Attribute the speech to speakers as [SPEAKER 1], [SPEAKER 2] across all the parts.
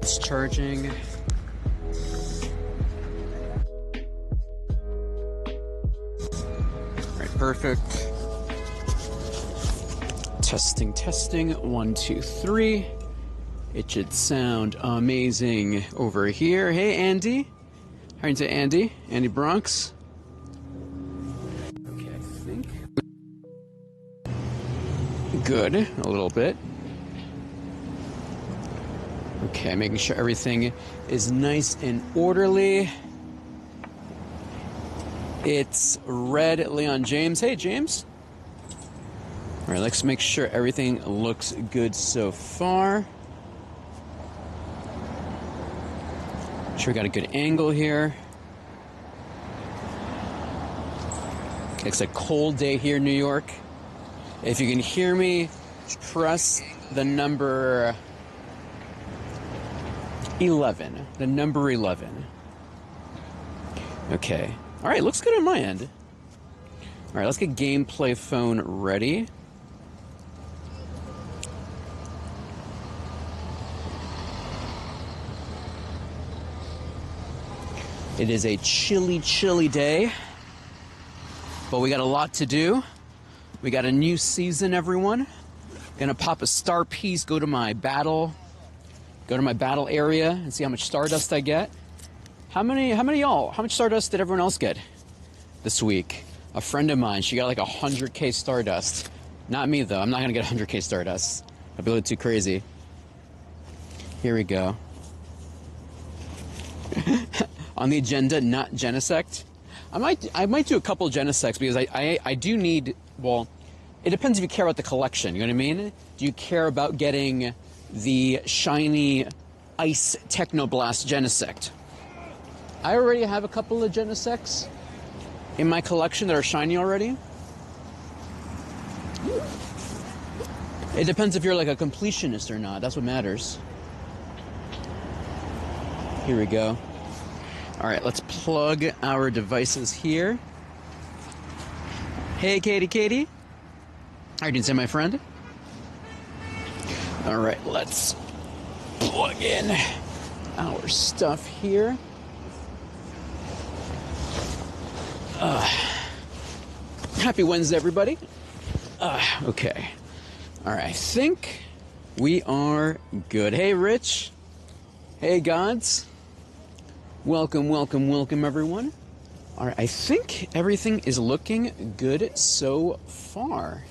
[SPEAKER 1] it's charging. Alright, perfect. Testing, testing. 1, 2, 3. It should sound amazing over here. Hey, Andy. How are you doing, Andy? Andy Bronx. Okay, I think. Good, a little bit. Okay, making sure everything is nice and orderly. It's Red Leon James. Hey, James. All right, let's make sure everything looks good so far. Make sure we got a good angle here. It's a cold day here in New York. If you can hear me, press the number 11. The number 11. Okay. All right, looks good on my end. All right, let's get gameplay phone ready. It is a chilly, chilly day, but we got a lot to do. We got a new season, everyone. Gonna pop a star piece, go to my battle area and see how much Stardust I get. How many y'all, how much Stardust did everyone else get this week? A friend of mine, she got like 100K Stardust. Not me though, I'm not gonna get 100K Stardust. I'd be a little too crazy. Here we go. On the agenda, not Genesect. I might do a couple of Genesects because I do need, well, it depends if you care about the collection, you know what I mean? Do you care about getting the shiny Ice Technoblast Genesect? I already have a couple of Genesects in my collection that are shiny already. It depends if you're like a completionist or not, that's what matters. Here we go. All right, let's plug our devices here. Hey, Katie. How are you doing, my friend? All right, let's plug in our stuff here. Happy Wednesday, everybody. Okay. All right, I think we are good. Hey, Rich. Hey, Gods. Welcome, everyone. All right, I think everything is looking good so far.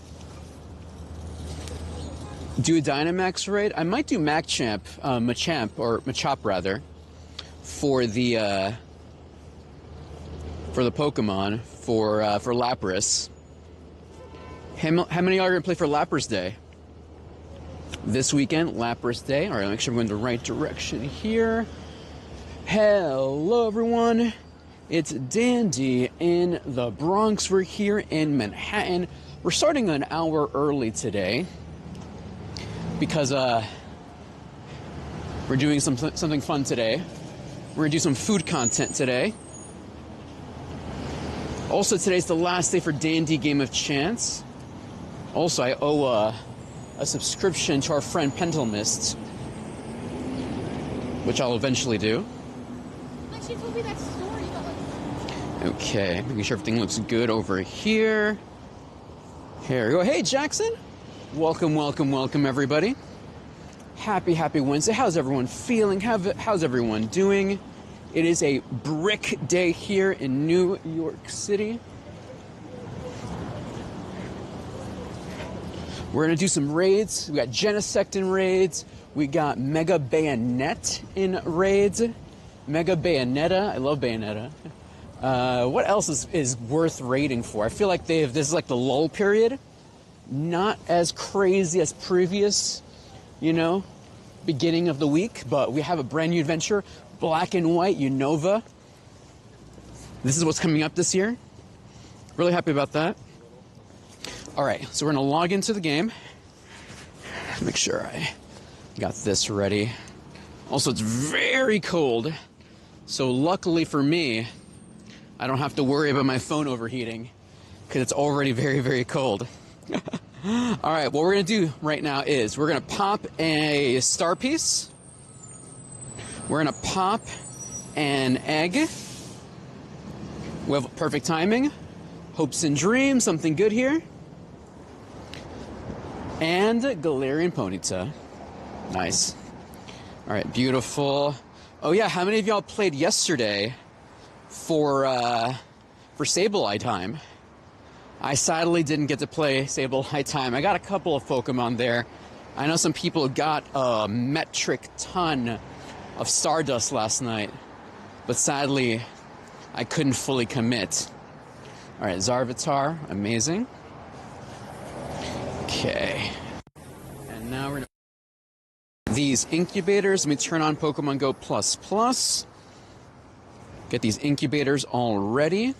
[SPEAKER 1] Do a Dynamax raid? I might do Machamp, Machop rather, for the Pokemon for Lapras. How many are gonna play for Lapras Day? This weekend, Lapras Day. All right, make sure we're going the right direction here. Hello, everyone. It's Dandy in the Bronx. We're here in Manhattan. We're starting an hour early today because we're doing something fun today. We're gonna do some food content today. Also, today's the last day for Dandy Game of Chance. Also, I owe a subscription to our friend Pentalmist, which I'll eventually do.
[SPEAKER 2] She told me that story about like...
[SPEAKER 1] Okay, making sure everything looks good over here. Here we go. Hey, Jackson. Welcome, everybody. Happy Wednesday. How's everyone feeling? How's everyone doing? It is a brick day here in New York City. We're going to do some raids. We got Genesect in raids. We got Mega Bayonet in raids. Mega Bayonetta. I love Bayonetta. What else is worth raiding for? I feel like this is like the lull period. Not as crazy as previous, beginning of the week, but we have a brand new adventure, Black and White Unova. This is what's coming up this year. Really happy about that. All right, so we're gonna log into the game. Make sure I got this ready. Also, it's very cold, so luckily for me, I don't have to worry about my phone overheating because it's already very, very cold. All right, what we're gonna do right now is we're gonna pop a star piece. We're gonna pop an egg. We have perfect timing. Hopes and dreams, something good here. And Galarian Ponyta. Nice. All right, beautiful. Oh yeah, how many of y'all played yesterday for Sableye time? I sadly didn't get to play Sableye time. I got a couple of Pokemon there. I know some people got a metric ton of Stardust last night, but sadly, I couldn't fully commit. All right, Zarvitar, amazing. Okay. And now we're these incubators. Let me turn on Pokemon Go Plus. Get these incubators all ready.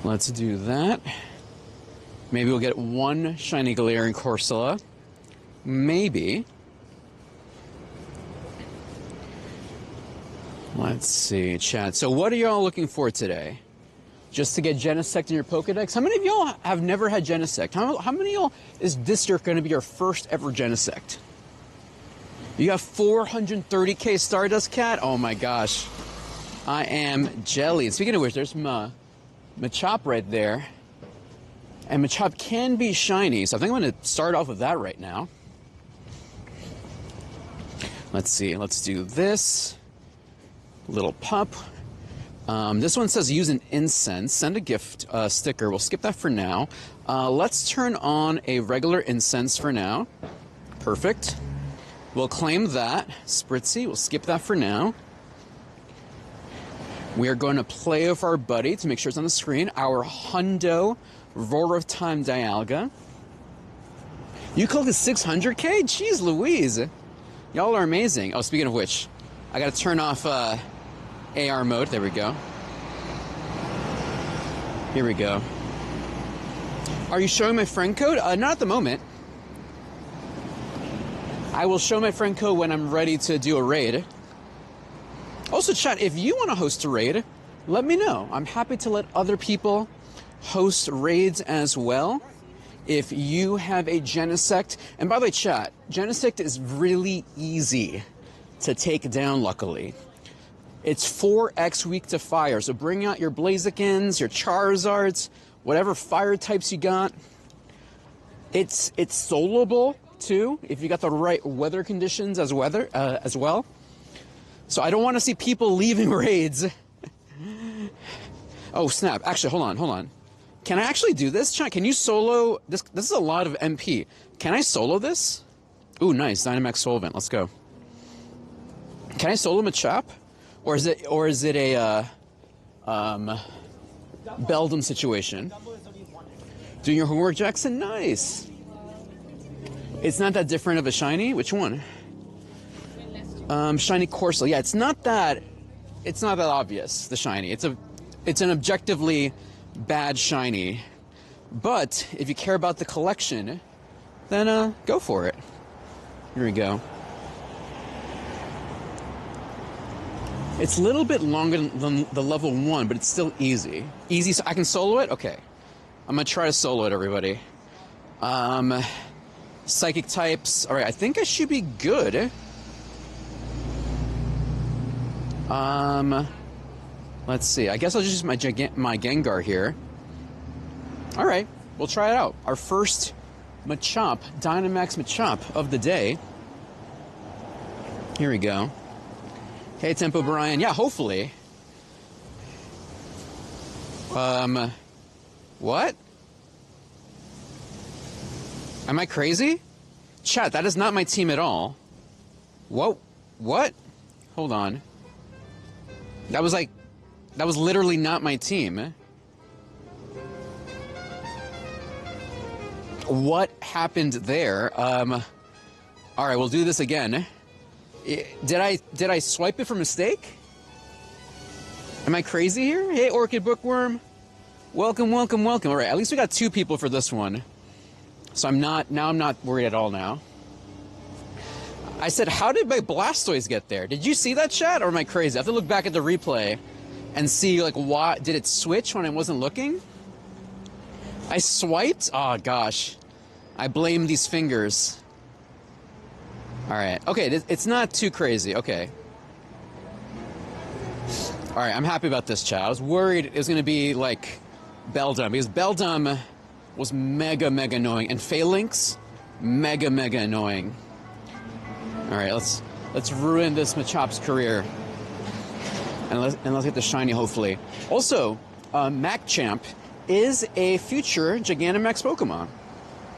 [SPEAKER 1] Let's do that. Maybe we'll get one shiny Galarian Corsola. Maybe. Let's see, chat. So what are y'all looking for today? Just to get Genesect in your Pokedex? How many of y'all have never had Genesect? How many of y'all is this year going to be your first ever Genesect? You got 430k Stardust, Cat? Oh my gosh. I am jelly. Speaking of which, there's Machop right there. And Machop can be shiny, so I think I'm going to start off with that right now. Let's see. Let's do this. Little pup. This one says use an incense. Send a gift sticker. We'll skip that for now. Let's turn on a regular incense for now. Perfect. We'll claim that. Spritzy. We'll skip that for now. We are going to play with our buddy to make sure it's on the screen. Our Hundo Roar of Time Dialga. You collected 600k? Jeez Louise. Y'all are amazing. Oh, speaking of which, I got to turn off AR mode. There we go. Here we go. Are you showing my friend code? Not at the moment. I will show my friend code when I'm ready to do a raid. Also, chat, if you want to host a raid, let me know. I'm happy to let other people host raids as well. If you have a Genesect, and by the way, chat, Genesect is really easy to take down, luckily. It's 4x weak to fire, so bring out your Blazikens, your Charizards, whatever fire types you got. It's soloable too, if you got the right weather conditions as well. So I don't want to see people leaving raids. Oh snap! Actually, hold on. Can I actually do this, chat? Can you solo this? This is a lot of MP. Can I solo this? Ooh, nice. Dynamax Solvent. Let's go. Can I solo Machop? Or is it a Beldum situation? Doing your homework, Jackson? Nice. It's not that different of a shiny? Which one? Shiny Corsola. Yeah, it's not that obvious, the shiny. It's an objectively bad shiny. But if you care about the collection, then go for it. Here we go. It's a little bit longer than the level 1, but it's still easy. Easy, so I can solo it? Okay. I'm gonna try to solo it, everybody. Psychic types. Alright, I think I should be good. Let's see. I guess I'll just use my Gengar here. Alright, we'll try it out. Our first Machop, Dynamax Machop of the day. Here we go. Hey, Tempo Brian. Yeah, hopefully. What? Am I crazy? Chat, that is not my team at all. Whoa. What? Hold on. That was literally not my team. What happened there? Alright, we'll do this again. Did I swipe it for mistake? Am I crazy here? Hey, Orchid Bookworm. Welcome. All right, at least we got 2 people for this one. So I'm not worried at all now. I said, how did my Blastoise get there? Did you see that, chat? Or am I crazy? I have to look back at the replay and see, like, why did it switch when I wasn't looking? I swiped? Oh, gosh. I blame these fingers. All right. Okay, it's not too crazy. Okay. All right, I'm happy about this, chat. I was worried it was going to be like Beldum, because Beldum was mega annoying, and Phalanx, mega annoying. All right, let's ruin this Machop's career, and let's get the shiny, hopefully. Also, Machamp is a future Gigantamax Pokemon,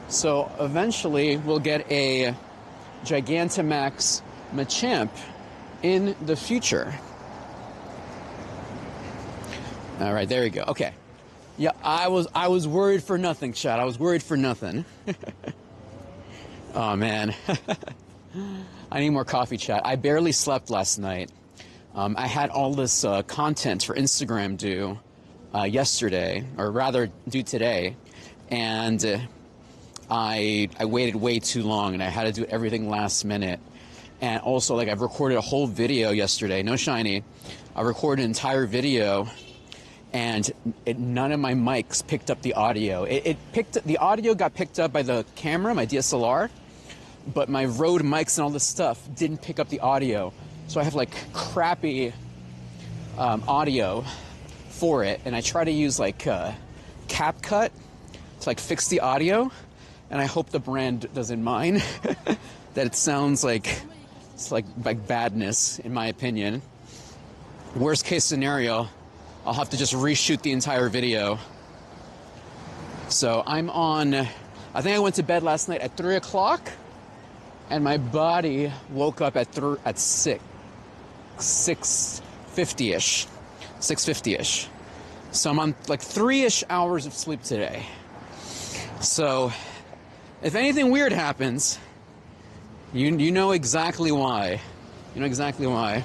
[SPEAKER 1] so eventually we'll get a Gigantamax Machamp in the future. All right, there you go. Okay. Yeah, I was worried for nothing, chat. I was worried for nothing. Oh, man. I need more coffee, chat. I barely slept last night. I had all this content for Instagram due yesterday, or rather due today, and I waited way too long, and I had to do everything last minute. And also, like, I've recorded a whole video yesterday. No shiny. I recorded an entire video, and none of my mics picked up the audio. The audio got picked up by the camera, my DSLR, but my Rode mics and all this stuff didn't pick up the audio. So I have like crappy audio for it, and I try to use like CapCut to like fix the audio, and I hope the brand doesn't mind that it sounds like it's like badness, in my opinion. Worst case scenario, I'll have to just reshoot the entire video. So I'm on, I think I went to bed last night at 3 o'clock, and my body woke up at 6:50-ish. 6:50-ish. So I'm on like 3-ish hours of sleep today. So if anything weird happens, you know exactly why. You know exactly why.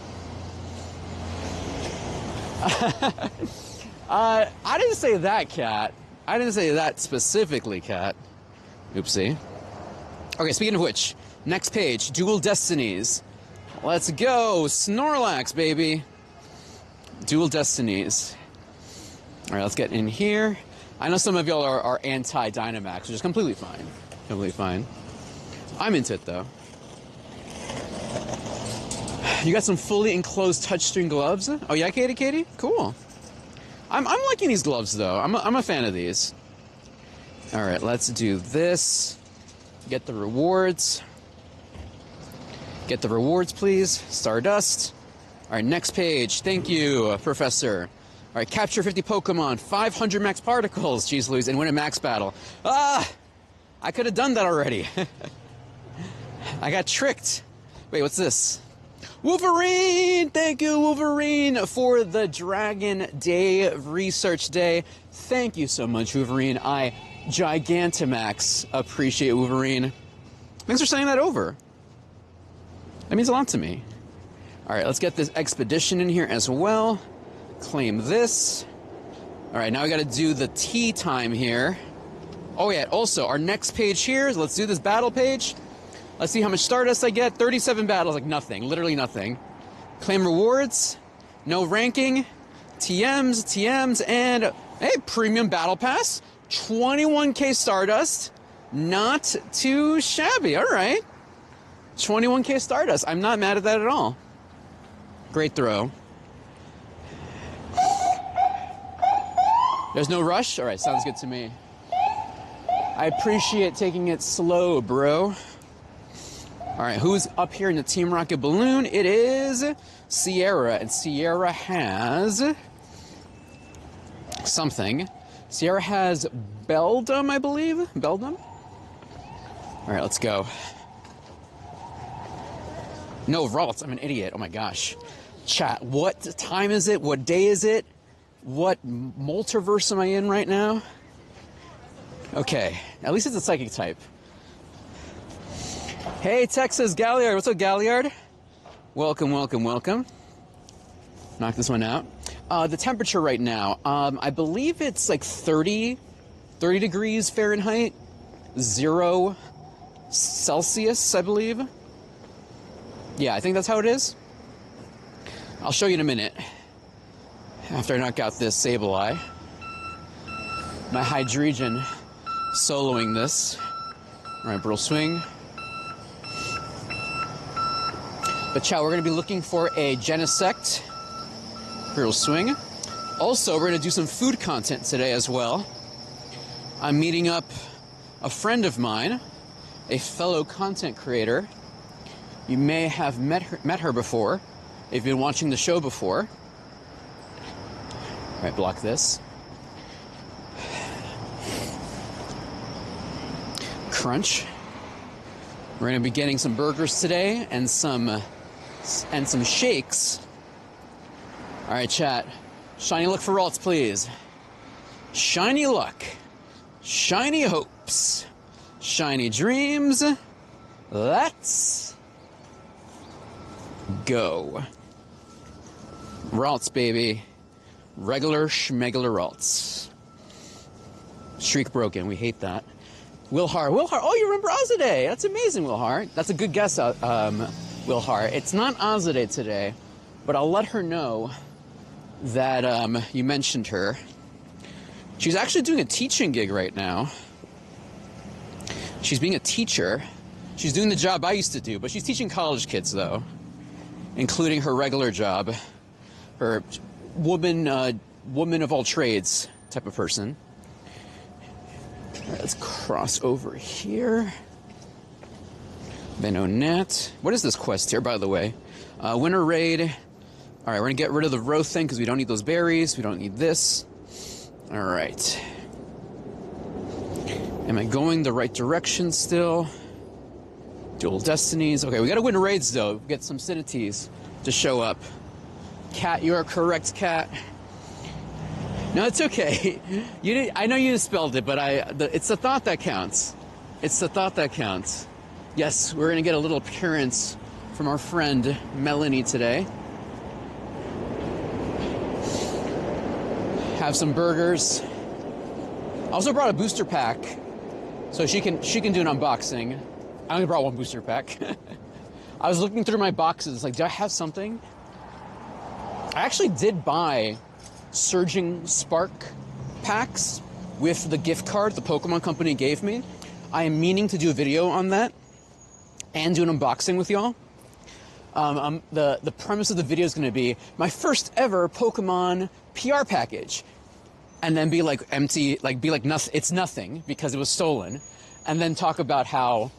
[SPEAKER 1] I didn't say that, Cat. I didn't say that specifically, Cat. Oopsie. Okay, speaking of which, next page, Dual Destinies. Let's go, Snorlax, baby. Dual Destinies. All right, let's get in here. I know some of y'all are anti-Dynamax, which is completely fine. Completely fine. I'm into it, though. You got some fully enclosed touchscreen gloves? Oh yeah, Katie? Cool. I'm liking these gloves, though. I'm a fan of these. All right, let's do this. Get the rewards. Get the rewards, please. Stardust. All right, next page. Thank you, Professor. All right, capture 50 Pokemon, 500 max particles, jeez Louise, and win a max battle. Ah! I could have done that already. I got tricked. Wait, what's this? Wolverine! Thank you, Wolverine, for the Dragon Day Research Day. Thank you so much, Wolverine. I Gigantamax appreciate Wolverine. Thanks for sending that over. That means a lot to me. All right, let's get this expedition in here as well. Claim this. All right, now we got to do the tea time here. Oh yeah, also our next page here, let's do this battle page. Let's see how much Stardust I get. 37 battles, like nothing, literally nothing. Claim rewards, no ranking, TMs, and hey, premium battle pass. 21k Stardust, not too shabby, all right. 21k Stardust, I'm not mad at that at all. Great throw. There's no rush? All right, sounds good to me. I appreciate taking it slow, bro. All right, who's up here in the Team Rocket balloon? It is Sierra, and Sierra has something. Sierra has Beldum, I believe. Beldum? All right, let's go. No, Ralts, I'm an idiot. Oh my gosh. Chat, what time is it? What day is it? What multiverse am I in right now? Okay, at least it's a psychic type. Hey, Texas Galliard. What's up, Galliard? Welcome. Knock this one out. The temperature right now, I believe it's like 30 degrees Fahrenheit, 0 Celsius, I believe. Yeah, I think that's how it is. I'll show you in a minute. After I knock out this Sableye. My Hydreigon soloing this. All right, Brittle Swing. But chat, we're going to be looking for a Genesect Real Swing. Also, we're going to do some food content today as well. I'm meeting up a friend of mine, a fellow content creator. You may have met her before, if you've been watching the show before. All right, block this. Crunch. We're going to be getting some burgers today and some shakes. All right, chat. Shiny luck for Ralts, please. Shiny luck. Shiny hopes. Shiny dreams. Let's go. Ralts, baby. Regular schmegular Ralts. Streak broken. We hate that. Wilhar. Oh, you remember Azadeh. That's amazing, Wilhar. That's a good guess, Wilhar. It's not Azadeh today, but I'll let her know that you mentioned her. She's actually doing a teaching gig right now. She's being a teacher. She's doing the job I used to do, but she's teaching college kids, though, including her regular job, her woman of all trades type of person. All right, let's cross over here. Benonet. What is this quest here, by the way? Winter raid. All right, we're gonna get rid of the row thing because we don't need those berries. We don't need this. All right. Am I going the right direction still? Dual destinies. Okay, we gotta win raids though. Get some Sinities to show up. Cat, you are correct, Cat. No, it's okay. You did. I know you spelled it, but it's the thought that counts. It's the thought that counts. Yes, we're gonna get a little appearance from our friend Melanie today. Have some burgers. Also brought a booster pack, so she can do an unboxing. I only brought one booster pack. I was looking through my boxes, like, do I have something? I actually did buy Surging Spark packs with the gift card the Pokemon Company gave me. I am meaning to do a video on that and do an unboxing with y'all. The premise of the video is going to be my first ever Pokemon PR package, and then be like empty, like be like nothing. It's nothing because it was stolen, and then talk about how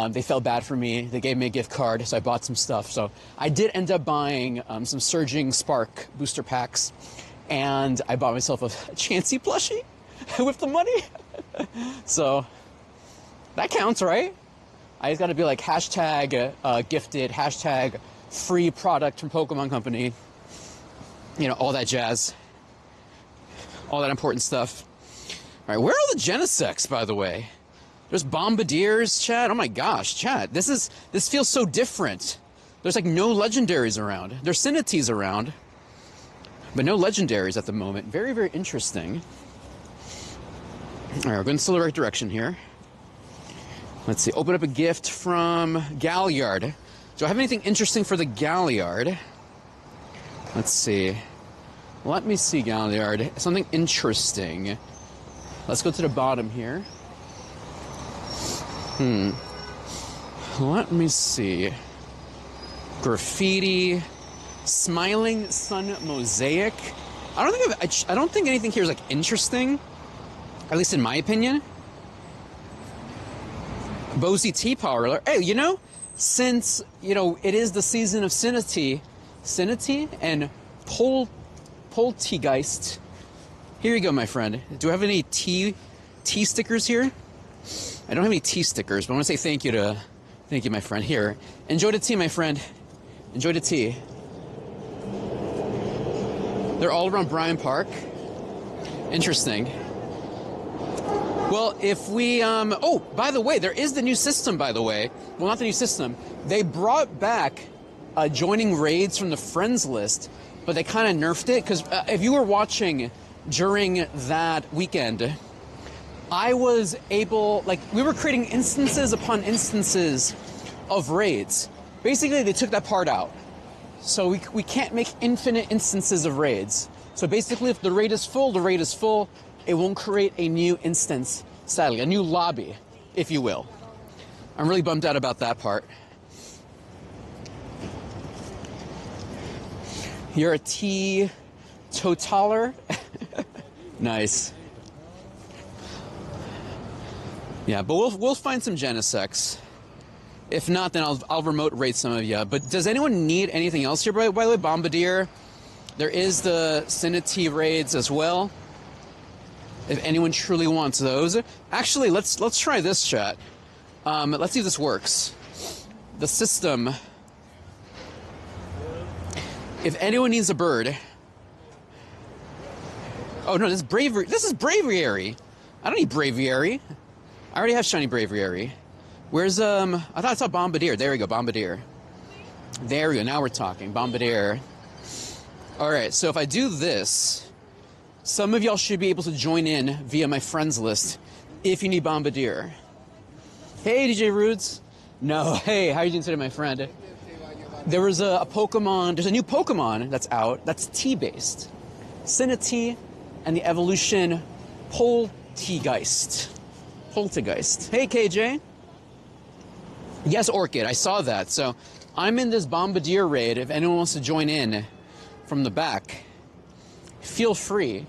[SPEAKER 1] they felt bad for me. They gave me a gift card, so I bought some stuff. So I did end up buying some Surging Spark booster packs, and I bought myself a Chansey plushie with the money. So that counts, right? I just got to be like hashtag gifted, hashtag free product from Pokemon Company. You know, all that jazz. All that important stuff. All right, where are the Genesects, by the way? There's Bombardiers, chat. Oh my gosh, chat. This feels so different. There's like no legendaries around. There's Sinities around, but no legendaries at the moment. Very, very interesting. All right, we're going still the right direction here. Let's see. Open up a gift from Galliard. Do I have anything interesting for the Galliard? Let's see. Let me see, Galliard. Something interesting. Let's go to the bottom here. Let me see. Graffiti. Smiling Sun Mosaic. I don't think anything here is like interesting. At least in my opinion. Bozy Tea Parlor. Hey, you know, since, you know, it is the season of Sinity and Poltegeist. Here you go, my friend. Do I have any tea stickers here? I don't have any tea stickers, but I want to say thank you, my friend. Here, enjoy the tea, my friend. Enjoy the tea. They're all around Bryant Park. Interesting. Well, if we, oh, by the way, there is the new system, by the way. Well, not the new system. They brought back joining raids from the friends list, but they kind of nerfed it. Because if you were watching during that weekend, I was able, like, we were creating instances upon instances of raids. Basically, they took that part out. So we can't make infinite instances of raids. So basically, if the raid is full, the raid is full. It won't create a new instance, sadly, a new lobby, if you will. I'm really bummed out about that part. You're a teetotaler? Nice. Yeah, but we'll find some Genesex. If not, then I'll remote raid some of you. But does anyone need anything else here, by the way? Bombardier. There is the Cinity raids as well. If anyone truly wants those. Actually, let's try this, chat. Let's see if this works. The system. If anyone needs a bird. Oh no, this is bravery. This is braviary. I don't need braviary. I already have shiny braviary. Where's I thought I saw Bombardier. There we go, Bombardier. There we go. Now we're talking. Bombardier. All right. So if I do this, some of y'all should be able to join in via my friends list if you need Bombardier. Hey, DJ Rudes. No. Hey, how are you doing today, my friend? There was a Pokemon. There's a new Pokemon that's out. That's T-based. Cinity and the evolution Poltegeist. Poltegeist. Hey, KJ. Yes, Orchid. I saw that. So I'm in this Bombardier raid. If anyone wants to join in from the back, feel free.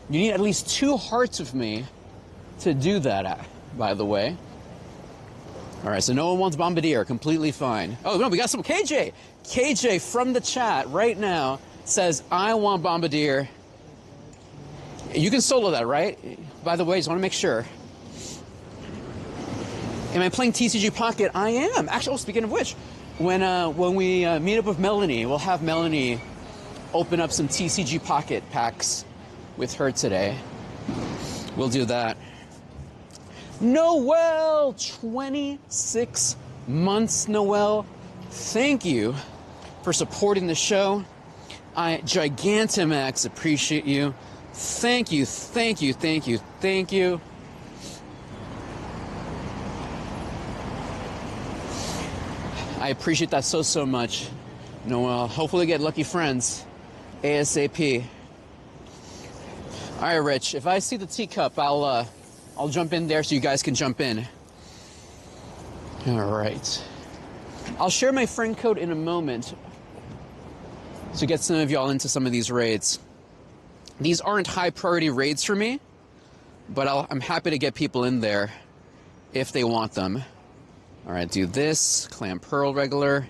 [SPEAKER 1] You need at least 2 hearts of me to do that, by the way. All right, so no one wants Bombardier. Completely fine. Oh, no, we got some KJ. KJ from the chat right now says, I want Bombardier. You can solo that, right? By the way, just want to make sure. Am I playing TCG Pocket? I am. Actually, oh, speaking of which, when we meet up with Melanie, we'll have Melanie open up some TCG Pocket packs with her today. We'll do that. Noel, 26 months, Noel. Thank you for supporting the show. I Gigantamax appreciate you. Thank you, thank you, thank you, thank you. I appreciate that so much, Noel. Hopefully get lucky friends ASAP. All right, Rich. If I see the teacup, I'll jump in there so you guys can jump in. All right. I'll share my friend code in a moment to get some of y'all into some of these raids. These aren't high priority raids for me, but I'm happy to get people in there if they want them. All right, do this, Clam Pearl regular.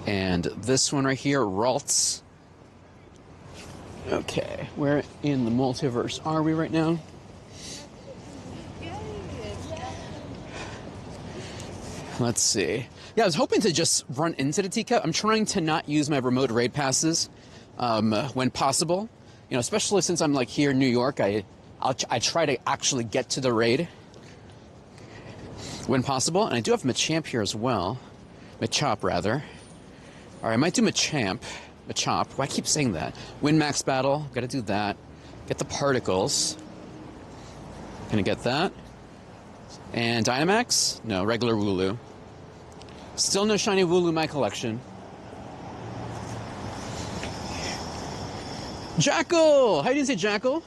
[SPEAKER 1] And this one right here, Ralts. Okay, where in the multiverse are we right now? Let's see. Yeah, I was hoping to just run into the teacup. I'm trying to not use my remote raid passes when possible. You know, especially since I'm like here in New York, I try to actually get to the raid when possible. And I do have Machamp here as well. Machop, rather. All right, I might do Machamp. Machop. Why I keep saying that? Win max battle. Got to do that. Get the particles. Gonna get that. And Dynamax? No, regular Wooloo. Still no shiny Wooloo in my collection. Jackal! How do you say Jackal?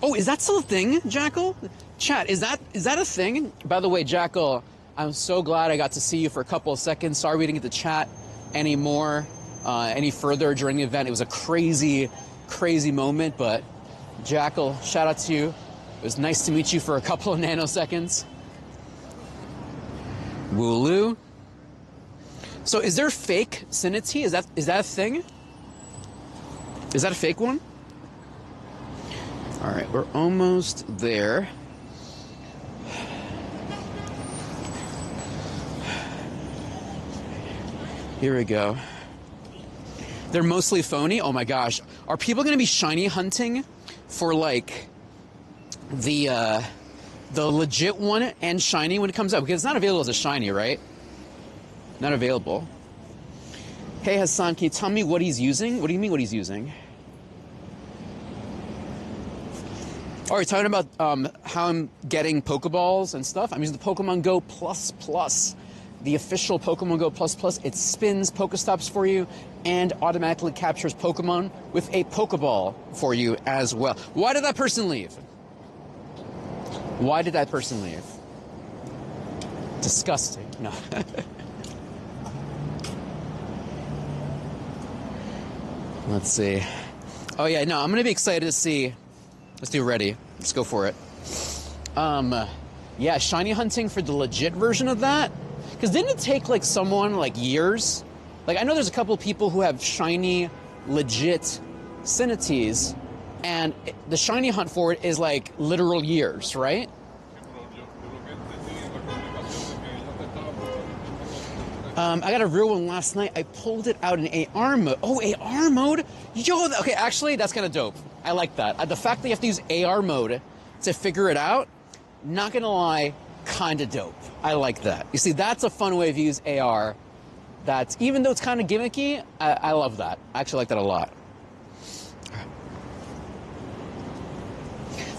[SPEAKER 1] Oh, is that still a thing, Jackal? Chat, is that a thing? By the way, Jackal, I'm so glad I got to see you for a couple of seconds. Sorry we didn't get to chat anymore, any further during the event. It was a crazy, crazy moment, but Jackal, shout out to you. It was nice to meet you for a couple of nanoseconds. Wooloo. So is there fake Cinity? Is that a thing? Is that a fake one? All right, we're almost there. Here we go. They're mostly phony. Oh my gosh. Are people going to be shiny hunting for like the legit one and shiny when it comes out? Because it's not available as a shiny, right? Not available. Hey Hassan, can you tell me what he's using? What do you mean what he's using? Oh, you're talking about how I'm getting Pokeballs and stuff? I'm using the Pokemon Go Plus. The official Pokemon Go Plus. It spins Pokestops for you and automatically captures Pokemon with a Pokeball for you as well. Why did that person leave? Why did that person leave? Disgusting. No. Let's see. Oh yeah, no, I'm gonna be excited to see. Let's do ready. Let's go for it. Yeah, shiny hunting for the legit version of that. Because didn't it take like someone like years? Like I know there's a couple people who have shiny, legit Cinities, and the shiny hunt for it is like literal years, right? I got a real one last night. I pulled it out in AR mode. Oh, AR mode? Yo, okay, actually, that's kind of dope. I like that. The fact that you have to use AR mode to figure it out, not gonna lie, kind of dope. I like that. You see, that's a fun way to use AR. That's, even though it's kind of gimmicky, I love that. I actually like that a lot.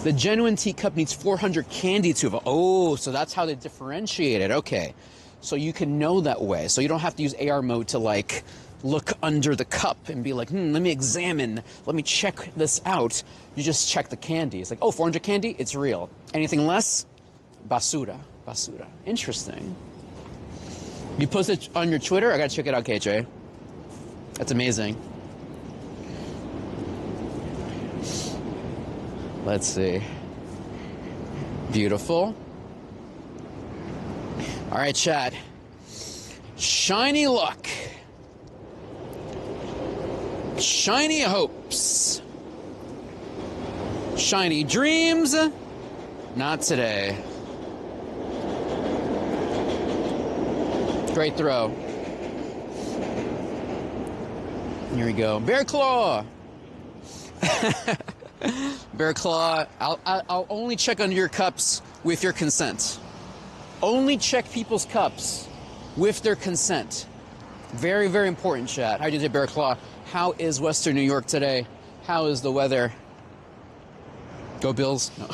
[SPEAKER 1] The genuine teacup needs 400 candy to evolve. Oh, so that's how they differentiate it. Okay. So you can know that way. So you don't have to use AR mode to like look under the cup and be like, let me examine, let me check this out. You just check the candy. It's like, oh, 400 candy, it's real. Anything less, basura, basura. Interesting. You post it on your Twitter? I gotta check it out, KJ. That's amazing. Let's see. Beautiful. All right, chat. Shiny luck. Shiny hopes. Shiny dreams. Not today. Great throw. Here we go. Bear Claw. Bear Claw. I'll only check under your cups with your consent. Only check people's cups with their consent. Very, very important, chat. How do you do, Bear Claw? How is Western New York today? How is the weather? Go Bills? No.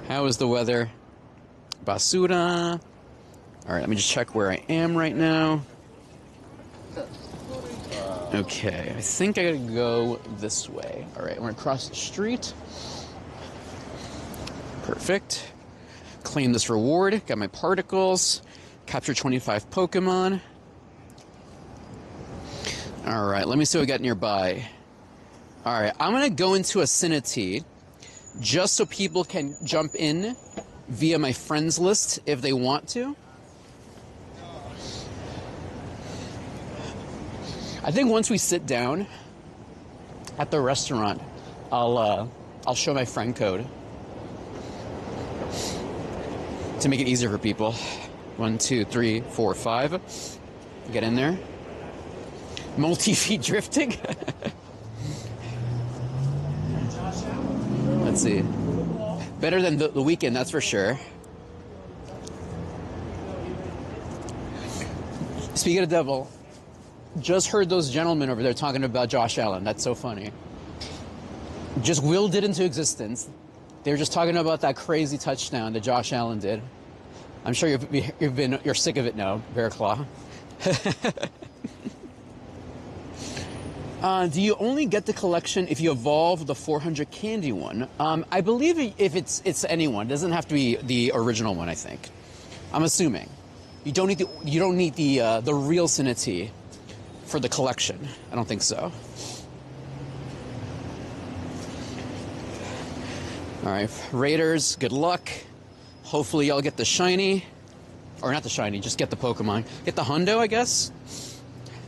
[SPEAKER 1] How is the weather? Basura. All right, let me just check where I am right now. Okay, I think I gotta go this way. All right, we're gonna cross the street. Perfect. Claim this reward. Got my particles. Capture 25 Pokemon. All right, let me see what we got nearby. All right, I'm gonna go into a Cinity just so people can jump in via my friends list if they want to. I think once we sit down at the restaurant, I'll show my friend code to make it easier for people. 1, 2, 3, 4, 5. Get in there. Multi-feet drifting. Let's see. Better than the weekend, that's for sure. Speaking of devil, just heard those gentlemen over there talking about Josh Allen. That's so funny. Just willed it into existence. They were just talking about that crazy touchdown that Josh Allen did. I'm sure you're sick of it now, Bear Claw. Do you only get the collection if you evolve the 400 candy one? I believe if it's anyone, it doesn't have to be the original one. I think. I'm assuming you don't need the real Cinity for the collection. I don't think so. All right, Raiders, good luck. Hopefully y'all get the shiny, or not the shiny, just get the Pokemon. Get the Hundo, I guess.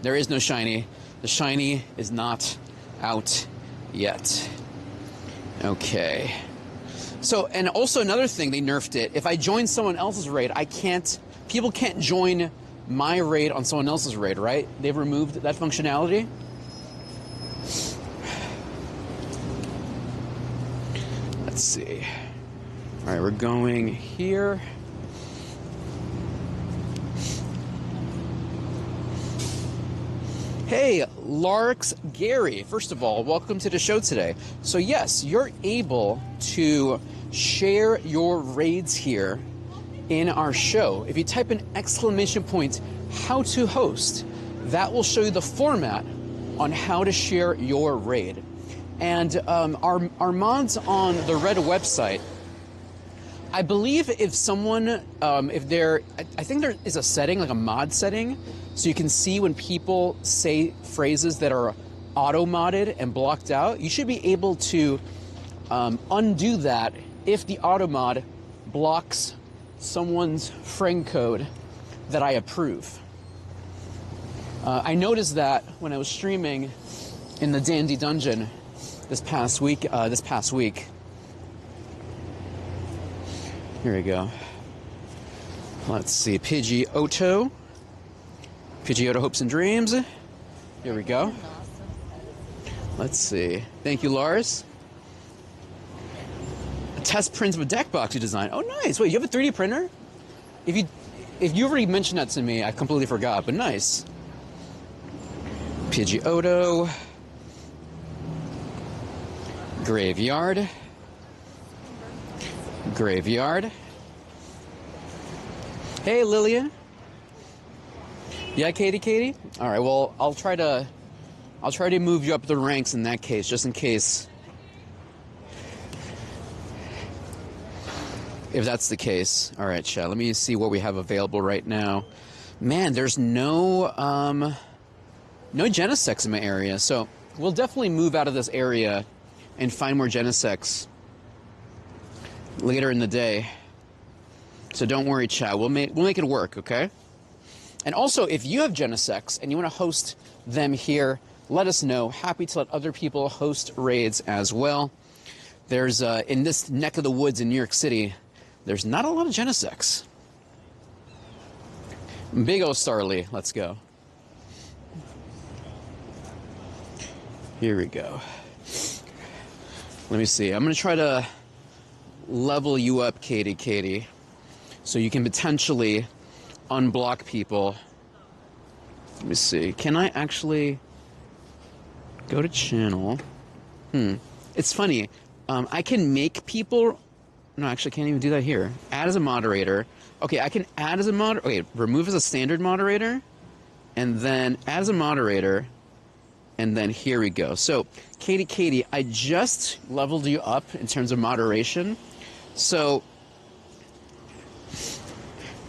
[SPEAKER 1] There is no shiny. The shiny is not out yet. Okay. So, and also another thing, they nerfed it. If I join someone else's raid, people can't join my raid on someone else's raid, right? They've removed that functionality. Let's see. All right, we're going here. Hey, Larks Gary. First of all, welcome to the show today. So yes, you're able to share your raids here in our show. If you type in ! how to host, that will show you the format on how to share your raid. And our mods on the Red website I believe if someone, if there, I think there is a setting, like a mod setting, so you can see when people say phrases that are auto-modded and blocked out. You should be able to undo that if the auto-mod blocks someone's friend code that I approve. I noticed that when I was streaming in the Dandy Dungeon this past week. Here we go. Let's see, Pidgeotto Hopes and Dreams. Here we go. Let's see. Thank you, Lars. A test print of a deck box you designed. Oh, nice. Wait, you have a 3D printer? If you already mentioned that to me, I completely forgot, but nice. Pidgeotto. Graveyard. Hey, Lillian. Yeah, Katie? All right, well, I'll try to move you up the ranks in that case, just in case. If that's the case. All right, chat, let me see what we have available right now. Man, there's no Genesects in my area, so we'll definitely move out of this area and find more Genesects later in the day. So don't worry, chat. We'll make it work, okay? And also, if you have Genesects and you want to host them here, let us know. Happy to let other people host raids as well. There's in this neck of the woods in New York City, there's not a lot of Genesects. Big O Starly, let's go. Here we go. Let me see. I'm going to try to level you up, Katie, so you can potentially unblock people. Let me see. Can I actually go to channel? It's funny. I can make people... No, actually, I can't even do that here. Add as a moderator. Okay, I can add as a moderator. Okay, remove as a standard moderator. And then add as a moderator. And then here we go. So, Katie, I just leveled you up in terms of moderation. So,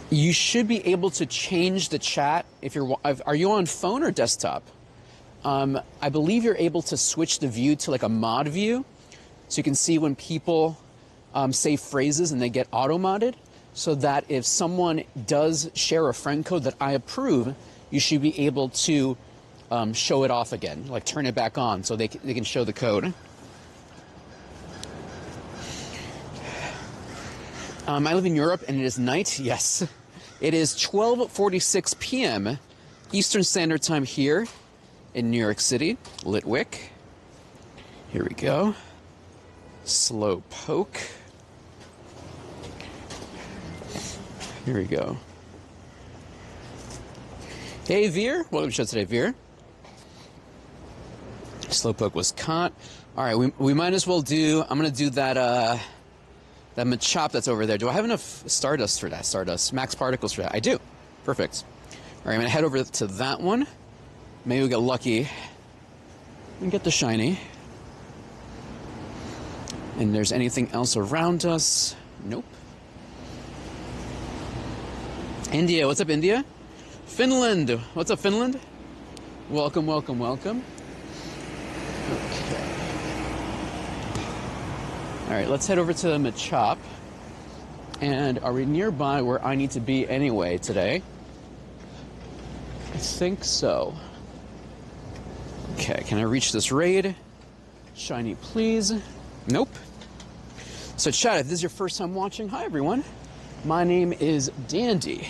[SPEAKER 1] you should be able to change the chat if you're... Are you on phone or desktop? I believe you're able to switch the view to like a mod view. So you can see when people say phrases and they get auto-modded. So that if someone does share a friend code that I approve, you should be able to show it off again, like turn it back on so they can show the code. I live in Europe and it is night. Yes, it is 12:46 p.m. Eastern Standard Time here in New York City, Litwick. Here we go. Slow poke. Here we go. Hey, Veer. Welcome to the show today, Veer. Slowpoke was caught. All right, we might as well do... I'm going to do that Machop that's over there. Do I have enough Stardust for that? Stardust. Max Particles for that. I do. Perfect. All right, I'm going to head over to that one. Maybe we get lucky and get the shiny. And there's anything else around us? Nope. India. What's up, India? Finland. What's up, Finland? Welcome. Okay. All right, let's head over to Machop. And are we nearby where I need to be anyway today? I think so. Okay, can I reach this raid? Shiny, please. Nope. So, chat, if this is your first time watching, hi, everyone. My name is Dandy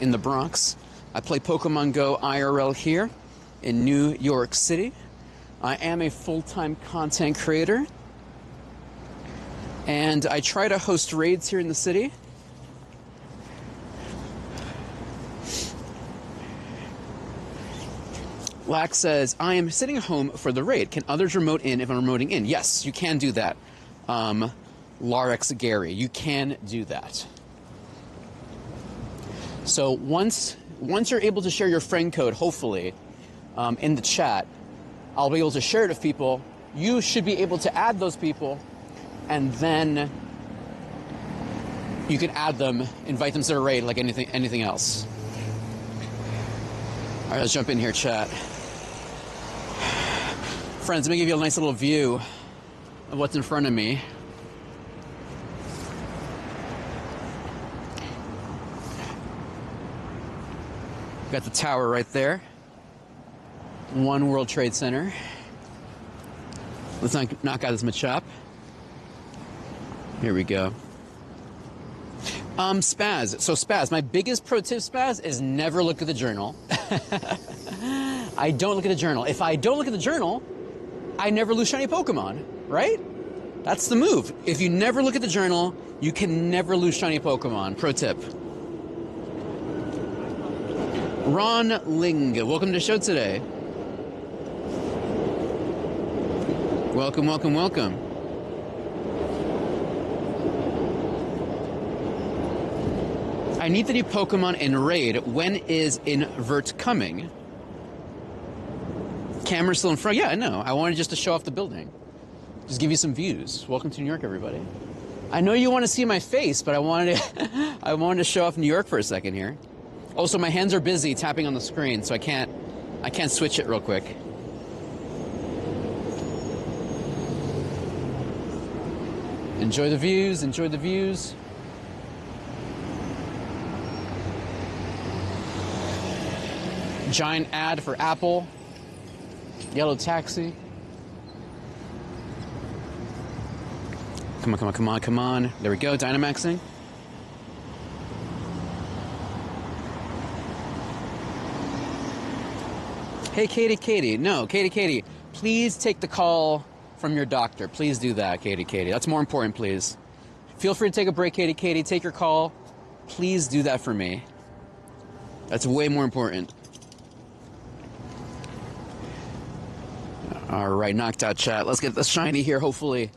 [SPEAKER 1] in the Bronx. I play Pokemon Go IRL here in New York City. I am a full-time content creator. And I try to host raids here in the city. Lax says, I am sitting home for the raid. Can others remote in if I'm remoting in? Yes, you can do that. Larex Gary, you can do that. So once you're able to share your friend code, hopefully, in the chat, I'll be able to share it with people. You should be able to add those people and then you can add them, invite them to the raid like anything else. All right, let's jump in here, chat. Friends, let me give you a nice little view of what's in front of me. Got the tower right there. One World Trade Center. Let's knock out this machop. Here we go. Spaz. So Spaz, my biggest pro tip, Spaz, is never look at the journal. I don't look at the journal. If I don't look at the journal, I never lose shiny Pokemon, right? That's the move. If you never look at the journal, you can never lose shiny Pokemon. Pro tip. Ron Ling, welcome to the show today. Welcome, welcome, welcome. I need the new Pokemon in Raid. When is Invert coming? Camera's still in front. Yeah, I know. I wanted just to show off the building. Just give you some views. Welcome to New York, everybody. I know you want to see my face, but I wanted to show off New York for a second here. Also, my hands are busy tapping on the screen, so I can't switch it real quick. Enjoy the views, enjoy the views. Giant ad for Apple. Yellow taxi. Come on, come on, come on, come on. There we go, Dynamaxing. Hey, Katie. No, Katie, please take the call from your doctor. Please do that, Katie. That's more important, please. Feel free to take a break, Katie. Take your call. Please do that for me. That's way more important. All right, knocked out chat. Let's get the shiny here, hopefully.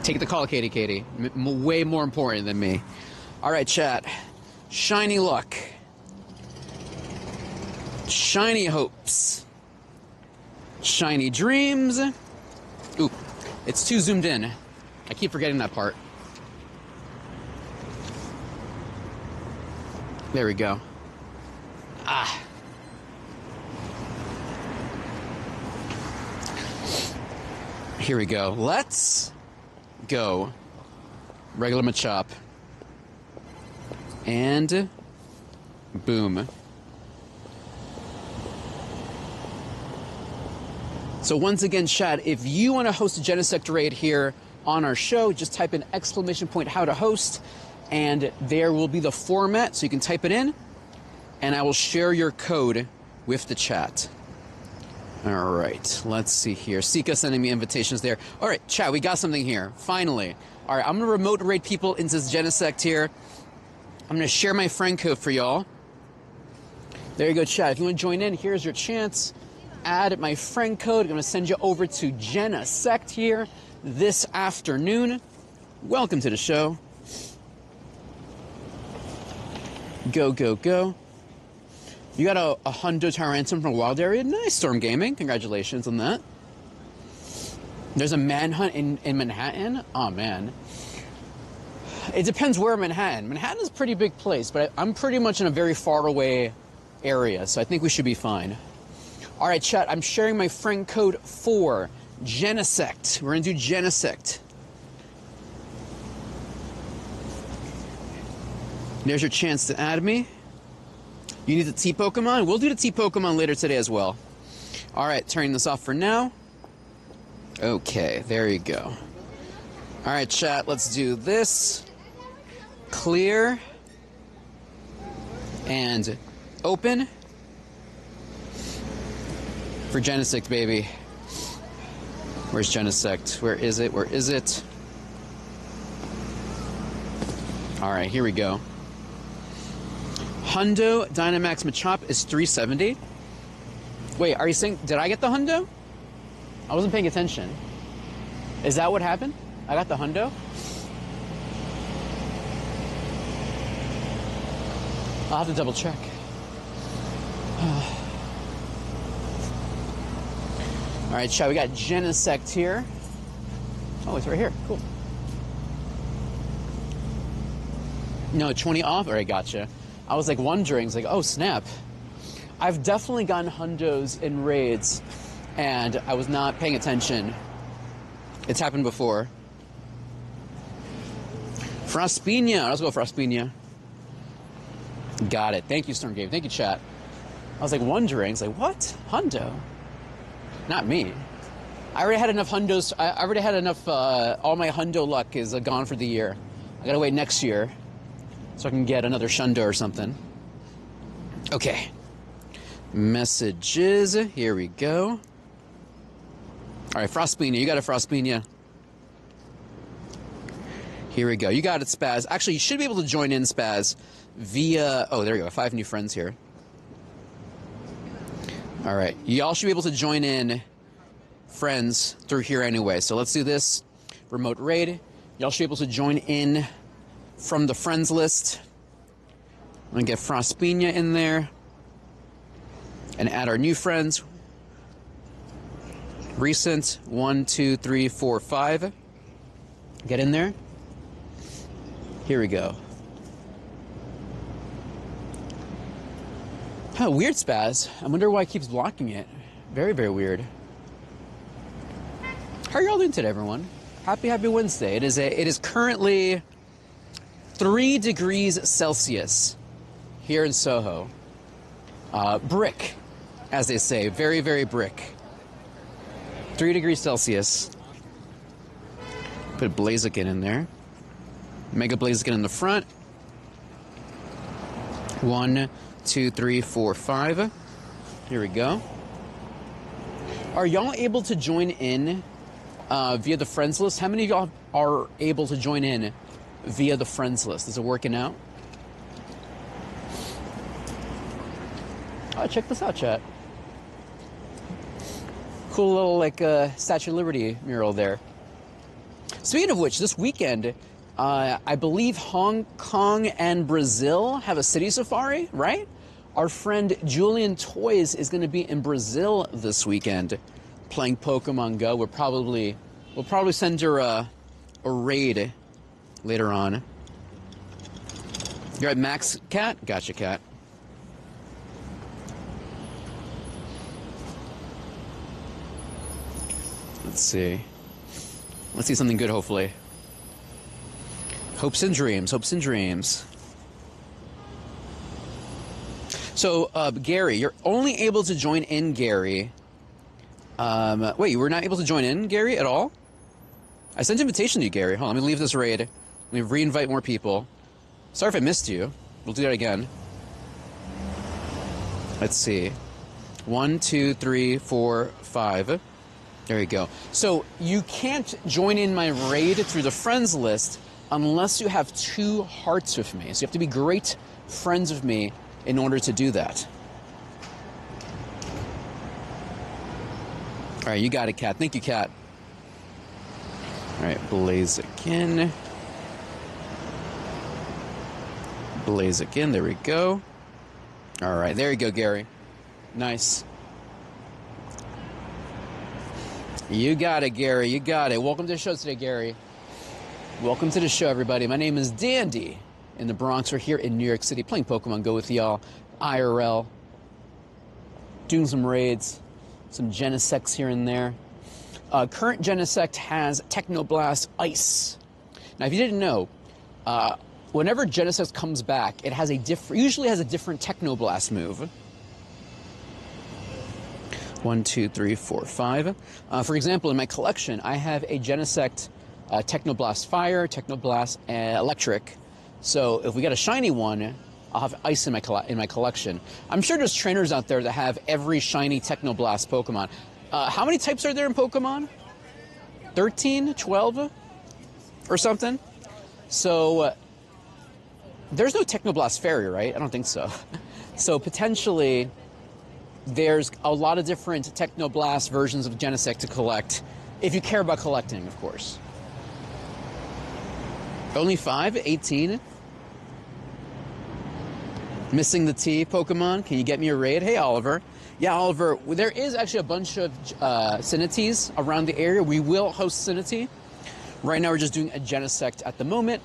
[SPEAKER 1] Take the call, Katie. Way more important than me. All right, chat. Shiny luck. Shiny hopes. Shiny dreams. Ooh, it's too zoomed in. I keep forgetting that part. There we go. Ah. Here we go. Let's go. Regular Machop. And boom. So once again, chat, if you want to host a Genesect raid here on our show, just type in !, how to host, and there will be the format, so you can type it in, and I will share your code with the chat. All right, let's see here. Sika sending me invitations there. All right, chat, we got something here, finally. All right, I'm going to remote raid people into this Genesect here. I'm going to share my friend code for y'all. There you go, chat. If you want to join in, here's your chance. Add my friend code. I'm going to send you over to Genesect here this afternoon. Welcome to the show. Go, go, go. You got a Hundo Tyrantum from a wild area? Nice, Storm Gaming. Congratulations on that. There's a manhunt in Manhattan? Oh, man. It depends where in Manhattan. Manhattan is a pretty big place, but I'm pretty much in a very far away area, so I think we should be fine. All right, chat, I'm sharing my friend code for Genesect. We're going to do Genesect. There's your chance to add me. You need the T Pokemon? We'll do the T Pokemon later today as well. All right, turning this off for now. Okay, there you go. All right, chat, let's do this. Clear. And open. For Genesect, baby. Where's Genesect? Where is it? Where is it? All right, here we go. Hundo Dynamax Machop is 370. Wait, are you saying, did I get the Hundo? I wasn't paying attention. Is that what happened? I got the Hundo? I'll have to double check. All right, chat, we got Genesect here. Oh, it's right here. Cool. No, 20 off? All right, gotcha. I was like wondering, it's like, oh snap. I've definitely gotten hundos in raids and I was not paying attention. It's happened before. Frospina. Let's go Frospina. Got it. Thank you, Stormgame. Thank you, chat. I was like wondering, it's like, what? Hundo? Not me. I already had enough hundos. I already had enough, all my hundo luck is gone for the year. I gotta wait next year so I can get another shundo or something. Okay. Messages. Here we go. All right, Frospina. You got a Frospina. Here we go. You got it, Spaz. Actually, you should be able to join in, Spaz, via... Oh, there you go. 5 new friends here. All right. Y'all should be able to join in friends through here anyway. So let's do this. Remote raid. Y'all should be able to join in from the friends list. I'm going to get Frospina in there. And add our new friends. Recent. 1, 2, 3, 4, 5. Get in there. Here we go. Oh, weird, Spaz. I wonder why it keeps blocking it. Very, very weird. How are y'all doing today, everyone? Happy Wednesday. It is currently 3 degrees Celsius here in Soho. Brick, as they say. Very, very brick. 3 degrees Celsius. Put Blaziken in there. Mega Blaziken in the front. 1, 2, 3, 4, 5. Here we go. Are y'all able to join in via the friends list? How many of y'all are able to join in via the friends list? Is it working out? Oh, check this out, chat. Cool little, like, Statue of Liberty mural there. Speaking of which, this weekend, I believe Hong Kong and Brazil have a city safari, right? Our friend Julian Toys is going to be in Brazil this weekend playing Pokemon Go. We'll probably send her a raid later on. You're at Max, Cat? Gotcha, Cat. Let's see. Let's see something good, hopefully. Hopes and dreams, hopes and dreams. So, Gary, you're only able to join in, Gary. Wait, you were not able to join in, Gary, at all? I sent an invitation to you, Gary. Hold on, let me leave this raid. Let me re-invite more people. Sorry if I missed you. We'll do that again. Let's see. 1, 2, 3, 4, 5. There you go. So you can't join in my raid through the friends list unless you have 2 hearts with me. So you have to be great friends with me in order to do that. All right, you got it, Kat. Thank you, Kat. All right, Blaziken. Blaziken, there we go. All right, there you go, Gary. Nice. You got it, Gary. You got it. Welcome to the show today, Gary. Welcome to the show, everybody. My name is Dandy in the Bronx. We're here in New York City playing Pokemon Go with y'all. IRL. Doing some raids. Some Genesects here and there. Current Genesect has Technoblast Ice. Now, if you didn't know, whenever Genesect comes back, it has usually has a different Technoblast move. 1, 2, 3, 4, 5. For example, in my collection, I have a Genesect Technoblast Fire, Technoblast Electric. So if we get a shiny one, I'll have Ice in my collection. I'm sure there's trainers out there that have every shiny Technoblast Pokemon. How many types are there in Pokemon? 13, 12, or something? So there's no Technoblast Fairy, right? I don't think so. So potentially there's a lot of different Technoblast versions of Genesect to collect, if you care about collecting, of course. Only 5? 18? Missing the T, Pokemon. Can you get me a raid? Hey, Oliver. Yeah, Oliver, there is actually a bunch of Cinities around the area. We will host Cinity. Right now we're just doing a Genesect at the moment.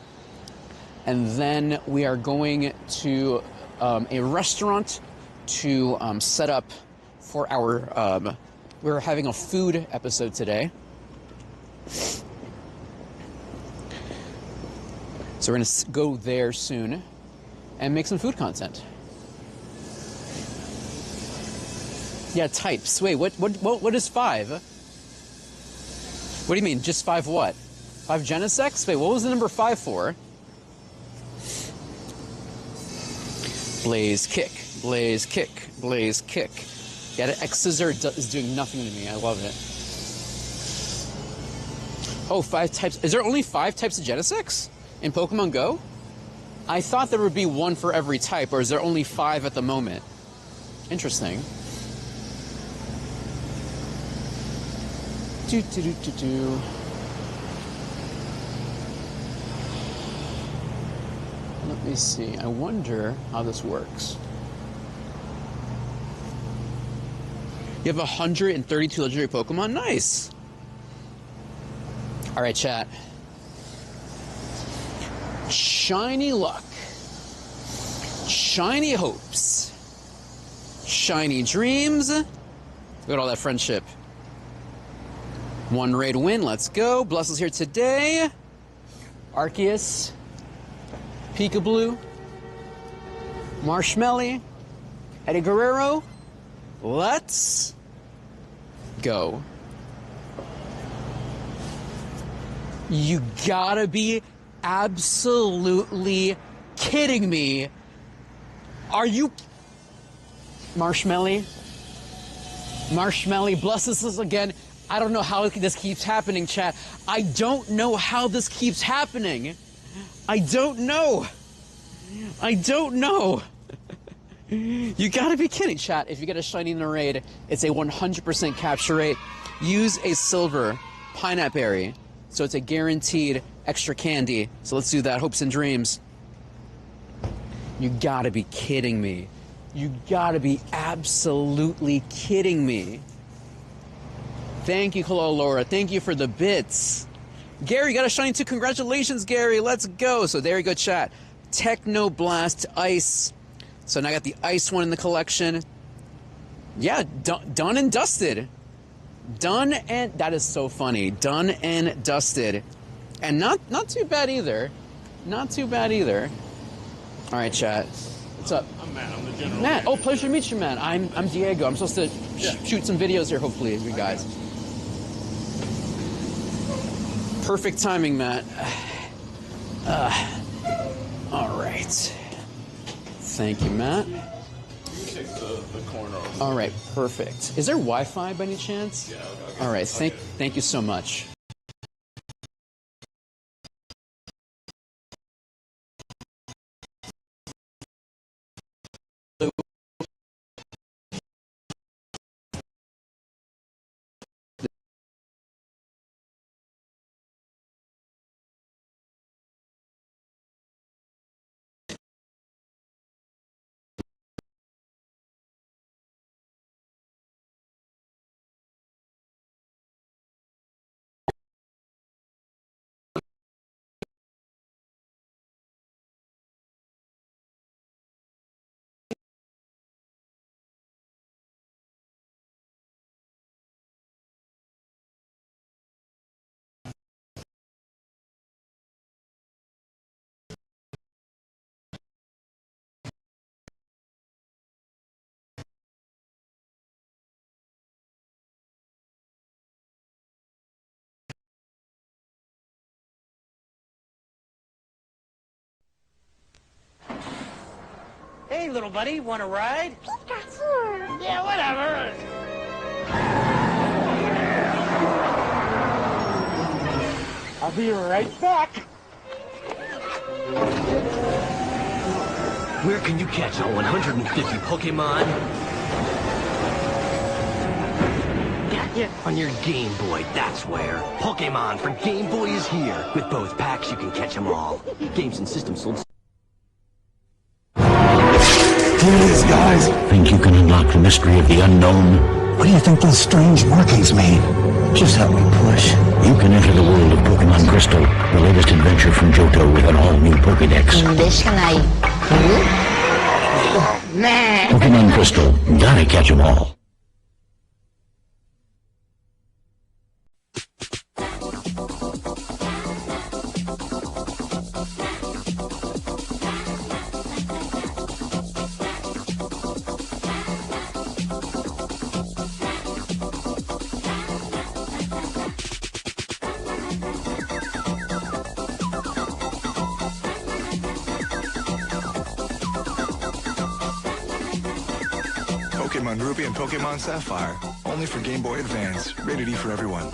[SPEAKER 1] And then we are going to a restaurant to set up for our, we're having a food episode today. So we're gonna go there soon and make some food content. Yeah, types. Wait, what is 5? What do you mean, just 5 what? 5 Genesects? Wait, what was the number 5 for? Blaze kick, blaze kick, blaze kick. Yeah, the X scissor is doing nothing to me. I love it. Oh, 5 types. Is there only 5 types of Genesects in Pokemon Go? I thought there would be 1 for every type, or is there only 5 at the moment? Interesting. Let me see. I wonder how this works. You have 132 legendary Pokemon? Nice! Alright, chat. Shiny luck. Shiny hopes. Shiny dreams. Look at all that friendship. 1 raid win, let's go. Bless is here today. Arceus. Peekaboo. Marshmelly. Eddie Guerrero. Let's go. You gotta be absolutely kidding me. Are you... Marshmelly? Marshmelly, bless us again. I don't know how this keeps happening, chat. I don't know how this keeps happening. I don't know. I don't know. You gotta be kidding, chat. If you get a shiny in a raid, it's a 100% capture rate. Use a silver pineapple berry, so it's a guaranteed extra candy. So let's do that. Hopes and dreams. You gotta be kidding me. You gotta be absolutely kidding me. Thank you, hello, Laura. Thank you for the bits. Gary got a shiny too. Congratulations, Gary. Let's go. So there you go, chat. Techno Blast Ice. So now I got the ice one in the collection. Yeah, done and dusted. Done and... That is so funny. Done and dusted. And not too bad either. Not too bad either. All right, chat. What's up?
[SPEAKER 3] I'm Matt. I'm the general
[SPEAKER 1] Matt.
[SPEAKER 3] manager.
[SPEAKER 1] Oh, pleasure to meet you, Matt. I'm Diego. I'm supposed to shoot some videos here, hopefully, you guys. Perfect timing, Matt. All right. Thank you, Matt.
[SPEAKER 3] You can take the corner off.
[SPEAKER 1] All right, perfect. Is there Wi-Fi by any chance?
[SPEAKER 3] Yeah, okay.
[SPEAKER 1] All right, thank you so much.
[SPEAKER 4] Hey, little buddy, want a ride?
[SPEAKER 2] Pikachu!
[SPEAKER 4] Yeah, whatever. I'll be right back.
[SPEAKER 5] Where can you catch all 150 Pokemon? Got on your Game Boy, that's where. Pokemon for Game Boy is here. With both packs, you can catch them all. Games and systems sold.
[SPEAKER 6] Here it is, guys.
[SPEAKER 7] Think you can unlock the mystery of the unknown?
[SPEAKER 6] What do you think those strange markings mean?
[SPEAKER 7] Just how we push. You can enter the world of Pokemon Crystal, the latest adventure from Johto with an all-new Pokédex. Pokemon Crystal, gotta catch 'em all.
[SPEAKER 8] Pokemon Ruby and Pokemon Sapphire. Only for Game Boy Advance. Rated E for everyone.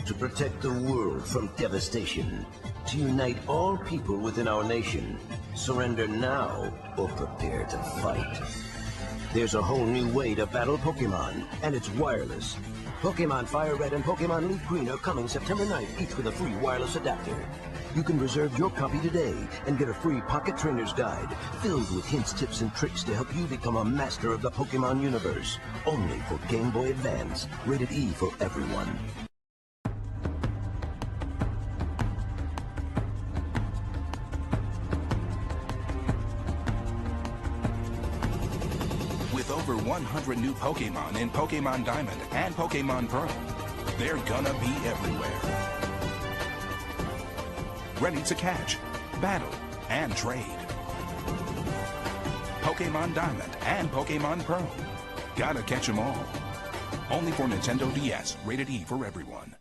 [SPEAKER 5] To protect the world from devastation. To unite all people within our nation. Surrender now or prepare to fight. There's a whole new way to battle Pokemon, and it's wireless. Pokemon Fire Red and Pokemon Leaf Green are coming September 9th, each with a free wireless adapter. You can reserve your copy today and get a free pocket trainer's guide filled with hints, tips, and tricks to help you become a master of the Pokemon universe. Only for Game Boy Advance. Rated E for everyone.
[SPEAKER 9] With over 100 new Pokemon in Pokemon Diamond and Pokemon Pearl, they're gonna be everywhere. Ready to catch, battle, and trade. Pokemon Diamond and Pokemon Pearl. Gotta catch 'em all. Only for Nintendo DS. Rated E for everyone.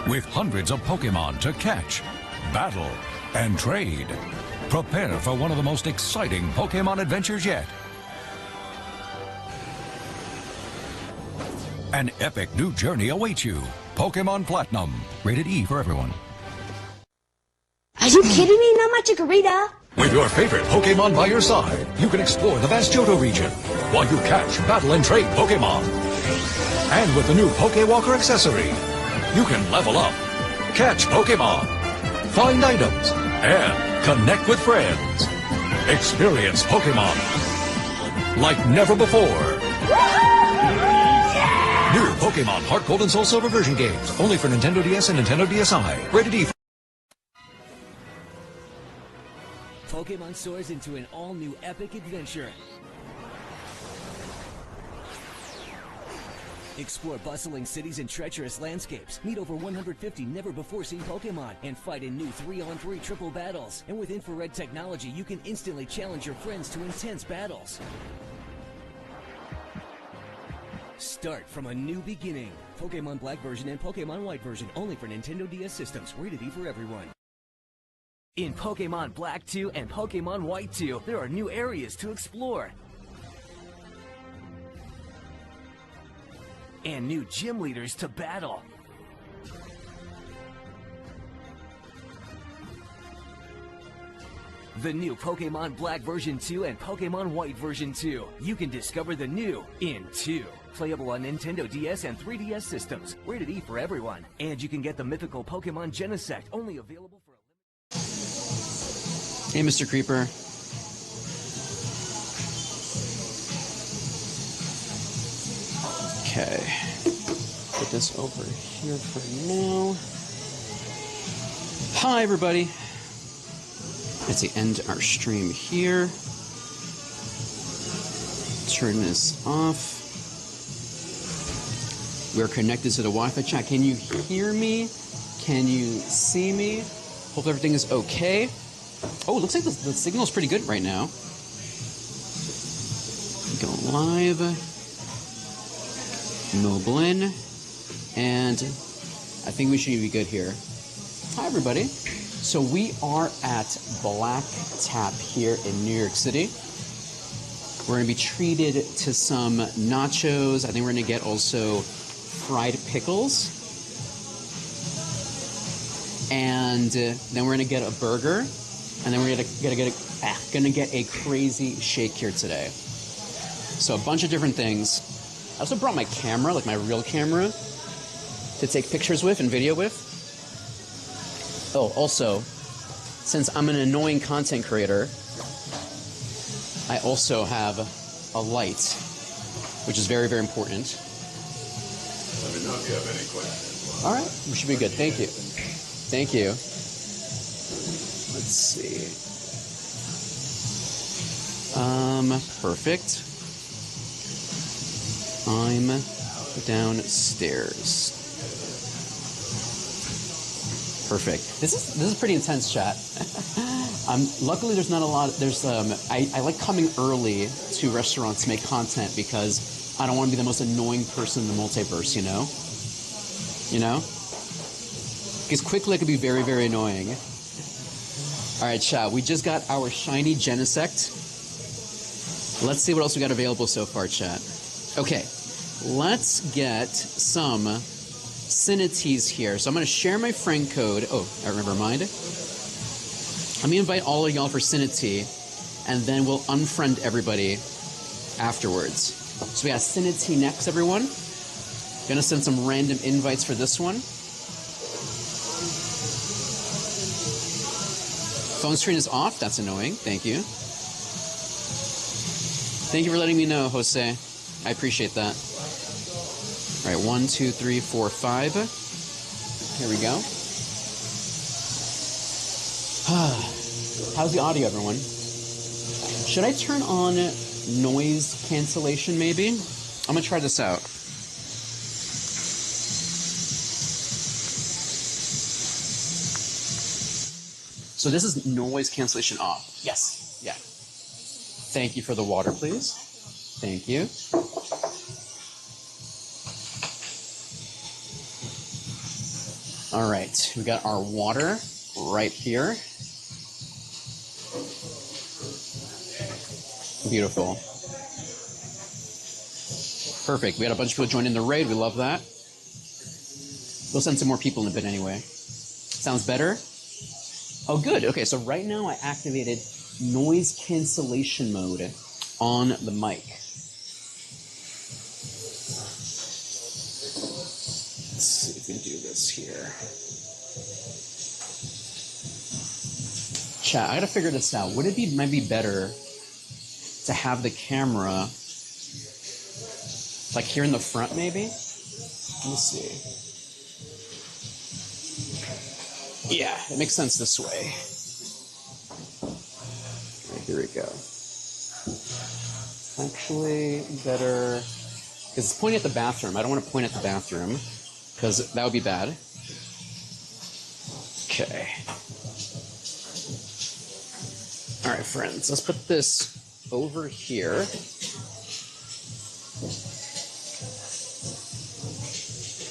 [SPEAKER 10] With hundreds of Pokemon to catch, battle, and trade. Prepare for one of the most exciting Pokemon adventures yet. An epic new journey awaits you. Pokemon Platinum. Rated E for everyone.
[SPEAKER 11] Are you kidding me? Not my Chikorita.
[SPEAKER 10] With your favorite Pokemon by your side, you can explore the vast Johto region while you catch, battle, and trade Pokemon. And with the new Pokewalker accessory, you can level up, catch Pokemon, find items, and connect with friends. Experience Pokemon like never before. New Pokemon Heart Gold and Soul Silver version games, only for Nintendo DS and Nintendo DSi. Rated E.
[SPEAKER 12] Pokemon soars into an all-new epic adventure. Explore bustling cities and treacherous landscapes. Meet over 150 never-before-seen Pokemon and fight in new 3-on-3 triple battles. And with infrared technology, you can instantly challenge your friends to intense battles. Start from a new beginning. Pokemon Black version and Pokemon White version only for Nintendo DS systems. Rated E for everyone. In Pokemon Black 2 and Pokemon White 2, there are new areas to explore. And new gym leaders to battle. The new Pokemon Black version 2 and Pokemon White version 2. You can discover the new in 2. Playable on Nintendo DS and 3DS systems. Rated E for everyone. And you can get the mythical Pokemon Genesect, only available for a
[SPEAKER 1] Hey, Mr. Creeper. Okay. Put this over here for now. Hi, everybody. Let's see, end our stream here. Turn this off. We're connected to the Wi-Fi chat. Can you hear me? Can you see me? Hope everything is okay. Oh, it looks like the signal's pretty good right now. Go live. Mobile in. And I think we should be good here. Hi, everybody. So we are at Black Tap here in New York City. We're going to be treated to some nachos. I think we're going to get also fried pickles. And then we're going to get a burger. And then we're gonna get a crazy shake here today. So a bunch of different things. I also brought my camera, like my real camera. to take pictures with and video with. Oh, also, since I'm an annoying content creator, I also have a light, which is very, very important.
[SPEAKER 3] Let me know if you have any questions.
[SPEAKER 1] All right, we should be good. Thank you. Thank you. Let's see. Perfect. I'm downstairs. Perfect. This is pretty intense, chat. Luckily there's not a lot. I like coming early to restaurants to make content because I don't want to be the most annoying person in the multiverse, you know? You know? Because quickly I could be very, very annoying. Alright, chat, we just got our shiny Genesect. Let's see what else we got available so far, chat. Okay, let's get some Cinities here. So I'm going to share my friend code. Oh, I remember mine. Let me invite all of y'all for Cinity, and then we'll unfriend everybody afterwards. So we got Cinity next, everyone. Gonna send some random invites for this one. Phone screen is off. That's annoying. Thank you. Thank you for letting me know, Jose. I appreciate that. All right, 1, 2, 3, 4, 5. Here we go. How's the audio, everyone? Should I turn on noise cancellation, maybe? I'm gonna try this out. So this is noise cancellation off. Yes. Yeah. Thank you for the water, please. Thank you. All right, we got our water right here. Beautiful. Perfect. We had a bunch of people join in the raid. We love that. We'll send some more people in a bit anyway. Sounds better? Oh, good. Okay, so right now I activated noise cancellation mode on the mic. Let's see if we can do this here. Chat, I gotta figure this out. Would it might be better to have the camera like here in the front, maybe? Let me see. Yeah, it makes sense this way. Right, here we go. Actually, better, because it's pointing at the bathroom. I don't want to point at the bathroom because that would be bad. Okay. All right, friends, let's put this over here.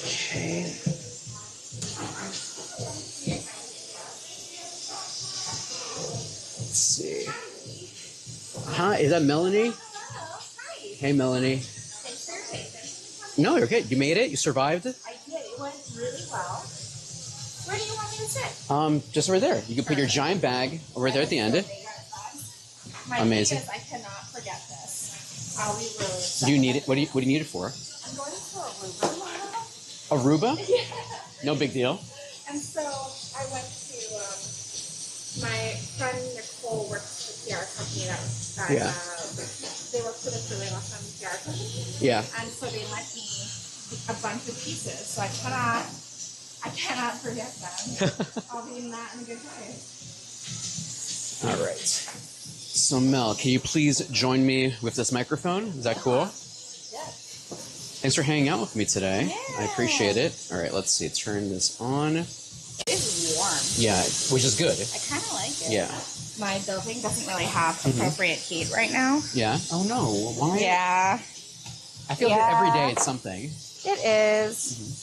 [SPEAKER 1] Okay. Let's see. Hi, is that Melanie? Hey, Melanie. No, you're good. You made it? You survived?
[SPEAKER 2] I did. It went really well. Where do you want me to sit?
[SPEAKER 1] Just over there. You can put your giant bag over there at the end.
[SPEAKER 2] My
[SPEAKER 1] Amazing.
[SPEAKER 2] thing is, I cannot forget this. I'll be really upset.
[SPEAKER 1] Do you need it? What do you need it for?
[SPEAKER 2] I'm going to Aruba.
[SPEAKER 1] Aruba?
[SPEAKER 2] Yeah.
[SPEAKER 1] No big deal.
[SPEAKER 2] And so I went to my friend Nicole works for the PR company that
[SPEAKER 1] Yeah.
[SPEAKER 2] They work for the really awesome PR company.
[SPEAKER 1] Yeah.
[SPEAKER 2] And so they lent me a bunch of pieces. So I cannot forget them. I'll be in that in a good way.
[SPEAKER 1] All right. So Mel, can you please join me with this microphone? Is that cool?
[SPEAKER 2] Yes.
[SPEAKER 1] Thanks for hanging out with me today.
[SPEAKER 2] Yeah.
[SPEAKER 1] I appreciate it. All right, let's see. Turn this on.
[SPEAKER 2] It is warm.
[SPEAKER 1] Yeah, which is good.
[SPEAKER 2] I kind of like it.
[SPEAKER 1] Yeah.
[SPEAKER 2] My building doesn't really have appropriate heat right now.
[SPEAKER 1] Yeah? Oh no, why?
[SPEAKER 2] Yeah.
[SPEAKER 1] I feel that every day it's something.
[SPEAKER 2] It is.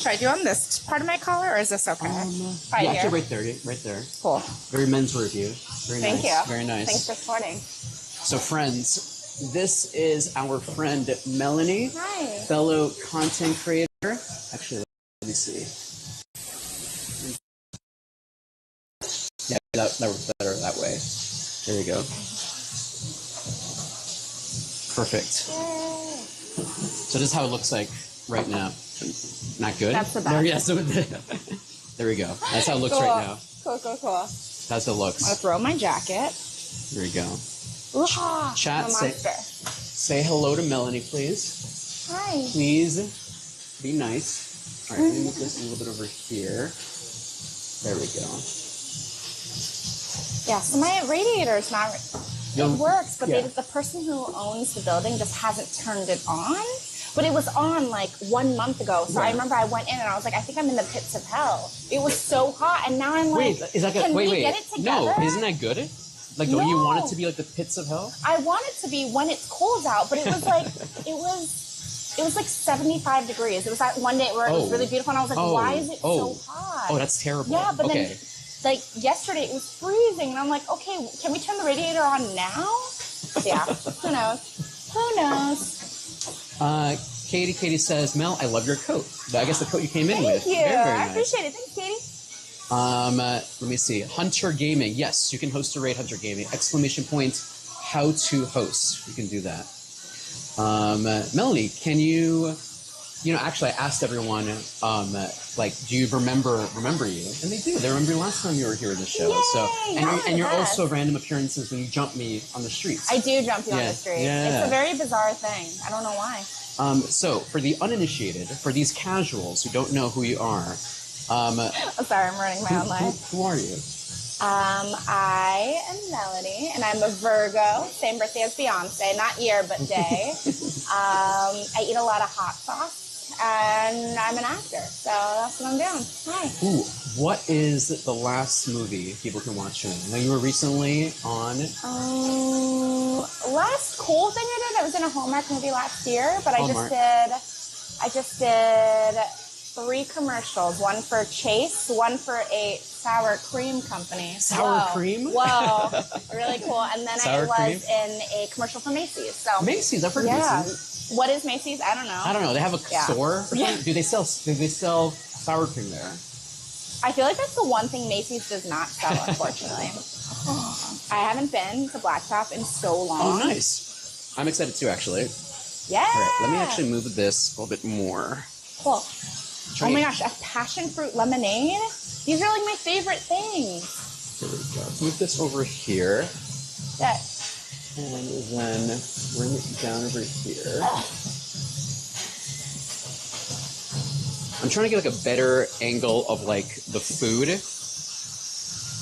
[SPEAKER 2] Should I do on this part of my collar, or is this okay?
[SPEAKER 1] Yeah,
[SPEAKER 2] here?
[SPEAKER 1] actually right there, right there.
[SPEAKER 2] Cool.
[SPEAKER 1] Very men's review. Very
[SPEAKER 2] Thank
[SPEAKER 1] nice.
[SPEAKER 2] you.
[SPEAKER 1] Very nice.
[SPEAKER 2] Thanks for supporting.
[SPEAKER 1] So friends, this is our friend Melanie.
[SPEAKER 2] Hi.
[SPEAKER 1] Fellow content creator. Actually, let me see. Yeah, that works better that way. There you go. Perfect.
[SPEAKER 2] Yay.
[SPEAKER 1] So this is how it looks like right now. Not good?
[SPEAKER 2] That's the best.
[SPEAKER 1] There, yeah, so, there we go. That's how it looks right now.
[SPEAKER 2] Cool.
[SPEAKER 1] That's how it looks.
[SPEAKER 2] I'm gonna throw my jacket.
[SPEAKER 1] There you go.
[SPEAKER 2] I'm
[SPEAKER 1] Chat,
[SPEAKER 2] a monster.
[SPEAKER 1] say hello to Melanie, please.
[SPEAKER 2] Hi.
[SPEAKER 1] Please be nice. All right, let me move this a little bit over here. There we go.
[SPEAKER 2] Yeah, so my radiator is not. It works, but
[SPEAKER 1] yeah.
[SPEAKER 2] the person who owns the building just hasn't turned it on. But it was on like 1 month ago, so I remember I went in and I was like, I think I'm in the pits of hell. It was so hot, and now I'm like,
[SPEAKER 1] is that good?
[SPEAKER 2] Can we get it together?
[SPEAKER 1] No, isn't that good? Like, don't you want it to be like the pits of hell?
[SPEAKER 2] I want it to be when it's cold out, but it was like it was like 75 degrees. It was that one day where it was really beautiful, and I was like, why is it so hot?
[SPEAKER 1] Oh, that's terrible.
[SPEAKER 2] Yeah, but then like yesterday it was freezing, and I'm like, okay, can we turn the radiator on now? Yeah, who knows? Who knows?
[SPEAKER 1] Katie says, Mel, I love your coat. I guess the coat you came in with.
[SPEAKER 2] Thank you.
[SPEAKER 1] Very, very
[SPEAKER 2] I
[SPEAKER 1] nice.
[SPEAKER 2] appreciate it. Thanks, Katie.
[SPEAKER 1] Let me see. Hunter Gaming. Yes, you can host a raid, Hunter Gaming. Exclamation point, how to host. You can do that. Melanie, can you actually I asked everyone, like, do you remember you? And they do. They remember last time you were here in the show.
[SPEAKER 2] Yay,
[SPEAKER 1] so, and you're also random appearances when you jump me on the streets.
[SPEAKER 2] I do jump you on the streets.
[SPEAKER 1] Yeah.
[SPEAKER 2] It's a very bizarre thing. I don't know why.
[SPEAKER 1] So, for the uninitiated, for these casuals who don't know who you are,
[SPEAKER 2] I'm sorry, I'm running my own life.
[SPEAKER 1] Who are you?
[SPEAKER 2] I am Melanie, and I'm a Virgo, same birthday as Beyonce, not year, but day. I eat a lot of hot sauce, and I'm an actor, so that's what I'm doing. Hi.
[SPEAKER 1] Ooh, what is the last movie people can watch you in? I know you were recently on...
[SPEAKER 2] last cool thing I was in a Hallmark movie last year, but I just did 3 commercials, one for Chase, one for a sour cream company.
[SPEAKER 1] Sour cream?
[SPEAKER 2] Whoa, really cool. And then
[SPEAKER 1] Sour
[SPEAKER 2] I was
[SPEAKER 1] cream?
[SPEAKER 2] in a commercial for Macy's. So
[SPEAKER 1] Macy's, I've heard of Macy's.
[SPEAKER 2] What is Macy's? I don't know.
[SPEAKER 1] They have a store or something? Do they sell sour cream there?
[SPEAKER 2] I feel like that's the one thing Macy's does not sell, unfortunately. I haven't been to Blacktop in so long.
[SPEAKER 1] Oh, nice. I'm excited too, actually.
[SPEAKER 2] Yeah.
[SPEAKER 1] All right, let me actually move this a little bit more.
[SPEAKER 2] Cool. Oh my gosh, a passion fruit lemonade? These are like my favorite things.
[SPEAKER 1] Here we go. Let's move this over here.
[SPEAKER 2] Yeah.
[SPEAKER 1] And then bring it down over here. I'm trying to get like a better angle of like the food.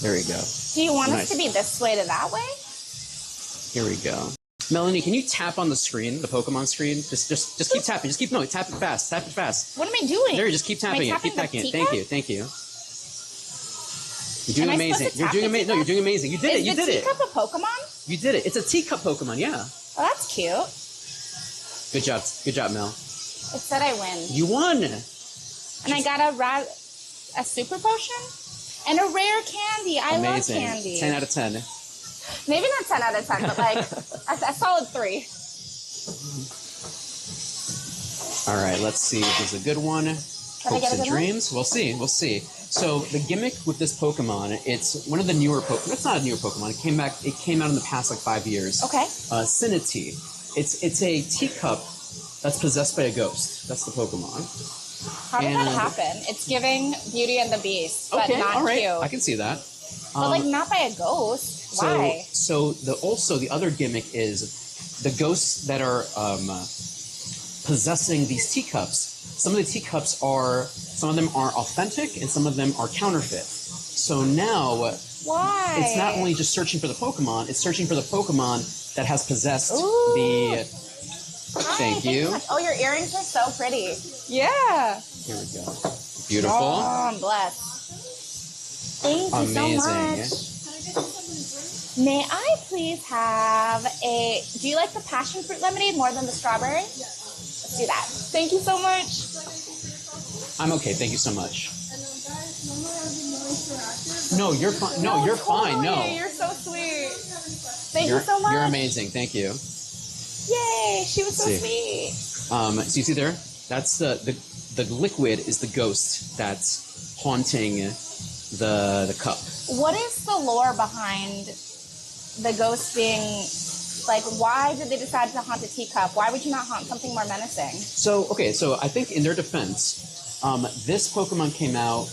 [SPEAKER 1] There we go.
[SPEAKER 2] Do you want us to be this way to that way?
[SPEAKER 1] Here we go. Melanie, can you tap on the screen, the Pokemon screen? Just keep tapping. Just keep tap it fast. Tap it fast.
[SPEAKER 2] What am I doing?
[SPEAKER 1] There, just keep tapping it. Keep tapping it. Thank you. Thank you. You're doing amazing. You're doing amazing. No, you're doing amazing. You did it. You did it.
[SPEAKER 2] Is the teacup a Pokemon?
[SPEAKER 1] You did it. It's a teacup Pokemon. Yeah.
[SPEAKER 2] Oh, that's cute.
[SPEAKER 1] Good job. Good job, Mel.
[SPEAKER 2] It said I win.
[SPEAKER 1] You won.
[SPEAKER 2] And I got a super potion and a rare candy. I love candy.
[SPEAKER 1] 10 out of 10.
[SPEAKER 2] Maybe not 10 out of 10, but like a solid 3.
[SPEAKER 1] All right, let's see if there's a good one. Hopes and dreams. We'll see. We'll see. So the gimmick with this Pokemon, it's one of the newer Pokemon. It's not a newer Pokemon. It came out in the past like 5 years.
[SPEAKER 2] Okay.
[SPEAKER 1] Sinity. It's a teacup that's possessed by a ghost. That's the Pokemon.
[SPEAKER 2] How did that happen? It's giving Beauty and the Beast, but not
[SPEAKER 1] all right.
[SPEAKER 2] cute.
[SPEAKER 1] I can see that.
[SPEAKER 2] But like not by a ghost. Why?
[SPEAKER 1] So the other gimmick is the ghosts that are possessing these teacups. Some of the teacups are authentic and some of them are counterfeit. So now
[SPEAKER 2] why?
[SPEAKER 1] It's not only just searching for the Pokemon, it's searching for the Pokemon that has possessed the... Thank you.
[SPEAKER 2] Oh, your earrings are so pretty. Yeah.
[SPEAKER 1] Here we go. Beautiful.
[SPEAKER 2] Oh, I'm blessed. Thank you so much. May I please have a... Do you like the passion fruit lemonade more than the strawberry? Yes. Let's do that. Thank you so much.
[SPEAKER 1] I'm okay. Thank you so much. No, you're fine. No, you're fine. No.
[SPEAKER 2] You're so sweet. Thank you so much.
[SPEAKER 1] You're amazing. Thank you.
[SPEAKER 2] Yay, she was so sweet.
[SPEAKER 1] So you see there? That's the liquid is the ghost that's haunting the cup.
[SPEAKER 2] What is the lore behind the ghost being Like, why did they decide to haunt a teacup? Why would you not haunt something more menacing?
[SPEAKER 1] So, okay, so I think in their defense, this Pokemon came out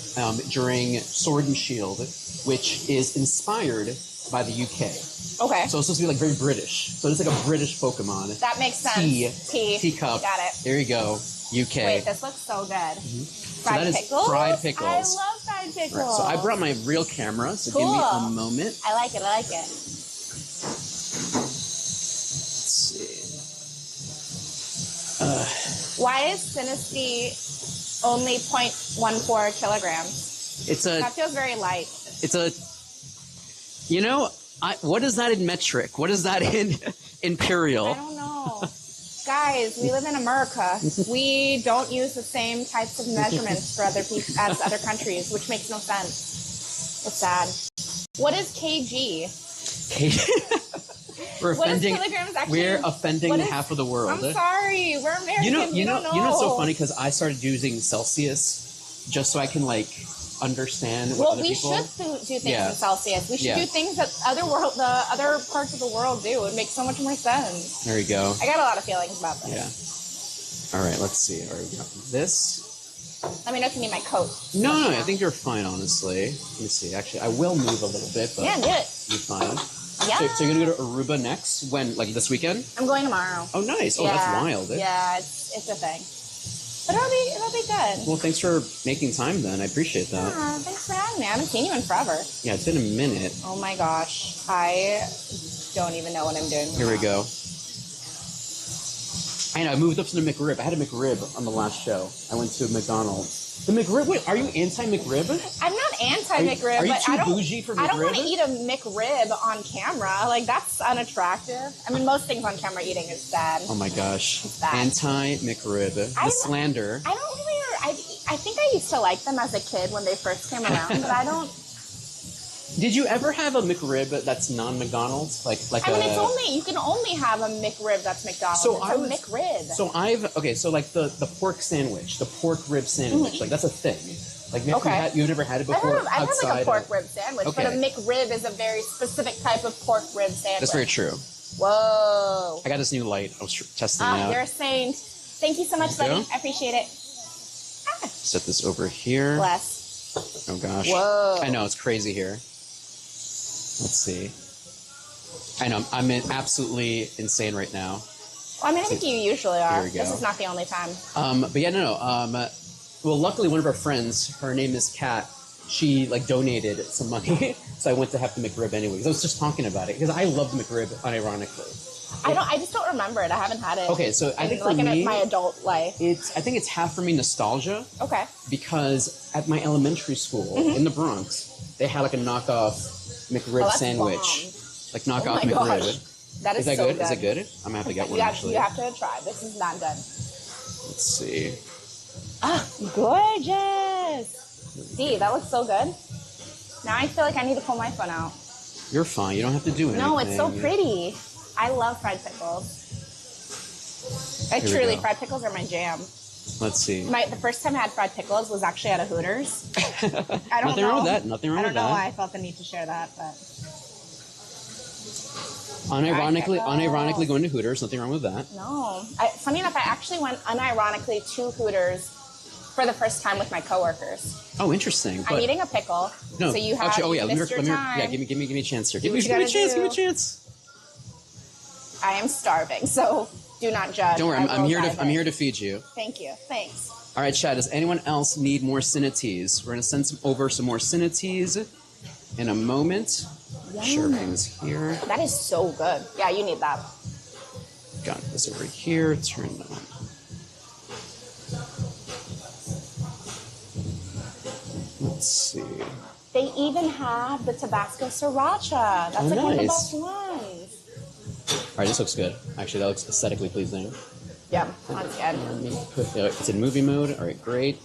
[SPEAKER 1] during Sword and Shield, which is inspired by the UK.
[SPEAKER 2] Okay.
[SPEAKER 1] So it's supposed to be like very British. So it's like a British Pokemon.
[SPEAKER 2] That makes sense.
[SPEAKER 1] Teacup.
[SPEAKER 2] Got it.
[SPEAKER 1] There you go. UK.
[SPEAKER 2] Wait, this looks so good.
[SPEAKER 1] So
[SPEAKER 2] Fried
[SPEAKER 1] that is
[SPEAKER 2] pickles?
[SPEAKER 1] fried pickles.
[SPEAKER 2] I love fried pickles.
[SPEAKER 1] Right, so I brought my real camera, so
[SPEAKER 2] Cool.
[SPEAKER 1] give me a moment.
[SPEAKER 2] I like it. I like it.
[SPEAKER 1] Let's see.
[SPEAKER 2] Why is Sinistea only 0.14 kilograms? That feels very light.
[SPEAKER 1] You know, what is that in metric? What is that in imperial?
[SPEAKER 2] I don't know. Guys, we live in America. We don't use the same types of measurements for other people as other countries, which makes no sense. It's sad. What is kg?
[SPEAKER 1] We're offending.
[SPEAKER 2] What is kilograms actually?
[SPEAKER 1] We're offending half of the world.
[SPEAKER 2] I'm sorry. We're Americans.
[SPEAKER 1] You know
[SPEAKER 2] don't know.
[SPEAKER 1] what's so funny? Because I started using Celsius just so I can like understand what other people.
[SPEAKER 2] Well, we should do things in Celsius. We should do things that the other parts of the world do. It would make so much more sense.
[SPEAKER 1] There you go.
[SPEAKER 2] I got a lot of feelings about this.
[SPEAKER 1] Yeah. All right. Let's see. All right, we got this.
[SPEAKER 2] Let me know if you need my coat.
[SPEAKER 1] No, I think you're fine, honestly. Let me see. Actually, I will move a little bit, but
[SPEAKER 2] yeah, do it.
[SPEAKER 1] You're fine.
[SPEAKER 2] Yeah.
[SPEAKER 1] So you're gonna go to Aruba next? When? Like this weekend?
[SPEAKER 2] I'm going tomorrow.
[SPEAKER 1] Oh, nice. Oh, that's wild.
[SPEAKER 2] Yeah, it's a thing. But it'll be good.
[SPEAKER 1] Well, thanks for making time then. I appreciate that.
[SPEAKER 2] Yeah, thanks for having me. I haven't seen you in forever.
[SPEAKER 1] Yeah, it's been a minute.
[SPEAKER 2] Oh my gosh. I don't even know what I'm doing.
[SPEAKER 1] Here we go. I know, I moved up to the McRib. I had a McRib on the last show. I went to McDonald's. The McRib? Wait, are you anti-McRib?
[SPEAKER 2] I'm not anti-McRib,
[SPEAKER 1] Are you
[SPEAKER 2] but
[SPEAKER 1] too bougie for McRib?
[SPEAKER 2] I don't want to eat a McRib on camera. Like, that's unattractive. I mean, most things on camera eating is bad.
[SPEAKER 1] Oh my gosh.
[SPEAKER 2] It's bad.
[SPEAKER 1] Anti-McRib. The slander.
[SPEAKER 2] I don't really... I think I used to like them as a kid when they first came around, but I don't...
[SPEAKER 1] Did you ever have a McRib that's non-McDonald's?
[SPEAKER 2] I mean, you can only have a McRib that's McDonald's.
[SPEAKER 1] So
[SPEAKER 2] it's a McRib.
[SPEAKER 1] So like the pork sandwich, the pork rib sandwich, like that's a thing. Like you've never had it before.
[SPEAKER 2] I've had like a pork rib sandwich, but a McRib is a very specific type of pork rib sandwich.
[SPEAKER 1] That's very true.
[SPEAKER 2] Whoa.
[SPEAKER 1] I got this new light. I was testing it out.
[SPEAKER 2] You're a saint. Thank you so much, buddy. I appreciate it.
[SPEAKER 1] Set this over here.
[SPEAKER 2] Bless.
[SPEAKER 1] Oh gosh.
[SPEAKER 2] Whoa.
[SPEAKER 1] I know, it's crazy here. Let's see. I know, I'm absolutely insane right now.
[SPEAKER 2] Well, I mean, I think you usually are.
[SPEAKER 1] Here we go.
[SPEAKER 2] This is not the only time.
[SPEAKER 1] But yeah, no. Well, luckily, one of our friends, her name is Kat, she like donated some money, so I went to have the McRib anyway. Because I was just talking about it because I love the McRib, unironically.
[SPEAKER 2] I just don't remember it. I haven't had it.
[SPEAKER 1] Okay, so I think for
[SPEAKER 2] in
[SPEAKER 1] me,
[SPEAKER 2] my adult life,
[SPEAKER 1] I think it's half for me nostalgia.
[SPEAKER 2] Okay.
[SPEAKER 1] Because at my elementary school in the Bronx, they had like a knockoff McRib sandwich,
[SPEAKER 2] bomb.
[SPEAKER 1] like knockoff
[SPEAKER 2] Oh my
[SPEAKER 1] McRib.
[SPEAKER 2] Gosh. That is
[SPEAKER 1] that
[SPEAKER 2] so
[SPEAKER 1] good? Is it good? I'm gonna have to get one actually.
[SPEAKER 2] You have to try. This is not good.
[SPEAKER 1] Let's see.
[SPEAKER 2] Ah, gorgeous. See, that looks so good. Now I feel like I need to pull my phone out.
[SPEAKER 1] You're fine. You don't have to do anything.
[SPEAKER 2] No, it's so pretty. I love fried pickles. Fried pickles are my jam.
[SPEAKER 1] Let's see.
[SPEAKER 2] The first time I had fried pickles was actually at a Hooters. I don't
[SPEAKER 1] Nothing
[SPEAKER 2] know.
[SPEAKER 1] wrong with that. Nothing wrong with that.
[SPEAKER 2] I don't know why I felt the need to share that, but...
[SPEAKER 1] Unironically going to Hooters. Nothing wrong with that.
[SPEAKER 2] No. Funny enough, I actually went unironically to Hooters for the first time with my coworkers.
[SPEAKER 1] Oh, interesting.
[SPEAKER 2] I'm eating a pickle.
[SPEAKER 1] No.
[SPEAKER 2] So you have
[SPEAKER 1] actually,
[SPEAKER 2] let me
[SPEAKER 1] give me a chance here. Give me a chance.
[SPEAKER 2] I am starving, so do not judge.
[SPEAKER 1] Don't worry, I'm here to feed you.
[SPEAKER 2] Thank you. Thanks.
[SPEAKER 1] All right, Chad, does anyone else need more Cineteas? We're going to send over some more Cineteas in a moment.
[SPEAKER 2] Yum.
[SPEAKER 1] Sure, everything's here.
[SPEAKER 2] That is so good. Yeah, you need that.
[SPEAKER 1] Got this over here. Turn that on. Let's see.
[SPEAKER 2] They even have the Tabasco Sriracha. That's one of the best ones.
[SPEAKER 1] All right, this looks good. Actually, that looks aesthetically pleasing.
[SPEAKER 2] Yeah, that's good.
[SPEAKER 1] It's in movie mode. All right, great.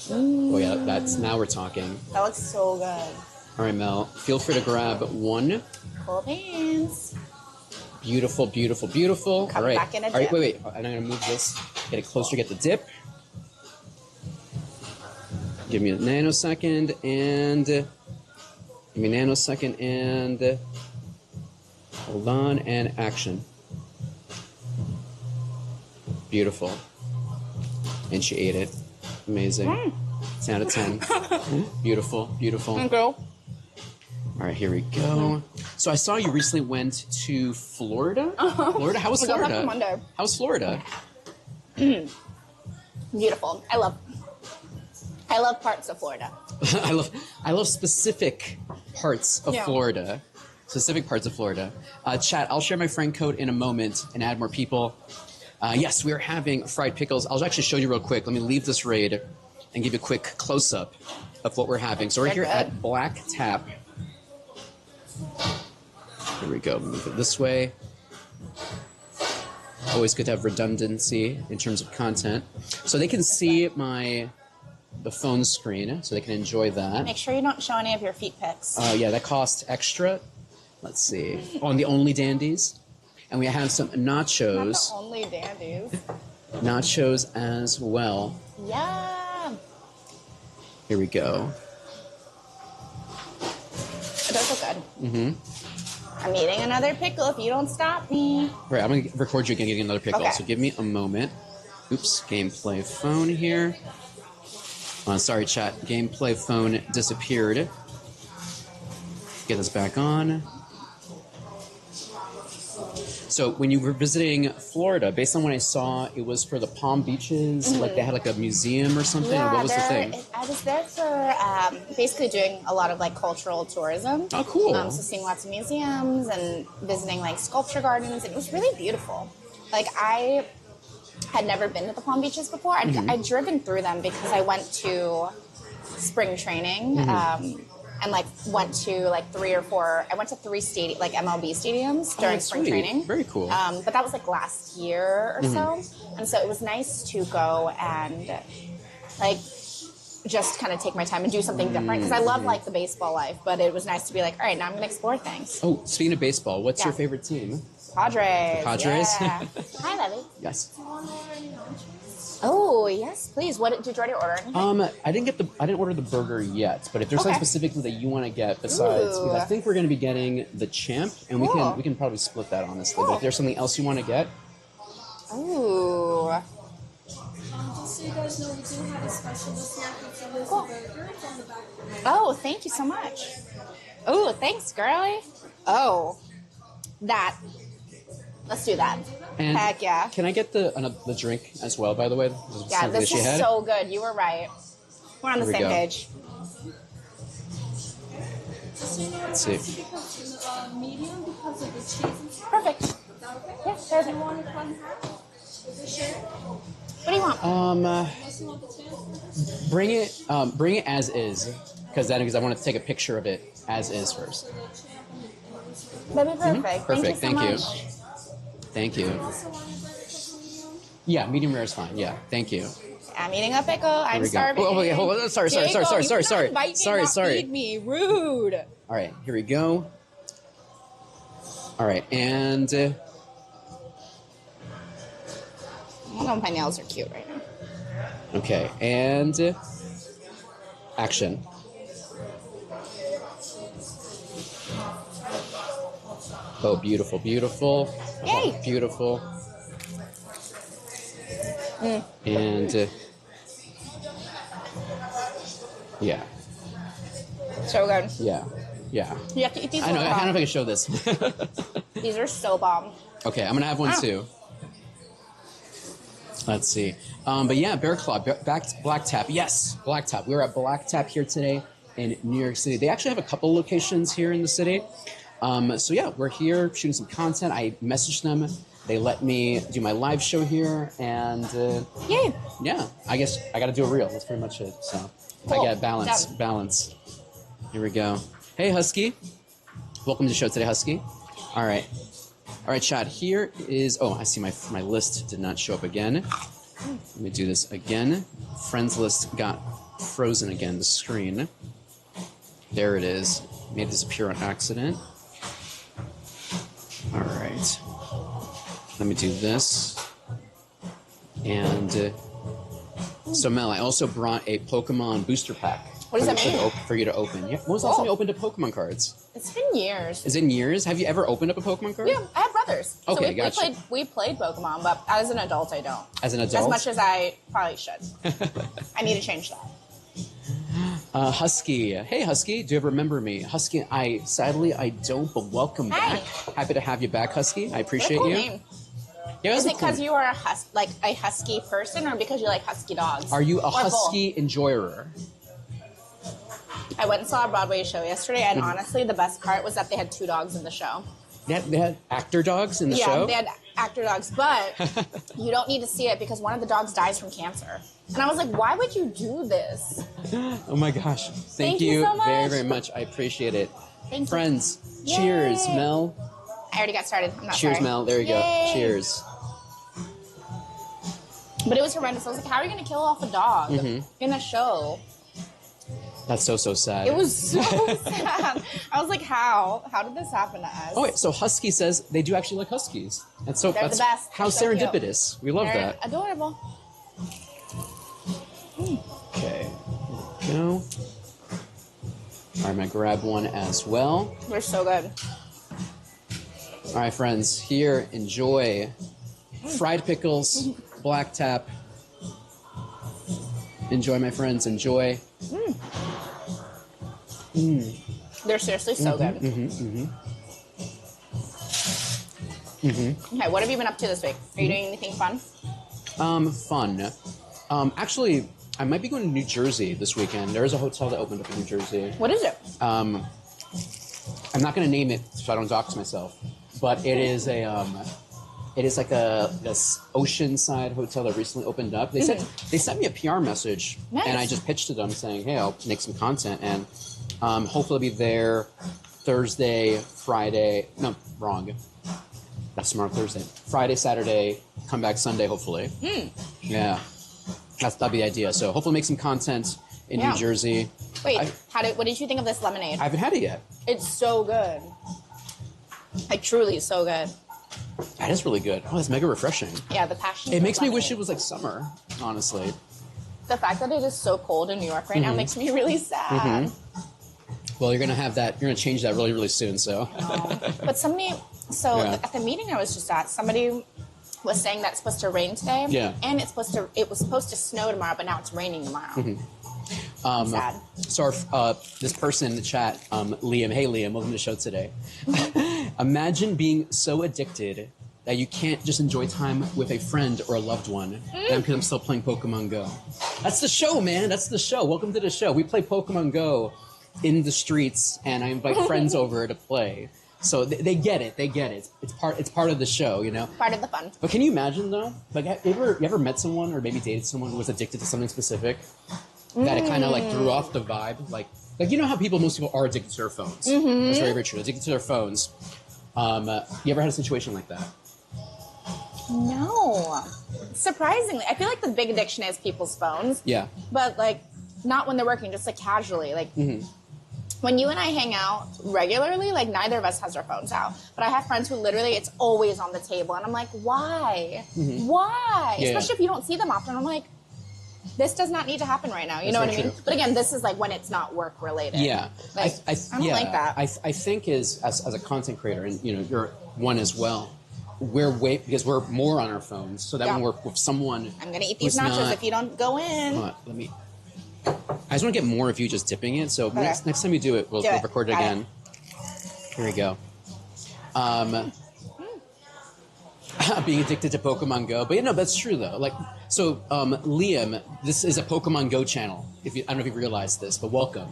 [SPEAKER 1] Oh yeah, now we're talking.
[SPEAKER 2] That looks so good.
[SPEAKER 1] All right, Mel, feel free to grab one.
[SPEAKER 2] Cool beans.
[SPEAKER 1] Beautiful, beautiful, beautiful.
[SPEAKER 2] Coming
[SPEAKER 1] all right.
[SPEAKER 2] back in a dip.
[SPEAKER 1] All right, wait. I'm gonna move this. Get it closer. Get the dip. Give me a nanosecond, and Give me a nanosecond and hold on and action. Beautiful. And she ate it. Amazing. 10 out of 10. Beautiful, beautiful.
[SPEAKER 2] Thank you.
[SPEAKER 1] All right, here we go. So I saw you recently went to Florida. Florida? How was
[SPEAKER 2] We got back
[SPEAKER 1] Florida?
[SPEAKER 2] on Monday.
[SPEAKER 1] How was Florida?
[SPEAKER 2] Beautiful. I love parts of Florida.
[SPEAKER 1] I love specific parts of Florida. Specific parts of Florida. Chat, I'll share my friend code in a moment and add more people. Yes, we are having fried pickles. I'll actually show you real quick. Let me leave this raid and give you a quick close-up of what we're having. So we're here at Black Tap. Here we go. Move it this way. Always good to have redundancy in terms of content. So they can see the phone screen, so they can enjoy that.
[SPEAKER 2] Make sure you don't show any of your feet pics.
[SPEAKER 1] Yeah, that costs extra. Let's see. On the Only Dandies. And we have some nachos.
[SPEAKER 2] Not the only dandies.
[SPEAKER 1] Nachos as well.
[SPEAKER 2] Yeah.
[SPEAKER 1] Here we go.
[SPEAKER 2] It does look good. I'm eating another pickle if you don't stop me.
[SPEAKER 1] Right, I'm going to record you again getting another pickle,
[SPEAKER 2] Okay.
[SPEAKER 1] so give me a moment. Oops, gameplay phone here. Sorry, chat. Gameplay phone disappeared. Get this back on. So when you were visiting Florida, based on what I saw, it was for the Palm Beaches, like they had like a museum or something?
[SPEAKER 2] Yeah,
[SPEAKER 1] or what was the thing?
[SPEAKER 2] I was there for basically doing a lot of like cultural tourism.
[SPEAKER 1] Oh, cool.
[SPEAKER 2] So seeing lots of museums and visiting like sculpture gardens, and it was really beautiful. Like I had never been to the Palm Beaches before. I'd driven through them because I went to spring training. And like went to like 3 or 4. I went to 3 like MLB stadiums during spring
[SPEAKER 1] sweet.
[SPEAKER 2] training.
[SPEAKER 1] Very cool.
[SPEAKER 2] But that was like last year or so, and so it was nice to go and like just kind of take my time and do something different because I love like the baseball life, but it was nice to be like, all right, now I'm gonna explore things.
[SPEAKER 1] Oh, speaking of baseball, what's your favorite team?
[SPEAKER 2] Padres.
[SPEAKER 1] Padres?
[SPEAKER 2] Yeah. Hi, Levy.
[SPEAKER 1] Yes.
[SPEAKER 2] Oh yes, please. What did you already order? Anything?
[SPEAKER 1] I didn't order the burger yet, but if there's something specifically that you want to get besides, because I think we're going to be getting the champ, and we can probably split that honestly. But if there's something else you want to get,
[SPEAKER 2] Ooh.
[SPEAKER 13] Just so you guys know, we do have a special snack with the burger. It's on the back.
[SPEAKER 2] Oh, thank you so much. Oh, thanks, girlie. Oh, that. Let's do that.
[SPEAKER 1] and
[SPEAKER 2] Heck yeah.
[SPEAKER 1] Can I get the drink as well? By the way,
[SPEAKER 2] Yeah,
[SPEAKER 1] something
[SPEAKER 2] this
[SPEAKER 1] that she
[SPEAKER 2] is
[SPEAKER 1] had?
[SPEAKER 2] so good. You were right. We're on the
[SPEAKER 1] Here we
[SPEAKER 2] same
[SPEAKER 1] go.
[SPEAKER 2] page.
[SPEAKER 13] Just so you know, it
[SPEAKER 1] Let's
[SPEAKER 13] has
[SPEAKER 1] see.
[SPEAKER 13] to become medium because of the cheese and stuff.
[SPEAKER 2] Perfect.
[SPEAKER 13] Is that okay?
[SPEAKER 2] Yeah,
[SPEAKER 13] Do
[SPEAKER 2] perfect.
[SPEAKER 13] you want it on half? Is it sure?
[SPEAKER 2] What do you want?
[SPEAKER 13] Unless you want the chance.
[SPEAKER 1] Bring it as is, because I want to take a picture of it as is first.
[SPEAKER 2] That'd be perfect.
[SPEAKER 1] Perfect.
[SPEAKER 2] Thank you so
[SPEAKER 1] Thank
[SPEAKER 2] much.
[SPEAKER 1] you. Thank you.
[SPEAKER 13] Also want your burger cooked medium?
[SPEAKER 1] Yeah, medium rare is fine. Yeah, thank you.
[SPEAKER 2] I'm eating a pickle.
[SPEAKER 1] Here
[SPEAKER 2] I'm
[SPEAKER 1] we go.
[SPEAKER 2] starving.
[SPEAKER 1] Oh, yeah, hold on. Sorry.
[SPEAKER 2] You cannot bite me and not feed me. Rude.
[SPEAKER 1] All right, here we go. All right, and
[SPEAKER 2] I don't know if my nails are cute right now.
[SPEAKER 1] okay, and action. Oh, beautiful, beautiful.
[SPEAKER 2] Yay!
[SPEAKER 1] Beautiful. And yeah,
[SPEAKER 2] So good.
[SPEAKER 1] yeah.
[SPEAKER 2] You have to eat these.
[SPEAKER 1] I know. I don't know if I
[SPEAKER 2] bomb.
[SPEAKER 1] can show this.
[SPEAKER 2] These are so bomb.
[SPEAKER 1] Okay, I'm gonna have one too. Let's see. But yeah, Bear Claw, Black Tap. Yes, Black Tap. We were at Black Tap here today in New York City. They actually have a couple locations here in the city. So yeah, we're here shooting some content. I messaged them. They let me do my live show here, and
[SPEAKER 2] Yay!
[SPEAKER 1] yeah, I guess I got to do a reel. That's pretty much it. So
[SPEAKER 2] Cool.
[SPEAKER 1] I get balance.
[SPEAKER 2] Done.
[SPEAKER 1] Balance. Here we go. Hey, Husky. Welcome to the show today, Husky. All right. All right, chat. Here is... Oh, I see my list did not show up again. Let me do this again. Friends list got frozen again, the screen. There it is. Made it disappear on accident. All right. Let me do this. And... so, Mel, I also brought a Pokemon booster pack.
[SPEAKER 2] What does that mean?
[SPEAKER 1] For you to open. Yeah. When was the last time you opened up Pokemon cards?
[SPEAKER 2] It's been years.
[SPEAKER 1] Is it in years? Have you ever opened up a Pokemon card?
[SPEAKER 2] Yeah, I have brothers.
[SPEAKER 1] Okay,
[SPEAKER 2] so
[SPEAKER 1] gotcha.
[SPEAKER 2] We played Pokemon, but as an adult, I don't.
[SPEAKER 1] As an adult?
[SPEAKER 2] As much as I probably should. I need to change that.
[SPEAKER 1] Husky. Hey, Husky. Do you ever remember me? Husky, sadly, I don't, but welcome back. Happy to have you back, Husky. I appreciate
[SPEAKER 2] What a
[SPEAKER 1] you.
[SPEAKER 2] cool name.
[SPEAKER 1] Yeah,
[SPEAKER 2] Is it because you are a husky person, or because you like husky dogs?
[SPEAKER 1] Are you a
[SPEAKER 2] Or both?
[SPEAKER 1] husky enjoyer?
[SPEAKER 2] I went and saw a Broadway show yesterday, and honestly, the best part was that they had 2 dogs in the show.
[SPEAKER 1] They had actor dogs in the show?
[SPEAKER 2] Yeah, they had actor dogs, but you don't need to see it because one of the dogs dies from cancer. And I was like, why would you do this?
[SPEAKER 1] Oh my gosh. Thank
[SPEAKER 2] you so much.
[SPEAKER 1] very, very much. I appreciate it.
[SPEAKER 2] Thank you.
[SPEAKER 1] Friends,
[SPEAKER 2] Yay.
[SPEAKER 1] cheers, Mel.
[SPEAKER 2] I already got started. I'm not
[SPEAKER 1] Cheers,
[SPEAKER 2] sorry.
[SPEAKER 1] Mel. There you go.
[SPEAKER 2] Yay.
[SPEAKER 1] Cheers.
[SPEAKER 2] But it was horrendous. I was like, how are you going to kill off a dog in a show?
[SPEAKER 1] That's so sad.
[SPEAKER 2] It was so sad. I was like, how? How did this happen to us?
[SPEAKER 1] Oh, wait. So Husky says they do actually like Huskies. That's so.
[SPEAKER 2] They're
[SPEAKER 1] that's
[SPEAKER 2] the best.
[SPEAKER 1] How
[SPEAKER 2] They're so cute.
[SPEAKER 1] serendipitous. We love
[SPEAKER 2] They're
[SPEAKER 1] that.
[SPEAKER 2] adorable.
[SPEAKER 1] Okay. There we go. All right, I'm going to grab one as well.
[SPEAKER 2] They're so good.
[SPEAKER 1] All right, friends. Here, enjoy fried pickles, black tap. Enjoy, my friends. Enjoy.
[SPEAKER 2] They're seriously so good. Okay, what have you been up to this week? Are you doing anything fun?
[SPEAKER 1] Fun. Actually, I might be going to New Jersey this weekend. There is a hotel that opened up in New Jersey.
[SPEAKER 2] What is it?
[SPEAKER 1] I'm not going to name it so I don't dox myself, but it is like this oceanside hotel that recently opened up. They sent me a PR message, and I just pitched to them saying, "Hey, I'll make some content, and hopefully I'll be there Thursday, Friday. No, wrong. That's tomorrow, Thursday. Friday, Saturday. Come back Sunday, hopefully. Yeah, that'll be the idea. So hopefully make some content in New Jersey.
[SPEAKER 2] Wait, what did you think of this lemonade?
[SPEAKER 1] I haven't had it yet.
[SPEAKER 2] It's so good. Like truly so good.
[SPEAKER 1] That is really good. Oh, it's mega refreshing.
[SPEAKER 2] Yeah, the passion.
[SPEAKER 1] It makes me wish it was like summer, honestly.
[SPEAKER 2] The fact that it is so cold in New York right now makes me really sad.
[SPEAKER 1] Well, you're gonna have that. You're gonna change that really, really soon. So.
[SPEAKER 2] But at the meeting I was just at, somebody was saying that it's supposed to rain today.
[SPEAKER 1] Yeah.
[SPEAKER 2] And it was supposed to snow tomorrow, but now it's raining tomorrow. Sad.
[SPEAKER 1] So this person in the chat, Liam. Hey, Liam. Welcome to the show today. Imagine being so addicted that you can't just enjoy time with a friend or a loved one. And because I'm still playing Pokemon Go. That's the show, man. That's the show. Welcome to the show. We play Pokemon Go in the streets, and I invite friends over to play. So they get it. They get it. It's part of the show, you know.
[SPEAKER 2] Part of the fun.
[SPEAKER 1] But can you imagine though? Like, you ever met someone or maybe dated someone who was addicted to something specific? That it kind of like threw off the vibe, like you know how most people are addicted to their phones. That's very, very true. Addicted to their phones. You ever had a situation like that?
[SPEAKER 2] No. Surprisingly, I feel like the big addiction is people's phones.
[SPEAKER 1] Yeah.
[SPEAKER 2] But like, not when they're working, just like casually. Like, when you and I hang out regularly, like neither of us has our phones out. But I have friends who literally it's always on the table, and I'm like, why? Why?
[SPEAKER 1] Yeah.
[SPEAKER 2] Especially if you don't see them often. I'm like, this does not need to happen right now. You know what I mean?
[SPEAKER 1] True.
[SPEAKER 2] But again, this is like when it's not work related.
[SPEAKER 1] Yeah.
[SPEAKER 2] Like, I don't like that.
[SPEAKER 1] I think as a content creator, and you know, you're one as well, because we're more on our phones, so that when we're with someone,
[SPEAKER 2] I'm gonna eat these nachos if you don't go in.
[SPEAKER 1] Let me. I just want to get more of you just dipping it. So next time you do it, we'll record it again. Here we go. Being addicted to Pokemon Go, but that's true though. Like, so Liam, this is a Pokemon Go channel. I don't know if you realize this, but welcome.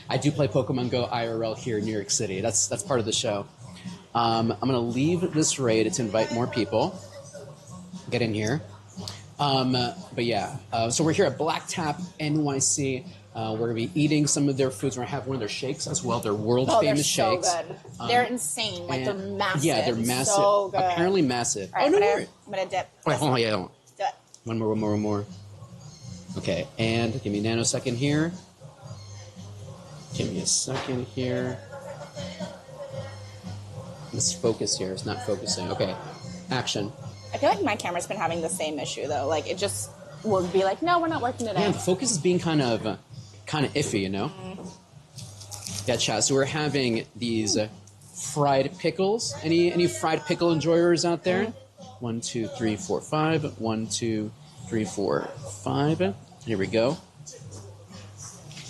[SPEAKER 1] I do play Pokemon Go IRL here in New York City. That's part of the show. I'm gonna leave this raid to invite more people. Get in here. But yeah, so we're here at Black Tap NYC. We're gonna be eating some of their foods. We're gonna have one of their shakes as well. Their world famous shakes.
[SPEAKER 2] So good. They're insane. Like they're massive.
[SPEAKER 1] Yeah, they're massive.
[SPEAKER 2] So good.
[SPEAKER 1] Apparently massive.
[SPEAKER 2] All right, I'm gonna dip.
[SPEAKER 1] Wait, hold on, yeah, hold on.
[SPEAKER 2] Do it.
[SPEAKER 1] One more. Okay, and give me a nanosecond here. Give me a second here. Let's focus here. It's not focusing. Okay, action.
[SPEAKER 2] I feel like my camera's been having the same issue though. Like it just will be like, no, we're not working today.
[SPEAKER 1] Yeah, the focus is being kind of kind of iffy, you know? Yeah, chat. So we're having these fried pickles. Any fried pickle enjoyers out there? 1, 2, 3, 4, 5. 1, 2, 3, 4, 5. Here we go.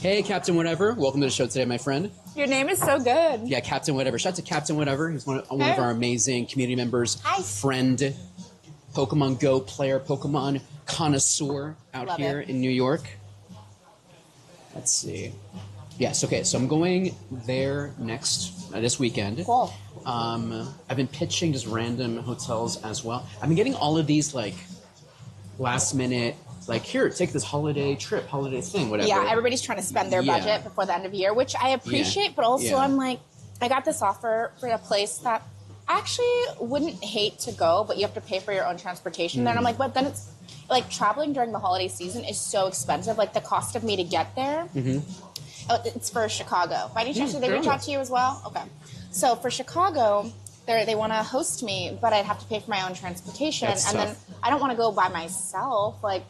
[SPEAKER 1] Hey, Captain Whatever. Welcome to the show today, my friend.
[SPEAKER 2] Your name is so good.
[SPEAKER 1] Yeah, Captain Whatever. Shout out to Captain Whatever. He's one of our amazing community members.
[SPEAKER 2] Hi.
[SPEAKER 1] Friend, Pokemon Go player, Pokemon connoisseur out
[SPEAKER 2] Love
[SPEAKER 1] here
[SPEAKER 2] it.
[SPEAKER 1] in New York. Let's see. Yes, okay, so I'm going there this weekend.
[SPEAKER 2] Cool.
[SPEAKER 1] I've been pitching just random hotels as well. I've been getting all of these, like, last minute, like, here, take this holiday trip, holiday thing, whatever.
[SPEAKER 2] Yeah, everybody's trying to spend their
[SPEAKER 1] Yeah.
[SPEAKER 2] budget before the end of the year, which I appreciate,
[SPEAKER 1] Yeah.
[SPEAKER 2] but also
[SPEAKER 1] Yeah.
[SPEAKER 2] I'm like, I got this offer for a place that I actually wouldn't hate to go, but you have to pay for your own transportation. Then I'm like, but then it's like traveling during the holiday season is so expensive. Like the cost of me to get there. Oh, it's for Chicago. By any chance, did they reach out to you as well? Okay. So for Chicago, they want to host me, but I'd have to pay for my own transportation.
[SPEAKER 1] That's
[SPEAKER 2] and
[SPEAKER 1] tough.
[SPEAKER 2] then I don't want to go by myself. Like,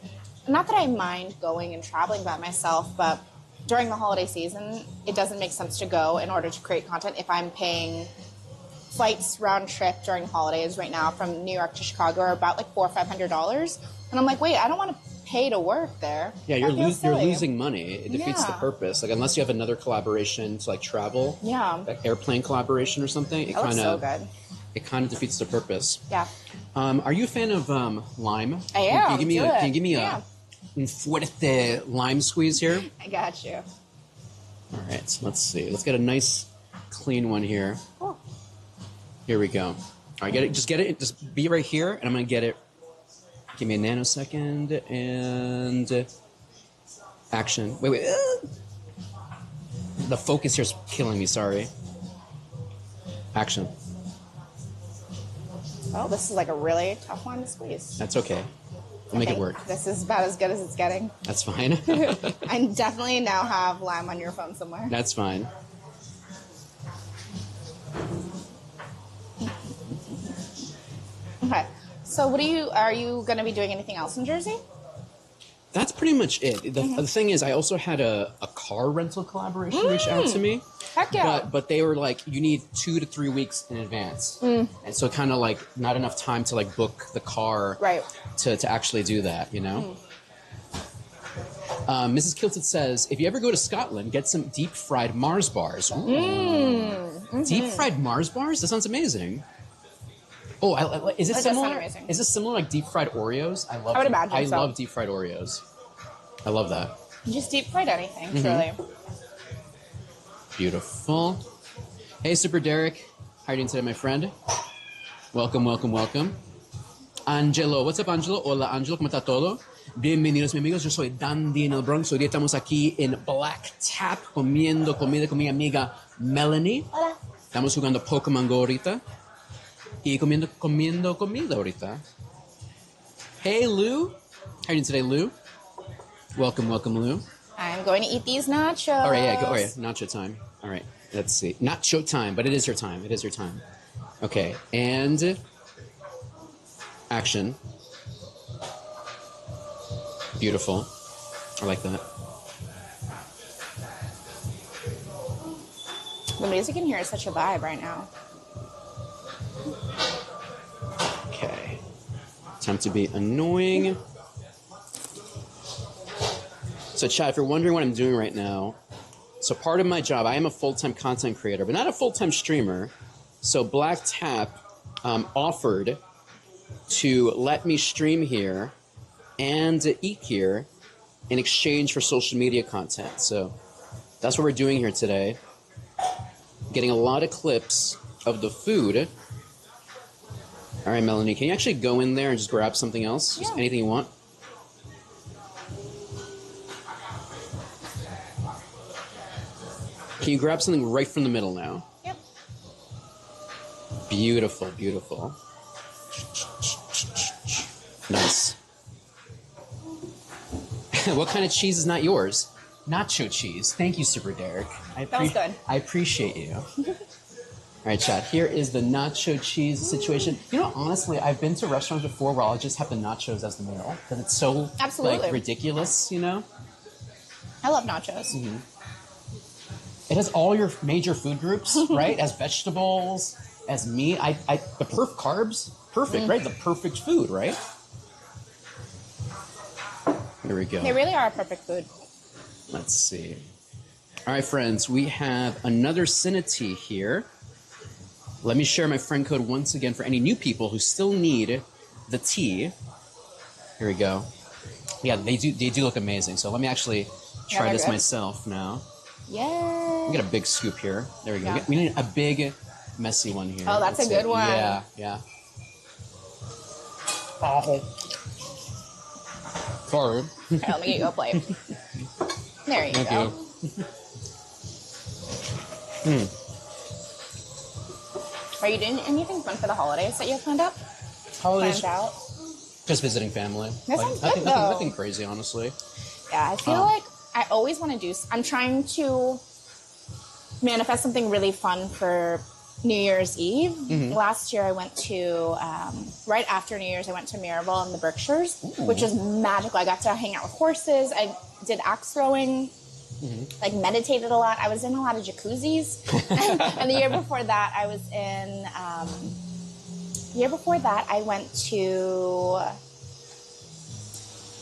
[SPEAKER 2] not that I mind going and traveling by myself, but during the holiday season, it doesn't make sense to go in order to create content if I'm paying flights round trip during holidays right now from New York to Chicago are about like $400 or $500. And I'm like, wait, I don't want to pay to work there.
[SPEAKER 1] Yeah,
[SPEAKER 2] That feels
[SPEAKER 1] you're
[SPEAKER 2] silly.
[SPEAKER 1] losing money. It defeats the
[SPEAKER 2] Yeah.
[SPEAKER 1] purpose. Like, unless you have another collaboration to, like, travel.
[SPEAKER 2] Yeah.
[SPEAKER 1] Like airplane collaboration or something. It
[SPEAKER 2] That looks
[SPEAKER 1] kind
[SPEAKER 2] so
[SPEAKER 1] of
[SPEAKER 2] good.
[SPEAKER 1] It kind of defeats the purpose.
[SPEAKER 2] Yeah.
[SPEAKER 1] Are you a fan of lime?
[SPEAKER 2] I am.
[SPEAKER 1] Can you give me
[SPEAKER 2] Do
[SPEAKER 1] can you give me
[SPEAKER 2] Yeah.
[SPEAKER 1] un fuerte lime squeeze here?
[SPEAKER 2] I got you.
[SPEAKER 1] All right, so let's see. Let's get a nice, clean one here.
[SPEAKER 2] Cool.
[SPEAKER 1] Here we go. All right, get it. Just be right here, and I'm gonna get it. Give me a nanosecond and action. Wait. The focus here's killing me. Sorry. Action.
[SPEAKER 2] Oh, this is like a really tough one to squeeze.
[SPEAKER 1] That's okay. We'll make it work.
[SPEAKER 2] This is about as good as it's getting.
[SPEAKER 1] That's fine.
[SPEAKER 2] I definitely now have lime on your phone somewhere.
[SPEAKER 1] That's fine.
[SPEAKER 2] Okay. So are you going to be doing anything else in Jersey?
[SPEAKER 1] That's pretty much it. The thing is, I also had a car rental collaboration reach out to me.
[SPEAKER 2] Heck yeah.
[SPEAKER 1] But they were like, you need 2 to 3 weeks in advance. And so kind of like not enough time to like book the car to actually do that, you know? Mrs. Kilted says, if you ever go to Scotland, get some deep fried Mars bars. Deep fried Mars bars? That sounds amazing. Oh, is it
[SPEAKER 2] That does
[SPEAKER 1] similar?
[SPEAKER 2] sound amazing.
[SPEAKER 1] Is it similar like deep fried Oreos? I
[SPEAKER 2] would imagine so.
[SPEAKER 1] love deep fried Oreos. I love that.
[SPEAKER 2] Just deep fried anything, truly.
[SPEAKER 1] Beautiful. Hey, Super Derek. How are you doing today, my friend? Welcome, welcome, welcome. Angelo. What's up, Angelo? Hola, Angelo. ¿Cómo está todo? Bienvenidos, mis amigos. Yo soy Dandy en el Bronx. Hoy día estamos aquí en Black Tap comiendo comida con mi amiga Melanie.
[SPEAKER 2] Hola.
[SPEAKER 1] Estamos jugando Pokémon Go ahorita. Y comiendo comida ahorita. Hey, Lou. How are you doing today, Lou? Welcome, welcome, Lou.
[SPEAKER 2] I'm going to eat these nachos.
[SPEAKER 1] All right, yeah, go. All right, nacho time. All right, let's see. Not show time, but it is your time. It is your time. Okay, and action. Beautiful. I like that.
[SPEAKER 2] The music in here is such a vibe right now.
[SPEAKER 1] Okay. Time to be annoying. So, chat, if you're wondering what I'm doing right now, so part of my job, I am a full-time content creator, but not a full-time streamer. So Black Tap offered to let me stream here and eat here in exchange for social media content. So that's what we're doing here today. Getting a lot of clips of the food. All right, Melanie, can you actually go in there and just grab something else? Just anything you want? Can you grab something right from the middle now?
[SPEAKER 2] Yep.
[SPEAKER 1] Beautiful, beautiful. Nice. What kind of cheese is not yours? Nacho cheese. Thank you, Super Derek.
[SPEAKER 2] That was good.
[SPEAKER 1] I appreciate you. All right, chat. Here is the nacho cheese situation. You know, honestly, I've been to restaurants before where I'll just have the nachos as the meal because it's so
[SPEAKER 2] Absolutely.
[SPEAKER 1] like ridiculous, you know.
[SPEAKER 2] I love nachos.
[SPEAKER 1] Mm-hmm. It has all your major food groups, right? As vegetables, as meat. The carbs, perfect, right? The perfect food, right? Here we go.
[SPEAKER 2] They really are a perfect food.
[SPEAKER 1] Let's see. All right, friends, we have another Cinetea here. Let me share my friend code once again for any new people who still need the tea. Here we go. Yeah, they do look amazing. So let me actually try this myself now.
[SPEAKER 2] Yeah.
[SPEAKER 1] We got a big scoop here. There we go.
[SPEAKER 2] Yeah.
[SPEAKER 1] We need a big, messy one here.
[SPEAKER 2] Oh, that's a good one.
[SPEAKER 1] Yeah, yeah. Oh. Sorry.
[SPEAKER 2] Okay, let me get you a plate. There you
[SPEAKER 1] Thank
[SPEAKER 2] go.
[SPEAKER 1] you.
[SPEAKER 2] Are you doing anything fun for the holidays that you have planned up?
[SPEAKER 1] Holidays?
[SPEAKER 2] Planned out?
[SPEAKER 1] Just visiting family.
[SPEAKER 2] That sounds good, though.
[SPEAKER 1] Nothing crazy, honestly.
[SPEAKER 2] Yeah, I feel like I always want to do... I'm trying to manifest something really fun for New Year's Eve.
[SPEAKER 1] Mm-hmm.
[SPEAKER 2] Last year I went to... right after New Year's, I went to Mirabel in the Berkshires, which was magical. I got to hang out with horses. I did axe throwing. Mm-hmm. Like meditated a lot. I was in a lot of jacuzzis. And the year before that, I was in... the year before that, I went to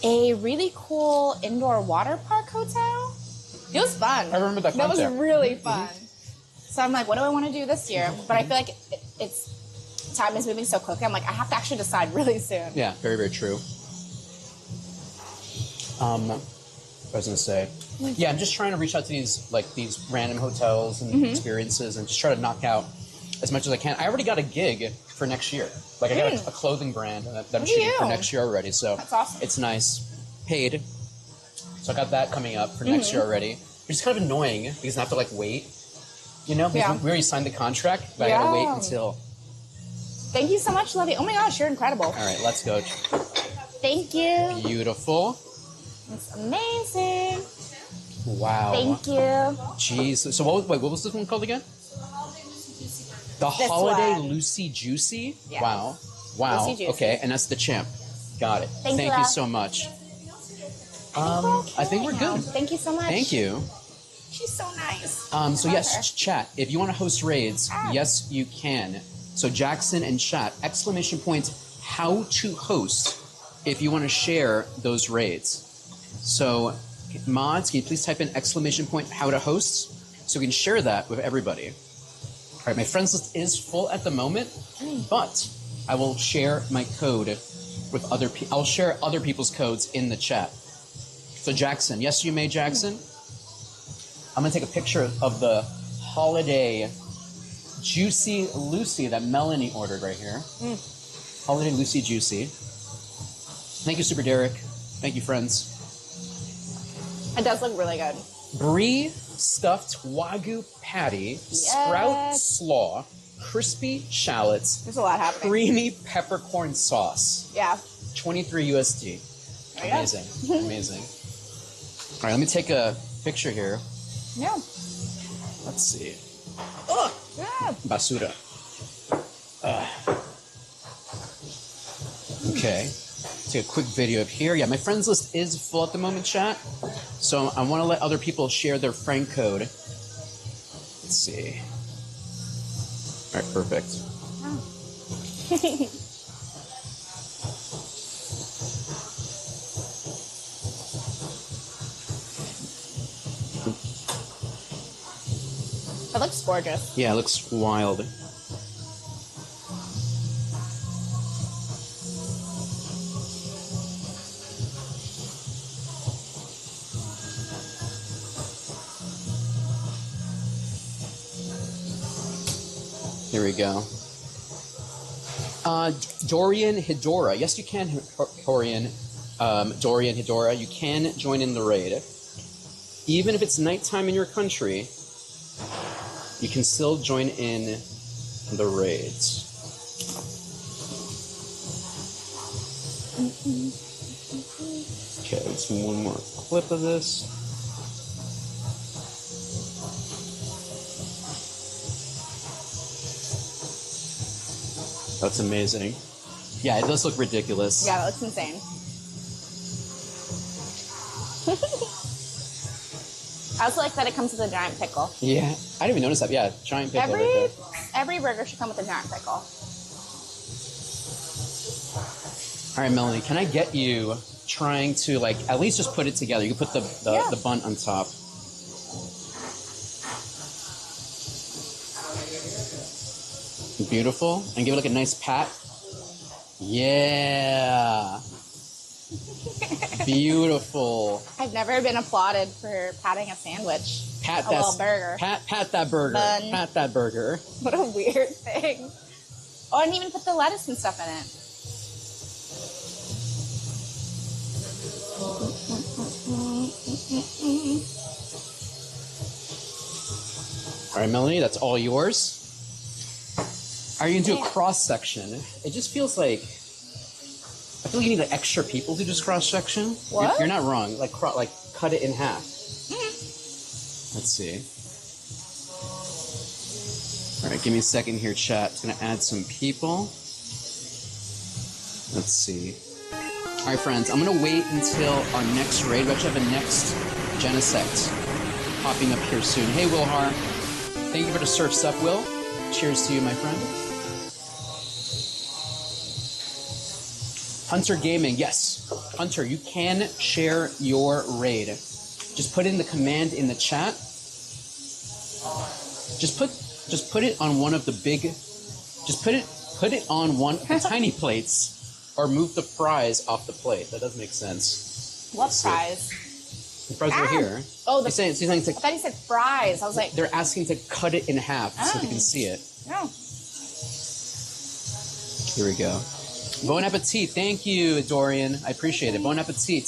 [SPEAKER 2] a really cool indoor water park hotel. It was fun.
[SPEAKER 1] I remember that concept.
[SPEAKER 2] That was really fun. So I'm like, what do I want to do this year? But I feel like time is moving so quickly. I'm like, I have to actually decide really soon.
[SPEAKER 1] Yeah, very, very true. I was gonna say, yeah, I'm just trying to reach out to these random hotels and experiences, and just try to knock out as much as I can. I already got a gig for next year. Like I got a clothing brand that I'm shooting for next year already. So
[SPEAKER 2] that's awesome.
[SPEAKER 1] It's nice, paid. So I got that coming up for next year already. Which is kind of annoying because I have to wait. You know, because we already signed the contract, but I gotta wait until.
[SPEAKER 2] Thank you so much, Lovey. Oh my gosh, you're incredible.
[SPEAKER 1] All right, let's go.
[SPEAKER 2] Thank you.
[SPEAKER 1] Beautiful.
[SPEAKER 2] It's amazing.
[SPEAKER 1] Wow.
[SPEAKER 2] Thank you.
[SPEAKER 1] Jeez. So what was this one called again? The Holiday Lucy Juicy?
[SPEAKER 2] Yes.
[SPEAKER 1] Wow. Wow.
[SPEAKER 2] Lucy Juicy.
[SPEAKER 1] Okay, and that's the champ. Got it. Thank you so much. I think we're good.
[SPEAKER 2] Thank you so much.
[SPEAKER 1] Thank you.
[SPEAKER 2] She's so nice.
[SPEAKER 1] So yes, chat, if you want to host raids, yes, you can. So Jackson and chat, ! how to host if you want to share those raids. So mods, can you please type in ! how to host so we can share that with everybody. All right, my friends list is full at the moment, but I will share my code with other people. I'll share other people's codes in the chat. So Jackson, yes, you may, Jackson. I'm gonna take a picture of the holiday Juicy Lucy that Melanie ordered right here. Holiday Lucy Juicy. Thank you, Super Derek. Thank you, friends.
[SPEAKER 2] It does look really good.
[SPEAKER 1] Brie stuffed Wagyu patty, sprout slaw, crispy shallots.
[SPEAKER 2] There's a lot happening.
[SPEAKER 1] Creamy peppercorn sauce.
[SPEAKER 2] Yeah.
[SPEAKER 1] 23 USD. Amazing. Amazing. All right, let me take a picture here.
[SPEAKER 2] Yeah.
[SPEAKER 1] Let's see.
[SPEAKER 2] Ugh. Yeah.
[SPEAKER 1] Basura. Okay. Take a quick video of here. Yeah, my friends list is full at the moment, chat. So I want to let other people share their friend code. Let's see. All right, perfect.
[SPEAKER 2] It looks gorgeous.
[SPEAKER 1] Yeah, it looks wild. Here we go. Dorian Hidora. Yes, you can, Dorian. Dorian Hidora. You can join in the raid. Even if it's nighttime in your country, you can still join in the raids. Okay, let's do one more clip of this. That's amazing. Yeah, it does look ridiculous.
[SPEAKER 2] Yeah, that looks insane. I also like that it comes with a giant pickle.
[SPEAKER 1] Yeah, I didn't even notice that. Yeah, giant pickle.
[SPEAKER 2] Every burger should come with a giant pickle.
[SPEAKER 1] All right, Melanie, can I get you trying to like at least just put it together? You can put the bun on top. Beautiful, and give it like a nice pat. Yeah. Beautiful.
[SPEAKER 2] I've never been applauded for patting a sandwich.
[SPEAKER 1] Pat
[SPEAKER 2] a little burger.
[SPEAKER 1] Pat that burger.
[SPEAKER 2] Bun.
[SPEAKER 1] Pat that burger.
[SPEAKER 2] What a weird thing. Oh, I didn't even put the lettuce and stuff in it.
[SPEAKER 1] All right, Melanie, that's all yours. Are you gonna do a cross section? It just feels like I feel like you need like extra people to just cross section.
[SPEAKER 2] What?
[SPEAKER 1] You're not wrong. Like cut it in half. Let's see. All right, give me a second here, chat. It's gonna add some people. Let's see. All right, friends, I'm gonna wait until our next raid. We actually have a next Genesect popping up here soon. Hey, Wilhar. Thank you for the surf up, Will. Cheers to you, my friend. Hunter Gaming, yes. Hunter, you can share your raid. Just put in the command in the chat. Just put it on one of the big. Just put it on one of the tiny plates, or move the fries off the plate. That doesn't make sense.
[SPEAKER 2] What fries?
[SPEAKER 1] The fries are here.
[SPEAKER 2] Oh,
[SPEAKER 1] I
[SPEAKER 2] thought you said fries. I was like,
[SPEAKER 1] they're asking to cut it in half so they can see it.
[SPEAKER 2] No.
[SPEAKER 1] Here we go. Bon appetit. Thank you, Dorian. I appreciate it. Bon appetit.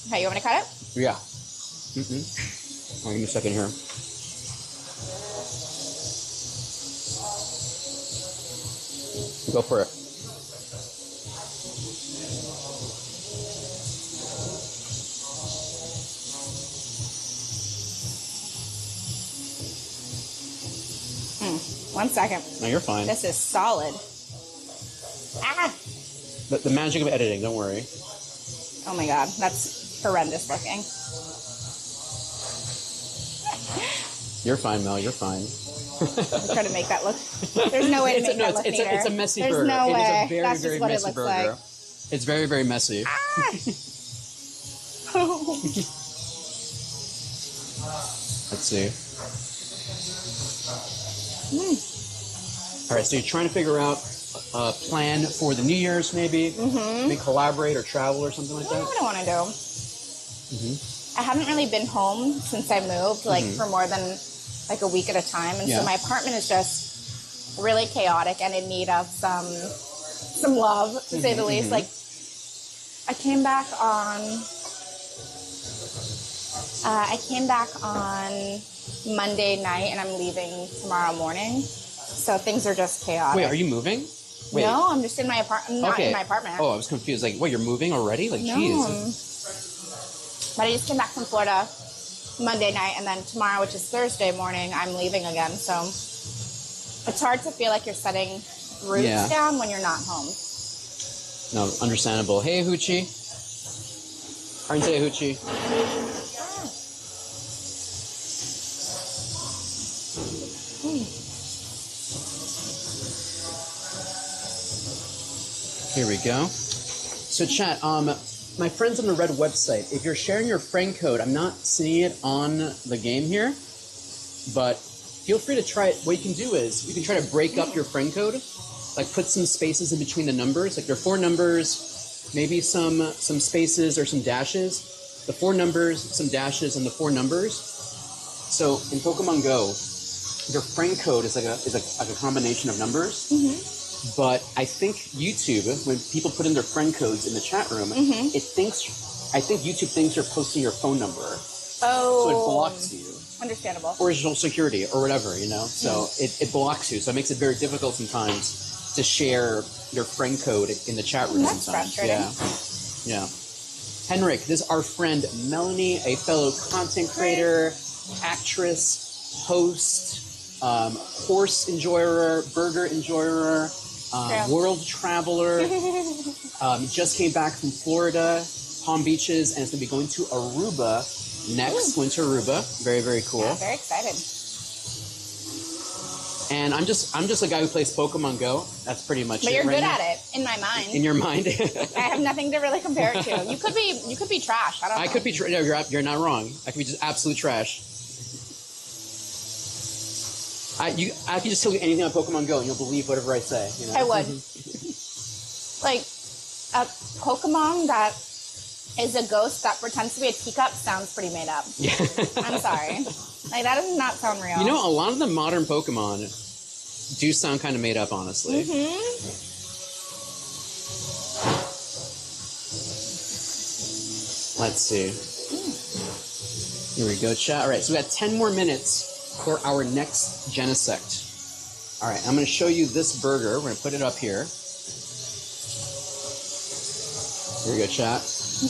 [SPEAKER 2] Okay, you want me to cut it?
[SPEAKER 1] Yeah. Give me a second here. Go for it.
[SPEAKER 2] One second.
[SPEAKER 1] No, you're fine.
[SPEAKER 2] This is solid. Ah!
[SPEAKER 1] The magic of editing, don't worry.
[SPEAKER 2] Oh my god, that's horrendous looking.
[SPEAKER 1] You're fine, Mel, you're fine.
[SPEAKER 2] I'm trying to make that look. There's no way to make that look neater.
[SPEAKER 1] It's a messy
[SPEAKER 2] There's
[SPEAKER 1] burger.
[SPEAKER 2] No way.
[SPEAKER 1] It is a very,
[SPEAKER 2] that's
[SPEAKER 1] very
[SPEAKER 2] just what
[SPEAKER 1] messy
[SPEAKER 2] it looks
[SPEAKER 1] burger.
[SPEAKER 2] like.
[SPEAKER 1] It's very, very messy.
[SPEAKER 2] Ah!
[SPEAKER 1] Let's see. All right, so you're trying to figure out a plan for the New Year's, maybe? Maybe collaborate or travel or something like that?
[SPEAKER 2] What do I want to do? I haven't really been home since I moved, like for more than like a week at a time, and so my apartment is just really chaotic and in need of some love, to say the least. Like, I came back on Monday night, and I'm leaving tomorrow morning. So things are just chaotic.
[SPEAKER 1] Wait, are you moving? Wait.
[SPEAKER 2] No, I'm just in my apartment. I'm not in my apartment.
[SPEAKER 1] Oh, I was confused. Like, wait, you're moving already? Like,
[SPEAKER 2] No.
[SPEAKER 1] geez.
[SPEAKER 2] But I just came back from Florida Monday night, and then tomorrow, which is Thursday morning, I'm leaving again. So it's hard to feel like you're setting roots down when you're not home.
[SPEAKER 1] No, understandable. Hey, Hoochie. Aren't they, Hoochie? Here we go. So chat, my friends on the Red website, if you're sharing your friend code, I'm not seeing it on the game here, but feel free to try it. What you can do is, you can try to break up your friend code, like put some spaces in between the numbers. Like there are 4 numbers, maybe some spaces or some dashes. The 4 numbers, some dashes, and the 4 numbers. So in Pokemon Go, your friend code is like a combination of numbers. But I think YouTube, when people put in their friend codes in the chat room, I think YouTube thinks you're posting your phone number.
[SPEAKER 2] Oh.
[SPEAKER 1] So it blocks you.
[SPEAKER 2] Understandable.
[SPEAKER 1] Or social security or whatever, you know? So it blocks you. So it makes it very difficult sometimes to share your friend code in the chat room
[SPEAKER 2] That's
[SPEAKER 1] sometimes.
[SPEAKER 2] frustrating.
[SPEAKER 1] Yeah. Henrik, this is our friend Melanie, a fellow content creator, actress, host, horse enjoyer, burger enjoyer, world traveler. Just came back from Florida, Palm Beaches, and is going to be going to Aruba Next, Winter Aruba. Very, very cool.
[SPEAKER 2] Yeah, very excited.
[SPEAKER 1] And I'm just a guy who plays Pokemon Go. That's pretty much
[SPEAKER 2] But
[SPEAKER 1] it
[SPEAKER 2] you're
[SPEAKER 1] right
[SPEAKER 2] good
[SPEAKER 1] now.
[SPEAKER 2] at it, in my mind.
[SPEAKER 1] In your mind.
[SPEAKER 2] I have nothing to really compare it to. You could be trash. I don't know.
[SPEAKER 1] I could be no, you're not wrong. I could be just absolute trash. I could just tell you anything on Pokemon Go and you'll believe whatever I say. You know?
[SPEAKER 2] I would. Like, a Pokemon that is a ghost that pretends to be a teacup sounds pretty made up.
[SPEAKER 1] Yeah.
[SPEAKER 2] I'm sorry. Like, that does not sound real.
[SPEAKER 1] You know, a lot of the modern Pokemon do sound kind of made up, honestly. Let's see. Here we go, chat. All right, so we got 10 more minutes for our next Genesect. All right, I'm going to show you this burger. We're going to put it up here. Here we go, chat.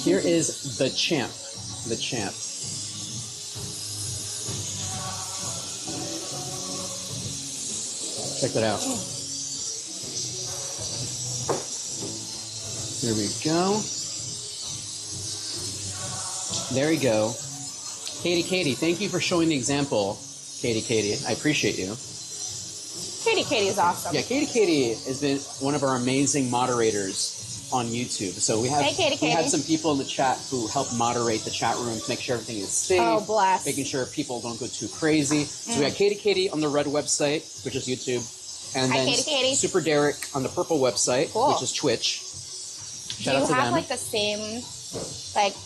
[SPEAKER 1] Here is the champ. The champ. Check that out. Here we go. There we go. Katie, thank you for showing the example. Katie, I appreciate you.
[SPEAKER 2] Katie is awesome.
[SPEAKER 1] Yeah, Katie has been one of our amazing moderators on YouTube. So we have we have some people in the chat who help moderate the chat room to make sure everything is safe.
[SPEAKER 2] Oh, bless.
[SPEAKER 1] Making sure people don't go too crazy. So we got Katie on the red website, which is YouTube. And then
[SPEAKER 2] Katie.
[SPEAKER 1] Super Derek on the purple website, which is Twitch. Shout out to them. Do you have
[SPEAKER 2] like the same like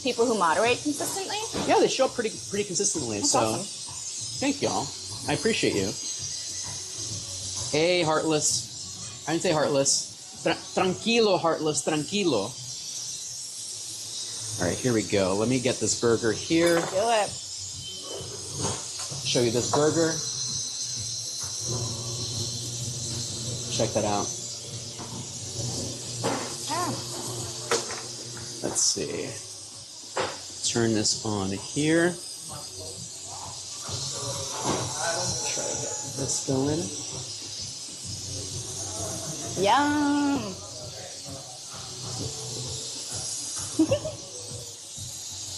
[SPEAKER 2] people who moderate consistently?
[SPEAKER 1] Yeah, they show up pretty consistently.
[SPEAKER 2] That's
[SPEAKER 1] so
[SPEAKER 2] awesome.
[SPEAKER 1] Thank y'all. I appreciate you. Hey, Heartless. I didn't say Heartless. Tranquilo, Heartless, tranquilo. All right, here we go. Let me get this burger here.
[SPEAKER 2] Do it.
[SPEAKER 1] Show you this burger. Check that out. Let's see. Turn this on here. Try to get this going.
[SPEAKER 2] Yum.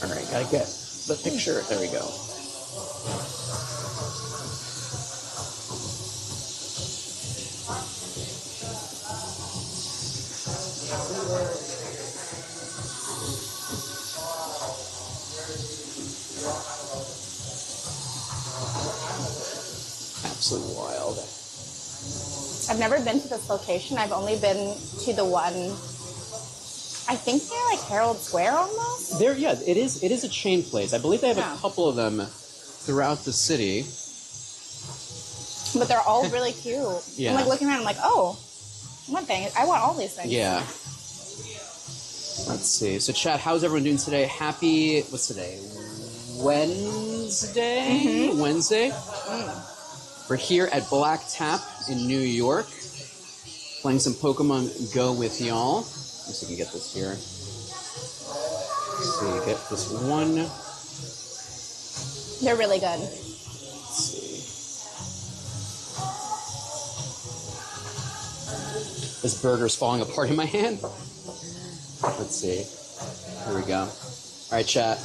[SPEAKER 1] All right, gotta get the picture. There we go. Absolutely wild.
[SPEAKER 2] I've never been to this location. I've only been to the one, I think they're like Herald Square almost?
[SPEAKER 1] Yeah, it is a chain place. I believe they have a couple of them throughout the city.
[SPEAKER 2] But they're all really cute.
[SPEAKER 1] Yeah.
[SPEAKER 2] I'm like looking around, I'm like, oh, one thing, I want all these things.
[SPEAKER 1] Yeah. Let's see. So chat, how's everyone doing today? Happy, what's today? Wednesday? Wednesday? We're here at Black Tap in New York, playing some Pokemon Go with y'all. Let's see if we can get this here. Let's see, get this one.
[SPEAKER 2] They're really good.
[SPEAKER 1] Let's see. This burger's falling apart in my hand. Let's see. Here we go. All right, chat.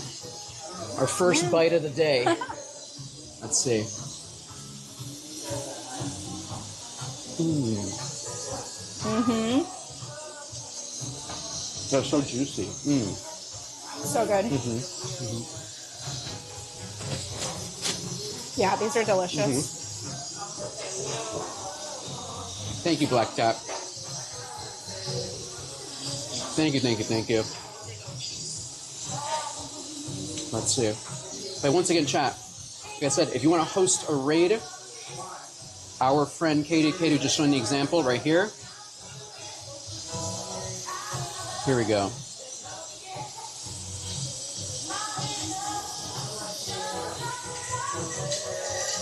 [SPEAKER 1] Our first bite of the day. Let's see. They're so juicy.
[SPEAKER 2] So good. Yeah, these are delicious.
[SPEAKER 1] Thank you, Black Tap. Thank you. Let's see. But once again, chat, like I said, if you want to host a raid, our friend Katie just showing the example right here. Here we go.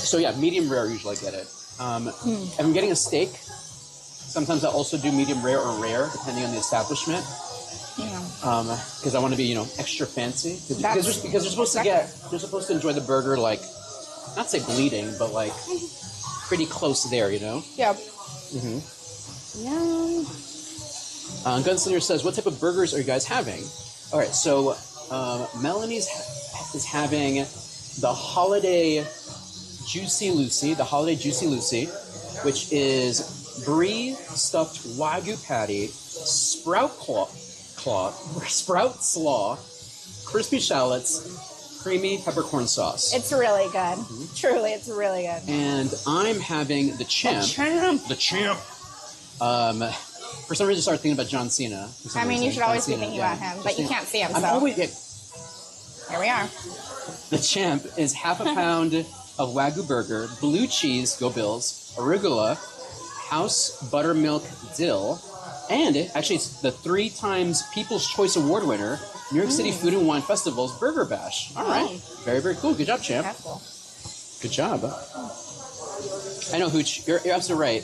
[SPEAKER 1] So yeah, medium rare usually I get it. If I'm getting a steak, sometimes I also do medium rare or rare, depending on the establishment. Because I want to be, extra fancy. Because you're supposed to you're supposed to enjoy the burger like, not say bleeding, but like pretty close there,
[SPEAKER 2] Yep.
[SPEAKER 1] Yum. Gunslinger says, what type of burgers are you guys having? All right, so Melanie's is having the Holiday Juicy Lucy, which is brie stuffed Wagyu patty, sprout slaw, crispy shallots, creamy peppercorn sauce.
[SPEAKER 2] It's really good. Truly, it's really good.
[SPEAKER 1] And I'm having the chimp. The chimp. For some reason, I started thinking about John Cena.
[SPEAKER 2] I mean, you should always be thinking about him, but you can't see him, so. Here we are.
[SPEAKER 1] The champ is half a pound of Wagyu burger, blue cheese, go Bills, arugula, house buttermilk dill, and actually it's the 3 times People's Choice Award winner, New York City Food and Wine Festival's Burger Bash. All right. Very, very cool. Good job, champ.
[SPEAKER 2] Careful.
[SPEAKER 1] Good job. I know, Hooch, you're absolutely right.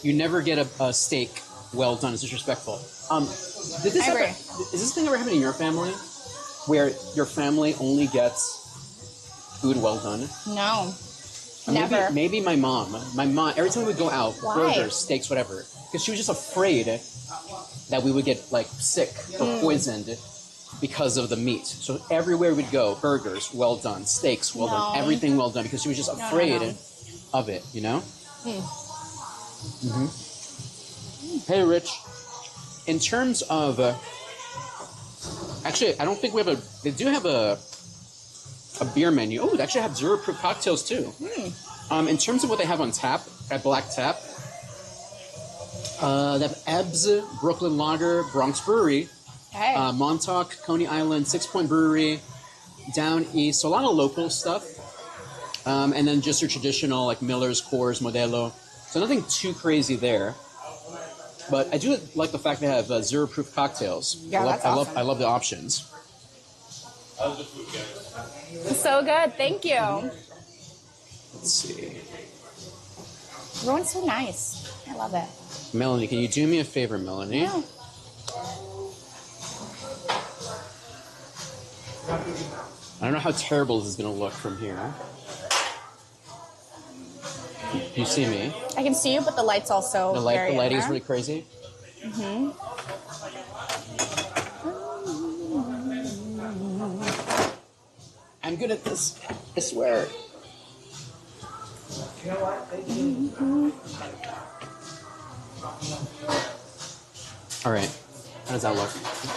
[SPEAKER 1] You never get a steak well done. It's disrespectful. Is this thing ever happen in your family? Where your family only gets food well done?
[SPEAKER 2] No. Never.
[SPEAKER 1] Maybe my mom, every time we would go out, burgers, steaks, whatever, because she was just afraid that we would get like sick or poisoned because of the meat. So everywhere we'd go, burgers, well done, steaks, well done, everything well done, because she was just afraid of it, you know? Hey, Rich, in terms of, actually, I don't think we have they do have a beer menu. Oh, they actually have 0 proof cocktails too. In terms of what they have on tap, at Black Tap, they have Ebbs, Brooklyn Lager, Bronx Brewery, Montauk, Coney Island, 6 Point Brewery, Down East, so a lot of local stuff. And then just your traditional, like Miller's, Coors, Modelo. So nothing too crazy there. But I do like the fact they have 0 proof cocktails.
[SPEAKER 2] Yeah,
[SPEAKER 1] I love the options.
[SPEAKER 3] How's the food, guys?
[SPEAKER 2] So good. Thank you.
[SPEAKER 1] Let's see.
[SPEAKER 2] Everyone's so nice. I love it.
[SPEAKER 1] Melanie, can you do me a favor, Melanie?
[SPEAKER 2] Yeah.
[SPEAKER 1] I don't know how terrible this is going to look from here. You see me?
[SPEAKER 2] I can see you, but the light's also
[SPEAKER 1] the lighting is really crazy. I'm good at this. I swear.
[SPEAKER 4] You know what?
[SPEAKER 1] All right. How does that look?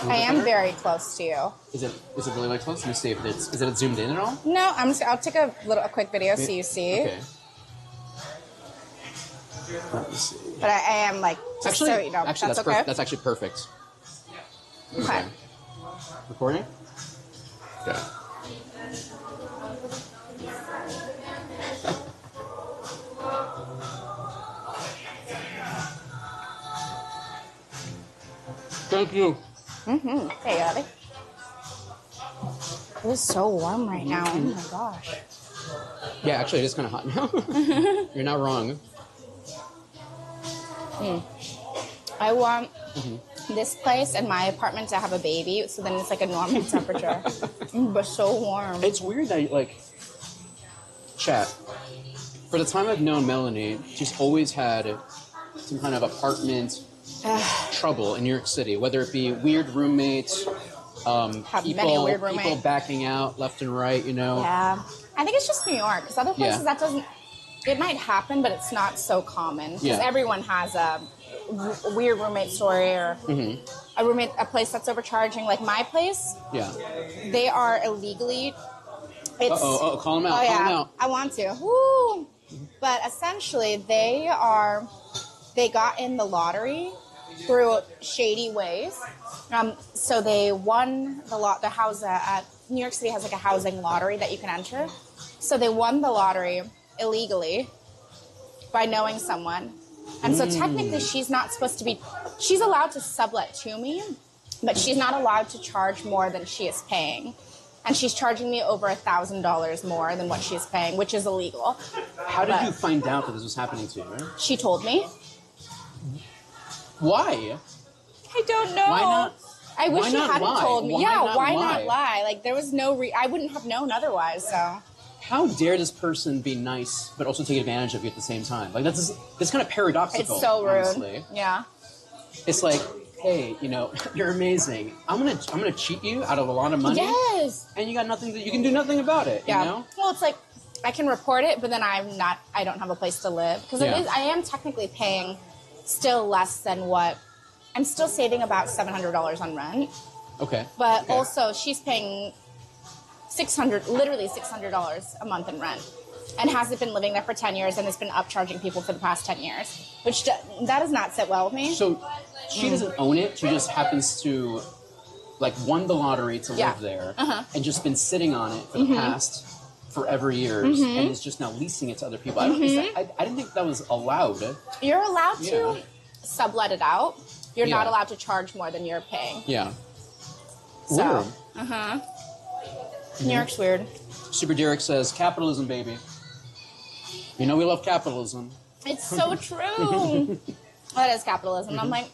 [SPEAKER 2] I am very close to you.
[SPEAKER 1] Is it really like close? Let me see if is it zoomed in at all?
[SPEAKER 2] No, I'll take a quick video so you see.
[SPEAKER 1] Okay. Let me see.
[SPEAKER 2] But I am like, just
[SPEAKER 1] actually,
[SPEAKER 2] so you know,
[SPEAKER 1] that's
[SPEAKER 2] okay.
[SPEAKER 1] That's actually perfect.
[SPEAKER 2] Okay.
[SPEAKER 1] Recording? Okay. Thank you.
[SPEAKER 2] Hey, buddy. It is so warm right now. Oh my gosh.
[SPEAKER 1] Yeah, actually, it is kind of hot now. You're not wrong.
[SPEAKER 2] I want this place and my apartment to have a baby, so then it's like a normal temperature, but so warm.
[SPEAKER 1] It's weird that, like, chat, for the time I've known Melanie, she's always had some kind of apartment trouble in New York City, whether it be weird roommates, people backing out left and right, you know?
[SPEAKER 2] Yeah. I think it's just New York, because other places that doesn't, it might happen, but it's not so common, because everyone has a weird roommate story or a place that's overcharging. Like my place, they are illegally.
[SPEAKER 1] Call them out.
[SPEAKER 2] Oh,
[SPEAKER 1] call them out.
[SPEAKER 2] I want to. Woo! But essentially, they got in the lottery through shady ways. So they won the house at New York City has like a housing lottery that you can enter. So they won the lottery illegally by knowing someone. And so technically she's not supposed to be, she's allowed to sublet to me, but she's not allowed to charge more than she is paying. And she's charging me over $1,000 more than what she's paying, which is illegal.
[SPEAKER 1] How did you find out that this was happening to you? Right?
[SPEAKER 2] She told me.
[SPEAKER 1] Why?
[SPEAKER 2] I don't know.
[SPEAKER 1] Why not?
[SPEAKER 2] I wish she hadn't told me. Why not lie? Like there was no I wouldn't have known otherwise, so.
[SPEAKER 1] How dare this person be nice but also take advantage of you at the same time? Like that's kind of paradoxical.
[SPEAKER 2] It's so rude.
[SPEAKER 1] Honestly.
[SPEAKER 2] Yeah.
[SPEAKER 1] It's like hey, you know, you're amazing. I'm gonna cheat you out of a lot of money.
[SPEAKER 2] Yes.
[SPEAKER 1] And you got nothing you can do nothing about it.
[SPEAKER 2] Yeah.
[SPEAKER 1] You know?
[SPEAKER 2] Well, it's like I can report it, but then I don't have a place to live because I am technically paying still less than what I'm still saving about $700 on rent.
[SPEAKER 1] Okay.
[SPEAKER 2] But also she's paying literally $600 a month in rent. And hasn't been living there for 10 years and has been upcharging people for the past 10 years, which that does not sit well with me.
[SPEAKER 1] So she doesn't own it. She just happens to, like, won the lottery to live there and just been sitting on it for the past forever years and is just now leasing it to other people. I didn't think that was allowed.
[SPEAKER 2] You're allowed to sublet it out. You're not allowed to charge more than you're paying.
[SPEAKER 1] Yeah.
[SPEAKER 2] So, New York's weird.
[SPEAKER 1] Super Derek says, capitalism, baby. You know we love capitalism.
[SPEAKER 2] It's so true. That is capitalism. I'm like,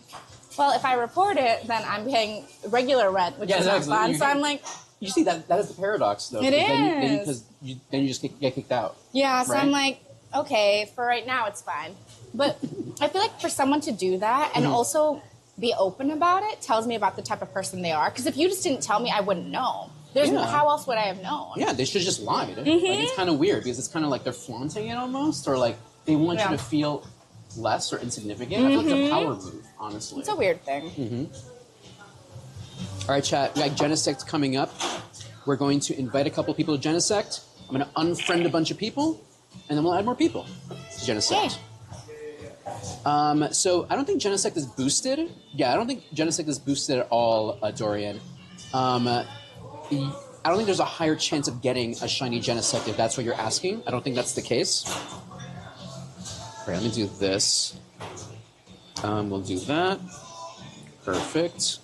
[SPEAKER 2] well, if I report it, then I'm paying regular rent, which is not fun. So I'm like...
[SPEAKER 1] You see, that is the paradox, though.
[SPEAKER 2] It is.
[SPEAKER 1] Because then you just get kicked out.
[SPEAKER 2] Yeah, so
[SPEAKER 1] right?
[SPEAKER 2] I'm like, okay, for right now, it's fine. But I feel like for someone to do that and also be open about it tells me about the type of person they are. Because if you just didn't tell me, I wouldn't know. How else would I have known?
[SPEAKER 1] Yeah, they should have just lied. Like, it's kind of weird because it's kind of like they're flaunting it almost, or like they want you to feel less or insignificant. I feel like it's a power move, honestly.
[SPEAKER 2] It's a weird thing.
[SPEAKER 1] All right, chat. We got Genesect coming up. We're going to invite a couple people to Genesect. I'm going to unfriend a bunch of people, and then we'll add more people to Genesect. So I don't think Genesect is boosted. Yeah, I don't think Genesect is boosted at all, Dorian. I don't think there's a higher chance of getting a shiny Genesect if that's what you're asking. I don't think that's the case. All right, let me do this. We'll do that. Perfect.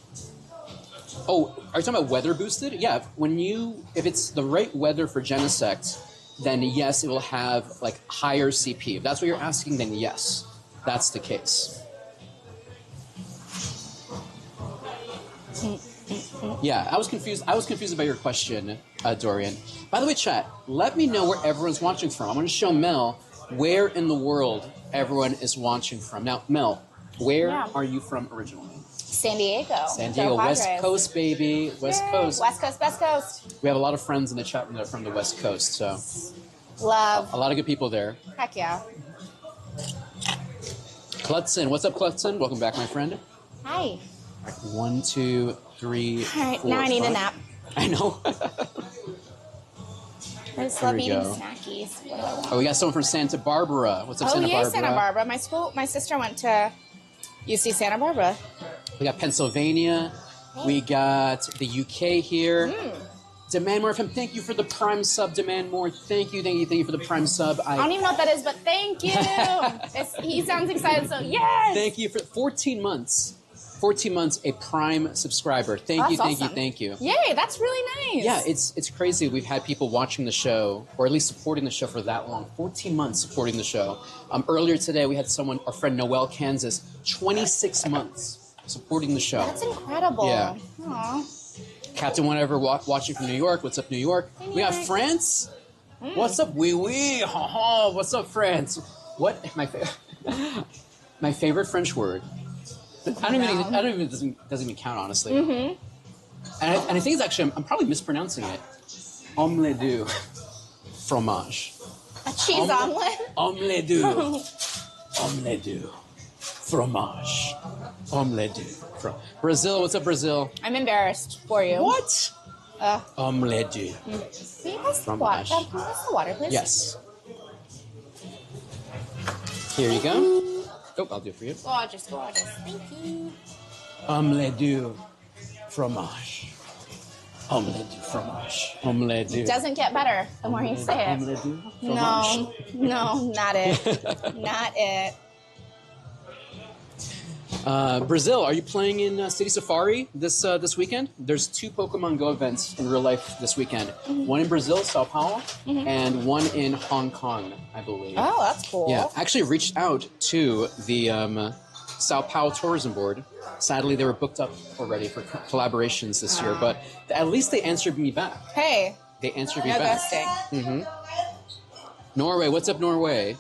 [SPEAKER 1] Oh, are you talking about weather boosted? Yeah, if it's the right weather for Genesect, then yes, it will have like higher CP. If that's what you're asking, then yes, that's the case. Yeah, I was confused about your question, Dorian. By the way, chat, let me know where everyone's watching from. I'm going to show Mel where in the world everyone is watching from. Now, Mel, where are you from originally?
[SPEAKER 2] San Diego.
[SPEAKER 1] San Diego, West Coast, baby. West Coast.
[SPEAKER 2] West Coast, Best Coast.
[SPEAKER 1] We have a lot of friends in the chat room that are from the West Coast, so.
[SPEAKER 2] Love.
[SPEAKER 1] A lot of good people there.
[SPEAKER 2] Heck yeah.
[SPEAKER 1] Clutson. What's up, Clutson? Welcome back, my friend.
[SPEAKER 2] Hi.
[SPEAKER 1] 1, 2, 3,
[SPEAKER 2] All right,
[SPEAKER 1] 4,
[SPEAKER 2] now I need
[SPEAKER 1] 5.
[SPEAKER 2] a nap.
[SPEAKER 1] I know.
[SPEAKER 2] I just love eating snackies. What do I want?
[SPEAKER 1] Oh, we got someone from Santa Barbara. What's up, Santa Barbara?
[SPEAKER 2] Santa Barbara. My sister went to UC Santa Barbara.
[SPEAKER 1] We got Pennsylvania. We got the UK here. Demand More FM, thank you for the Prime sub. Demand More, thank you for the Prime sub.
[SPEAKER 2] I don't even know what that is, but thank you. He sounds excited, so yes.
[SPEAKER 1] Thank you for 14 months. 14 months, a Prime subscriber. Thank you.
[SPEAKER 2] Yay, that's really nice.
[SPEAKER 1] Yeah, it's crazy. We've had people watching the show, or at least supporting the show for that long. 14 months supporting the show. Earlier today, we had our friend Noel, Kansas, 26 months supporting the show.
[SPEAKER 2] That's incredible.
[SPEAKER 1] Yeah.
[SPEAKER 2] Aww.
[SPEAKER 1] Captain Whatever watching from New York. What's up, New York? We got France. What's up, wee? Ha ha. What's up, France? What my favorite French word. I don't even doesn't even count, honestly. And I think it's actually I'm probably mispronouncing it. Omelette du fromage.
[SPEAKER 2] A cheese omelet.
[SPEAKER 1] Omelette du. Omelette du fromage. Omelette du. Brazil, what's up, Brazil?
[SPEAKER 2] I'm embarrassed for you.
[SPEAKER 1] What? Omelette du.
[SPEAKER 2] Can you pass the water, please?
[SPEAKER 1] Yes. Here you go. Oh, I'll do it for you.
[SPEAKER 2] Gorgeous. Thank you.
[SPEAKER 1] Omelette du fromage. Omelette du fromage. Omelette du.
[SPEAKER 2] It doesn't get better the more you say it.
[SPEAKER 1] Omelette du fromage.
[SPEAKER 2] No, not it. Not it.
[SPEAKER 1] Brazil, are you playing in City Safari this weekend? There's 2 Pokemon Go events in real life this weekend. One in Brazil, Sao Paulo, and one in Hong Kong, I believe.
[SPEAKER 2] Oh, that's cool.
[SPEAKER 1] Yeah, I actually reached out to the Sao Paulo Tourism Board. Sadly, they were booked up already for collaborations this year, but at least they answered me back.
[SPEAKER 2] Hey.
[SPEAKER 1] They answered me back.
[SPEAKER 2] Ghosting.
[SPEAKER 1] Norway, what's up, Norway?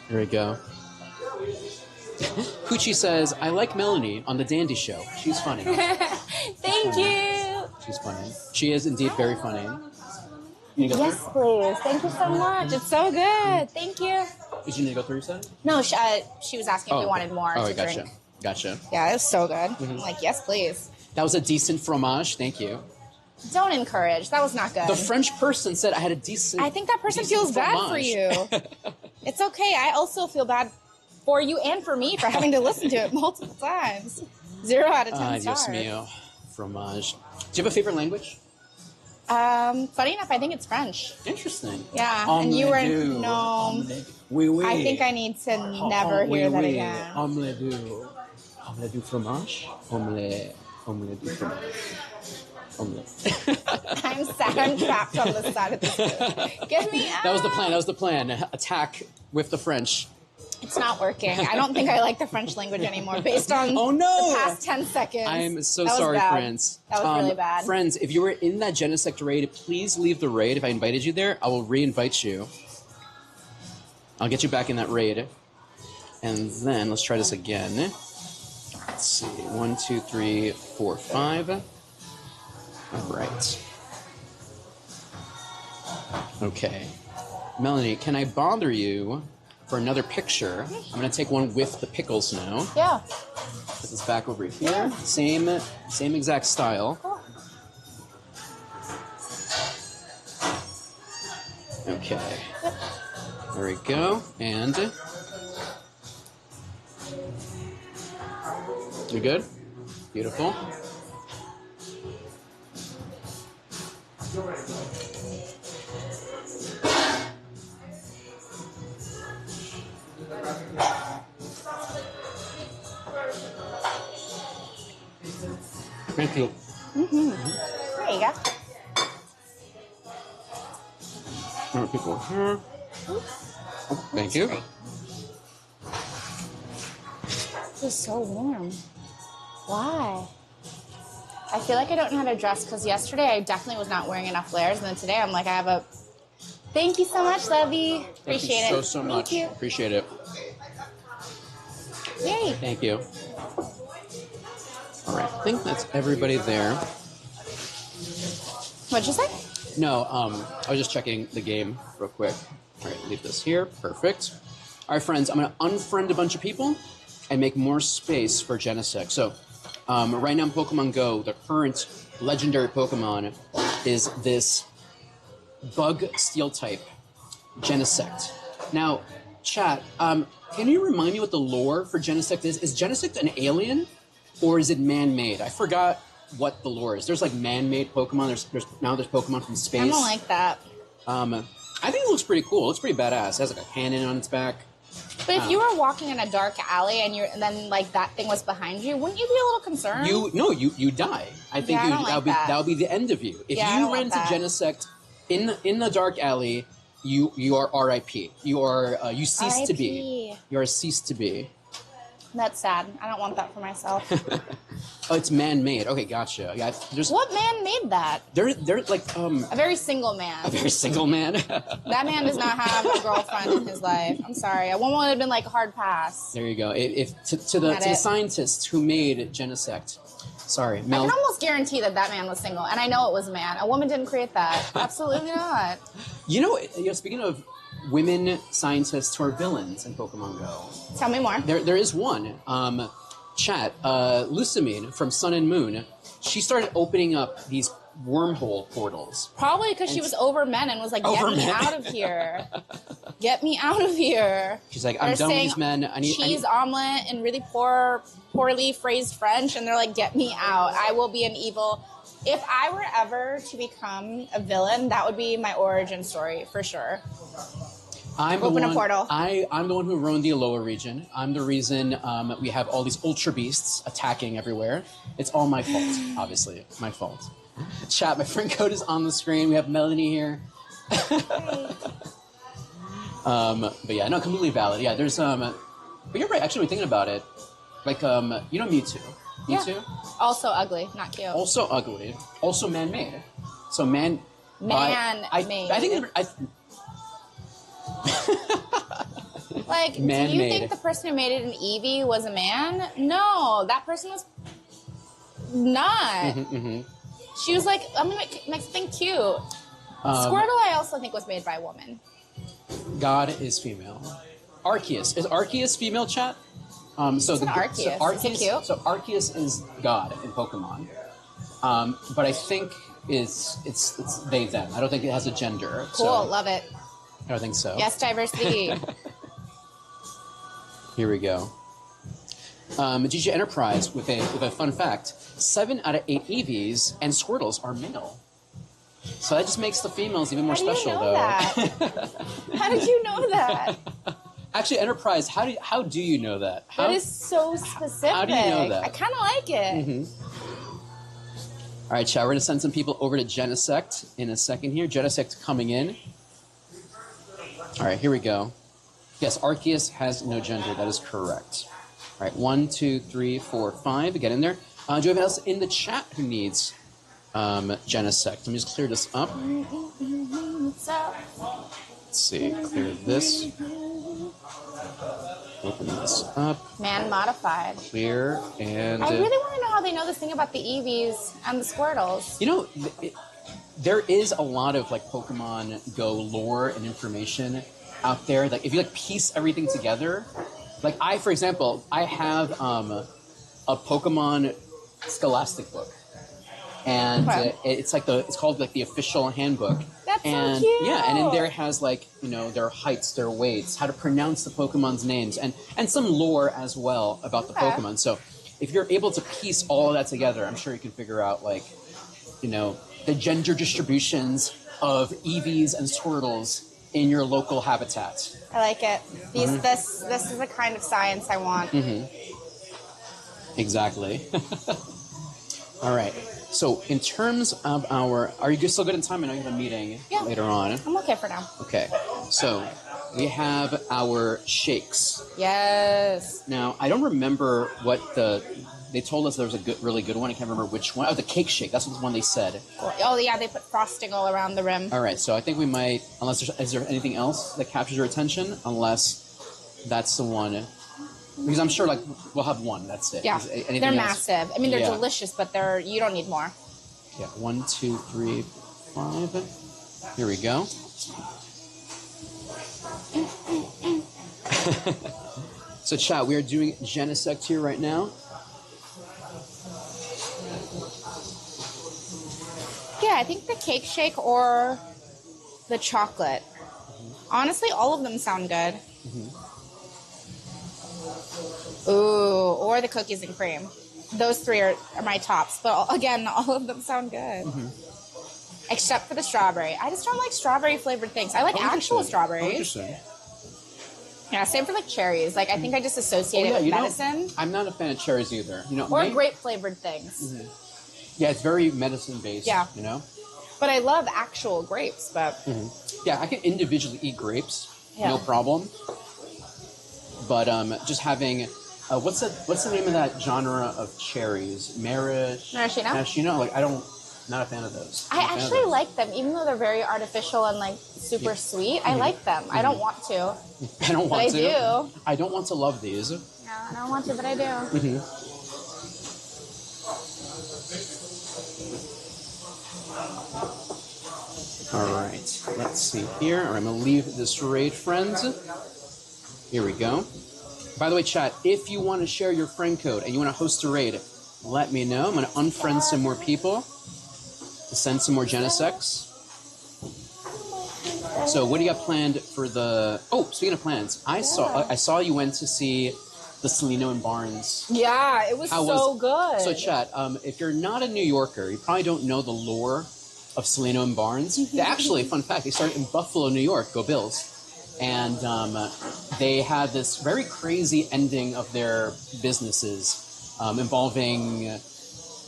[SPEAKER 1] Here we go. Hoochie says, I like Melanie on the Dandy Show. She's funny.
[SPEAKER 2] Thank you.
[SPEAKER 1] She's funny. She is indeed very funny. You go
[SPEAKER 2] Yes, please. Thank you so much. It's so good. Thank you.
[SPEAKER 1] Did you need to go through, Said?
[SPEAKER 2] No, she was asking if we wanted more to
[SPEAKER 1] gotcha.
[SPEAKER 2] drink.
[SPEAKER 1] Gotcha.
[SPEAKER 2] Yeah, it was so good. I'm like, yes, please.
[SPEAKER 1] That was a decent fromage. Thank you.
[SPEAKER 2] Don't encourage. That was not good.
[SPEAKER 1] The French person said I had a decent.
[SPEAKER 2] I think that person feels bad for you. It's okay. I also feel bad for you and for me for having to listen to it multiple times. 0 out of 10 stars.
[SPEAKER 1] Dios mío. Fromage. Do you have a favorite language?
[SPEAKER 2] Funny enough, I think it's French.
[SPEAKER 1] Interesting.
[SPEAKER 2] Yeah, and you were no.
[SPEAKER 1] Oui, oui.
[SPEAKER 2] I think I need to never hear that again.
[SPEAKER 1] Omelette du fromage. Omelette du fromage. Omelette.
[SPEAKER 2] I'm sad. I'm trapped on this side of the screen. Get me out.
[SPEAKER 1] That was the plan. Attack with the French.
[SPEAKER 2] It's not working. I don't think I like the French language anymore based on the past 10 seconds.
[SPEAKER 1] I'm so sorry, friends.
[SPEAKER 2] That was really bad.
[SPEAKER 1] Friends, if you were in that Genesect raid, please leave the raid. If I invited you there, I will re-invite you. I'll get you back in that raid. And then, let's try this again. Let's see. 1, 2, 3, 4, 5. All right. Okay. Melanie, can I bother you for another picture? I'm going to take one with the pickles now.
[SPEAKER 2] Yeah.
[SPEAKER 1] Put this back over here. Yeah. Same exact style.
[SPEAKER 2] Oh.
[SPEAKER 1] Okay. There we go. And you good? Beautiful. Thank you.
[SPEAKER 2] There you go.
[SPEAKER 1] More people here. Oh, thank you.
[SPEAKER 2] This is so warm. Why? I feel like I don't know how to dress because yesterday I definitely was not wearing enough layers, and then today I'm like, I have a. Thank you so much, Lovey. Appreciate it.
[SPEAKER 1] So much.
[SPEAKER 2] Thank you.
[SPEAKER 1] Appreciate it.
[SPEAKER 2] Yay.
[SPEAKER 1] Thank you. All right, I think that's everybody there.
[SPEAKER 2] What'd you say?
[SPEAKER 1] No, I was just checking the game real quick. All right, leave this here. Perfect. All right, friends, I'm going to unfriend a bunch of people and make more space for Genesect. So, right now in Pokemon Go, the current legendary Pokemon is this bug steel type Genesect. Now, chat, can you remind me what the lore for Genesect is? Is Genesect an alien or is it man-made? I forgot what the lore is. There's like man-made Pokemon. There's Pokemon from space.
[SPEAKER 2] I don't like that.
[SPEAKER 1] I think it looks pretty cool. It looks pretty badass. It has like a cannon on its back.
[SPEAKER 2] But if you were walking in a dark alley and then like that thing was behind you, wouldn't you be a little concerned?
[SPEAKER 1] You die. I think that would be the end of you. If you ran into Genesect in the dark alley, you are R.I.P. You cease to be. You are ceased to be.
[SPEAKER 2] That's sad. I don't want that for myself.
[SPEAKER 1] Oh, it's man-made. Okay, gotcha. Yeah,
[SPEAKER 2] what man made that?
[SPEAKER 1] They're like
[SPEAKER 2] a very single man.
[SPEAKER 1] A very single man.
[SPEAKER 2] That man does not have a girlfriend in his life. I'm sorry. A woman would have been like hard pass.
[SPEAKER 1] There you go. To the scientists who made Genesect. Sorry, Mel.
[SPEAKER 2] I can almost guarantee that man was single, and I know it was a man. A woman didn't create that. Absolutely not.
[SPEAKER 1] You know, speaking of women scientists who are villains in Pokemon Go.
[SPEAKER 2] Tell me more.
[SPEAKER 1] There is one. Lucamine from Sun and Moon, she started opening up these wormhole portals.
[SPEAKER 2] Probably because she was over men and was like, get me out of here. Get me out of here.
[SPEAKER 1] She's like, I'm done with these men. I need
[SPEAKER 2] cheese omelet in really poorly phrased French, and they're like, get me out. I will be an evil. If I were ever to become a villain, that would be my origin story for sure. Open a portal.
[SPEAKER 1] I'm the one who ruined the Alola region. I'm the reason we have all these Ultra Beasts attacking everywhere. It's all my fault, obviously. My fault. Chat, my friend code is on the screen. We have Melanie here. But yeah, no, completely valid. Yeah, there's but you're right. Actually, when thinking about it, like you know Mewtwo. Mewtwo.
[SPEAKER 2] Yeah. Also ugly, not cute.
[SPEAKER 1] Also ugly. Also man-made. So man-made.
[SPEAKER 2] I think.
[SPEAKER 1] What?
[SPEAKER 2] Like, do you
[SPEAKER 1] Man-made.
[SPEAKER 2] think the person who made it an Eevee was a man? No, that person was not. She was like, I'm gonna make something cute. Squirtle, I also think was made by a woman.
[SPEAKER 1] God is female. Arceus. Is Arceus female, chat? So the
[SPEAKER 2] Arceus.
[SPEAKER 1] So Arceus,
[SPEAKER 2] Is it cute?
[SPEAKER 1] So Arceus is God in Pokemon. But I think it's they them. I don't think it has a gender.
[SPEAKER 2] Cool,
[SPEAKER 1] So
[SPEAKER 2] love it.
[SPEAKER 1] I don't think so.
[SPEAKER 2] Yes, diversity.
[SPEAKER 1] Here we go. GeekJenn Enterprise with a fun fact: 7 out of 8 Eevees and Squirtles are male. So that just makes the females even more special, though.
[SPEAKER 2] That? How did you know that?
[SPEAKER 1] Actually, Enterprise, how do you know that?
[SPEAKER 2] That is so specific.
[SPEAKER 1] How do you know that?
[SPEAKER 2] I kind of like it.
[SPEAKER 1] All right, chat. We're gonna send some people over to Genesect in a second here. Genesect coming in. All right, here we go. Yes, Arceus has no gender. That is correct. All right, 1, 2, 3, 4, 5. Get in there. Do you have anyone else in the chat who needs Genesect? Let me just clear this up. Let's see. Clear this. Open this up.
[SPEAKER 2] Man modified.
[SPEAKER 1] Clear and.
[SPEAKER 2] I really want to know how they know this thing about the Eevees and the Squirtles.
[SPEAKER 1] You know, there is a lot of like Pokemon Go lore and information out there. Like if you like piece everything together, like for example, I have a Pokemon Scholastic book, and it's called like the official handbook.
[SPEAKER 2] That's
[SPEAKER 1] and
[SPEAKER 2] so cute.
[SPEAKER 1] Yeah, and in there it has like their heights, their weights, how to pronounce the Pokemon's names, and some lore as well about the Pokemon. So if you're able to piece all of that together, I'm sure you can figure out like the gender distributions of Eevees and Squirtles in your local habitat.
[SPEAKER 2] I like it. This is the kind of science I want.
[SPEAKER 1] Exactly. All right. So in terms of are you still good in time? I know you have a meeting later on.
[SPEAKER 2] I'm okay for now.
[SPEAKER 1] Okay. So we have our shakes.
[SPEAKER 2] Yes.
[SPEAKER 1] Now, I don't remember what they told us there was a really good one. I can't remember which one. Oh, the cake shake. That's the one they said.
[SPEAKER 2] Oh, yeah, they put frosting all around the rim.
[SPEAKER 1] All right, so I think we might, is there anything else that captures your attention? Unless that's the one. Because I'm sure, like, we'll have one. That's it.
[SPEAKER 2] Yeah, they're
[SPEAKER 1] else?
[SPEAKER 2] massive. I mean, they're delicious, but you don't need more.
[SPEAKER 1] Yeah, 1, 2, 3, 5. Here we go. So, chat, we are doing Genesect here right now.
[SPEAKER 2] Yeah, I think the cake shake or the chocolate. Honestly, all of them sound good. Ooh, or the cookies and cream. Those 3 are my tops. But again, all of them sound good. Except for the strawberry. I just don't like strawberry flavored things. I like actual strawberries.
[SPEAKER 1] Interesting.
[SPEAKER 2] Yeah, same for like cherries. Like I think I just associate it with medicine.
[SPEAKER 1] I'm not a fan of cherries either.
[SPEAKER 2] Or grape flavored things.
[SPEAKER 1] Yeah, it's very medicine based.
[SPEAKER 2] Yeah.
[SPEAKER 1] But
[SPEAKER 2] I love actual grapes. But
[SPEAKER 1] yeah, I can individually eat grapes, no problem. But just having what's the name of that genre of cherries? Maraschino. Like not a fan of those.
[SPEAKER 2] I actually like them, even though they're very artificial and like super sweet. I like them. I don't want to.
[SPEAKER 1] I don't want to.
[SPEAKER 2] But I do.
[SPEAKER 1] I don't want to love these.
[SPEAKER 2] No, I don't want to, but I do.
[SPEAKER 1] All right, let's see here. All right, I'm going to leave this raid, friends. Here we go. By the way, chat, if you want to share your friend code and you want to host a raid, let me know. I'm going to unfriend some more people to send some more Genesects. So what do you got planned for the... Oh, speaking of plans, I saw you went to see the Celino and Barnes.
[SPEAKER 2] Yeah, it was so good.
[SPEAKER 1] So, chat, if you're not a New Yorker, you probably don't know the lore of Celino and Barnes. Actually, fun fact, they started in Buffalo, New York. Go Bills. And they had this very crazy ending of their businesses involving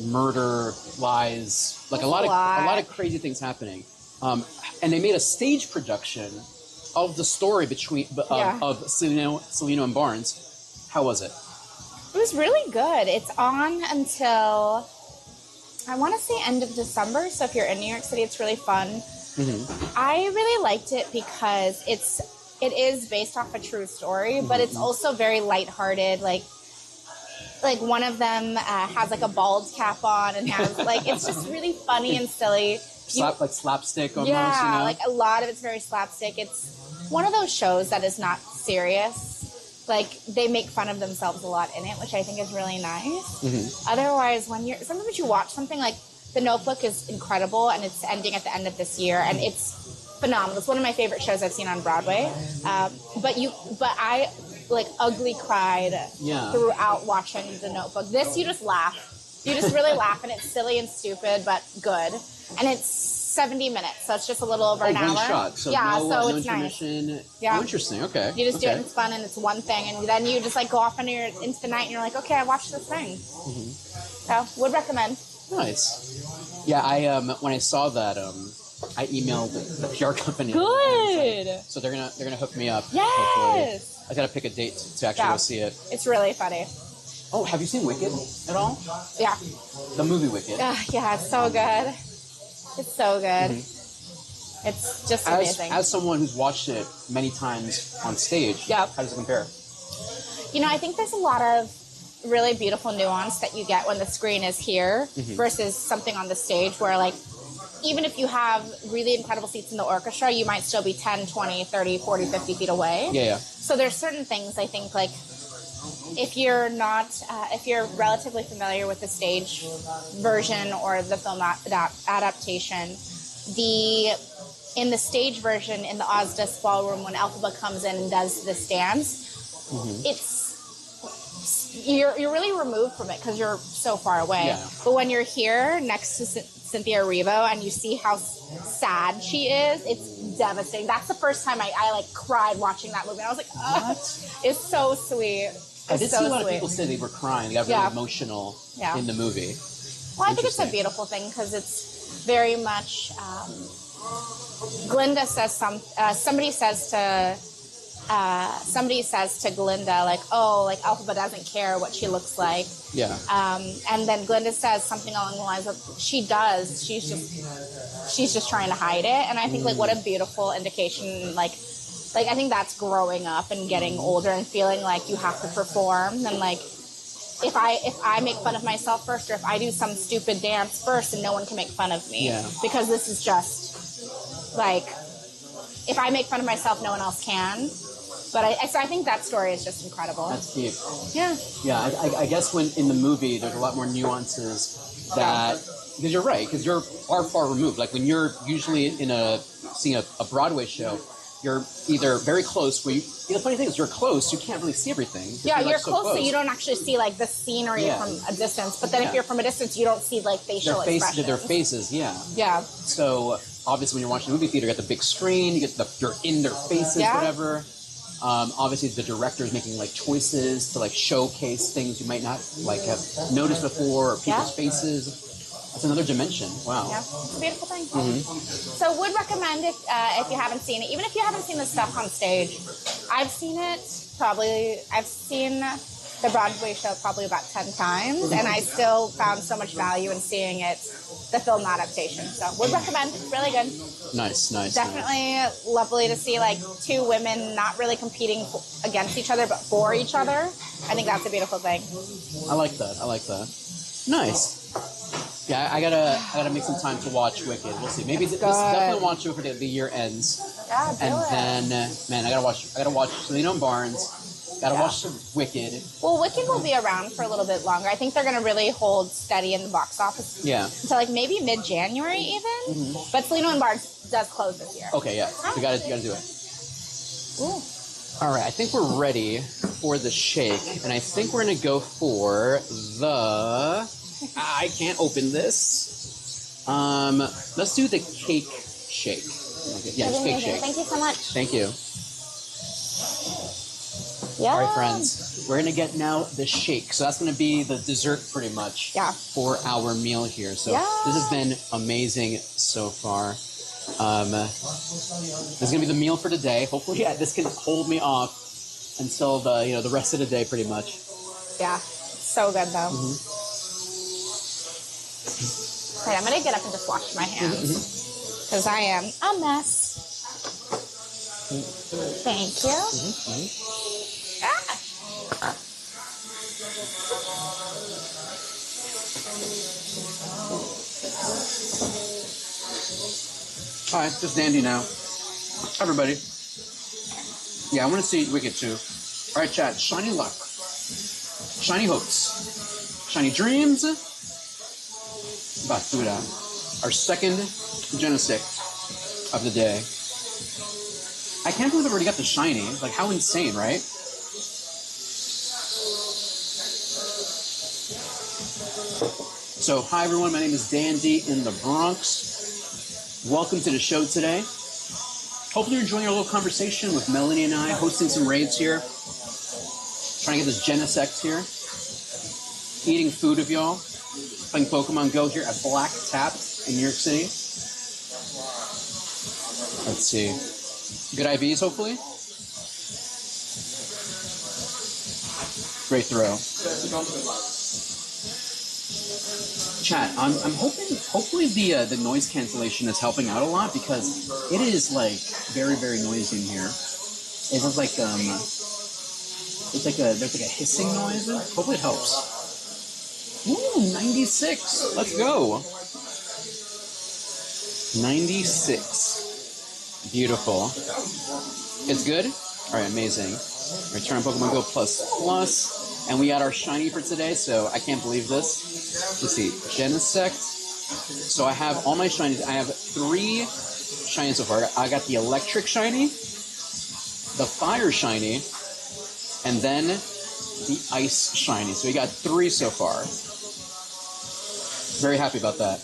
[SPEAKER 1] murder, lies, like a lot of crazy things happening. And they made a stage production of the story of Celino and Barnes. How was it?
[SPEAKER 2] It was really good. It's on until I want to say end of December. So if you're in New York City, it's really fun. I really liked it because it's it is based off a true story, but it's also very lighthearted. Like one of them has like a bald cap on and has like, it's just really funny and silly.
[SPEAKER 1] Like slapstick almost,
[SPEAKER 2] yeah,
[SPEAKER 1] you know?
[SPEAKER 2] like a lot of it's very slapstick. It's one of those shows that is not serious. Like they make fun of themselves a lot in it, which I think is really nice. Otherwise, sometimes you watch something like The Notebook is incredible, and it's ending at the end of this year, and it's phenomenal. It's one of my favorite shows I've seen on Broadway. But I like ugly cried throughout watching The Notebook. This you just laugh. You just really laugh, and it's silly and stupid, but good. And it's 70 minutes, so it's just a little over an hour.
[SPEAKER 1] One shot, so
[SPEAKER 2] so
[SPEAKER 1] no
[SPEAKER 2] it's
[SPEAKER 1] intermission.
[SPEAKER 2] Nice. Yeah.
[SPEAKER 1] Oh, interesting. Okay.
[SPEAKER 2] You just do it, and it's fun, and it's one thing, and then you just like go off into the night, and you're like, okay, I watched this thing. So would recommend.
[SPEAKER 1] Nice. Yeah, I when I saw that, I emailed the PR company.
[SPEAKER 2] Good.
[SPEAKER 1] So they're gonna hook me up.
[SPEAKER 2] Yes.
[SPEAKER 1] Hopefully. I gotta pick a date to actually go see it.
[SPEAKER 2] It's really funny.
[SPEAKER 1] Oh, have you seen Wicked at all?
[SPEAKER 2] Yeah.
[SPEAKER 1] The movie Wicked.
[SPEAKER 2] Yeah, it's so good. It's so good. It's just amazing.
[SPEAKER 1] As someone who's watched it many times on stage, how does it compare?
[SPEAKER 2] You know, I think there's a lot of really beautiful nuance that you get when the screen is here versus something on the stage where, like, even if you have really incredible seats in the orchestra, you might still be 10, 20, 30, 40, 50 feet away.
[SPEAKER 1] Yeah.
[SPEAKER 2] So there's certain things, I think, like, if you're relatively familiar with the stage version or the film adaptation, in the stage version in the Ozdas Ballroom, when Elphaba comes in and does this dance, you're really removed from it because you're so far away. Yeah. But when you're here next to Cynthia Erivo and you see how sad she is, it's devastating. That's the first time I like cried watching that movie. I was like, oh, it's so sweet.
[SPEAKER 1] I did see a lot of people say they were crying. They got really emotional in the movie.
[SPEAKER 2] Well, I think it's a beautiful thing because it's very much. Glinda says somebody says to Glinda, like, oh, like Elphaba doesn't care what she looks like.
[SPEAKER 1] Yeah.
[SPEAKER 2] And then Glinda says something along the lines of, she does. She's just trying to hide it. And I think like what a beautiful indication, like I think that's growing up and getting older and feeling like you have to perform. And like, if I make fun of myself first, or if I do some stupid dance first, and no one can make fun of me because this is just like, if I make fun of myself, no one else can. But so I think that story is just incredible.
[SPEAKER 1] That's deep.
[SPEAKER 2] Yeah.
[SPEAKER 1] Yeah, I guess when in the movie, there's a lot more nuances that, because you're right, because you're far removed. Like when you're usually seeing a Broadway show, you're either very close, where the funny thing is you're close, you can't really see everything.
[SPEAKER 2] Yeah, you're close, so you don't actually see like the scenery from a distance. But then if you're from a distance, you don't see like facial expressions.
[SPEAKER 1] Their faces, yeah.
[SPEAKER 2] Yeah.
[SPEAKER 1] So obviously when you're watching a movie theater, you get the big screen, you're in their faces, whatever. Obviously the director's making like choices to like showcase things you might not like have noticed before, or people's faces. That's another dimension. Wow.
[SPEAKER 2] Yeah, it's a beautiful thing. So would recommend if you haven't seen it, even if you haven't seen the stuff on stage. I've seen the Broadway show probably about 10 times, and I still found so much value in seeing it, the film adaptation. So would recommend. It's really good.
[SPEAKER 1] Nice.
[SPEAKER 2] Definitely lovely to see like two women not really competing against each other, but for each other. I think that's a beautiful thing.
[SPEAKER 1] I like that. Nice. Yeah, I gotta make some time to watch Wicked. We'll see. Maybe definitely watch it before the year ends.
[SPEAKER 2] Yeah,
[SPEAKER 1] then, man, I gotta watch Selena and Barnes. Gotta watch Wicked.
[SPEAKER 2] Well, Wicked will be around for a little bit longer. I think they're gonna really hold steady in the box office.
[SPEAKER 1] Yeah.
[SPEAKER 2] Until like maybe mid-January even. But Selena and Barnes does close this year.
[SPEAKER 1] Okay, yeah. You gotta do it.
[SPEAKER 2] Ooh.
[SPEAKER 1] All right, I think we're ready for the shake, and I think we're gonna go for the. I can't open this. Let's do the cake shake. Okay. Yeah, just cake shake.
[SPEAKER 2] Thank you so much.
[SPEAKER 1] Thank you.
[SPEAKER 2] Yeah.
[SPEAKER 1] All right, friends. We're going to get now the shake. So that's going to be the dessert pretty much for our meal here. So this has been amazing so far. This is going to be the meal for today. Hopefully this can hold me off until the rest of the day pretty much.
[SPEAKER 2] Yeah. So good though. Okay, I'm going to get up and just wash my hands because I am a mess. Thank you. Ah.
[SPEAKER 1] Hi, just Dandy now. Everybody. Yeah, I want to see Wicked too. All right, chat. Shiny luck. Shiny hopes. Shiny dreams. Basuda. Our second Genesect of the day. I can't believe I've already got the shiny. Like, how insane, right? So, hi everyone. My name is Dandy in the Bronx. Welcome to the show today. Hopefully you're enjoying our little conversation with Melanie and I, hosting some raids here. Trying to get this Genesect here. Eating food with y'all. Playing Pokemon Go here at Black Tap in New York City. Let's see. Good IVs, hopefully. Great throw. Chat, I'm hopefully the noise cancellation is helping out a lot because it is like very, very noisy in here. It is like there's like a hissing noise. Hopefully it helps. Ooh, 96. Let's go. 96. Beautiful. It's good? All right, amazing. Return Pokemon Go plus. And we got our shiny for today, so I can't believe this. Let's see, Genesect. So I have all my shinies. I have 3 shinies so far. I got the electric shiny, the fire shiny, and then the ice shiny. So we got 3 so far. Very happy about that.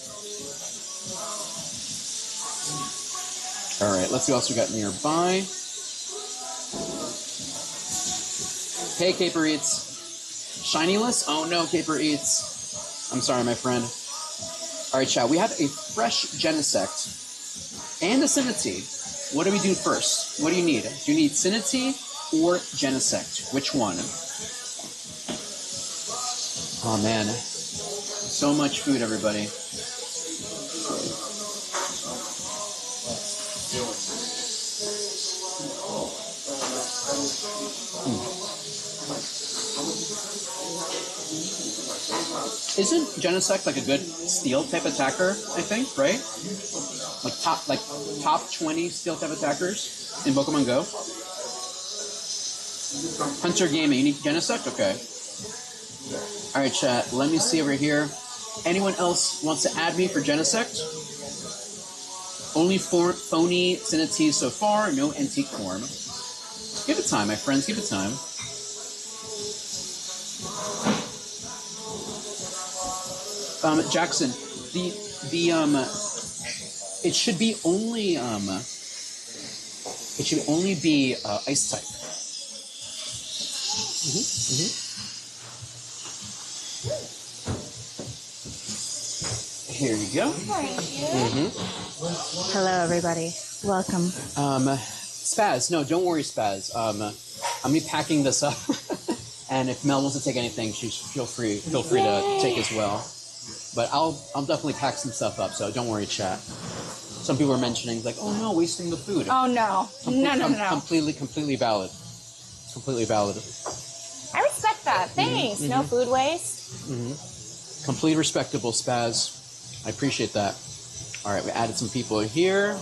[SPEAKER 1] All right, let's see what else we got nearby. Hey, Caper Eats. Shinyless? Oh no, Caper Eats. I'm sorry, my friend. All right, chat. We have a fresh Genesect and a Cinity. What do we do first? What do you need? Do you need Cinity or Genesect? Which one? Oh man, so much food, everybody. Isn't Genesect like a good steel type attacker, I think, right? Like top 20 steel type attackers in Pokemon Go? Hunter Gaming, you need Genesect? Okay. Alright, chat, let me see over here. Anyone else wants to add me for Genesect? Only 4 phony Cinities so far, no antique form. Give it time, my friends, give it time. Jackson, it should be only ice type. Here you go.
[SPEAKER 2] Hello, everybody. Welcome.
[SPEAKER 1] Spaz, no, don't worry, Spaz. I'm gonna be packing this up, and if Mel wants to take anything, feel free to take as well. But I'll definitely pack some stuff up, so don't worry, chat. Some people are mentioning, like, oh no, wasting the food.
[SPEAKER 2] Oh no. No.
[SPEAKER 1] Completely valid. Completely valid.
[SPEAKER 2] I respect that. Thanks. No food waste.
[SPEAKER 1] Completely respectable, Spaz. I appreciate that. All right, we added some people here.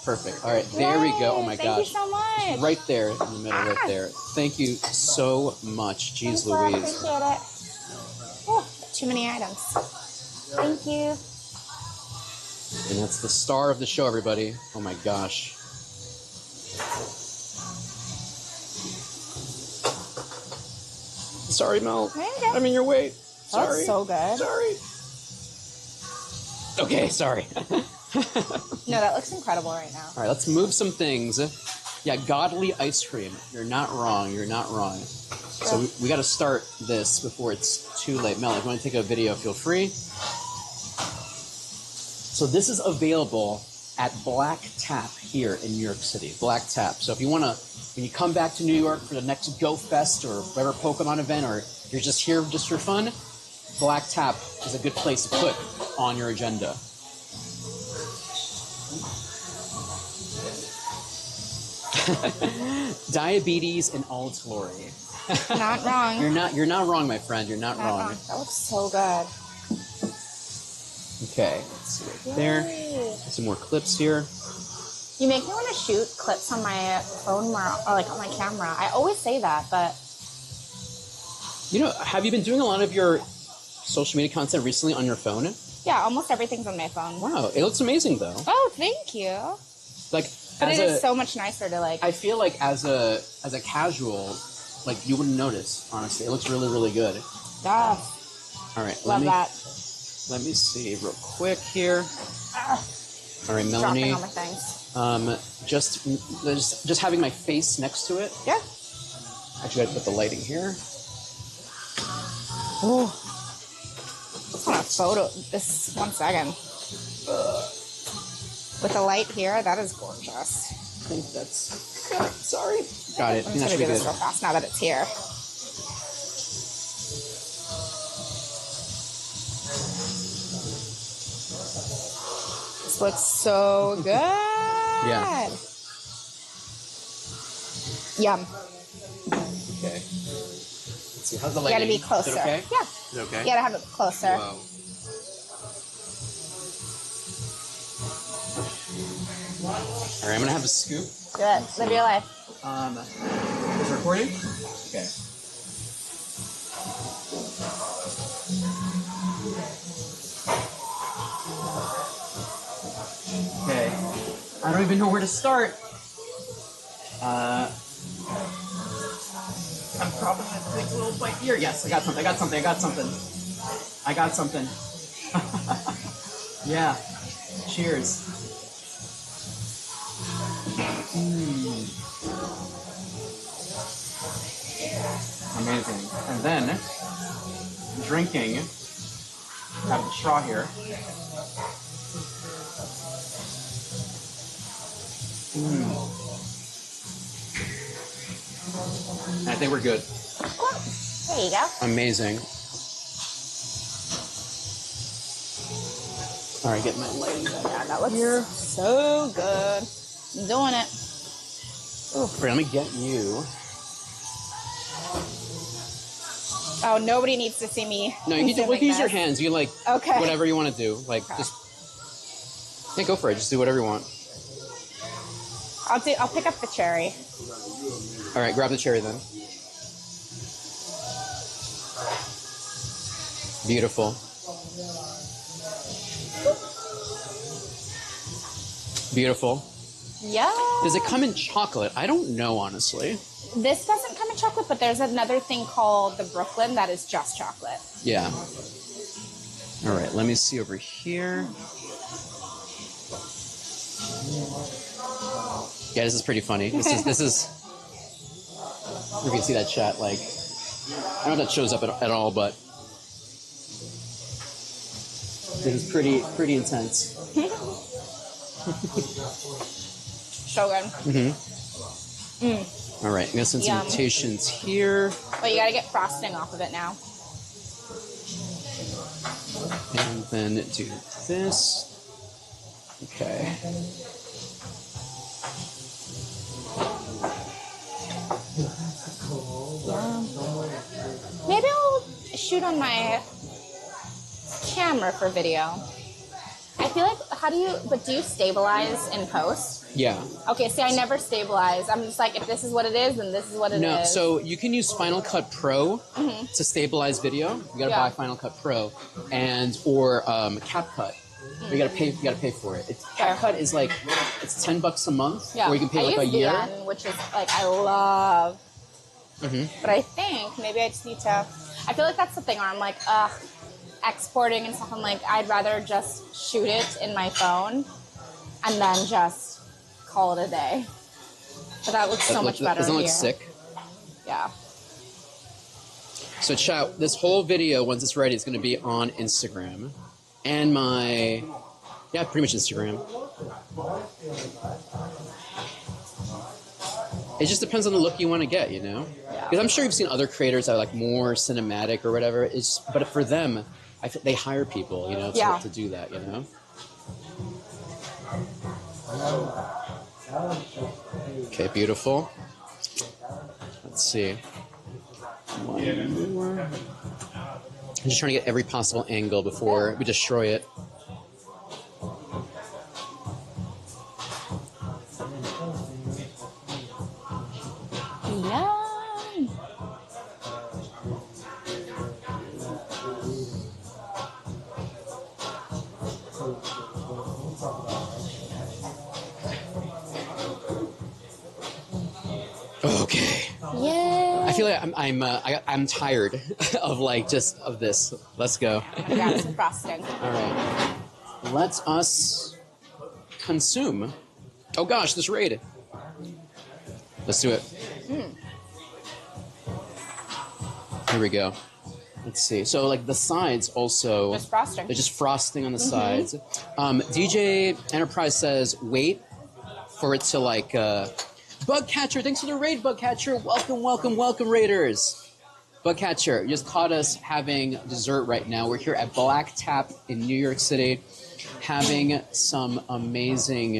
[SPEAKER 1] Perfect. All right, there we go. Oh my gosh.
[SPEAKER 2] Thank you so much.
[SPEAKER 1] Right there in the middle, right there. Thank you so much. Jeez Louise.
[SPEAKER 2] Appreciate it. Oh, too many items. Thank you.
[SPEAKER 1] And that's the star of the show, everybody. Oh my gosh. Sorry, Mel. I'm in your way. Sorry.
[SPEAKER 2] That's so good.
[SPEAKER 1] Sorry. Okay, sorry.
[SPEAKER 2] No, that looks incredible right now.
[SPEAKER 1] All right, let's move some things. Yeah, godly ice cream. You're not wrong. You're not wrong. So we got to start this before it's too late. Mel, if you want to take a video, feel free. So this is available at Black Tap here in New York City. Black Tap. So if you want to, when you come back to New York for the next Go Fest or whatever Pokemon event, or you're just here just for fun, Black Tap is a good place to put on your agenda. Diabetes in all its glory.
[SPEAKER 2] Not wrong.
[SPEAKER 1] You're not wrong, my friend. You're not wrong.
[SPEAKER 2] That looks so good.
[SPEAKER 1] Okay, let's see right there. Some more clips here.
[SPEAKER 2] You make me want to shoot clips on my phone more, or like on my camera. I always say that, but
[SPEAKER 1] You know, have you been doing a lot of your social media content recently on your phone?
[SPEAKER 2] yeah, almost everything's on my phone.
[SPEAKER 1] Wow, it looks amazing though.
[SPEAKER 2] Oh, thank you.
[SPEAKER 1] Like,
[SPEAKER 2] But it is so much nicer to like.
[SPEAKER 1] I feel like as a casual, like you wouldn't notice. Honestly, it looks really, really good.
[SPEAKER 2] Yeah.
[SPEAKER 1] All right,
[SPEAKER 2] Love that.
[SPEAKER 1] Let me see real quick here. All right, Melanie.
[SPEAKER 2] Dropping all my things.
[SPEAKER 1] Just having my face next to it.
[SPEAKER 2] Yeah.
[SPEAKER 1] Actually, gotta put the lighting here.
[SPEAKER 2] Oh. I just want to photo this 1 second. With the light here, that is gorgeous.
[SPEAKER 1] I think that's. Sorry. Got it.
[SPEAKER 2] I'm just gonna do this real fast now that it's here. This looks so good.
[SPEAKER 1] Yeah.
[SPEAKER 2] Yum.
[SPEAKER 1] Okay. Let's see. How's the
[SPEAKER 2] You
[SPEAKER 1] lighting?
[SPEAKER 2] gotta be closer.
[SPEAKER 1] Is it okay?
[SPEAKER 2] Yeah.
[SPEAKER 1] Is it okay?
[SPEAKER 2] You gotta have it closer.
[SPEAKER 1] Whoa. All right, I'm gonna have a scoop.
[SPEAKER 2] Do it. Live your life.
[SPEAKER 1] Is it recording? Okay. Okay. I don't even know where to start. I'm probably gonna take a little bite here. Yes, I got something. Yeah. Cheers. Amazing. And then drinking out of the straw here. And I think we're good.
[SPEAKER 2] There you go.
[SPEAKER 1] Amazing. All right, get my lighting back.
[SPEAKER 2] Yeah, that looks so good. I'm doing it.
[SPEAKER 1] Oh, let me get you.
[SPEAKER 2] Oh, nobody needs to see me.
[SPEAKER 1] No, you can use your hands. You like
[SPEAKER 2] Okay.
[SPEAKER 1] whatever you want to do. Like just yeah, go for it. Just do whatever you want.
[SPEAKER 2] I'll pick up the cherry.
[SPEAKER 1] All right, grab the cherry then. Beautiful. Beautiful.
[SPEAKER 2] Yeah.
[SPEAKER 1] Does it come in chocolate? I don't know, honestly.
[SPEAKER 2] This doesn't come in chocolate, but there's another thing called the Brooklyn that is just chocolate.
[SPEAKER 1] Yeah. All right, let me see over here. Yeah, this is pretty funny. This is. You can see that chat. Like, I don't know if that shows up at all, but this is pretty intense.
[SPEAKER 2] So good.
[SPEAKER 1] All right, I'm gonna send some
[SPEAKER 2] Yum.
[SPEAKER 1] invitations here.
[SPEAKER 2] But you gotta get frosting off of it now.
[SPEAKER 1] And then do this. Okay.
[SPEAKER 2] Maybe I'll shoot on my camera for video. I feel like, do you stabilize in post?
[SPEAKER 1] Yeah.
[SPEAKER 2] Okay, see, I never stabilize. I'm just like, if this is what it is, then this is what it is.
[SPEAKER 1] No, so you can use Final Cut Pro to stabilize video. You gotta buy Final Cut Pro, or CapCut. You gotta pay for it. CapCut is like it's $10 a month, or you can pay like a year.
[SPEAKER 2] VN, which is like I love. But I think maybe I just need to. I feel like that's the thing where I'm like, exporting and stuff. I'm like, I'd rather just shoot it in my phone and then just call it a day. But that looks so much better.
[SPEAKER 1] Doesn't
[SPEAKER 2] here.
[SPEAKER 1] look sick.
[SPEAKER 2] Yeah.
[SPEAKER 1] So chat, this whole video, once it's ready, is going to be on Instagram and pretty much Instagram. It just depends on the look you want to get, you know? Because I'm sure you've seen other creators that are like more cinematic or whatever. But for them, they hire people, you know, to do that, you know? Okay, beautiful. Let's see. One more. I'm just trying to get every possible angle before we destroy it.
[SPEAKER 2] Yum.
[SPEAKER 1] Okay.
[SPEAKER 2] Yay.
[SPEAKER 1] I feel like I'm tired of like just of this. Let's go.
[SPEAKER 2] I got some frosting.
[SPEAKER 1] All right. Let us consume. Oh gosh, this raid. Let's do it. Here we go. Let's see. So like the sides also.
[SPEAKER 2] Just frosting.
[SPEAKER 1] They're just frosting on the sides. DJ Enterprise says wait for it to like. Bugcatcher, thanks for the raid, Bugcatcher. Welcome, welcome, welcome, raiders. Bugcatcher, you just caught us having dessert right now. We're here at Black Tap in New York City, having some amazing.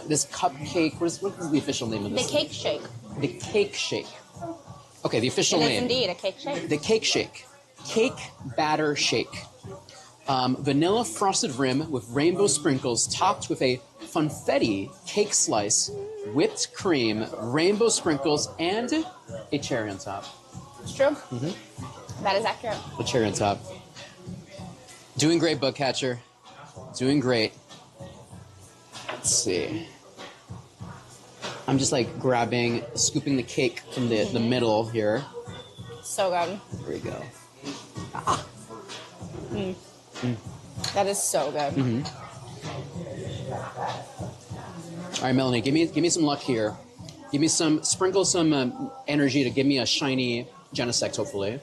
[SPEAKER 1] This cupcake. What is the official name of this?
[SPEAKER 2] The cake shake.
[SPEAKER 1] The cake shake. Okay, the official
[SPEAKER 2] It is
[SPEAKER 1] name.
[SPEAKER 2] indeed a cake shake.
[SPEAKER 1] The cake shake. Cake batter shake. Vanilla frosted rim with rainbow sprinkles topped with a funfetti cake slice, whipped cream, rainbow sprinkles, and a cherry on top.
[SPEAKER 2] It's true. That is accurate.
[SPEAKER 1] A cherry on top. Doing great, Bugcatcher. Doing great. Let's see. I'm just like scooping the cake from the middle here.
[SPEAKER 2] So good.
[SPEAKER 1] There we go.
[SPEAKER 2] That is so good.
[SPEAKER 1] All right, Melanie, give me some luck here. Sprinkle some energy to give me a shiny Genesect, hopefully.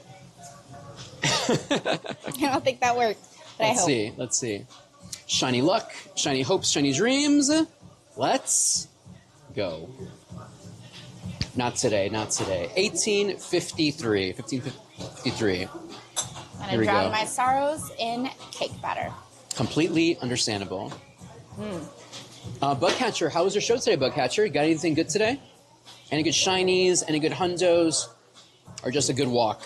[SPEAKER 2] I don't think that worked, but I hope.
[SPEAKER 1] Let's see. Shiny luck, shiny hopes, shiny dreams. Let's go. Not today, not today. 1853. 1553.
[SPEAKER 2] And
[SPEAKER 1] Here
[SPEAKER 2] I
[SPEAKER 1] we
[SPEAKER 2] drown
[SPEAKER 1] go.
[SPEAKER 2] my sorrows in cake batter.
[SPEAKER 1] Completely understandable. Bugcatcher, how was your show today, Bugcatcher? You got anything good today? Any good shinies? Any good hundos? Or just a good walk?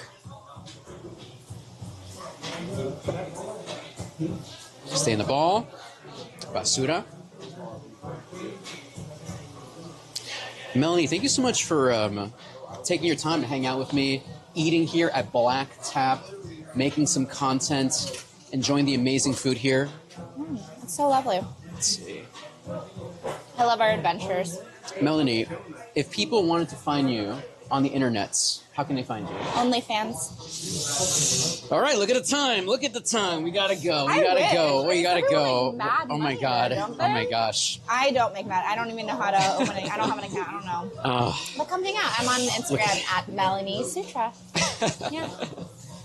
[SPEAKER 1] Stay in the ball. Basura. Melanie, thank you so much for taking your time to hang out with me, eating here at Black Tap, making some content, enjoying the amazing food here.
[SPEAKER 2] It's so lovely.
[SPEAKER 1] Let's see.
[SPEAKER 2] I love our adventures.
[SPEAKER 1] Melanie, if people wanted to find you on the internets, how can they find you?
[SPEAKER 2] OnlyFans.
[SPEAKER 1] All right, look at the time. Look at the time. We gotta go. We
[SPEAKER 2] I
[SPEAKER 1] gotta
[SPEAKER 2] wish.
[SPEAKER 1] go. We gotta go.
[SPEAKER 2] Like mad
[SPEAKER 1] Oh my
[SPEAKER 2] money
[SPEAKER 1] god.
[SPEAKER 2] there, don't
[SPEAKER 1] Oh my
[SPEAKER 2] they?
[SPEAKER 1] gosh.
[SPEAKER 2] I don't make that. I don't even know how to open it. I don't have an account. I don't know.
[SPEAKER 1] Oh.
[SPEAKER 2] But come hang out. I'm on Instagram at Melanie Sutra. Yeah.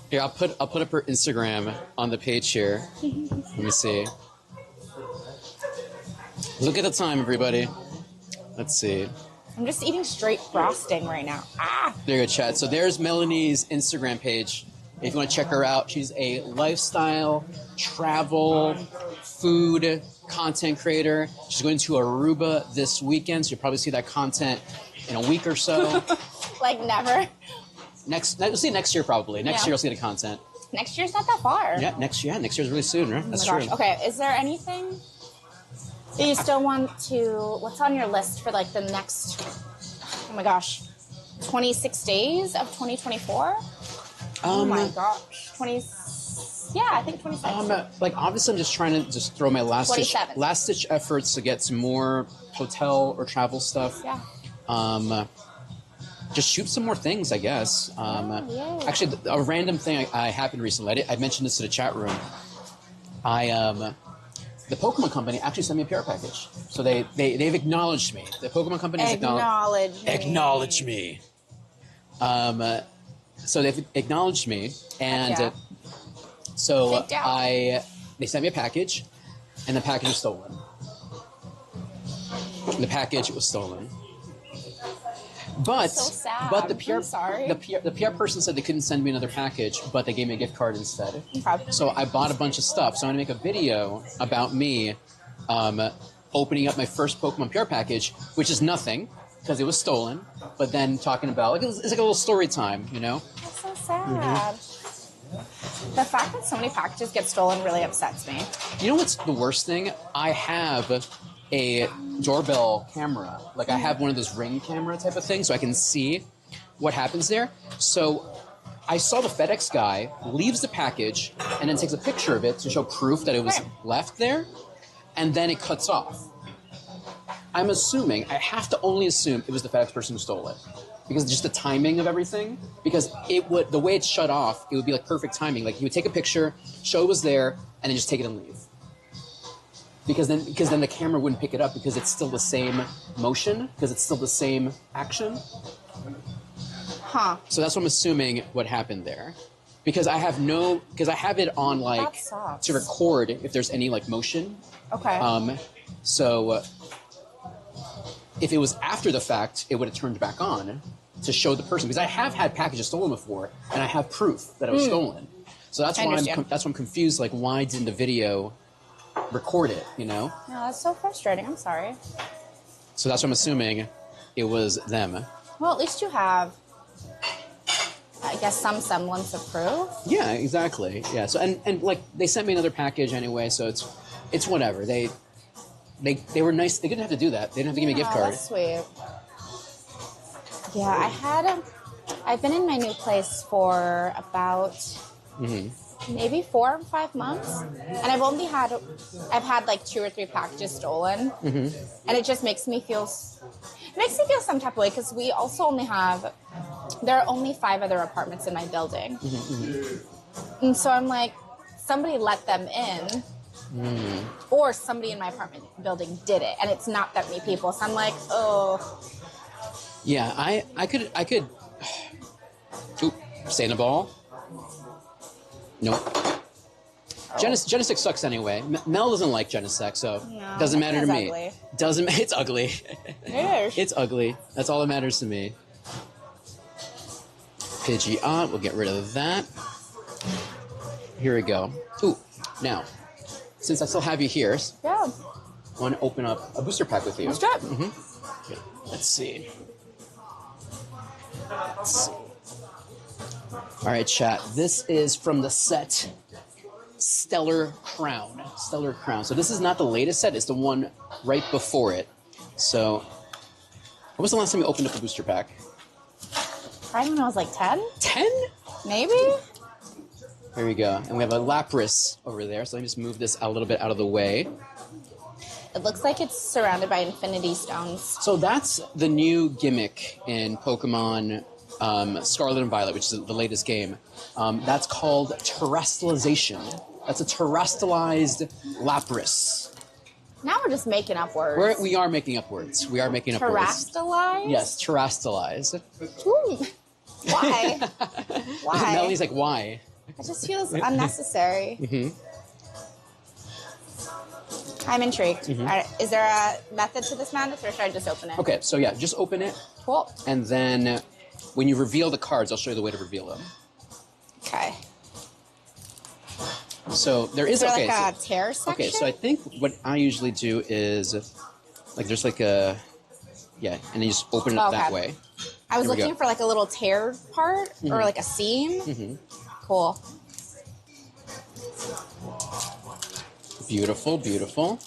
[SPEAKER 1] Here, I'll put up her Instagram on the page here. Let me see. Look at the time, everybody. Let's see.
[SPEAKER 2] I'm just eating straight frosting right now. Ah!
[SPEAKER 1] There you go, chat. So there's Melanie's Instagram page. If you want to check her out, she's a lifestyle, travel, food content creator. She's going to Aruba this weekend, so you'll probably see that content in a week or so.
[SPEAKER 2] Like never.
[SPEAKER 1] We'll see it next year probably. Next
[SPEAKER 2] Yeah.
[SPEAKER 1] year you'll see the content.
[SPEAKER 2] Next year's not that far.
[SPEAKER 1] Yeah, next year's really soon, right?
[SPEAKER 2] Oh
[SPEAKER 1] That's
[SPEAKER 2] my gosh.
[SPEAKER 1] true.
[SPEAKER 2] Okay, is there anything that you still want to... What's on your list for like the next... Oh my gosh. 26 days of 2024? Oh my gosh. 20... Yeah, I think 26.
[SPEAKER 1] Like obviously I'm just trying to just throw my last ditch efforts to get some more hotel or travel stuff.
[SPEAKER 2] Yeah.
[SPEAKER 1] Just shoot some more things, I guess.
[SPEAKER 2] yay.
[SPEAKER 1] Actually, a random thing I happened recently. I mentioned this to the chat room. The Pokemon Company actually sent me a PR package, so they've acknowledged me. The Pokemon Company has acknowledged me. So they've acknowledged me, and so they sent me a package, and the package was stolen. The package was stolen. But
[SPEAKER 2] so sad.
[SPEAKER 1] but the PR
[SPEAKER 2] I'm sorry.
[SPEAKER 1] the PR person said they couldn't send me another package, but they gave me a gift card instead.
[SPEAKER 2] Okay.
[SPEAKER 1] So I bought a bunch of stuff. So I'm gonna make a video about me opening up my first Pokemon PR package, which is nothing because it was stolen, but then talking about like it's like a little story time, you know?
[SPEAKER 2] That's so sad. The fact that so many packages get stolen really upsets me.
[SPEAKER 1] You know what's the worst thing? I have a doorbell camera. Like I have one of those Ring camera type of things so I can see what happens there. So I saw the FedEx guy leaves the package and then takes a picture of it to show proof that it was left there, and then it cuts off. I'm assuming, I have to only assume it was the FedEx person who stole it. Because just the timing of everything, because it would, the way it's shut off, it would be like perfect timing. Like he would take a picture, show it was there, and then just take it and leave. Because then the camera wouldn't pick it up because it's still the same motion, because it's still the same action.
[SPEAKER 2] Huh.
[SPEAKER 1] So that's what I'm assuming what happened there. Because I have it on like to record if there's any like motion.
[SPEAKER 2] Okay.
[SPEAKER 1] So if it was after the fact, it would have turned back on to show the person, because I have had packages stolen before, and I have proof that it was stolen. So that's why I'm confused. Like, why didn't the video record it? You know?
[SPEAKER 2] No, that's so frustrating. I'm sorry.
[SPEAKER 1] So that's what I'm assuming it was them.
[SPEAKER 2] Well, at least you have, I guess, some semblance of proof.
[SPEAKER 1] Yeah, exactly. Yeah. So and like they sent me another package anyway, so it's whatever. They were nice. They didn't have to do that. They didn't have to give me a gift card.
[SPEAKER 2] That's sweet. Yeah, I've been in my new place for about maybe 4 or 5 months, and I've had like 2 or 3 packages stolen, and it just makes me feel some type of way, because we also only have, there are only 5 other apartments in my building, and so I'm like, somebody let them in. Or somebody in my apartment building did it, and it's not that many people. So I'm like, oh.
[SPEAKER 1] Yeah, I could. Ooh, stay in the ball. Nope. Genesect sucks anyway. Mel doesn't like Genesect, so it doesn't matter to me.
[SPEAKER 2] Ugly.
[SPEAKER 1] It's ugly.
[SPEAKER 2] It is.
[SPEAKER 1] It's ugly. That's all that matters to me. Pidgeot, we'll get rid of that. Here we go. Ooh, now. Since I still have you here, I want to open up a booster pack with you.
[SPEAKER 2] Let's do it.
[SPEAKER 1] Okay, let's see. All right, chat. This is from the set Stellar Crown. Stellar Crown. So this is not the latest set. It's the one right before it. So when was the last time you opened up a booster pack?
[SPEAKER 2] Probably when I was like 10.
[SPEAKER 1] 10?
[SPEAKER 2] Maybe.
[SPEAKER 1] Here we go. And we have a Lapras over there, so let me just move this a little bit out of the way.
[SPEAKER 2] It looks like it's surrounded by Infinity Stones.
[SPEAKER 1] So that's the new gimmick in Pokemon Scarlet and Violet, which is the latest game. That's called terrestrialization. That's a terrestrialized Lapras.
[SPEAKER 2] Now we're just making up words.
[SPEAKER 1] We are making up words. We are making up words.
[SPEAKER 2] Terrestrialized?
[SPEAKER 1] Yes, terrestrialized.
[SPEAKER 2] Why? Why?
[SPEAKER 1] Melanie's like, why?
[SPEAKER 2] It just feels unnecessary. I'm intrigued. All right, is there a method to this madness, or should I just open it?
[SPEAKER 1] Okay, so yeah, just open it.
[SPEAKER 2] Cool.
[SPEAKER 1] And then when you reveal the cards, I'll show you the way to reveal them.
[SPEAKER 2] Okay.
[SPEAKER 1] So there is
[SPEAKER 2] like a tear section?
[SPEAKER 1] Okay, so I think what I usually do is, like, there's like a, and then you just open it up that way.
[SPEAKER 2] I was looking for like a little tear part or like a seam. Cool.
[SPEAKER 1] Beautiful, beautiful.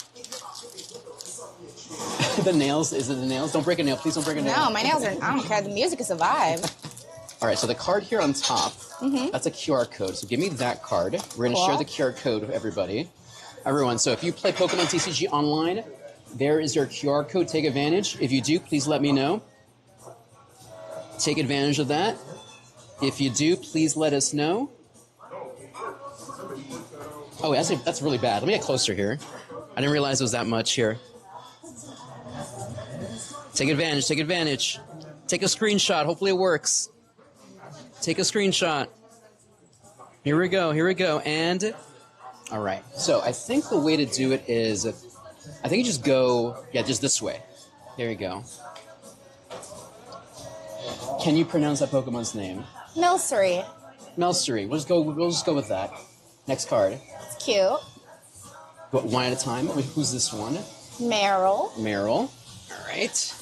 [SPEAKER 1] The nails, is it the nails? Don't break a nail, please don't break a nail.
[SPEAKER 2] No, my nails are, I don't care, the music is a vibe.
[SPEAKER 1] All right, so the card here on top, that's a QR code. So give me that card. We're going to share the QR code with everybody. Everyone, so if you play Pokemon TCG online, there is your QR code. Take advantage. If you do, please let me know. Take advantage of that. If you do, please let us know. Oh, that's really bad. Let me get closer here. I didn't realize it was that much here. Take advantage, take advantage. Take a screenshot. Hopefully it works. Take a screenshot. Here we go, here we go. And, all right. So I think the way to do it is, I think you just go, just this way. There you go. Can you pronounce that Pokemon's name?
[SPEAKER 2] Milcery.
[SPEAKER 1] Milcery. We'll just go with that. Next card.
[SPEAKER 2] It's cute.
[SPEAKER 1] One at a time. Who's this one?
[SPEAKER 2] Meryl.
[SPEAKER 1] Meryl. All right.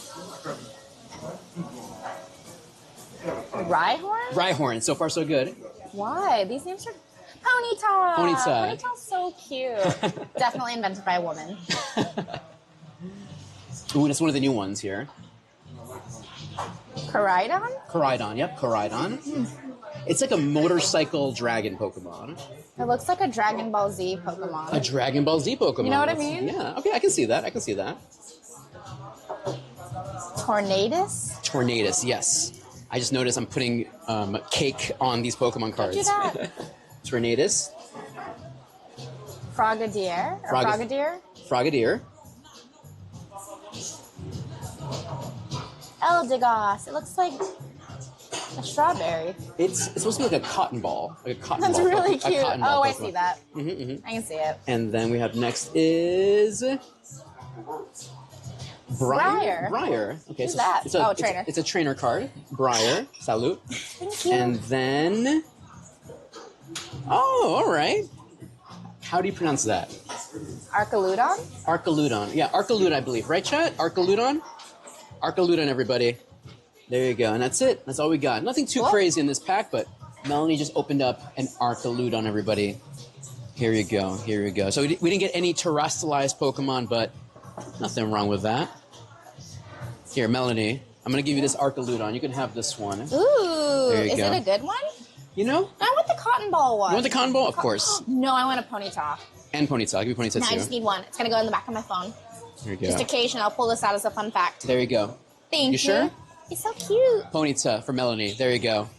[SPEAKER 2] Rhyhorn?
[SPEAKER 1] Rhyhorn. So far, so good.
[SPEAKER 2] Why? These names are... Ponyta.
[SPEAKER 1] Ponyta.
[SPEAKER 2] Ponyta's so cute. Definitely invented by a woman.
[SPEAKER 1] Ooh, that's one of the new ones here.
[SPEAKER 2] Koraidon?
[SPEAKER 1] Koraidon, yep, Koraidon. It's like a motorcycle dragon Pokemon.
[SPEAKER 2] It looks like a Dragon Ball Z Pokemon.
[SPEAKER 1] A Dragon Ball Z Pokemon.
[SPEAKER 2] You know what I mean?
[SPEAKER 1] Yeah, okay, I can see that. I can see that.
[SPEAKER 2] Tornadus?
[SPEAKER 1] Tornadus, yes. I just noticed I'm putting cake on these Pokemon cards.
[SPEAKER 2] Do that.
[SPEAKER 1] Tornadus.
[SPEAKER 2] Frogadier? Or Frogadier?
[SPEAKER 1] Frogadier.
[SPEAKER 2] Eldegoss. It looks like a strawberry.
[SPEAKER 1] It's supposed to be like a cotton ball. Like a cotton
[SPEAKER 2] That's
[SPEAKER 1] ball.
[SPEAKER 2] really
[SPEAKER 1] A
[SPEAKER 2] cute.
[SPEAKER 1] cotton ball
[SPEAKER 2] Oh, I
[SPEAKER 1] Pokemon.
[SPEAKER 2] see that.
[SPEAKER 1] Mm-hmm.
[SPEAKER 2] I can see it.
[SPEAKER 1] And then we have next is... Briar.
[SPEAKER 2] Briar.
[SPEAKER 1] Okay,
[SPEAKER 2] Who's that?
[SPEAKER 1] It's a
[SPEAKER 2] Trainer.
[SPEAKER 1] It's a trainer card. Briar. Salute.
[SPEAKER 2] Thank you.
[SPEAKER 1] And then... Oh, all right. How do you pronounce that?
[SPEAKER 2] Archaludon?
[SPEAKER 1] Archaludon. Yeah, Archaludon, I believe. Right, chat? Archaludon? Archaludon, everybody. There you go. And that's it. That's all we got. Nothing too crazy in this pack, but Melanie just opened up an Archaludon, everybody. Here you go. Here you go. So we didn't get any terrestrialized Pokemon, but nothing wrong with that. Here, Melanie, I'm going to give you this Archaludon. You can have this one.
[SPEAKER 2] Ooh.
[SPEAKER 1] There you
[SPEAKER 2] Is
[SPEAKER 1] go.
[SPEAKER 2] it a good one?
[SPEAKER 1] You know?
[SPEAKER 2] I want the cotton ball one.
[SPEAKER 1] You want the cotton ball? Of course.
[SPEAKER 2] No, I want a Ponyta.
[SPEAKER 1] And Ponyta. I'll give you Ponyta,
[SPEAKER 2] No,
[SPEAKER 1] too.
[SPEAKER 2] I just need one. It's going to go in the back of my phone.
[SPEAKER 1] There you go.
[SPEAKER 2] Just occasion, I'll pull this out as a fun fact.
[SPEAKER 1] There you go.
[SPEAKER 2] Thank you.
[SPEAKER 1] You sure?
[SPEAKER 2] It's so cute.
[SPEAKER 1] Ponyta for Melanie. There you go.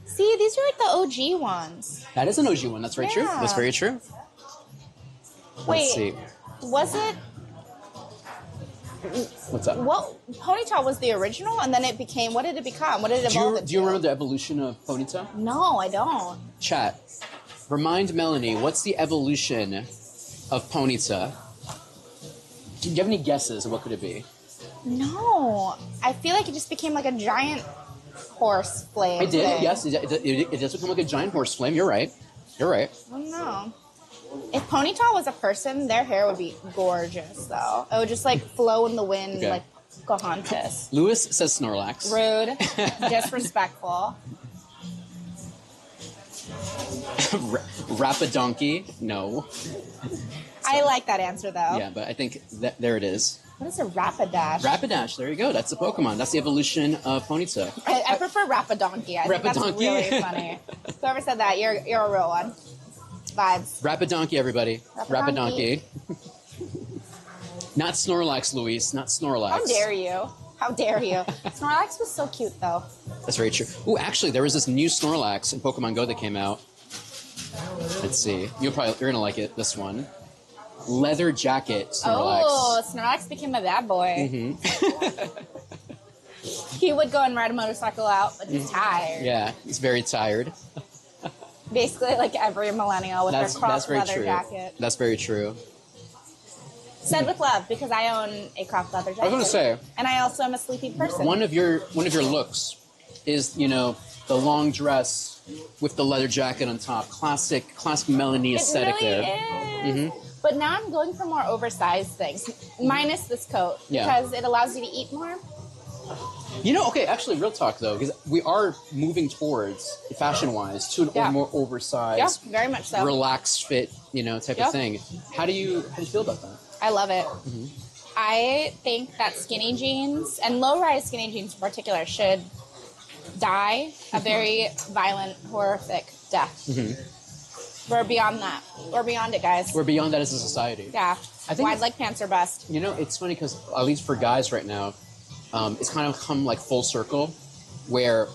[SPEAKER 2] See, these are like the OG ones.
[SPEAKER 1] That is an OG one. That's very true.
[SPEAKER 2] Yeah.
[SPEAKER 1] That's very true.
[SPEAKER 2] Wait,
[SPEAKER 1] Let's see.
[SPEAKER 2] was it...
[SPEAKER 1] What's up?
[SPEAKER 2] Well, Ponyta was the original, and then it became... What did it become? What did it evolve into?
[SPEAKER 1] Do you remember the evolution of Ponyta?
[SPEAKER 2] No, I don't.
[SPEAKER 1] Chat. Remind Melanie, what's the evolution of Ponyta? Do you have any guesses of what could it be?
[SPEAKER 2] No. I feel like it just became like a giant horse flame.
[SPEAKER 1] I did,
[SPEAKER 2] thing.
[SPEAKER 1] yes. It does become like a giant horse flame. You're right. You're right.
[SPEAKER 2] I don't know. If Ponyta was a person, their hair would be gorgeous, though. It would just like flow in the wind
[SPEAKER 1] Okay.
[SPEAKER 2] like Pocahontas.
[SPEAKER 1] Lewis says Snorlax.
[SPEAKER 2] Rude. Disrespectful.
[SPEAKER 1] Rapidonkey. No.
[SPEAKER 2] I like that answer, though.
[SPEAKER 1] Yeah, but I think that there it is.
[SPEAKER 2] What is a Rapidash?
[SPEAKER 1] Rapidash. There you go. That's the Pokemon. That's the evolution of Ponyta.
[SPEAKER 2] I prefer Rapidonkey. I think that's
[SPEAKER 1] Rapidonkey?
[SPEAKER 2] really funny. Whoever said that, you're a real one. Vibes.
[SPEAKER 1] Rapidonkey, everybody.
[SPEAKER 2] Rapidonkey.
[SPEAKER 1] Not Snorlax, Luis. Not Snorlax.
[SPEAKER 2] How dare you? How dare you? Snorlax was so cute, though.
[SPEAKER 1] That's very true. Ooh, actually, there was this new Snorlax in Pokemon Go that came out. Let's see. You're gonna like it. This one, leather jacket Snorlax.
[SPEAKER 2] Oh, Snorlax became a bad boy.
[SPEAKER 1] Mm-hmm.
[SPEAKER 2] He would go and ride a motorcycle out, but he's tired.
[SPEAKER 1] Yeah, he's very tired.
[SPEAKER 2] Basically, like every millennial with their cropped
[SPEAKER 1] very
[SPEAKER 2] leather
[SPEAKER 1] true.
[SPEAKER 2] jacket.
[SPEAKER 1] That's very true.
[SPEAKER 2] Said with love, because I own a cropped leather jacket.
[SPEAKER 1] I was gonna say,
[SPEAKER 2] and I also am a sleepy person.
[SPEAKER 1] one of your looks is, you know, the long dress with the leather jacket on top. Classic Melanie aesthetic
[SPEAKER 2] really
[SPEAKER 1] there.
[SPEAKER 2] Is.
[SPEAKER 1] Mm-hmm.
[SPEAKER 2] But now I'm going for more oversized things, minus this coat,
[SPEAKER 1] Yeah.
[SPEAKER 2] because it allows you to eat more.
[SPEAKER 1] You know, okay, actually, real talk though, because we are moving towards, fashion-wise, to an more oversized,
[SPEAKER 2] Yeah, very much so.
[SPEAKER 1] relaxed fit, you know, type of thing. How do you feel about that?
[SPEAKER 2] I love it.
[SPEAKER 1] Mm-hmm.
[SPEAKER 2] I think that skinny jeans, and low-rise skinny jeans in particular, should die a very violent, horrific death.
[SPEAKER 1] Mm-hmm.
[SPEAKER 2] We're beyond that. We're beyond it, guys.
[SPEAKER 1] We're beyond that as a society.
[SPEAKER 2] Yeah.
[SPEAKER 1] I think
[SPEAKER 2] wide leg pants are best.
[SPEAKER 1] You know, it's funny because, at least for guys right now, it's kind of come like full circle where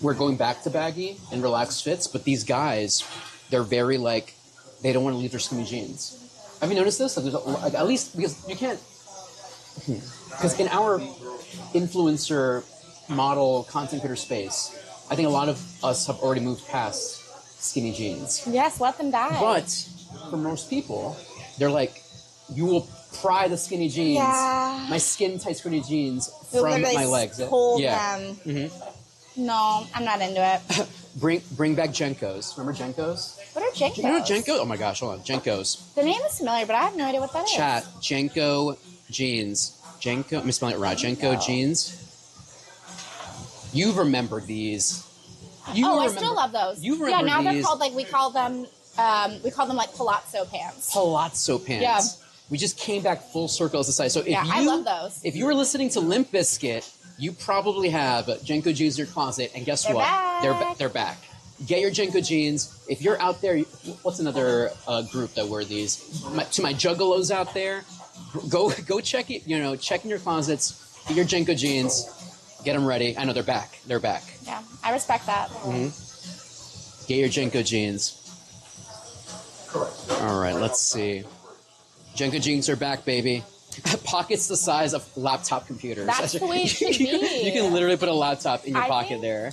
[SPEAKER 1] we're going back to baggy and relaxed fits, but these guys, they're very like, they don't want to leave their skinny jeans. Have you noticed this? Like, at least because you can't, because in our influencer model content creator space, I think a lot of us have already moved past skinny jeans.
[SPEAKER 2] Yes, let them die.
[SPEAKER 1] But for most people, they're like, you will pry the skinny jeans, my skin tight skinny jeans
[SPEAKER 2] You'll
[SPEAKER 1] from
[SPEAKER 2] literally
[SPEAKER 1] my legs.
[SPEAKER 2] pull
[SPEAKER 1] Yeah.
[SPEAKER 2] them.
[SPEAKER 1] Mm-hmm.
[SPEAKER 2] No, I'm not into it.
[SPEAKER 1] Bring back Jenkos. Remember Jenkos?
[SPEAKER 2] What are Jenkos?
[SPEAKER 1] You know Jenko? Oh my gosh, hold on. Jenkos.
[SPEAKER 2] The name is familiar, but I have no idea what that is.
[SPEAKER 1] Chat. Jenko jeans. Jenko. I'm spelling it right. Jenko jeans. You remember these?
[SPEAKER 2] I still love those.
[SPEAKER 1] You remember
[SPEAKER 2] now
[SPEAKER 1] these?
[SPEAKER 2] they're called like we call them like palazzo pants.
[SPEAKER 1] Palazzo pants.
[SPEAKER 2] Yeah.
[SPEAKER 1] We just came back full circle as a size. So if
[SPEAKER 2] I love those.
[SPEAKER 1] If you were listening to Limp Bizkit, you probably have Jenko jeans in your closet, and guess what? They're back. Get your Jenko jeans. If you're out there, what's another group that wear these? To my juggalos out there, go check it. Check in your closets. Get your Jenko jeans. Get them ready. I know they're back. They're back.
[SPEAKER 2] Yeah, I respect that.
[SPEAKER 1] Mm-hmm. Get your Jenko jeans. All right, let's see. Jenko jeans are back, baby. Pockets the size of laptop computers.
[SPEAKER 2] That's the way it should be.
[SPEAKER 1] You can literally put a laptop in your pocket there.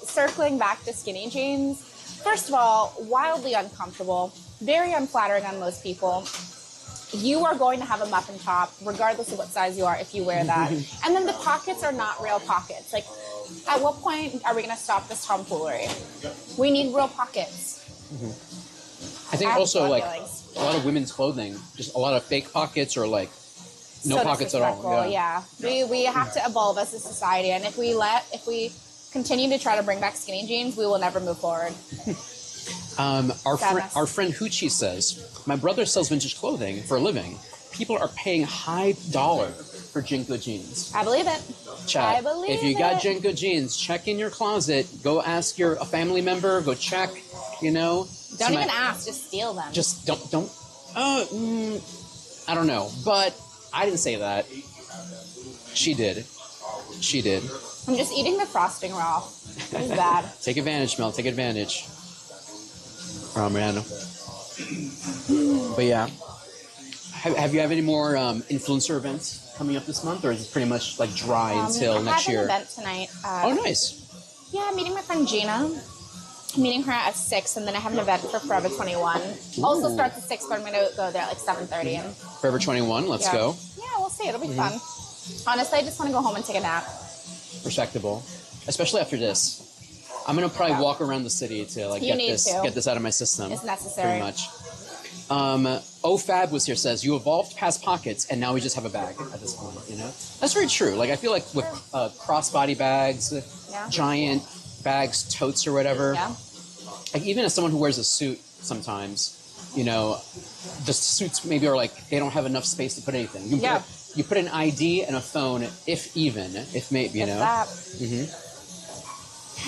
[SPEAKER 2] Circling back to skinny jeans, first of all, wildly uncomfortable, very unflattering on most people. You are going to have a muffin top, regardless of what size you are, if you wear that. And then the pockets are not real pockets. Like, at what point are we going to stop this tomfoolery? We need real pockets.
[SPEAKER 1] I think also, like, a lot of women's clothing, just a lot of fake pockets or, like, no pockets at all.
[SPEAKER 2] Yeah. We have to evolve as a society, and if we continue to try to bring back skinny jeans, we will never move forward.
[SPEAKER 1] Our friend Hoochie says, my brother sells vintage clothing for a living. People are paying high dollar for Jenko jeans.
[SPEAKER 2] I believe it.
[SPEAKER 1] Chat.
[SPEAKER 2] I believe
[SPEAKER 1] if you got
[SPEAKER 2] it.
[SPEAKER 1] Jenko jeans, check in your closet. Go ask a family member. Go check. Don't
[SPEAKER 2] even ask. Just steal them.
[SPEAKER 1] Just don't. I don't know, but I didn't say that. She did.
[SPEAKER 2] I'm just eating the frosting raw. It was bad.
[SPEAKER 1] Take advantage, Mel. Take advantage. Oh, man. But yeah. Have you any more influencer events coming up this month, or is it pretty much like dry until next year?
[SPEAKER 2] I have an event tonight.
[SPEAKER 1] Oh, nice.
[SPEAKER 2] Yeah, I'm meeting my friend Gina. I'm meeting her at 6, and then I have an event for Forever 21. Also starts at 6, but I'm going to go there at like 7:30. And
[SPEAKER 1] Forever 21, let's go.
[SPEAKER 2] Yeah, we'll see. It'll be fun. Honestly, I just want to go home and take a nap.
[SPEAKER 1] Respectable. Especially after this. I'm going to probably walk around the city to like get this out of my system.
[SPEAKER 2] It's necessary.
[SPEAKER 1] Pretty much. OFab was here, says, you evolved past pockets and now we just have a bag at this point, That's very true. Like, I feel like with crossbody bags, giant bags, totes or whatever, like even as someone who wears a suit sometimes, the suits maybe are like, they don't have enough space to put anything. You put an ID and a phone, if maybe,
[SPEAKER 2] That.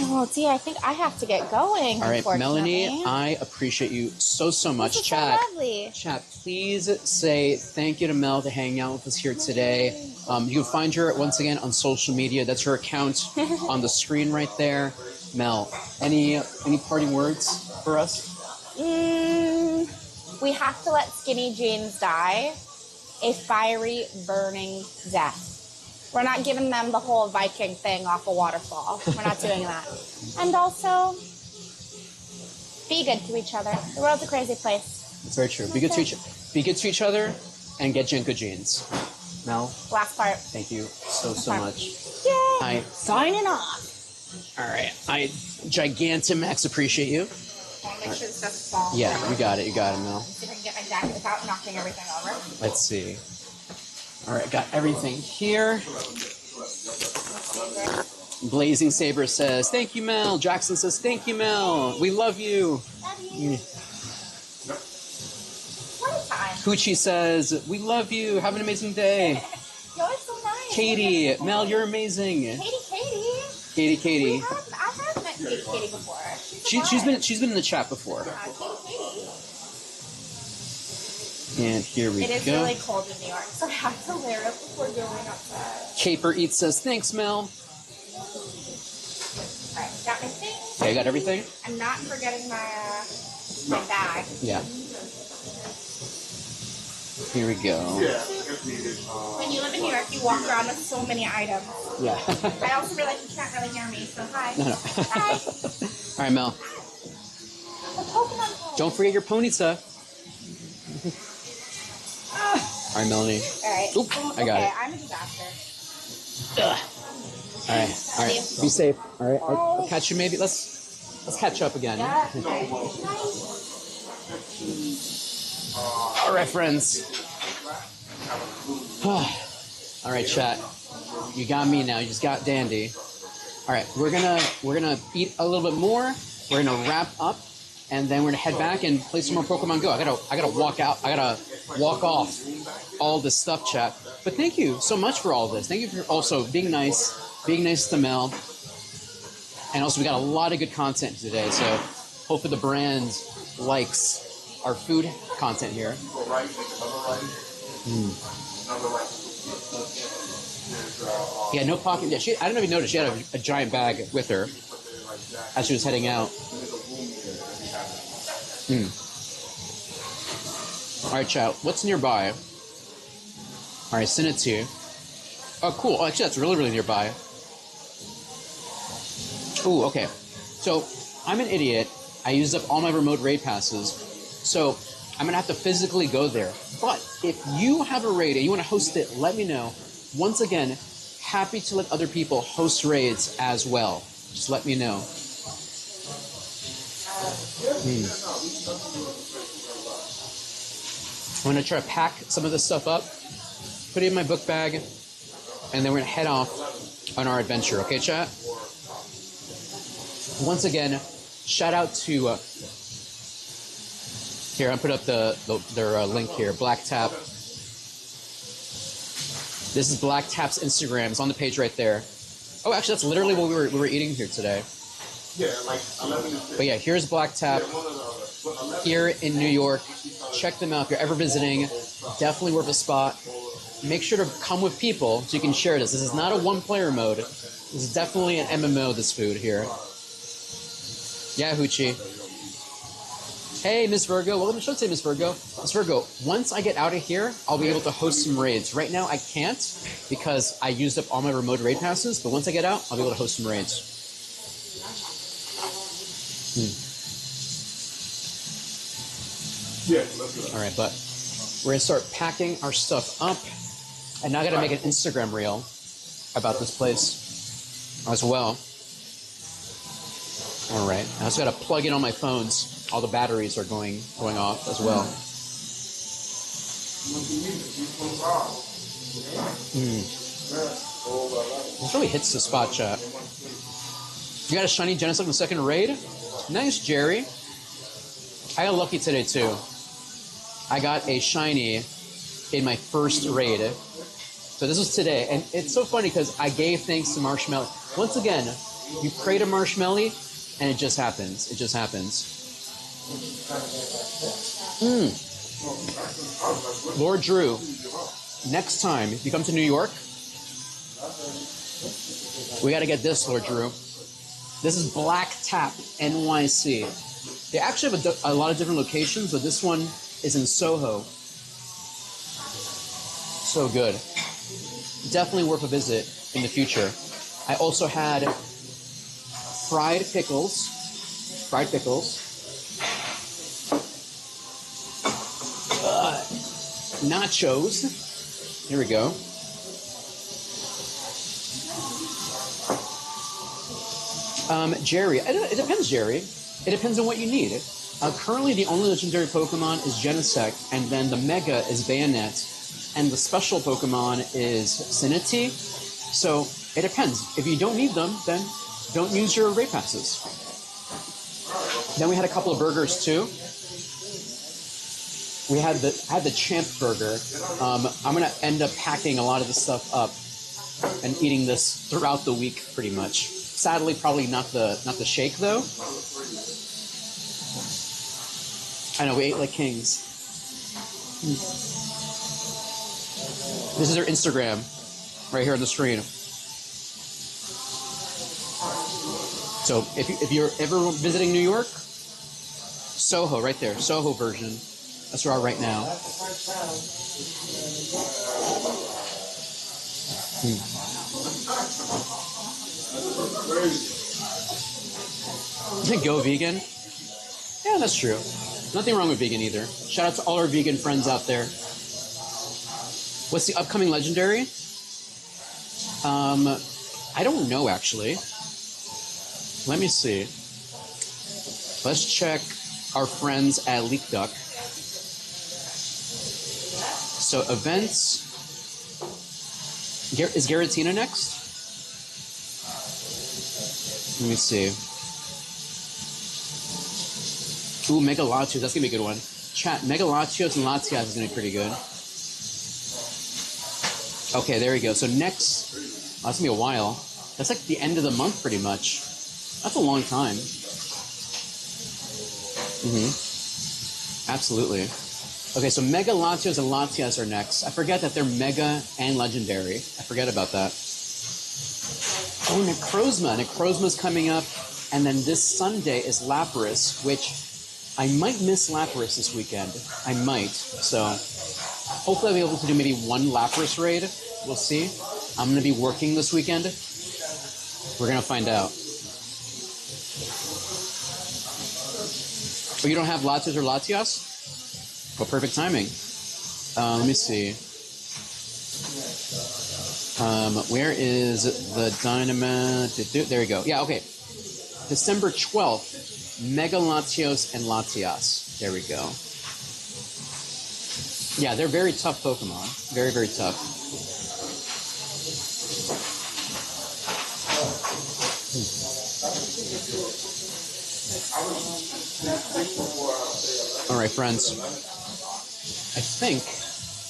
[SPEAKER 2] Well, Dee, I think I have to get going.
[SPEAKER 1] All right, Melanie, I appreciate you so much.
[SPEAKER 2] This is
[SPEAKER 1] Chat,
[SPEAKER 2] so lovely.
[SPEAKER 1] Chat, please say thank you to Mel to hang out with us here today. You can find her once again on social media. That's her account on the screen right there. Mel, any parting words for us?
[SPEAKER 2] We have to let skinny jeans die a fiery, burning death. We're not giving them the whole Viking thing off a waterfall. We're not doing that. And also, be good to each other. The world's a crazy place.
[SPEAKER 1] It's very true. Be good to each other and get Jenko jeans. Mel?
[SPEAKER 2] Last part.
[SPEAKER 1] Thank you so much.
[SPEAKER 2] Yay! Signing off.
[SPEAKER 1] All right. I Gigantamax appreciate you.
[SPEAKER 2] I want to make sure this doesn't fall.
[SPEAKER 1] Yeah, you got it, Mel.
[SPEAKER 2] See if I can get my jacket without knocking everything over.
[SPEAKER 1] Let's see. All right, got everything here. Blazing Saber says, thank you, Mel. Jackson says, thank you, Mel. We love you.
[SPEAKER 2] Love you. What a time.
[SPEAKER 1] Hoochie says, we love you. Have an amazing day.
[SPEAKER 2] You're always so nice.
[SPEAKER 1] Katie, Mel, you're amazing. Katie.
[SPEAKER 2] I have met Katie before.
[SPEAKER 1] She's been in the chat before.
[SPEAKER 2] Katie.
[SPEAKER 1] And here we go.
[SPEAKER 2] It is really cold in New York, so I have to layer it before going outside.
[SPEAKER 1] Caper Eats says, thanks, Mel.
[SPEAKER 2] Alright, got my things.
[SPEAKER 1] Okay, got everything?
[SPEAKER 2] I'm not forgetting my bag.
[SPEAKER 1] Yeah. Here we go.
[SPEAKER 2] When you live in New York, you walk around with so many items.
[SPEAKER 1] Yeah.
[SPEAKER 2] I also realize you can't really hear me, so hi.
[SPEAKER 1] No.
[SPEAKER 2] Hi.
[SPEAKER 1] All right, Mel. Don't forget your ponyta. All right, Melanie.
[SPEAKER 2] All right.
[SPEAKER 1] Oop, I got it.
[SPEAKER 2] I'm a disaster.
[SPEAKER 1] All right. Be safe. All right. I'll catch you maybe. Let's Let's catch up again. All right, friends. All right, chat. You got me now. You just got Dandy. All right, we're gonna eat a little bit more. We're gonna wrap up, and then we're gonna head back and play some more Pokemon Go. I gotta walk out. I gotta walk off all this stuff, chat. But thank you so much for all this. Thank you for also being nice to Mel. And also, we got a lot of good content today. So hopefully the brand likes our food content here. Yeah, no pocket. Yeah, I didn't even notice she had a giant bag with her as she was heading out. All right, chat. What's nearby? All right, send it to you. Oh, cool. Oh, actually, that's really, really nearby. Ooh, okay. So I'm an idiot. I used up all my remote raid passes. So I'm going to have to physically go there. But if you have a raid and you want to host it, let me know. Once again, happy to let other people host raids as well. Just let me know. I'm going to try to pack some of this stuff up, put it in my book bag, and then we're going to head off on our adventure. Okay, chat? Once again, shout out to... here, I'll put up their link here. Black Tap. This is Black Tap's Instagram. It's on the page right there. Oh, actually, that's literally what we were eating here today. But yeah, here's Black Tap here in New York. Check them out if you're ever visiting. Definitely worth a spot. Make sure to come with people so you can share this. This is not a one-player mode. This is definitely an MMO, this food here. Yeah, Hoochie. Hey, Miss Virgo. Welcome to the show today, Miss Virgo. Miss Virgo, once I get out of here, I'll be able to host some raids. Right now, I can't because I used up all my remote raid passes, but once I get out, I'll be able to host some raids. All right, but we're going to start packing our stuff up, and now I got to make an Instagram reel about this place as well. All right, I also got to plug in all my phones. All the batteries are going off as well. This really hits the spot, chat. You got a shiny Genesect in the second raid? Nice, Jerry. I got lucky today, too. I got a shiny in my first raid. So this was today. And it's so funny because I gave thanks to Marshmallow. Once again, you pray to Marshmallow, and it just happens. It just happens. Lord Drew, next time if you come to New York, we got to get this, Lord Drew. This is Black Tap, NYC. They actually have a lot of different locations, but this one is in Soho. So good. Definitely worth a visit in the future. I also had fried pickles. Nachos. Here we go. Jerry. It depends, Jerry. It depends on what you need. Currently, the only legendary Pokemon is Genesect, and then the Mega is Bayonet, and the special Pokemon is Cinity. So, it depends. If you don't need them, then don't use your raid passes. Then we had a couple of burgers, too. I had the Champ Burger. I'm going to end up packing a lot of this stuff up and eating this throughout the week, pretty much. Sadly, probably not the shake, though. I know, we ate like kings. This is their Instagram, right here on the screen. So if you're ever visiting New York, Soho, right there, Soho version. That's where we are right now. Go vegan? Yeah, that's true. Nothing wrong with vegan either. Shout out to all our vegan friends out there. What's the upcoming legendary? I don't know, actually. Let me see. Let's check our friends at Leak Duck. So events. Is Garatina next? Let me see. Ooh, Mega Latios. That's going to be a good one. Chat, Mega Latios and Latias is going to be pretty good. Okay, there we go. So next... Oh, that's going to be a while. That's like the end of the month, pretty much. That's a long time. Absolutely. Okay, so Mega Latios and Latias are next. I forget that they're Mega and Legendary. I forget about that. Oh, Necrozma. Necrozma's coming up. And then this Sunday is Lapras, which I might miss Lapras this weekend. I might. So hopefully I'll be able to do maybe one Lapras raid. We'll see. I'm going to be working this weekend. We're going to find out. But you don't have Latios or Latias? Well, perfect timing. Let me see. Where is the Dynamite? There we go. Yeah, okay. December 12th, Mega Latios and Latias. There we go. Yeah, they're very tough Pokemon. Very, very tough. All right, friends. I think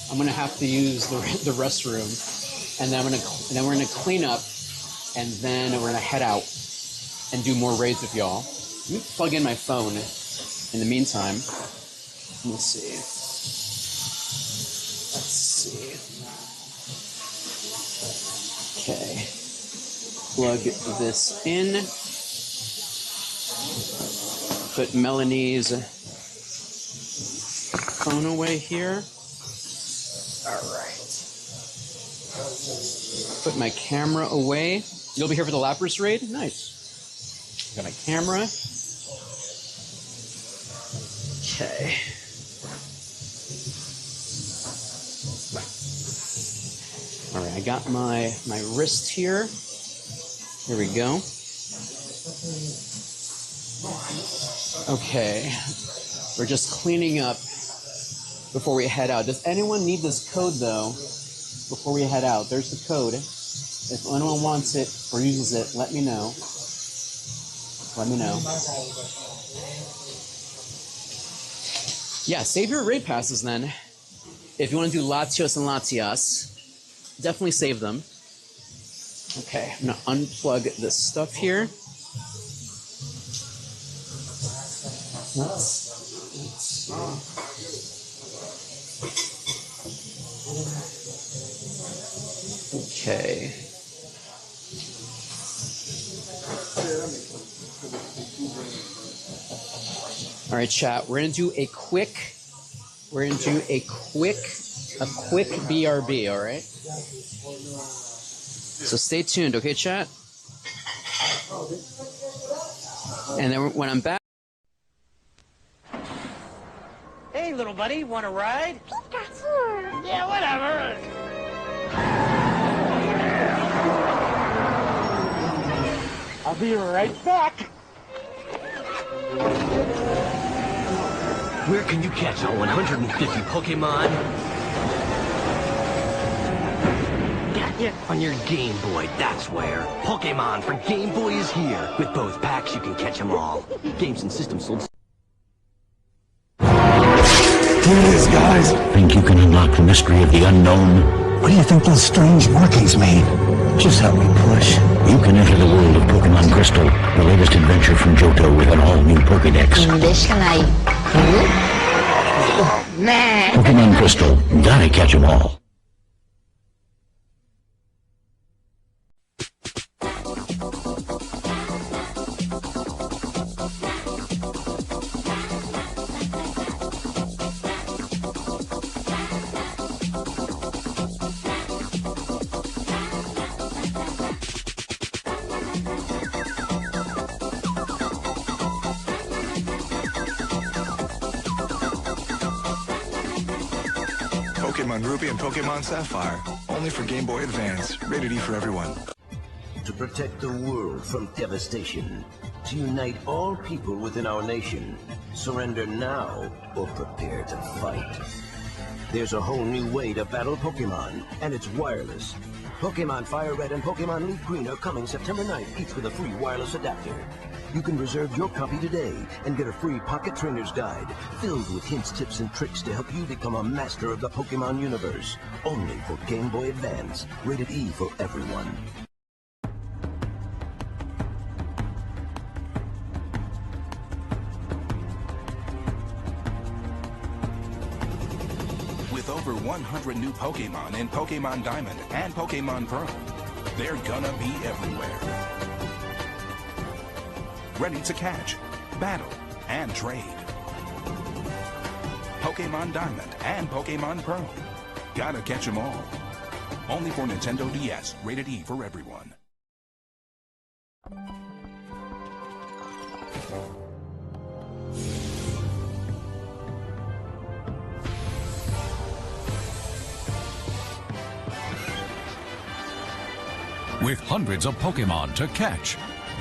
[SPEAKER 1] I'm gonna have to use the restroom, and then we're gonna clean up, and then we're gonna head out and do more raids with y'all. Let me plug in my phone. In the meantime, let's see. Okay, plug this in. Put Melanie's phone away here. All right. Put my camera away. You'll be here for the Lapras raid? Nice. Got my camera. Okay. All right, I got my wrist here. Here we go. Okay, we're just cleaning up before we head out. Does anyone need this code, though, before we head out? There's the code. If anyone wants it or uses it, let me know. Let me know. Yeah, save your raid passes, then. If you want to do Latios and Latias, definitely save them. Okay, I'm going to unplug this stuff here. Let's see. Okay. All right, chat. We're gonna do a quick BRB. All right. So stay tuned, okay, chat. And then when I'm back.
[SPEAKER 4] Hey, little buddy, want to ride? Yeah, whatever. I'll be right back.
[SPEAKER 14] Where can you catch all 150 Pokemon? Gotcha! On your Game Boy, that's where. Pokemon for Game Boy is here. With both packs, you can catch them all. Games and systems sold.
[SPEAKER 6] Here it is, guys.
[SPEAKER 7] Think you can unlock the mystery of the unknown?
[SPEAKER 6] What do you think those strange markings mean? Just help me push.
[SPEAKER 7] You can enter the world of Pokemon Crystal, the latest adventure from Johto with an all-new Pokédex. Pokemon Crystal, gotta catch 'em all.
[SPEAKER 8] Pokemon Ruby and Pokemon Sapphire. Only for Game Boy Advance. Rated E for everyone.
[SPEAKER 5] To protect the world from devastation, to unite all people within our nation. Surrender now or prepare to fight. There's a whole new way to battle Pokemon, and it's wireless. Pokemon Fire Red and Pokemon Leaf Green are coming September 9th, each with a free wireless adapter. You can reserve your copy today and get a free pocket trainer's guide filled with hints, tips, and tricks to help you become a master of the Pokemon universe. Only for Game Boy Advance. Rated E for everyone.
[SPEAKER 9] With over 100 new Pokemon in Pokemon Diamond and Pokemon Pearl, they're gonna be everywhere. Ready to catch, battle, and trade. Pokemon Diamond and Pokemon Pearl. Gotta catch 'em all. Only for Nintendo DS. Rated E for everyone.
[SPEAKER 10] With hundreds of Pokemon to catch,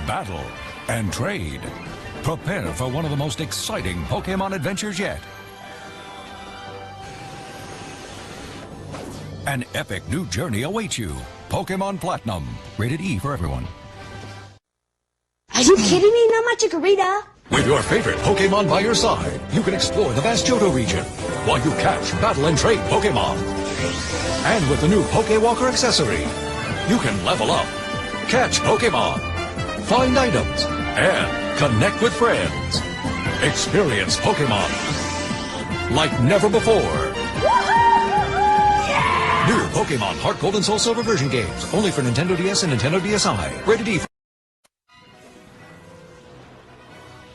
[SPEAKER 10] battle, and trade, prepare for one of the most exciting Pokemon adventures yet. An epic new journey awaits you. Pokemon Platinum. Rated E for everyone.
[SPEAKER 11] Are you kidding me? Not my Chikorita.
[SPEAKER 10] With your favorite Pokemon by your side, you can explore the vast Johto region while you catch, battle, and trade Pokemon. And with the new Pokewalker accessory, you can level up, catch Pokemon, find items, and connect with friends. Experience Pokemon like never before. New Pokemon Heart Gold and Soul Silver version games, only for Nintendo DS and Nintendo DSi. Rated E.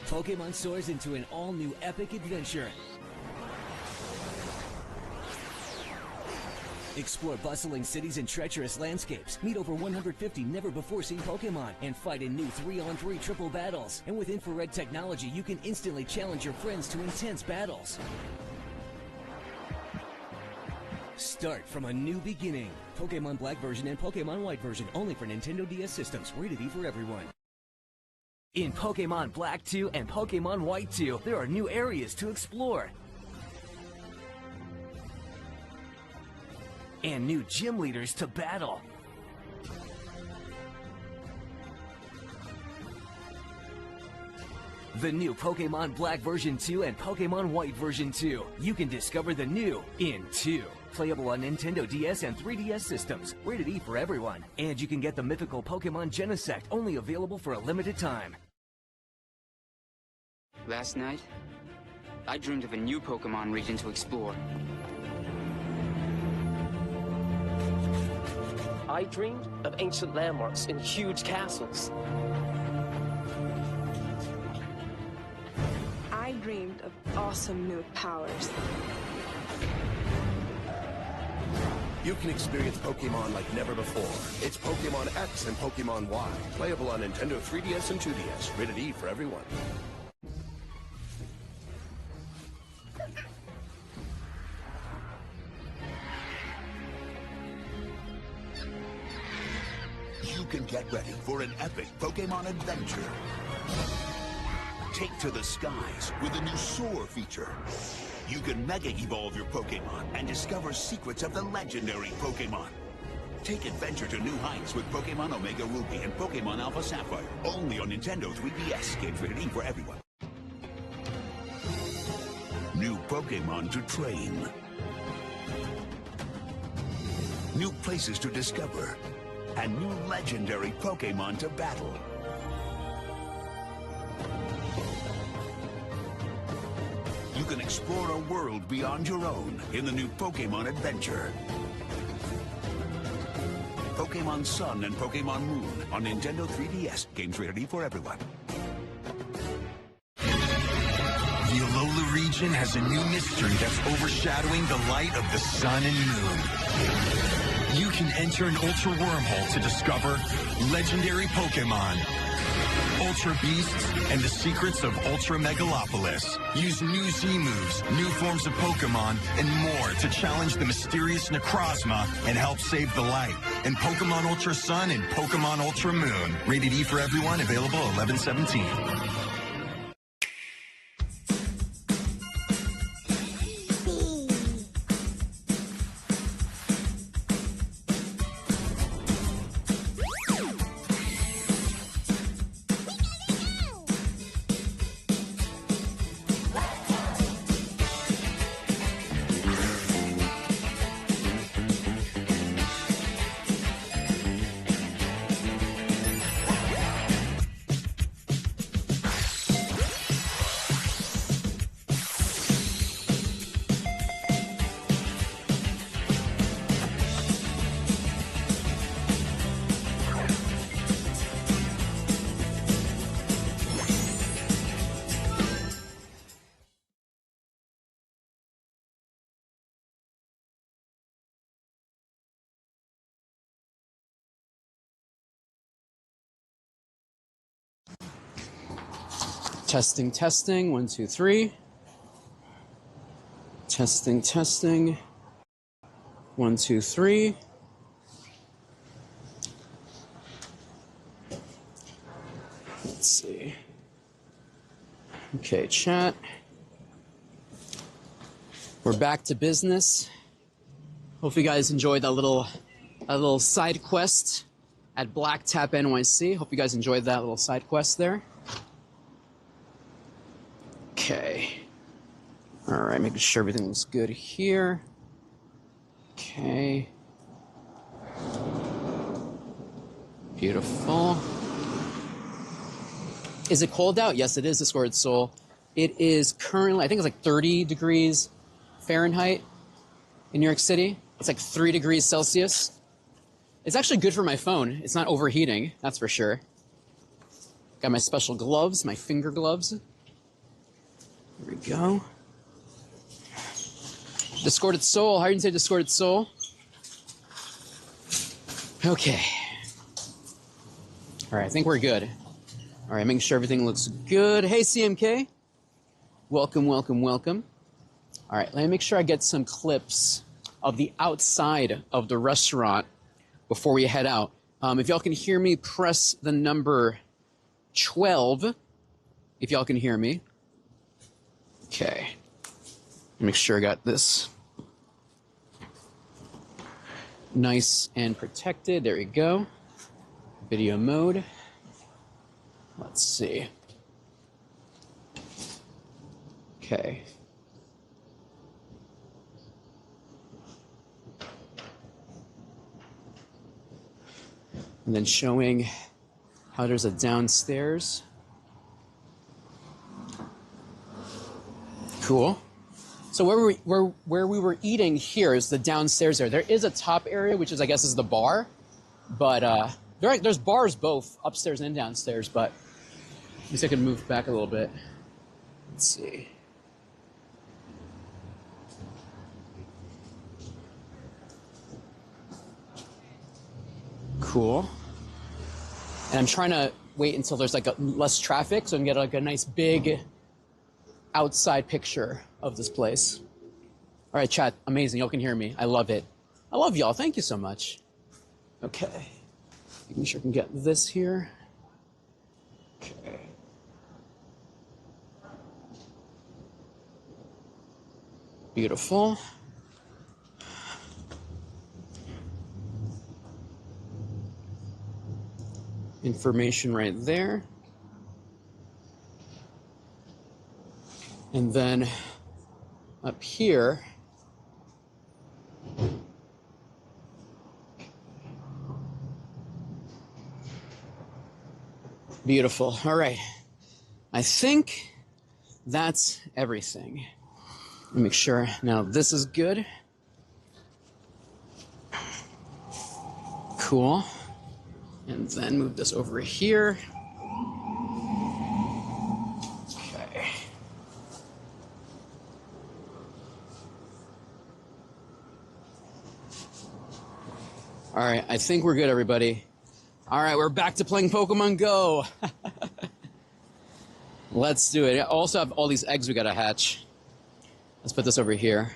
[SPEAKER 12] Pokemon soars into an all-new epic adventure. Explore bustling cities and treacherous landscapes. Meet over 150 never-before-seen Pokemon and fight in new 3-on-3 triple battles. And with infrared technology, you can instantly challenge your friends to intense battles. Start from a new beginning. Pokemon Black version and Pokemon White version, only for Nintendo DS systems. Rated E for everyone. In Pokemon Black 2 and Pokemon White 2, there are new areas to explore. And new gym leaders to battle. The new Pokemon Black version 2 and Pokemon White version 2. You can discover the new in 2. Playable on Nintendo DS and 3DS systems. Rated E for everyone. And you can get the mythical Pokemon Genesect, only available for a limited time.
[SPEAKER 15] Last night, I dreamed of a new Pokemon region to explore.
[SPEAKER 16] I dreamed of ancient landmarks and huge castles.
[SPEAKER 17] I dreamed of awesome new powers.
[SPEAKER 18] You can experience Pokemon like never before. It's Pokemon X and Pokemon Y. Playable on Nintendo 3DS and 2DS. Rated E for everyone.
[SPEAKER 19] You can get ready for an epic Pokemon adventure. Take to the skies with a new Soar feature. You can Mega Evolve your Pokemon and discover secrets of the legendary Pokemon. Take adventure to new heights with Pokemon Omega Ruby and Pokemon Alpha Sapphire. Only on Nintendo 3DS. Games rated E for everyone. New Pokemon to train. New places to discover. And new legendary Pokemon to battle. You can explore a world beyond your own in the new Pokemon Adventure. Pokemon Sun and Pokemon Moon on Nintendo 3DS. Games rated E for everyone.
[SPEAKER 20] The Alola region has a new mystery that's overshadowing the light of the sun and moon. You can enter an ultra wormhole to discover legendary Pokemon. Ultra Beasts, and the secrets of Ultra Megalopolis. Use new Z-moves, new forms of Pokemon, and more to challenge the mysterious Necrozma and help save the light. In Pokemon Ultra Sun and Pokemon Ultra Moon. Rated E for everyone, available 11/17.
[SPEAKER 1] Testing, testing, 1, 2, 3. Testing, testing, 1, 2, 3. Let's see. Okay, chat. We're back to business. Hope you guys enjoyed that little side quest at Black Tap NYC. Hope you guys enjoyed that little side quest there. Okay. All right, making sure everything looks good here. Okay. Beautiful. Is it cold out? Yes, it is, Discord Soul. It is currently, I think it's like 30 degrees Fahrenheit in New York City. It's like 3 degrees Celsius. It's actually good for my phone. It's not overheating, that's for sure. Got my special gloves, my finger gloves. There we go. Discorded Soul. How do you say Discorded Soul? Okay. All right, I think we're good. All right, making sure everything looks good. Hey, CMK. Welcome, welcome, welcome. All right, let me make sure I get some clips of the outside of the restaurant before we head out. If y'all can hear me, press the number 12. If y'all can hear me. Okay, make sure I got this nice and protected. There we go. Video mode. Let's see. Okay. And then showing how there's a downstairs. Cool. So where we were eating here is the downstairs there. There is a top area, which is, I guess, is the bar. But there's bars both upstairs and downstairs, but at least I can move back a little bit. Let's see. Cool. And I'm trying to wait until there's like less traffic so I can get like a nice big outside picture of this place. All right, chat, amazing. Y'all can hear me. I love it. I love y'all. Thank you so much. Okay. Making sure I can get this here. Okay. Beautiful. Information right there. And then up here, beautiful. All right. I think that's everything. Let me make sure. Now this is good. Cool. And then move this over here. Okay. All right, I think we're good, everybody. All right, we're back to playing Pokemon Go. Let's do it. I also have all these eggs we gotta hatch. Let's put this over here.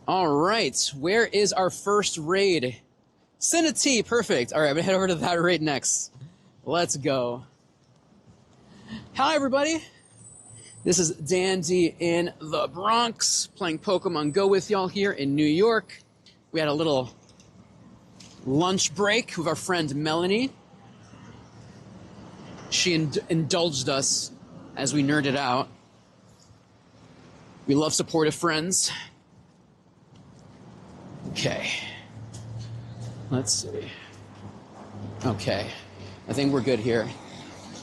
[SPEAKER 1] All right, where is our first raid? Cinity, perfect. All right, I'm gonna head over to that raid next. Let's go. Hi, everybody. This is Dandy in the Bronx, playing Pokemon Go with y'all here in New York. We had a little lunch break with our friend Melanie. She indulged us as we nerded out. We love supportive friends. Okay. Let's see. Okay. I think we're good here.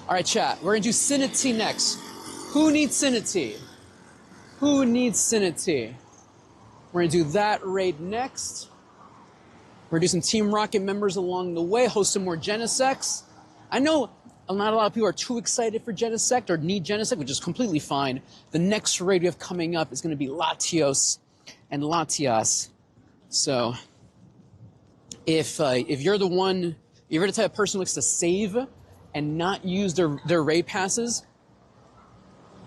[SPEAKER 1] All right, chat. We're going to do Cinity next. Who needs Cinity? Who needs Cinity? We're going to do that raid next. We're going to do some Team Rocket members along the way, host some more Genesects. I know not a lot of people are too excited for Genesect or need Genesect, which is completely fine. The next raid we have coming up is going to be Latios and Latias. So if you're the one, if you're the type of person who likes to save and not use their raid passes,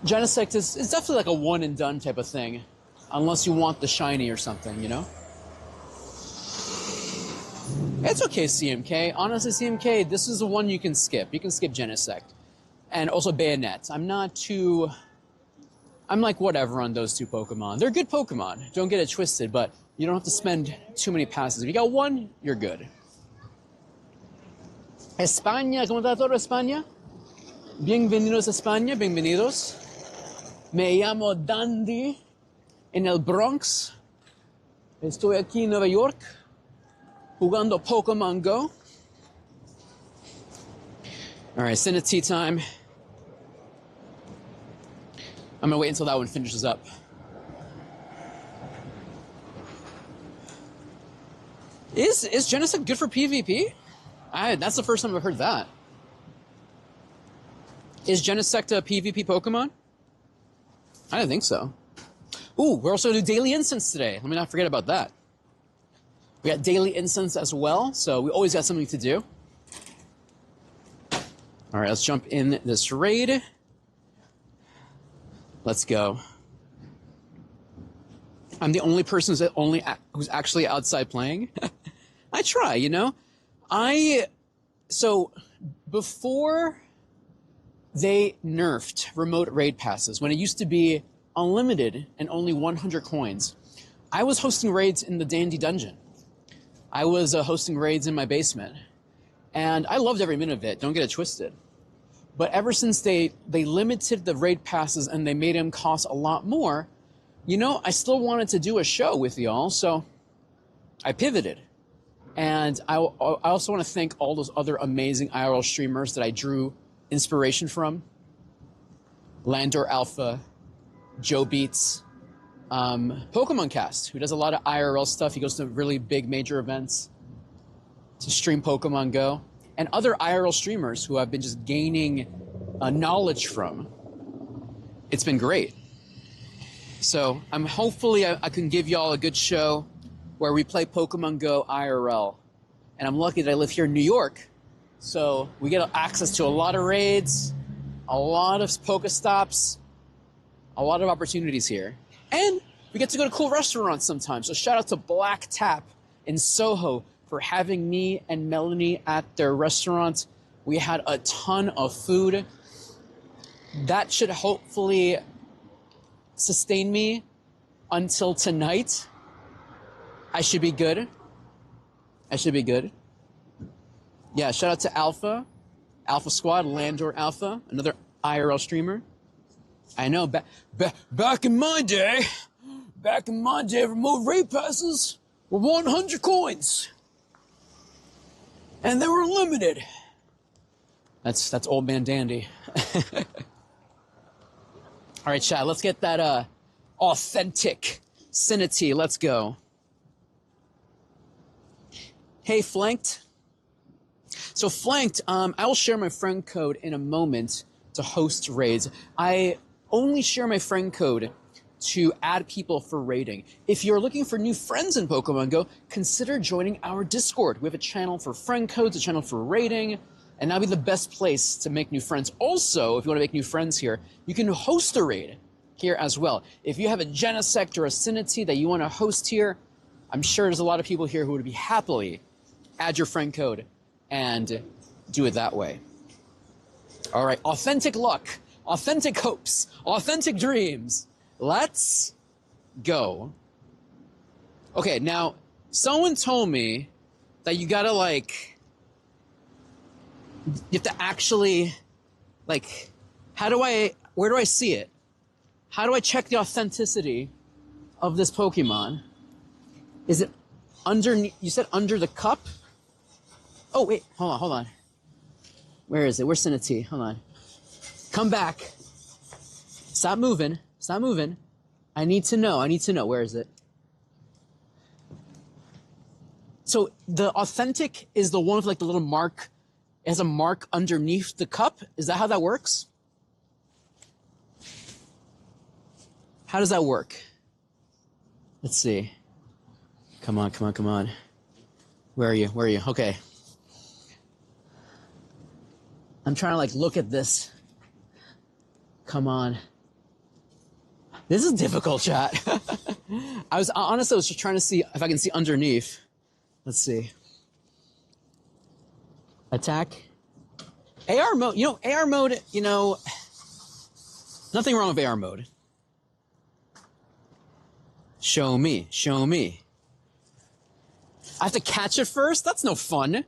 [SPEAKER 1] Genesect is definitely like a one and done type of thing, unless you want the shiny or something, you know? It's okay, CMK. Honestly, CMK, this is the one you can skip. You can skip Genesect. And also Bayonet. I'm like whatever on those two Pokemon. They're good Pokemon. Don't get it twisted, but you don't have to spend too many passes. If you got one, you're good. España, ¿cómo está todo España? Bienvenidos a España, bienvenidos. Me llamo Dandy en el Bronx. Estoy aquí en Nueva York jugando Pokemon Go. All right, Cinity time. I'm gonna wait until that one finishes up. Is Genesect good for PvP? That's the first time I've heard that. Is Genesect a PvP Pokemon? I didn't think so. Ooh, we're also doing Daily Incense today. Let me not forget about that. We got Daily Incense as well, so we always got something to do. All right, let's jump in this raid. Let's go. I'm the only person who's actually outside playing. I try, you know? So before they nerfed remote raid passes, when it used to be unlimited and only 100 coins, I was hosting raids in the Dandy Dungeon. I was hosting raids in my basement. And I loved every minute of it, don't get it twisted. But ever since they limited the raid passes and they made them cost a lot more, you know, I still wanted to do a show with y'all, so I pivoted. And I also want to thank all those other amazing IRL streamers that I drew inspiration from. Landor Alpha, Joe Beats, Pokemon Cast, who does a lot of IRL stuff. He goes to really big major events to stream Pokemon Go. And other IRL streamers who I've been just gaining knowledge from. It's been great. So hopefully I can give y'all a good show where we play Pokemon Go IRL. And I'm lucky that I live here in New York. So we get access to a lot of raids, a lot of Pokestops, a lot of opportunities here. And we get to go to cool restaurants sometimes. So shout out to Black Tap in Soho for having me and Melanie at their restaurant. We had a ton of food. That should hopefully sustain me until tonight. I should be good. I should be good. Yeah, shout out to Alpha Squad, Landor Alpha, another IRL streamer. I know, back in my day, remote raid passes were 100 coins. And they were limited. That's old man Dandy. All right, chat, let's get that authentic Cinity. Let's go. Hey, Flanked. So Flanked, I will share my friend code in a moment to host raids. I only share my friend code to add people for raiding. If you're looking for new friends in Pokemon Go, consider joining our Discord. We have a channel for friend codes, a channel for raiding, And that'll be the best place to make new friends. Also, if you want to make new friends here, you can host a raid here as well. If you have a Genesect or a Cinity that you want to host here, I'm sure there's a lot of people here who would be happily add your friend code and do it that way. All right, authentic luck, authentic hopes, authentic dreams. Let's go. Okay, now, someone told me that you gotta, like, you have to actually, like, where do I see it? How do I check the authenticity of this Pokemon? Is it underneath, you said under the cup? Oh, wait, hold on. Where is it? Where's Cinity? Hold on. Come back. Stop moving. I need to know. Where is it? So the authentic is the one with like the little mark. It has a mark underneath the cup. Is that how that works? How does that work? Let's see. Come on. Where are you? Okay. I'm trying to like look at this. Come on. This is difficult, chat. I was just trying to see if I can see underneath. Let's see. Attack. AR mode, AR mode, nothing wrong with AR mode. Show me. I have to catch it first? That's no fun.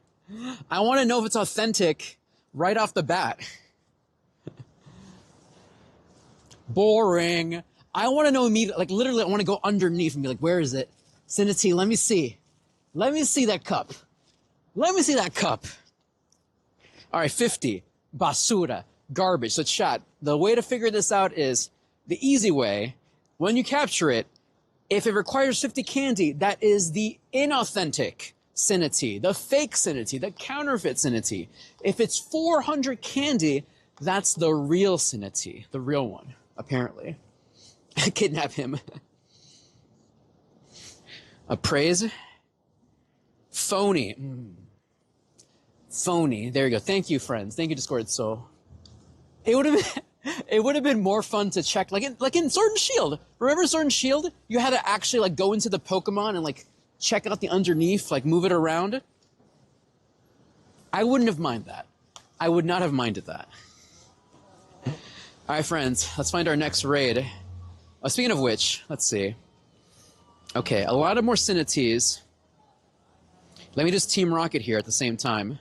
[SPEAKER 1] I want to know if it's authentic right off the bat. Boring. I want to know immediately, like literally I want to go underneath and be like, where is it? Cinity, let me see. Let me see that cup. All right, 50. Basura. Garbage. So chat, the way to figure this out is the easy way. When you capture it, if it requires 50 candy, that is the inauthentic Cinity, the fake Cinity, the counterfeit Cinity. If it's 400 candy, that's the real Cinity, the real one, apparently. Kidnap him. Appraise. Phony. Phony. There you go. Thank you, friends. Thank you, Discord Soul. It would have been more fun to check, like in Sword and Shield. Remember Sword and Shield? You had to actually like go into the Pokemon and like check out the underneath, like move it around. I wouldn't have minded that. I would not have minded that. All right, friends. Let's find our next raid. Speaking of which, let's see. Okay, a lot of more Cinities. Let me just Team Rocket here at the same time.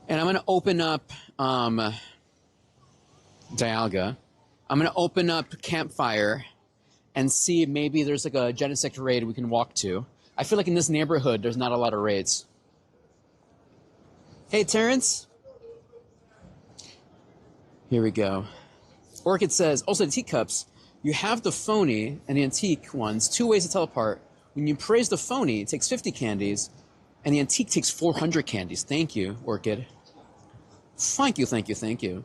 [SPEAKER 1] And I'm going to open up Dialga. I'm going to open up Campfire and see if maybe there's like a Genesect raid we can walk to. I feel like in this neighborhood, there's not a lot of raids. Hey, Terrence. Here we go. Orchid says, also the teacups, you have the phony and the antique ones, 2 ways to tell apart. When you praise the phony, it takes 50 candies, and the antique takes 400 candies. Thank you, Orchid. Thank you.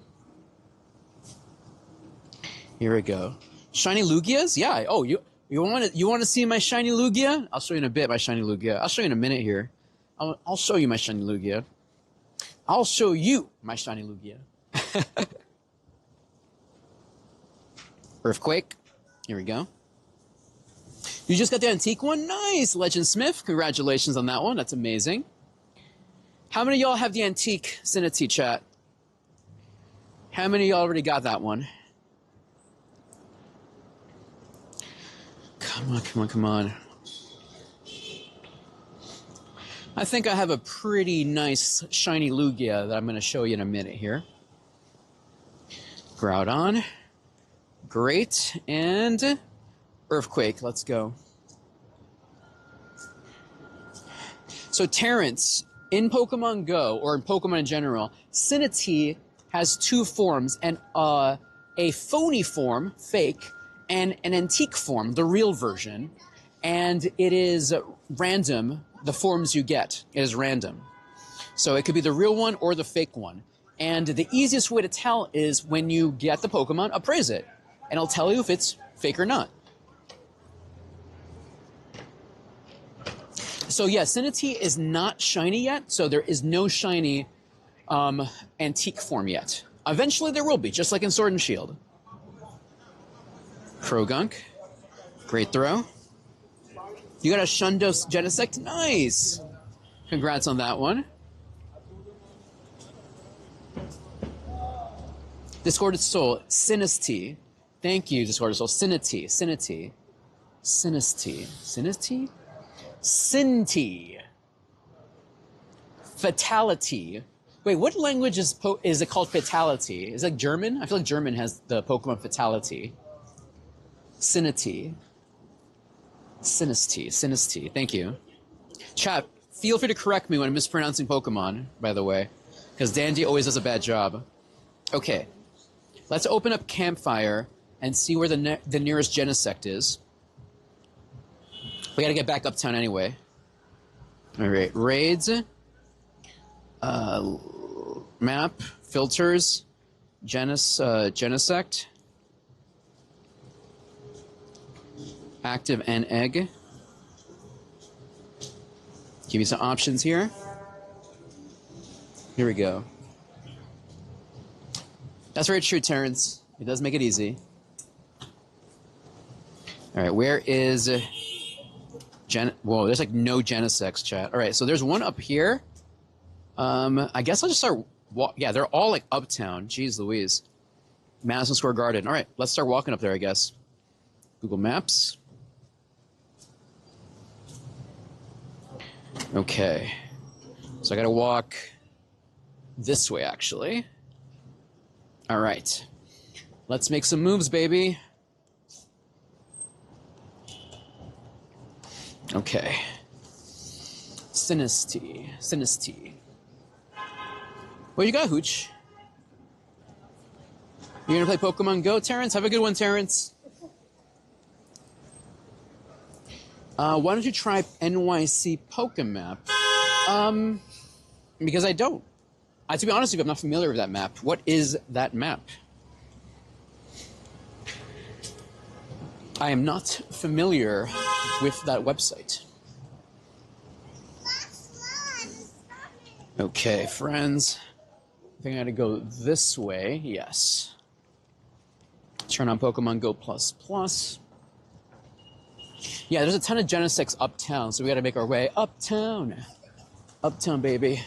[SPEAKER 1] Here we go. Shiny Lugias? Yeah. Oh, you want to see my shiny Lugia? I'll show you in a bit my shiny Lugia. I'll show you in a minute here. I'll show you my shiny Lugia. I'll show you my shiny Lugia. Earthquake. Here we go. You just got the antique one? Nice, Legend Smith. Congratulations on that one. That's amazing. How many of y'all have the antique Cinity, chat? How many of y'all already got that one? Come on. I think I have a pretty nice shiny Lugia that I'm going to show you in a minute here. Groudon. Great. And Earthquake. Let's go. So Terrence, in Pokemon Go, or in Pokemon in general, Cinity has 2 forms, and a phony form, fake, and an antique form, the real version. And it is random, the forms you get. It is random. So it could be the real one or the fake one. And the easiest way to tell is when you get the Pokemon, appraise it. And it'll tell you if it's fake or not. So yeah, Cinity is not shiny yet, so there is no shiny antique form yet. Eventually there will be, just like in Sword and Shield. Krogunk. Great throw. You got a Shundos Genesect? Nice! Congrats on that one. Discorded Soul, Sinisty. Thank you, Discorded Soul. Sinity, Sinity. Sinisty. Sinisty? Sinti. Fatality. Wait, what language is it called Fatality? Is it like German? I feel like German has the Pokemon Fatality. Sinity. Sinisty. Sinisty. Thank you. Chat, feel free to correct me when I'm mispronouncing Pokemon, by the way, because Dandy always does a bad job. Okay. Let's open up Campfire and see where the nearest Genesect is. We gotta get back uptown anyway. All right, raids, map, filters, Genesect, active and egg. Give me some options here. Here we go. That's very true, Terrence. It does make it easy. All right, where is whoa, there's like no Genesects, chat. All right, so there's one up here. I guess I'll just start. Yeah, they're all like uptown. Jeez Louise. Madison Square Garden. All right, let's start walking up there, I guess. Google Maps. Okay. So I gotta walk this way, actually. All right. Let's make some moves, baby. Okay. Sinisty. Sinisty. What you got, Hooch? You gonna play Pokemon Go, Terrence? Have a good one, Terrence. Why don't you try NYC Pokemap? Because I don't. To be honest with you, I'm not familiar with that map. What is that map? I am not familiar with that website. Okay, friends. I think I gotta go this way. Yes. Turn on Pokemon Go++. Yeah, there's a ton of Genesects uptown, so we gotta make our way uptown. Uptown, baby.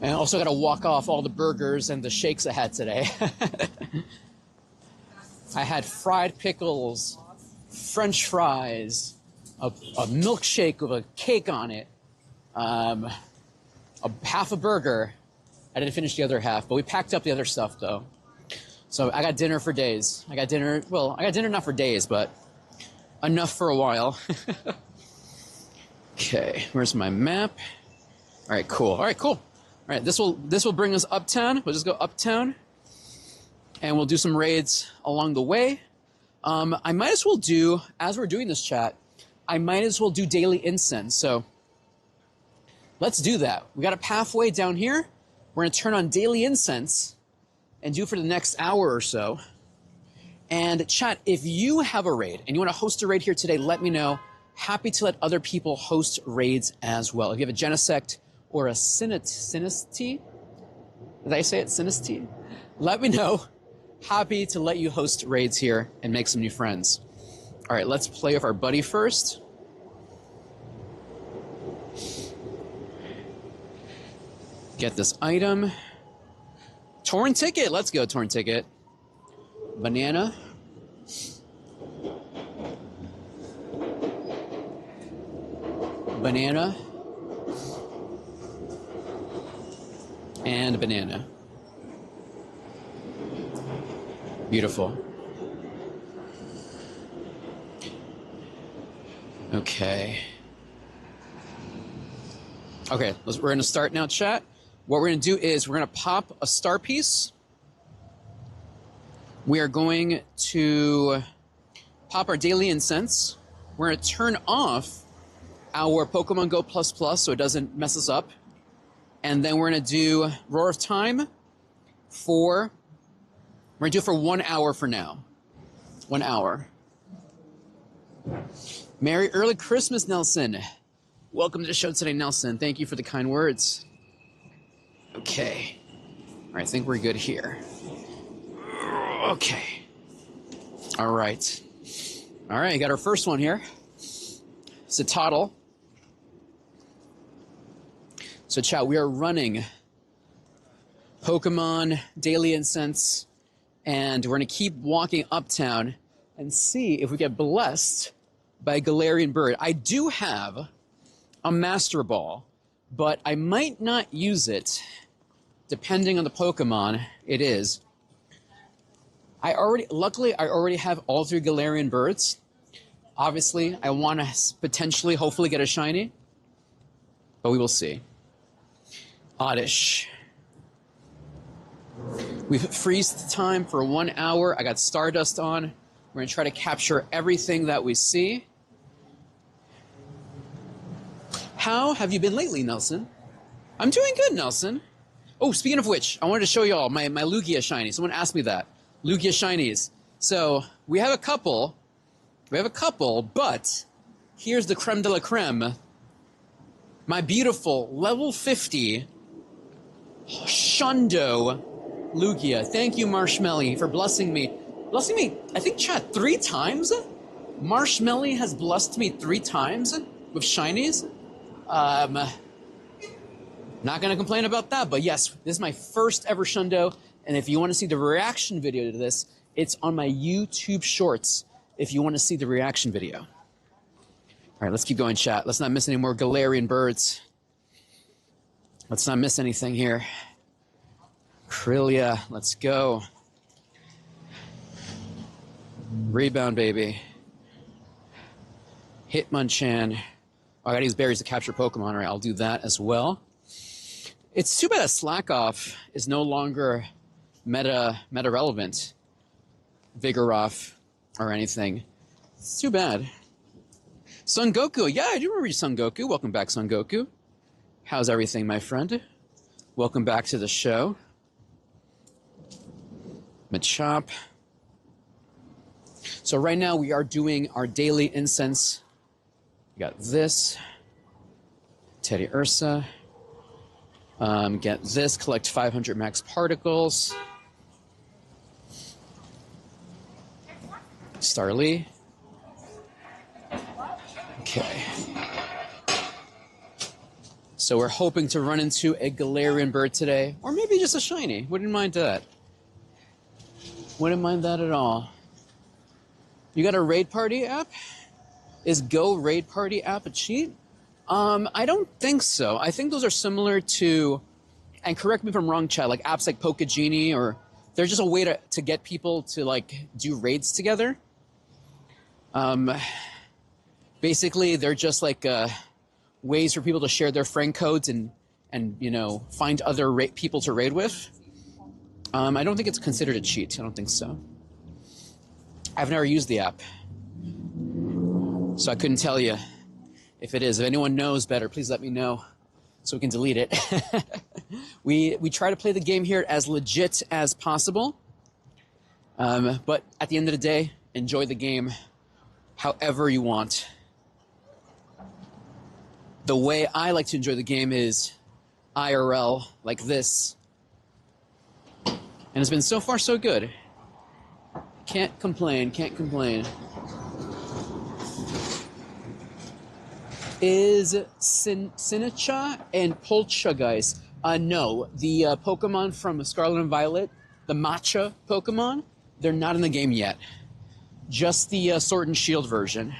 [SPEAKER 1] And I also gotta walk off all the burgers and the shakes I had today. I had fried pickles, French fries, a milkshake with a cake on it, half a burger. I didn't finish the other half, but we packed up the other stuff, though. So I got dinner for days. I got dinner not for days, but enough for a while. Okay, where's my map? All right, cool. All right, cool. All right, this will bring us uptown. We'll just go uptown, and we'll do some raids along the way. I might as well do, as we're doing this chat, I might as well do daily incense. So let's do that. We got a pathway down here. We're gonna turn on daily incense and do for the next hour or so. And chat, if you have a raid and you want to host a raid here today, let me know. Happy to let other people host raids as well. If you have a Genesect or a Sinisty, did I say it? Sinisty? Let me know. Happy to let you host raids here and make some new friends. All right, let's play with our buddy first. Get this item. Torn Ticket. Let's go, Torn Ticket. Banana. Banana. And banana. Beautiful. Okay. Okay, we're going to start now, chat. What we're going to do is we're going to pop a star piece. We are going to pop our daily incense. We're going to turn off our Pokemon Go++ so it doesn't mess us up. And then we're going to do Roar of Time for... We're going to do it for 1 hour for now. 1 hour. Merry early Christmas, Nelson. Welcome to the show today, Nelson. Thank you for the kind words. Okay. All right, I think we're good here. Okay. All right. All right, got our first one here. It's a toddle. So, chat, we are running Pokemon Daily Incense, and we're going to keep walking uptown and see if we get blessed by a Galarian bird. I do have a Master Ball, but I might not use depending on the Pokemon it is. Luckily, I already have all 3 Galarian birds. Obviously, I want to potentially, hopefully get a shiny, but we will see. Oddish. We've freezed time for 1 hour. I got Stardust on. We're going to try to capture everything that we see. How have you been lately, Nelson? I'm doing good, Nelson. Oh, speaking of which, I wanted to show you all my Lugia shiny. Someone asked me that. Lugia shinies. So, we have a couple. But here's the creme de la creme. My beautiful level 50 Shundo Lugia. Thank you, Marshmelly, for blessing me. I think, chat, 3 times? Marshmelly has blessed me 3 times with shinies. Not going to complain about that, but yes, this is my first ever Shundo, and if you want to see the reaction video to this, it's on my YouTube Shorts if you want to see the reaction video. All right, let's keep going, chat. Let's not miss any more Galarian birds. Let's not miss anything here. Krillia, let's go. Rebound, baby. Hitmonchan. Oh, I gotta use berries to capture Pokemon. All right, I'll do that as well. It's too bad that Slackoff is no longer meta relevant. Vigoroth or anything. It's too bad. Son Goku. Yeah, I do remember you, Son Goku. Welcome back, Son Goku. How's everything, my friend? Welcome back to the show. Machop. So right now we are doing our daily incense. We got this. Teddy Ursa. Get this. Collect 500 max particles. Starly. Okay. So we're hoping to run into a Galarian bird today, or maybe just a shiny. Wouldn't mind that. Wouldn't mind that at all. You got a raid party app? Is Go raid party app a cheat? I don't think so. I think those are similar to, and correct me if I'm wrong, chat, like apps like Pokegenie, or they're just a way to get people to like do raids together. Basically, they're just like ways for people to share their friend codes and you know, find other people to raid with. I don't think it's considered a cheat. I don't think so. I've never used the app, so I couldn't tell you if it is. If anyone knows better, please let me know so we can delete it. We try to play the game here as legit as possible, but at the end of the day, enjoy the game however you want. The way I like to enjoy the game is IRL, like this. And it's been so far so good. Can't complain, can't complain. Is Sincha and Poltergeist? No, the Pokemon from Scarlet and Violet, the Matcha Pokemon, they're not in the game yet. Just the Sword and Shield version.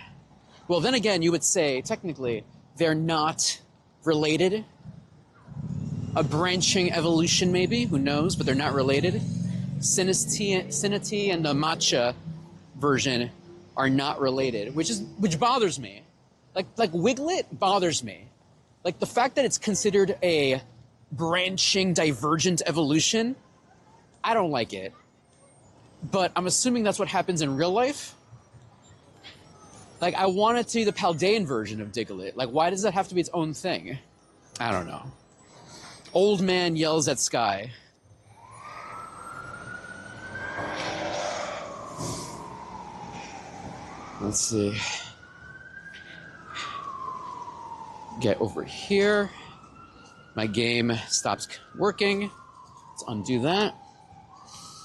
[SPEAKER 1] Well, then again, you would say, technically, they're not related. A branching evolution, maybe, who knows, but they're not related. Sinity and the Matcha version are not related, which bothers me. Like Wiglet bothers me. Like the fact that it's considered a branching divergent evolution, I don't like it. But I'm assuming that's what happens in real life. Like I want it to be the Paldean version of Diglett. Like why does that have to be its own thing? I don't know. Old man yells at sky. Let's see. Get over here. My game stops working. Let's undo that.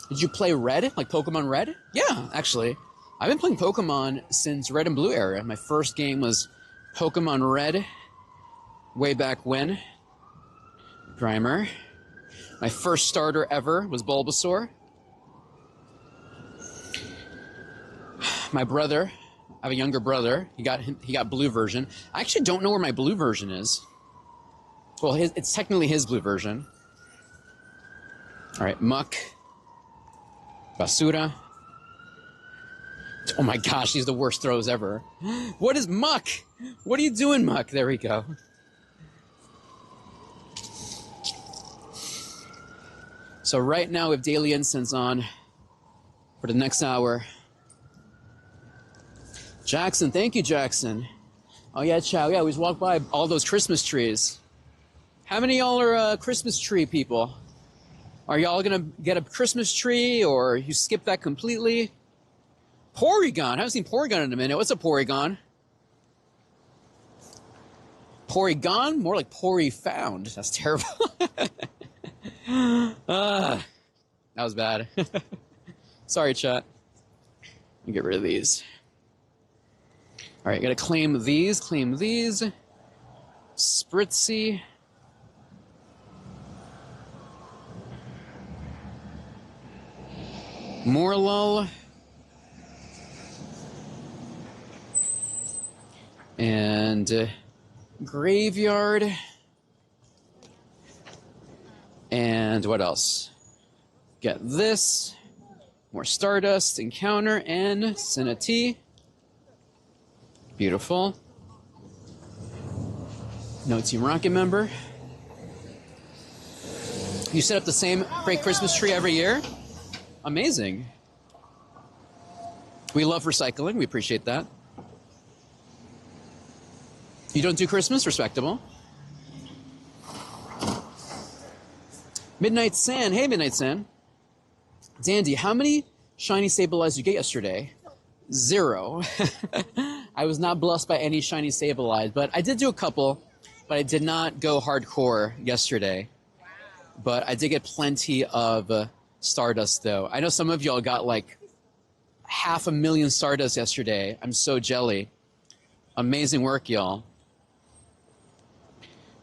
[SPEAKER 1] Did you play Red? Like Pokemon Red? Yeah, actually. I've been playing Pokemon since Red and Blue era. My first game was Pokemon Red, way back when. Grimer. My first starter ever was Bulbasaur. My brother, I have a younger brother. He got blue version. I actually don't know where my blue version is. Well, it's technically his blue version. All right, Muck. Basura. Oh my gosh, these are the worst throws ever. What is Muck? What are you doing, Muck? There we go. So right now we have Daily Incense on for the next hour. Jackson, thank you, Jackson. Oh yeah, Chow, yeah, we just walked by all those Christmas trees. How many of y'all are Christmas tree people? Are y'all gonna get a Christmas tree, or you skip that completely? Porygon, I haven't seen Porygon in a minute. What's a Porygon? Porygon? More like Poryfound. That's terrible. That was bad. Sorry, chat. Let me get rid of these. All right, gotta claim these, Spritzy. Morlull. And Graveyard. And what else? Get this. More Stardust, Encounter, and Cineti. Beautiful. No Team Rocket member. You set up the same great Christmas tree every year? Amazing. We love recycling. We appreciate that. You don't do Christmas? Respectable. Midnight Sand. Hey, Midnight Sand. Dandy, how many shiny Sableyes did you get yesterday? 0. I was not blessed by any shiny Sableyes, but I did do a couple, but I did not go hardcore yesterday. But I did get plenty of Stardust, though. I know some of y'all got like 500,000 Stardust yesterday. I'm so jelly. Amazing work, y'all.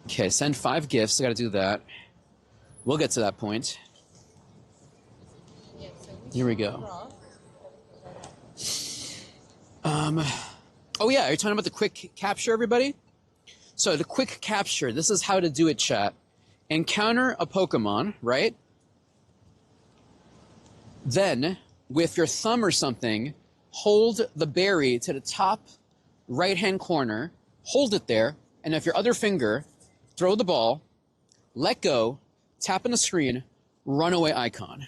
[SPEAKER 1] Okay, send 5 gifts. I gotta do that. We'll get to that point. Here we go. Oh yeah, are you talking about the quick capture, everybody? So the quick capture, this is how to do it, chat. Encounter a Pokemon, right? Then, with your thumb or something, hold the berry to the top right-hand corner, hold it there, and if your other finger, throw the ball, let go, tap on the screen, runaway icon.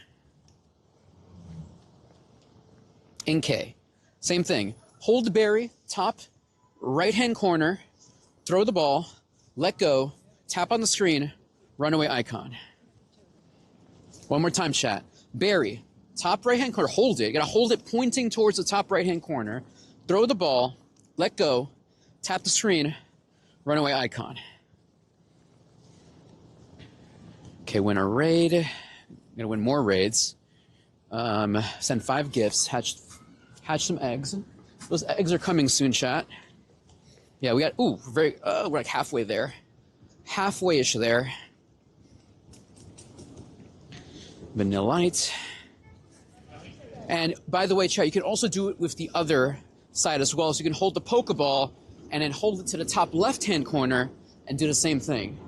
[SPEAKER 1] In K. Same thing. Hold the berry, top right-hand corner, throw the ball, let go, tap on the screen, runaway icon. One more time, chat. Berry, top right-hand corner, hold it. You gotta hold it pointing towards the top right-hand corner, throw the ball, let go, tap the screen, runaway icon. Okay, win a raid. I'm gonna win more raids. Send 5 gifts, hatch some eggs. Those eggs are coming soon, chat. Yeah, we got, we're like halfway there. Halfway-ish there. Vanillite. And by the way, chat, you can also do it with the other side as well. So you can hold the Pokeball and then hold it to the top left-hand corner and do the same thing.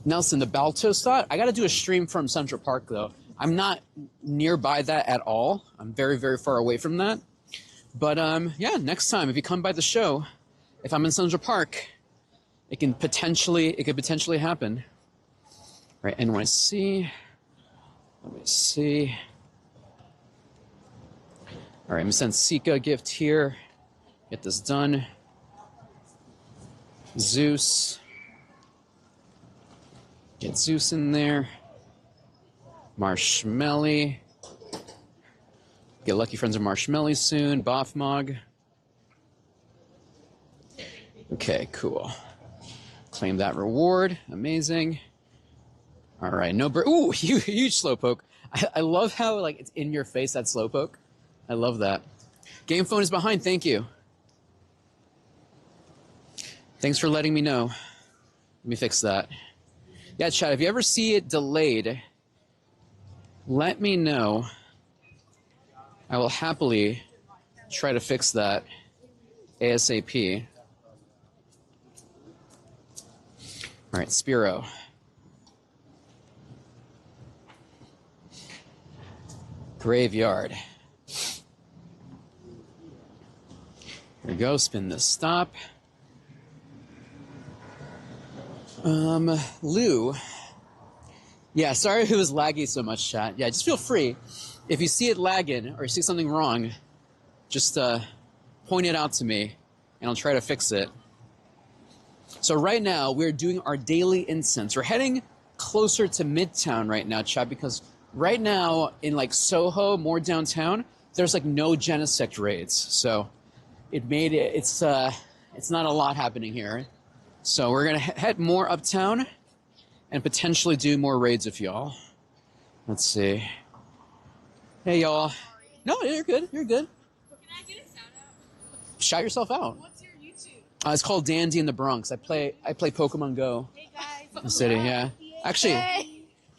[SPEAKER 1] Nelson, the Balto spot? I got to do a stream from Central Park, though. I'm not nearby that at all. I'm very, very far away from that. But, yeah, next time, if you come by the show, if I'm in Central Park, it could potentially happen. All right, NYC. Let me see. All right, I'm going to send Sika a gift here. Get this done. Zeus. Get Zeus in there. Marshmelly. Get Lucky Friends of Marshmelly soon. Boffmog. Okay, cool. Claim that reward. Amazing. All right, no bird. Ooh, huge slowpoke. I love how like it's in your face, that slowpoke. I love that. Game phone is behind. Thank you. Thanks for letting me know. Let me fix that. Yeah, chat, if you ever see it delayed, let me know. I will happily try to fix that ASAP. All right, Spiro. Graveyard. Here we go, spin this stop. Lou. Yeah, sorry if it was laggy so much, chat. Yeah, just feel free. If you see it lagging or you see something wrong, just point it out to me and I'll try to fix it. So right now, we're doing our daily incense. We're heading closer to Midtown right now, chat, because right now in like Soho, more downtown, there's like no Genesect raids. So it's not a lot happening here. So we're gonna head more uptown and potentially do more raids with y'all. Let's see. Hey y'all. No, you're good. You're good.
[SPEAKER 13] Can I get a shout out?
[SPEAKER 1] Shout yourself out.
[SPEAKER 13] What's your YouTube?
[SPEAKER 1] It's called Dandy in the Bronx. I play Pokemon Go.
[SPEAKER 13] Hey guys.
[SPEAKER 1] In the city, yeah. Actually,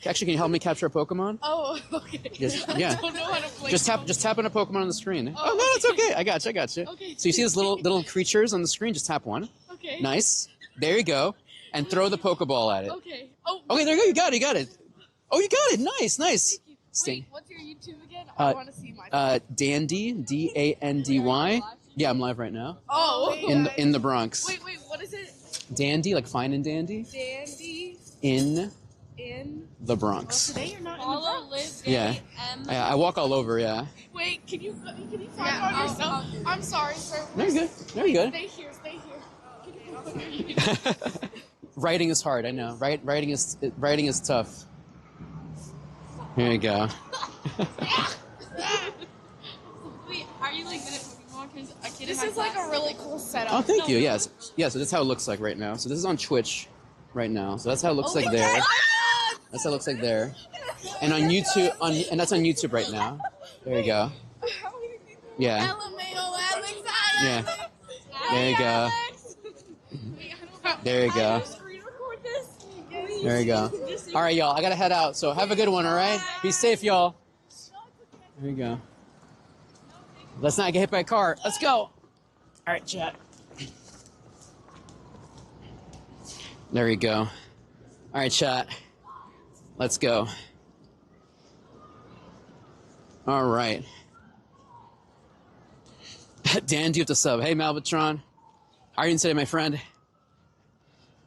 [SPEAKER 1] can you help me capture a Pokemon?
[SPEAKER 13] Oh, okay.
[SPEAKER 1] Yes,
[SPEAKER 13] I
[SPEAKER 1] yeah.
[SPEAKER 13] don't know how to play.
[SPEAKER 1] Just tap on a Pokemon on the screen. Oh no, it's okay. I got you.
[SPEAKER 13] Okay.
[SPEAKER 1] So you see these little creatures on the screen? Just tap one.
[SPEAKER 13] Okay.
[SPEAKER 1] Nice. There you go. And throw the Pokeball at it.
[SPEAKER 13] Okay. Oh.
[SPEAKER 1] Okay, there you go. You got it. Oh, you got it. Nice.
[SPEAKER 13] Thank you. Wait, what's your YouTube again? I want to see my.
[SPEAKER 1] Dandy, Dandy. Yeah, I'm live right now.
[SPEAKER 13] Oh.
[SPEAKER 1] In the Bronx.
[SPEAKER 13] Wait, what is it?
[SPEAKER 1] Dandy, like fine and dandy.
[SPEAKER 13] Dandy.
[SPEAKER 1] In the
[SPEAKER 13] Oh,
[SPEAKER 1] Bronx.
[SPEAKER 13] today you're not in the Bronx.
[SPEAKER 1] Yeah. I walk all over. Yeah.
[SPEAKER 13] Wait, can you find on yourself? I'm sorry, sir.
[SPEAKER 1] No, you're good. No, you're good.
[SPEAKER 13] Stay here. Can you put on your YouTube?
[SPEAKER 1] Writing is hard. I know. Writing is tough. Here you go.
[SPEAKER 13] Wait, are you like good at Pokemon? Because a kid this is like a really cool setup.
[SPEAKER 1] Oh, thank you. Yes. Yeah. So this is how it looks like right now. So this is on Twitch right now. So that's how it looks like there. That's how it looks like there. And on YouTube, and that's on YouTube right now. There you go. Yeah. Yeah. There you go. There you go. There you go. All right, y'all. I gotta head out. So have a good one. All right. Be safe, y'all. There you go. Let's not get hit by a car. Let's go. All right, chat. There you go. All right, chat. Let's go. All right. Dandy with the sub. Hey, Malvatron. How are you doing today, my friend?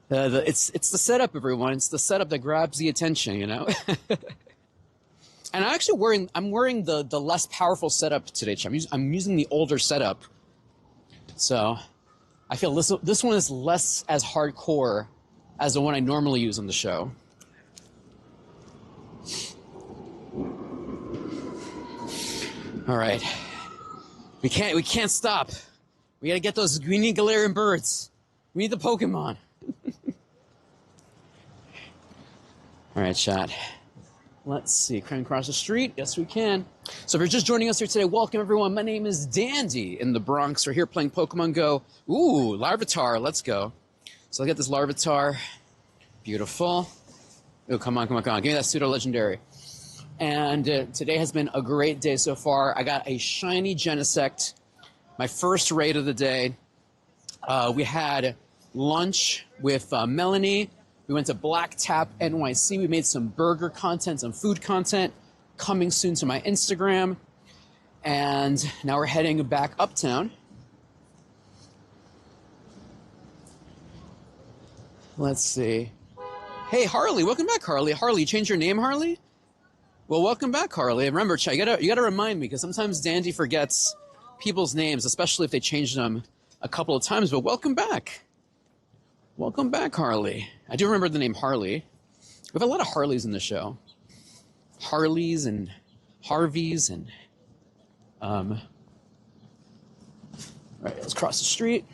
[SPEAKER 1] It's the setup, everyone. It's the setup that grabs the attention, you know? And I'm wearing the less powerful setup today, chat. I'm using the older setup. So I feel this one is less as hardcore as the one I normally use on the show. All right. We can't stop. We gotta get those greeny Galarian birds. We need the Pokemon. All right, chat. Let's see. Can we cross the street? Yes, we can. So if you're just joining us here today, welcome everyone. My name is Dandy in the Bronx. We're here playing Pokemon Go. Ooh, Larvitar. Let's go. So I'll get this Larvitar. Beautiful. Oh, come on. Give me that pseudo legendary. And today has been a great day so far. I got a shiny Genesect, my first raid of the day. We had lunch with Melanie. We went to Black Tap NYC. We made some burger content, some food content, coming soon to my Instagram. And now we're heading back uptown. Let's see. Hey, Harley, welcome back, Harley. Harley, you changed your name, Harley? Well, welcome back, Harley. And remember, you gotta remind me, because sometimes Dandy forgets people's names, especially if they changed them a couple of times. But welcome back. Welcome back, Harley. I do remember the name Harley. We have a lot of Harleys in the show. Harleys and Harveys and all right, let's cross the street.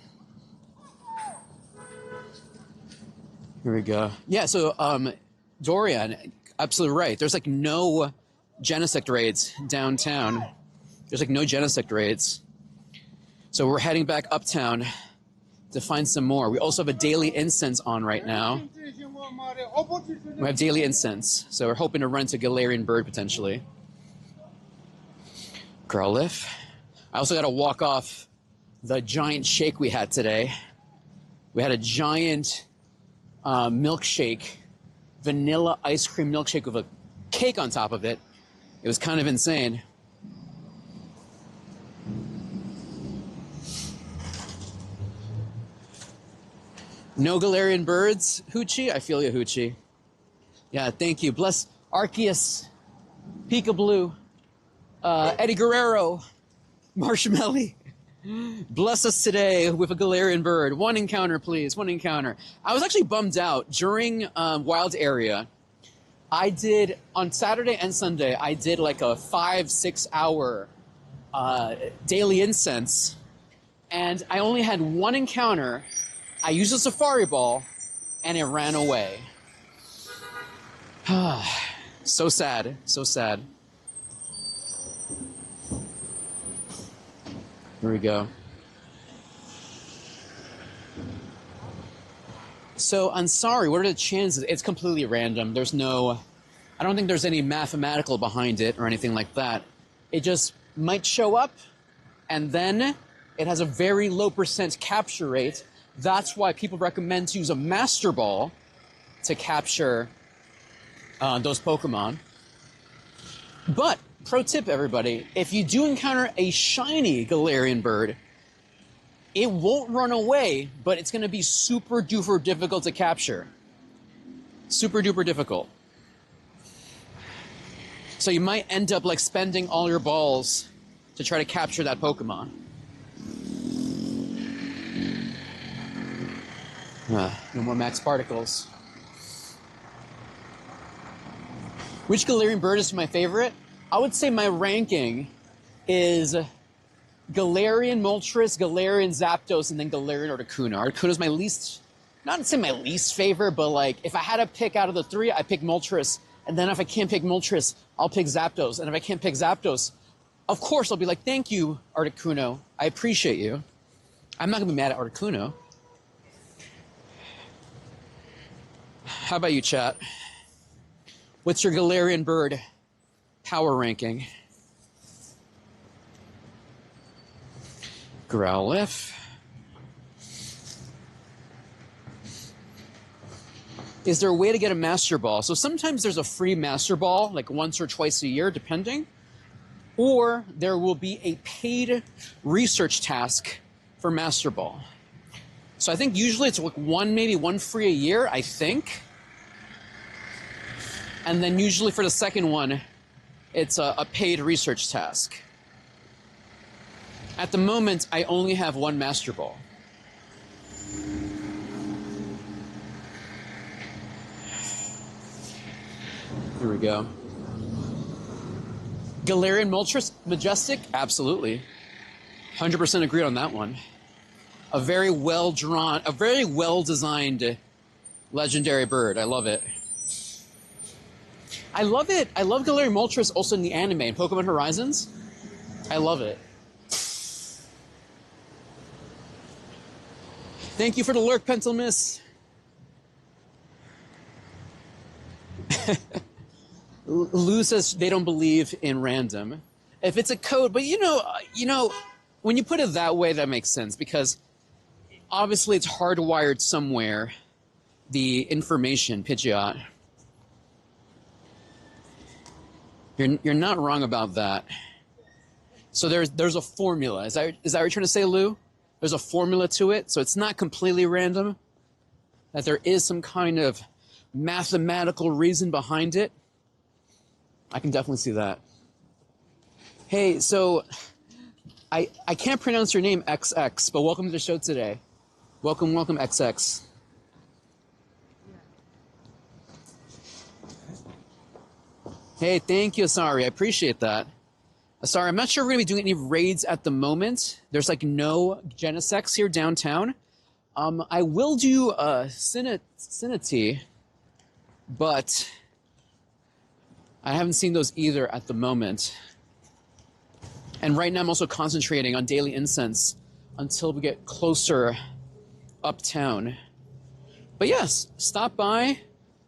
[SPEAKER 1] Here we go. Yeah, so Dorian, absolutely right. There's like no Genesect raids downtown. There's like no Genesect raids. So we're heading back uptown to find some more. We also have a daily incense on right now. We have daily incense, so we're hoping to run to Galarian Bird potentially. Growlithe. I also got to walk off the giant shake we had today. We had a giant milkshake, vanilla ice cream milkshake with a cake on top of it. It was kind of insane. No Galarian Birds, Hoochie? I feel you, Hoochie. Yeah, thank you. Bless Arceus, Peekaboo, Eddie Guerrero, Marshmallow. Bless us today with a Galarian Bird. One encounter, please. One encounter. I was actually bummed out. During Wild Area, I did, on Saturday and Sunday, I did like a 5-6 hour daily incense, and I only had one encounter. I used a Safari Ball, and it ran away. So sad, so sad. Here we go. So, I'm sorry, what are the chances? It's completely random. There's no, I don't think there's any mathematical behind it or anything like that. It just might show up, and then it has a very low % capture rate. That's why people recommend to use a Master Ball to capture those Pokemon. But, pro tip everybody, if you do encounter a shiny Galarian Bird, it won't run away, but it's going to be super duper difficult to capture. Super duper difficult. So you might end up like spending all your balls to try to capture that Pokemon. No more max particles. Which Galarian Bird is my favorite? I would say my ranking is Galarian Moltres, Galarian Zapdos, and then Galarian Articuno. Articuno is my least, not to say my least favorite, but like if I had to pick out of the three, I pick Moltres. And then if I can't pick Moltres, I'll pick Zapdos. And if I can't pick Zapdos, of course I'll be like, thank you, Articuno. I appreciate you. I'm not going to be mad at Articuno. How about you, chat? What's your Galarian Bird power ranking? Growlithe. Is there a way to get a Master Ball? So sometimes there's a free Master Ball, like once or twice a year, depending. Or there will be a paid research task for Master Ball. So I think usually it's like maybe one free a year, I think. And then usually for the second one, it's a paid research task. At the moment, I only have one Master Ball. Here we go. Galarian Moltres, Majestic? Absolutely. 100% agree on that one. A very well-drawn, a very well-designed legendary bird. I love it. I love it. I love Galarian Moltres also in the anime, in Pokemon Horizons. I love it. Thank you for the lurk, Pentelmiss. Lou says they don't believe in random. If it's a code, but you know, when you put it that way, that makes sense because obviously it's hardwired somewhere, the information, Pidgeot. You're not wrong about that. So there's a formula. Is that what you're trying to say, Lou? There's a formula to it, so it's not completely random. That there is some kind of mathematical reason behind it. I can definitely see that. Hey, so I can't pronounce your name, XX, but welcome to the show today. Welcome, XX. Hey, thank you, Asari. I appreciate that. Asari, I'm not sure we're going to be doing any raids at the moment. There's like no Genesects here downtown. I will do Cinity, but I haven't seen those either at the moment. And right now I'm also concentrating on Daily Incense until we get closer uptown. But yes, stop by,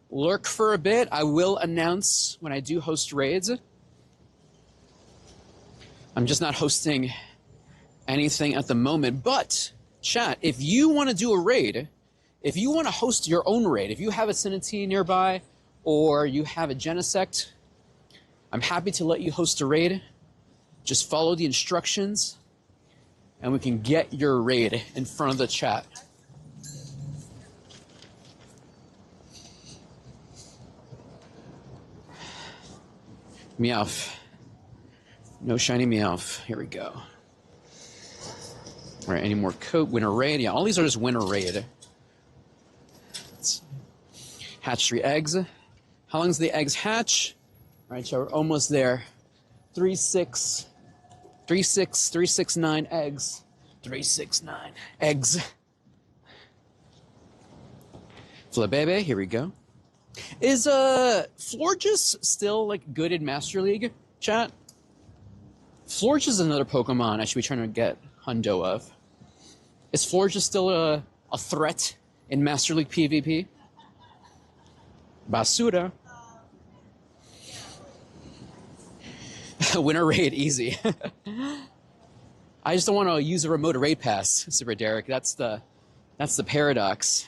[SPEAKER 1] lurk for a bit. I will announce when I do host raids. I'm just not hosting anything at the moment. But, chat, if you want to do a raid, if you want to host your own raid, if you have a Cinity nearby or you have a Genesect, I'm happy to let you host a raid. Just follow the instructions and we can get your raid in front of the chat. Meowth. No shiny Meowth. Here we go. All right, any more coat? Winter raid? Yeah, all these are just winter raid. Let's hatch 3 eggs. How long does the eggs hatch? All right, so we're almost there. 369 eggs. 369 eggs. Flabebe, here we go. Is Florges still like good in Master League, chat? Florges is another Pokemon I should be trying to get hundo of. Is Florges still a threat in Master League PvP? Basura. Winter raid, easy. I just don't want to use a remote raid pass, Super Derek. That's the paradox.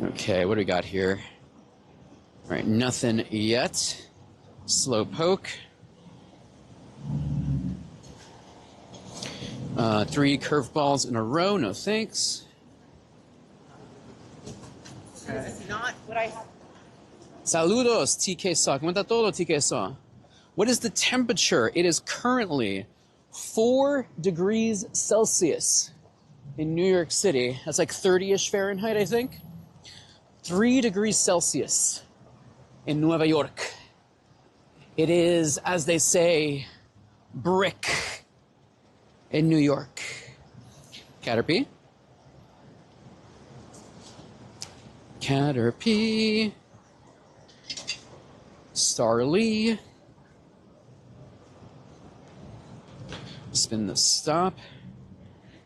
[SPEAKER 1] Okay, what do we got here? All right, nothing yet. Slow poke. 3 curveballs in a row, no thanks.
[SPEAKER 21] This is not what I have.
[SPEAKER 1] Saludos, TK Saw. ¿Cómo está todo, TK Saw? What is the temperature? It is currently 4 degrees Celsius in New York City. That's like 30-ish Fahrenheit, I think. 3 degrees Celsius in Nueva York. It is, as they say, brick in New York. Caterpie. Caterpie. Starly. Spin the stop.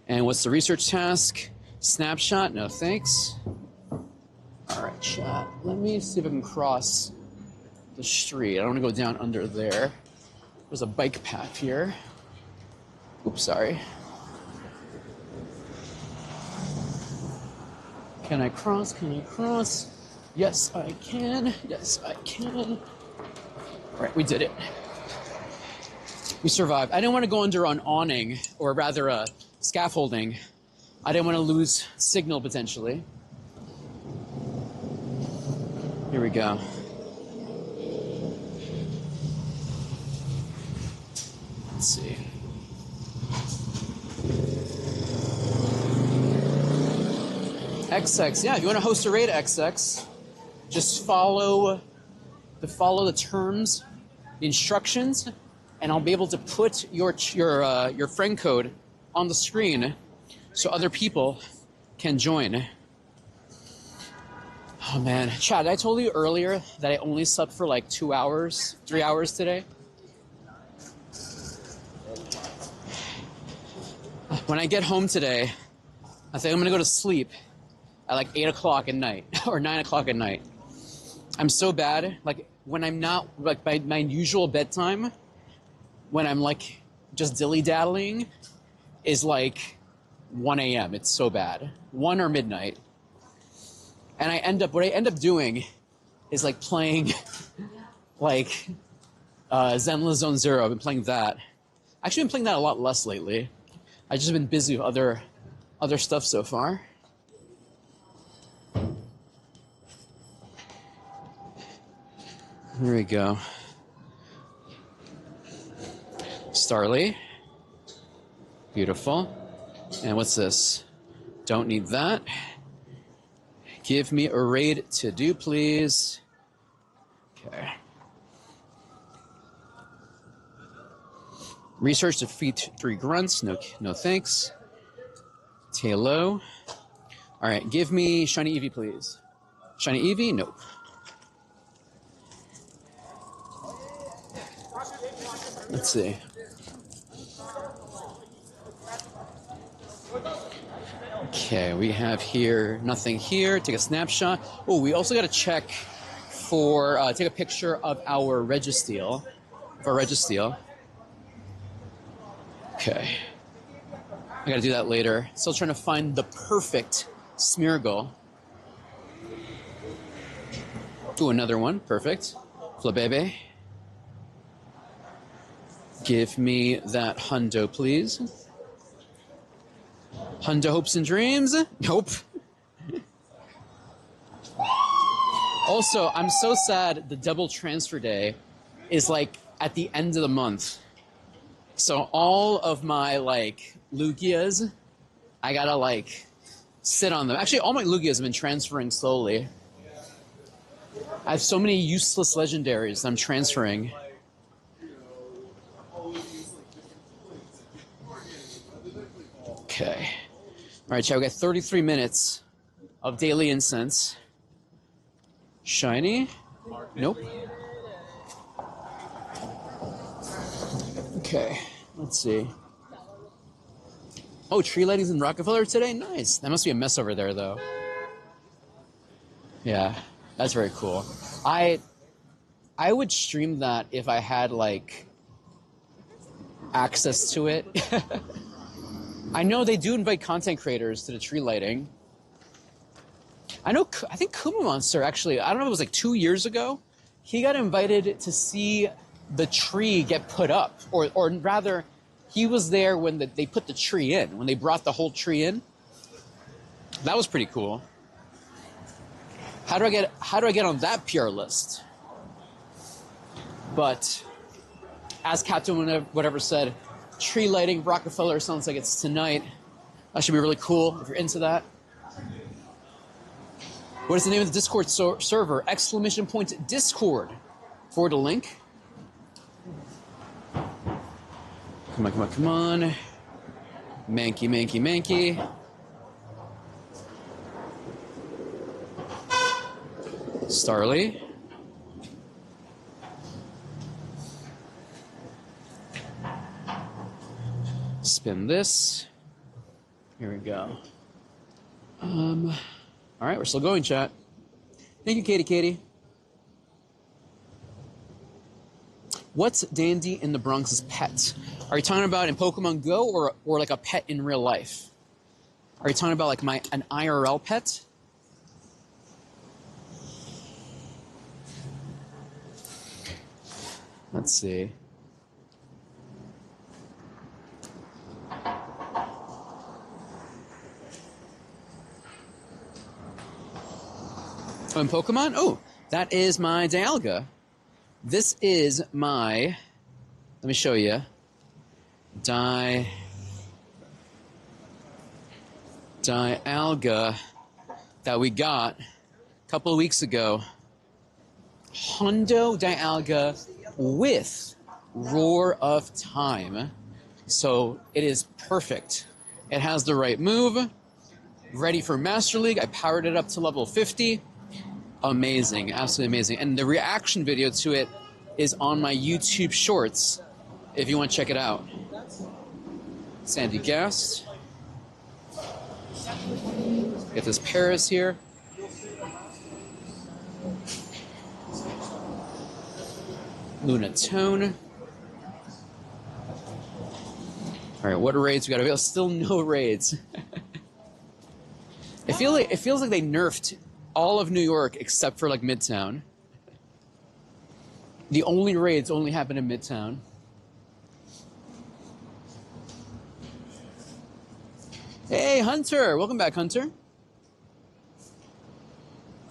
[SPEAKER 1] And what's the research task? Snapshot, no thanks. All right, chat. Let me see if I can cross the street. I don't want to go down under there. There's a bike path here. Oops, sorry. Can I cross? Can I cross? Yes, I can. Yes, I can. All right, we did it. We survived. I didn't want to go under an awning, or rather a scaffolding. I didn't want to lose signal potentially. Here we go. Let's see. XX, yeah, if you want to host a raid XX, just follow the terms, the instructions, and I'll be able to put your friend code on the screen so other people can join. Oh man, Chad, I told you earlier that I only slept for like 2 hours, 3 hours today. When I get home today, I think I'm gonna go to sleep at like 8 o'clock at night or 9 o'clock at night. I'm so bad. Like when I'm not like by my usual bedtime, when I'm like just dilly-daddling, is like 1 a.m. It's so bad. 1 or midnight. And what I end up doing is like playing like Zenless Zone Zero. I've been playing that. Actually been playing that a lot less lately. I've just been busy with other stuff so far. Here we go. Starly. Beautiful. And what's this? Don't need that. Give me a raid to do, please. Okay. Research defeat 3 grunts. No thanks. Tailo. All right, give me Shiny Eevee, please. Shiny Eevee? Nope. Let's see. Okay, we have here nothing here. Take a snapshot. Oh, we also got to check for take a picture of our Registeel. Okay. I got to do that later. Still trying to find the perfect Smeargle. Ooh, another one. Perfect. Flabebe. Give me that Hundo, please. Hundo hopes and dreams? Nope. Also, I'm so sad the double transfer day is like at the end of the month. So all of my like Lugias, I gotta like sit on them. Actually, all my Lugias have been transferring slowly. I have so many useless legendaries I'm transferring. Okay. All right, chat, we got 33 minutes of daily incense. Shiny? Nope. Okay, let's see. Oh, tree lightings in Rockefeller today? Nice. That must be a mess over there, though. Yeah, that's very cool. I would stream that if I had, like, access to it. I know they do invite content creators to the tree lighting. I think Kuma Monster, actually, I don't know if it was like 2 years ago, he got invited to see the tree get put up. Or rather, he was there when they put the tree in, when they brought the whole tree in. That was pretty cool. How do I get on that PR list? But as Captain whatever said, tree lighting Rockefeller sounds like it's tonight. That should be really cool if you're into that. What is the name of the Discord server? !Discord. Forward a link. Come on. Mankey. Starly. Spin this. Here we go. All right, we're still going, chat. Thank you, Katie. What's Dandy in the Bronx's pet? Are you talking about in Pokemon Go or like a pet in real life? Are you talking about like an IRL pet? Let's see. Oh, in Pokemon? Oh, that is my Dialga. This is my... Let me show you. Dialga that we got a couple of weeks ago. Hundo Dialga with Roar of Time. So it is perfect. It has the right move. Ready for Master League. I powered it up to level 50. Amazing, absolutely amazing. And the reaction video to it is on my YouTube Shorts, if you want to check it out. Sandy Gast. Get this Paris here. Lunatone. All right, what raids we got? Still no raids. It feels like they nerfed all of New York except for like Midtown. The only raids only happen in Midtown. Hey, Hunter! Welcome back, Hunter.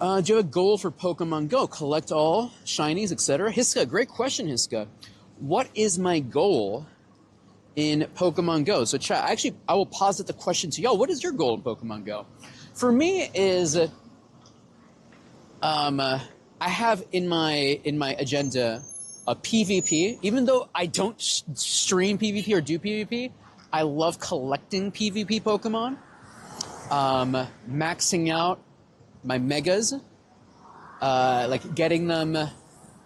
[SPEAKER 1] Do you have a goal for Pokemon Go? Collect all shinies, etc. Hiska, great question, Hiska. What is my goal in Pokemon Go? So, chat. Actually, I will posit the question to y'all. What is your goal in Pokemon Go? For me, is I have in my agenda PvP. Even though I don't stream PvP or do PvP, I love collecting PvP Pokemon. Maxing out my megas, like getting them,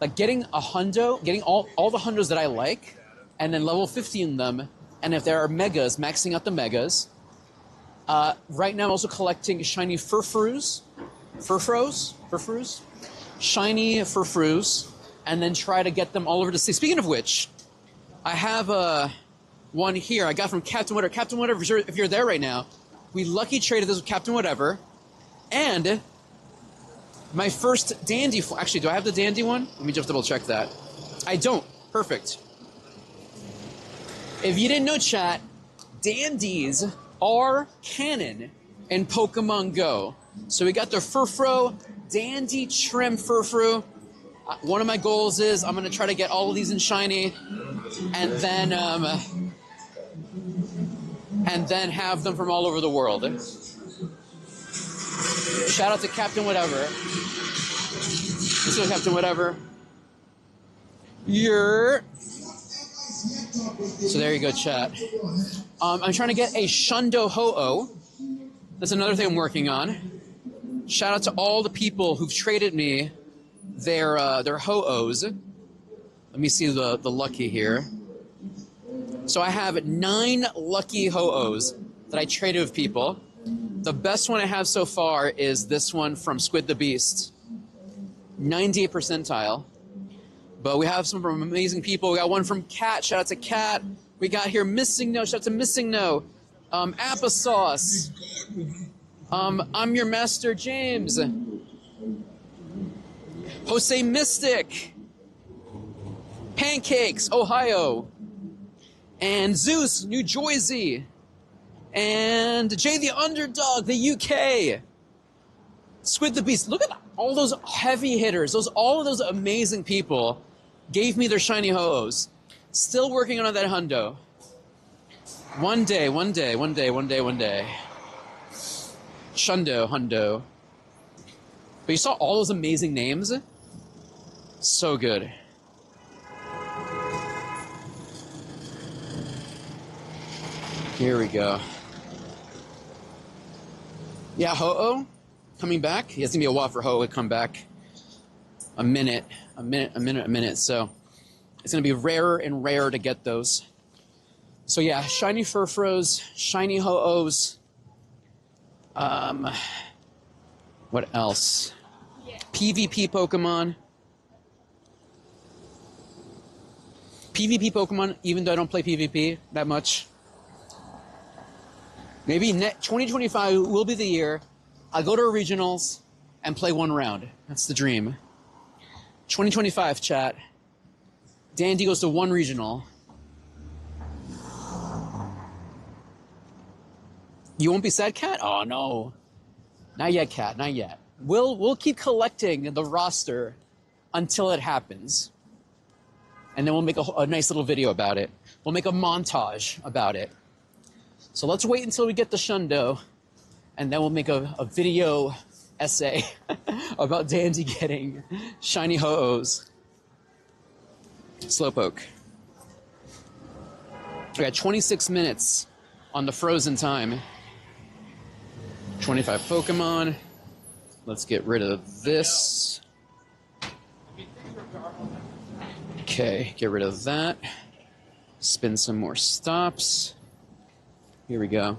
[SPEAKER 1] like getting a hundo, getting all the hundos that I like, and then level 50 in them. And if there are megas, maxing out the megas. Right now I'm also collecting shiny Furfroos, shiny Furfroos, and then try to get them all over to sea. Speaking of which, I have one here I got from Captain Whatever. Captain Whatever, if you're there right now, we lucky traded this with Captain Whatever, and my first dandy. Actually, do I have the dandy one? Let me just double check that. I don't. Perfect. If you didn't know, chat, dandies are canon in Pokemon Go. So we got the Furfrou, dandy trim Furfrou. One of my goals is I'm going to try to get all of these in shiny, and then have them from all over the world. Shout out to Captain Whatever. This is Captain Whatever. So there you go, chat. I'm trying to get a Shundo Ho-Oh. That's another thing I'm working on. Shout out to all the people who've traded me their Ho-Ohs. Let me see the lucky here. So I have 9 lucky Ho-Ohs that I traded with people. The best one I have so far is this one from Squid the Beast. 98th percentile. But we have some from amazing people. We got one from Cat. Shout out to Cat. We got here Missing No. Shout out to Missing No. Applesauce. I'm Your Master James. Jose Mystic. Pancakes, Ohio. And Zeus, New Jersey. And Jay the Underdog, the UK. Squid the Beast. Look at all those heavy hitters. All of those amazing people gave me their shiny Ho-Ohs. Still working on that hundo. One day. Shundo, hundo. But you saw all those amazing names? So good. Here we go. Yeah, Ho-Oh coming back. It's gonna be a while for Ho-Oh to come back. A minute. So it's gonna be rarer and rarer to get those. So yeah, shiny Furfrows, shiny Ho-Ohs. What else? PvP Pokemon. PvP Pokemon, even though I don't play PvP that much. Maybe 2025 will be the year I'll go to regionals and play one round. That's the dream. 2025, chat. Dandy goes to one regional. You won't be sad, Cat? Oh, no. Not yet, Cat. Not yet. We'll keep collecting the roster until it happens. And then we'll make a nice little video about it. We'll make a montage about it. So let's wait until we get the Shundo, and then we'll make a video essay about Dandy getting shiny Ho-Ohs. Slowpoke. We got 26 minutes on the frozen time. 25 Pokemon. Let's get rid of this. Okay, get rid of that. Spin some more stops. Here we go.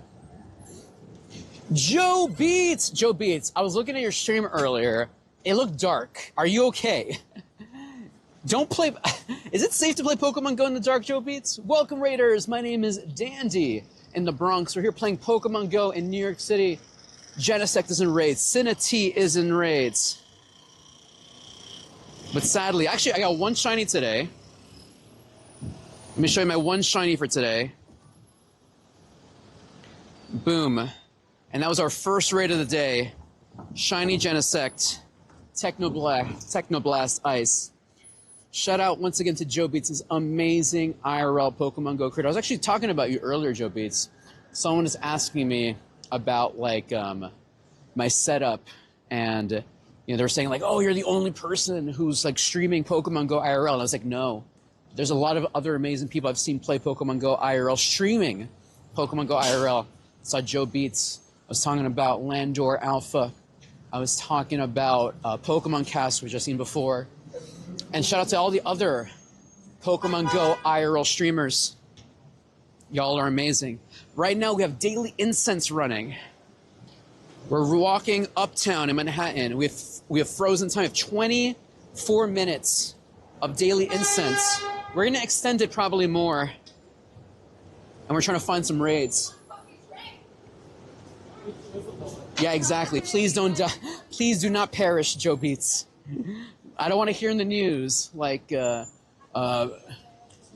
[SPEAKER 1] Joe Beats! Joe Beats, I was looking at your stream earlier. It looked dark. Are you okay? Don't play... Is it safe to play Pokemon Go in the dark, Joe Beats? Welcome, Raiders. My name is Dandy in the Bronx. We're here playing Pokemon Go in New York City. Genesect is in raids. Cinna-T is in raids. But sadly... Actually, I got one shiny today. Let me show you my one shiny for today. Boom. And that was our first raid of the day. Shiny Genesect. Technoblast Ice. Shout out once again to Joe Beats' amazing IRL Pokemon Go creator. I was actually talking about you earlier, Joe Beats. Someone is asking me about like my setup and You know, they were saying like, oh, you're the only person who's like streaming Pokemon Go IRL. And I was like, no. There's a lot of other amazing people I've seen play Pokemon Go IRL, streaming Pokemon Go IRL. I saw Joe Beats. I was talking about Landor Alpha. I was talking about Pokemon Cast, which I've seen before. And shout out to all the other Pokemon Go IRL streamers. Y'all are amazing. Right now we have Daily Incense running. We're walking uptown in Manhattan. We have frozen time. We have 24 minutes of Daily Incense. We're going to extend it probably more. And we're trying to find some raids. Yeah, exactly. Please don't die. Please do not perish, Joe Beats. I don't want to hear in the news like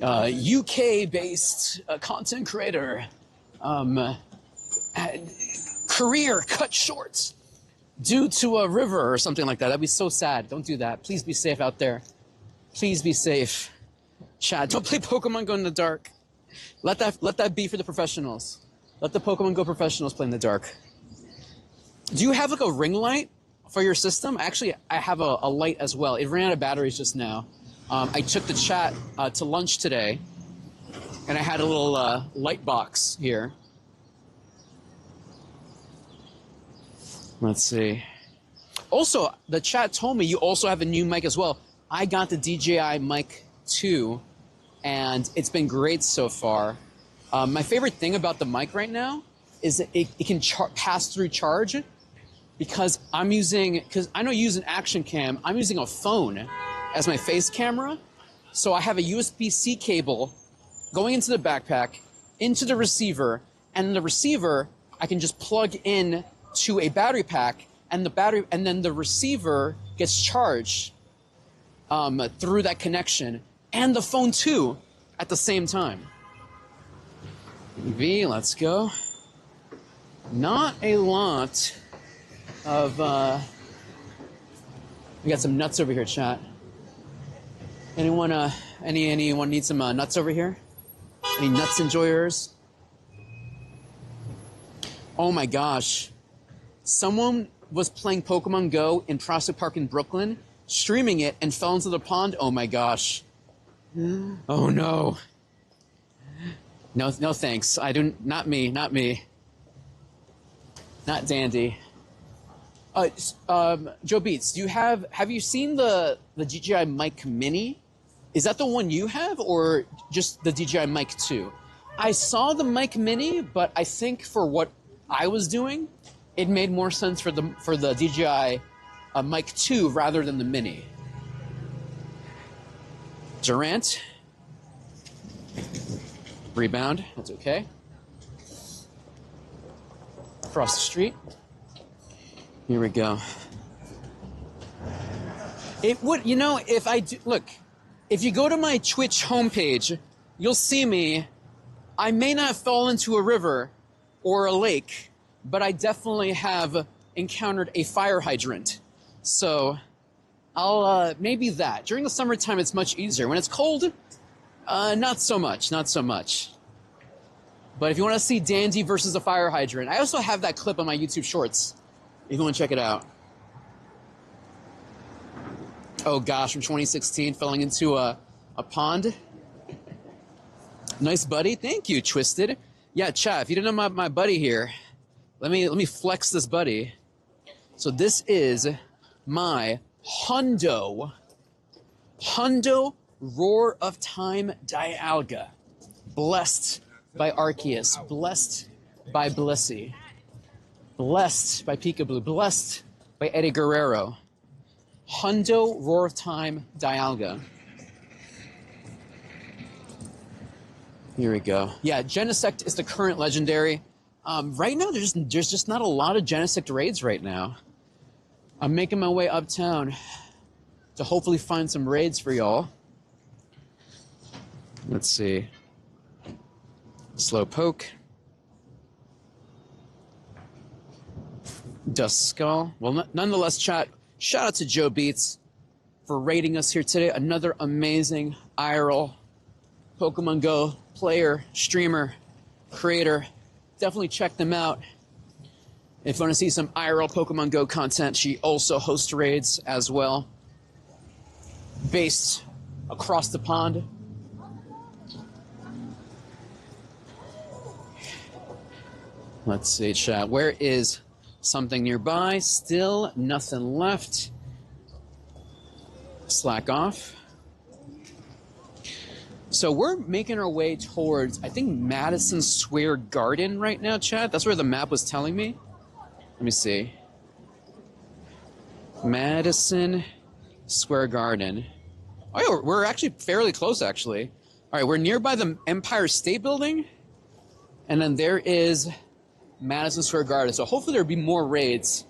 [SPEAKER 1] UK-based content creator career cut short due to a river or something like that. That'd be so sad. Don't do that. Please be safe out there. Please be safe. Chad, don't play Pokemon Go in the dark. Let that be for the professionals. Let the Pokemon Go professionals play in the dark. Do you have like a ring light for your system? Actually, I have a light as well. It ran out of batteries just now. I took the chat to lunch today, and I had a little light box here. Let's see. Also, the chat told me you also have a new mic as well. I got the DJI Mic 2, and it's been great so far. My favorite thing about the mic right now is that it can pass through charge, because I know you use an action cam, I'm using a phone as my face camera. So I have a USB-C cable going into the backpack, into the receiver, and the receiver I can just plug in to a battery pack, and then the receiver gets charged through that connection, and the phone too at the same time. V, let's go. Not a lot of we got some nuts over here, chat. Anyone need some nuts over here? Any nuts enjoyers? Oh my gosh. Someone was playing Pokemon Go in Prospect Park in Brooklyn, streaming it, and fell into the pond. Oh my gosh. Oh no. No thanks. Not me. Not Dandy. Joe Beats, have you seen the DJI Mic Mini? Is that the one you have, or just the DJI Mic 2? I saw the Mic Mini, but I think for what I was doing, it made more sense for the DJI Mic 2 rather than the Mini. Durant. Rebound. That's okay. Across the street. Here we go. It would, if I do, look, if you go to my Twitch homepage, you'll see me. I may not fall into a river or a lake, but I definitely have encountered a fire hydrant. So I'll, maybe that. During the summertime, it's much easier. When it's cold, not so much. But if you want to see Dandy versus a fire hydrant, I also have that clip on my YouTube Shorts, if you want to check it out. Oh gosh, from 2016, falling into a pond. Nice buddy. Thank you, Twisted. Yeah, chat, if you didn't know my buddy here, let me flex this buddy. So this is my Hundo Roar of Time Dialga. Blessed by Arceus. Blessed by Blissey. Blessed by Peekaboo. Blessed by Eddie Guerrero. Hundo Roar of Time Dialga. Here we go. Yeah, Genesect is the current legendary. Right now, there's just not a lot of Genesect raids right now. I'm making my way uptown to hopefully find some raids for y'all. Let's see. Slowpoke. Duskull. Well, nonetheless, chat, shout out to Joe Beats for raiding us here today. Another amazing IRL Pokemon Go player, streamer, creator. Definitely check them out. If you want to see some IRL Pokemon Go content, she also hosts raids as well, based across the pond. Let's see, chat. Where is something nearby? Still nothing left. Slack off. So we're making our way towards, I think, Madison Square Garden right now, chat. That's where the map was telling me. Let me see. Madison Square Garden. Oh, yeah, we're actually fairly close, actually. All right, we're nearby the Empire State Building. And then there is Madison Square Garden. So hopefully there'll be more raids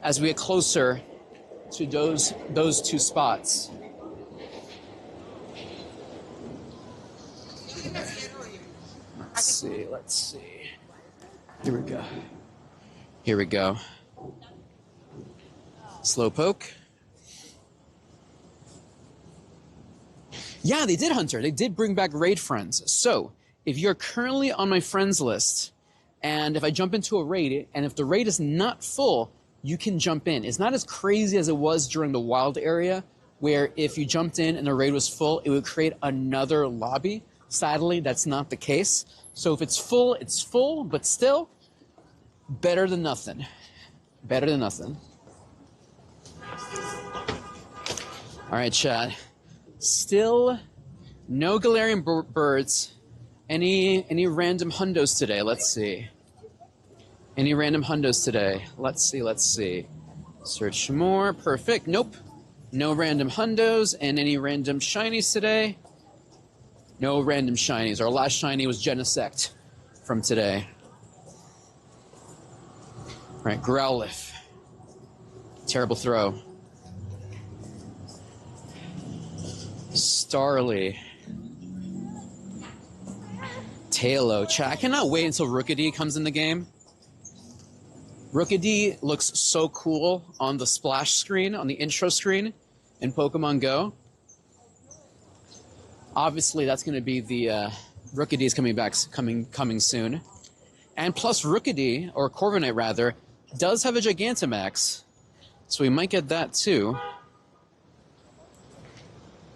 [SPEAKER 1] as we get closer to those two spots. Let's see. Here we go. Here we go. Slowpoke. Yeah, they did, Hunter. They did bring back raid friends. So, if you're currently on my friends list, and if I jump into a raid, and if the raid is not full, you can jump in. It's not as crazy as it was during the wild area, where if you jumped in and the raid was full, it would create another lobby. Sadly, that's not the case. So if it's full, but still, better than nothing. Better than nothing. All right, chat. Still no Galarian birds. Any random hundos today? Let's see. Any random hundos today? Let's see. Search more. Perfect. Nope. No random hundos. And any random shinies today? No random shinies. Our last shiny was Genesect from today. All right, Growlithe. Terrible throw. Starly. Tailo. Chat, I cannot wait until Rookidee comes in the game. Rookidee looks so cool on the splash screen, on the intro screen in Pokemon Go. Obviously, that's going to be the Rookidee is coming soon. And plus Rookidee, or Corviknight rather, does have a Gigantamax. So we might get that too.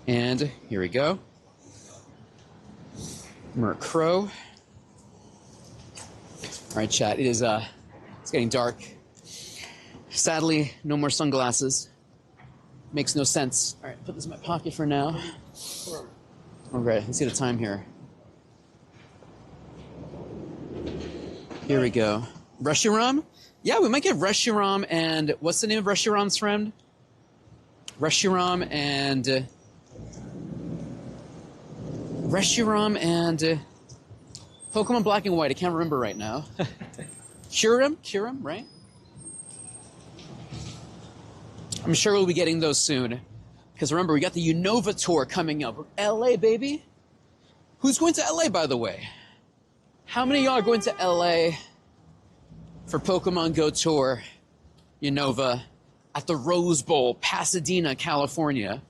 [SPEAKER 1] And here we go. Murkrow. Alright, chat, it is it's getting dark. Sadly, no more sunglasses. Makes no sense. Alright, put this in my pocket for now. Alright, let's see the time here. Here we go. Reshiram? Yeah, we might get Reshiram and... What's the name of Reshiram's friend? Reshiram and... Pokemon Black and White. I can't remember right now. Kyurem, right? I'm sure we'll be getting those soon. Because remember, we got the Unova tour coming up. LA, baby. Who's going to LA, by the way? How many of y'all are going to LA for Pokemon Go Tour Unova at the Rose Bowl, Pasadena, California?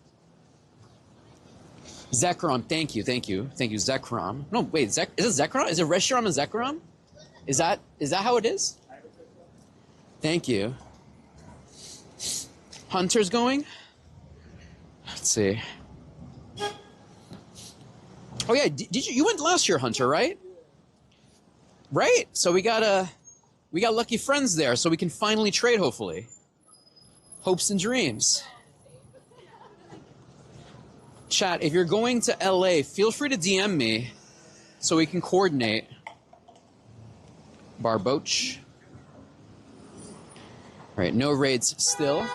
[SPEAKER 1] Zekrom, thank you, Zekrom. No, wait, is it Zekrom? Is it Reshiram and Zekrom? Is that how it is? Thank you. Hunter's going? Let's see. Oh yeah, you went last year, Hunter, right? Right? So we got lucky friends there, so we can finally trade, hopefully. Hopes and dreams. Chat, if you're going to LA, feel free to DM me so we can coordinate. Barboach. All right, no raids still.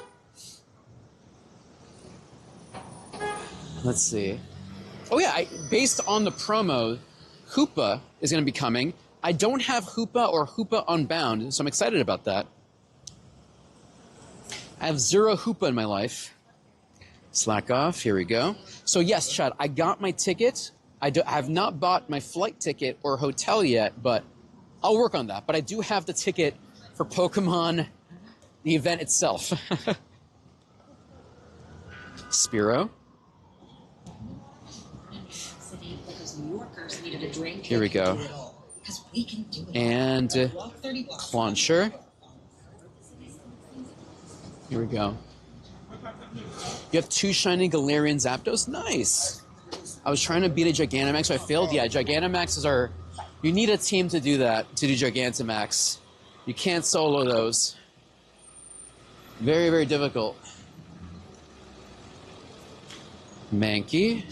[SPEAKER 1] Let's see. Oh yeah, based on the promo, Hoopa is going to be coming. I don't have Hoopa or Hoopa Unbound, so I'm excited about that. I have 0 Hoopa in my life. Slack off, here we go. So yes, chat, I got my ticket. I have not bought my flight ticket or hotel yet, but I'll work on that. But I do have the ticket for Pokemon, the event itself. Spiro. Here we go. And Clauncher. Here we go. You have 2 shiny Galarian Zapdos? Nice! I was trying to beat a Gigantamax, so I failed. Yeah, Gigantamaxes are... You need a team to do that, to do Gigantamax. You can't solo those. Very, very difficult. Mankey.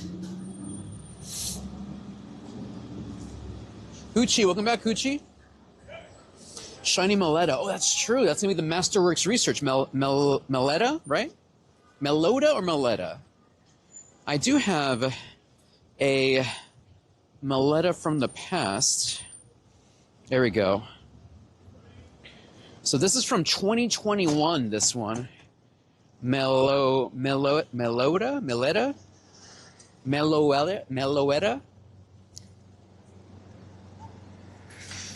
[SPEAKER 1] Hoochie, welcome back, Hoochie. Shiny Meletta. Oh, that's true. That's going to be the Masterworks Research. Meletta, right? Melota or Meletta? I do have a Meletta from the past. There we go. So this is from 2021, this one. Meloetta?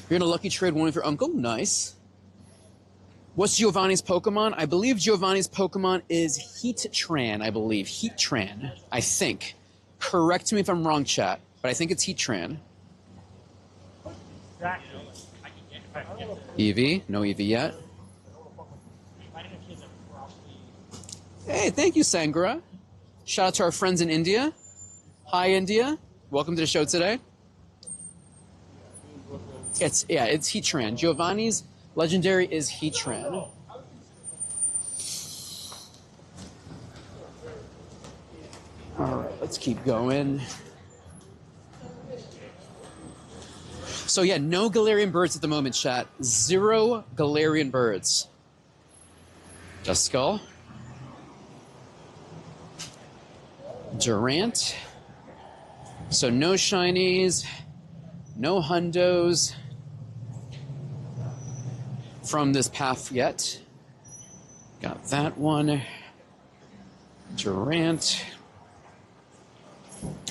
[SPEAKER 1] You're in a lucky trade one with your uncle. Nice. What's Giovanni's Pokemon? I believe Giovanni's Pokemon is Heatran, I believe. Heatran, I think. Correct me if I'm wrong, chat, but I think it's Heatran. Eevee? No Eevee yet. Hey, thank you, Sangura. Shout out to our friends in India. Hi, India. Welcome to the show today. It's Heatran. Giovanni's legendary is Heatran. Alright, let's keep going. So yeah, no Galarian birds at the moment, chat. 0 Galarian birds. Duskull. Durant. So no shinies, no hundos from this path yet. Got that one. Durant.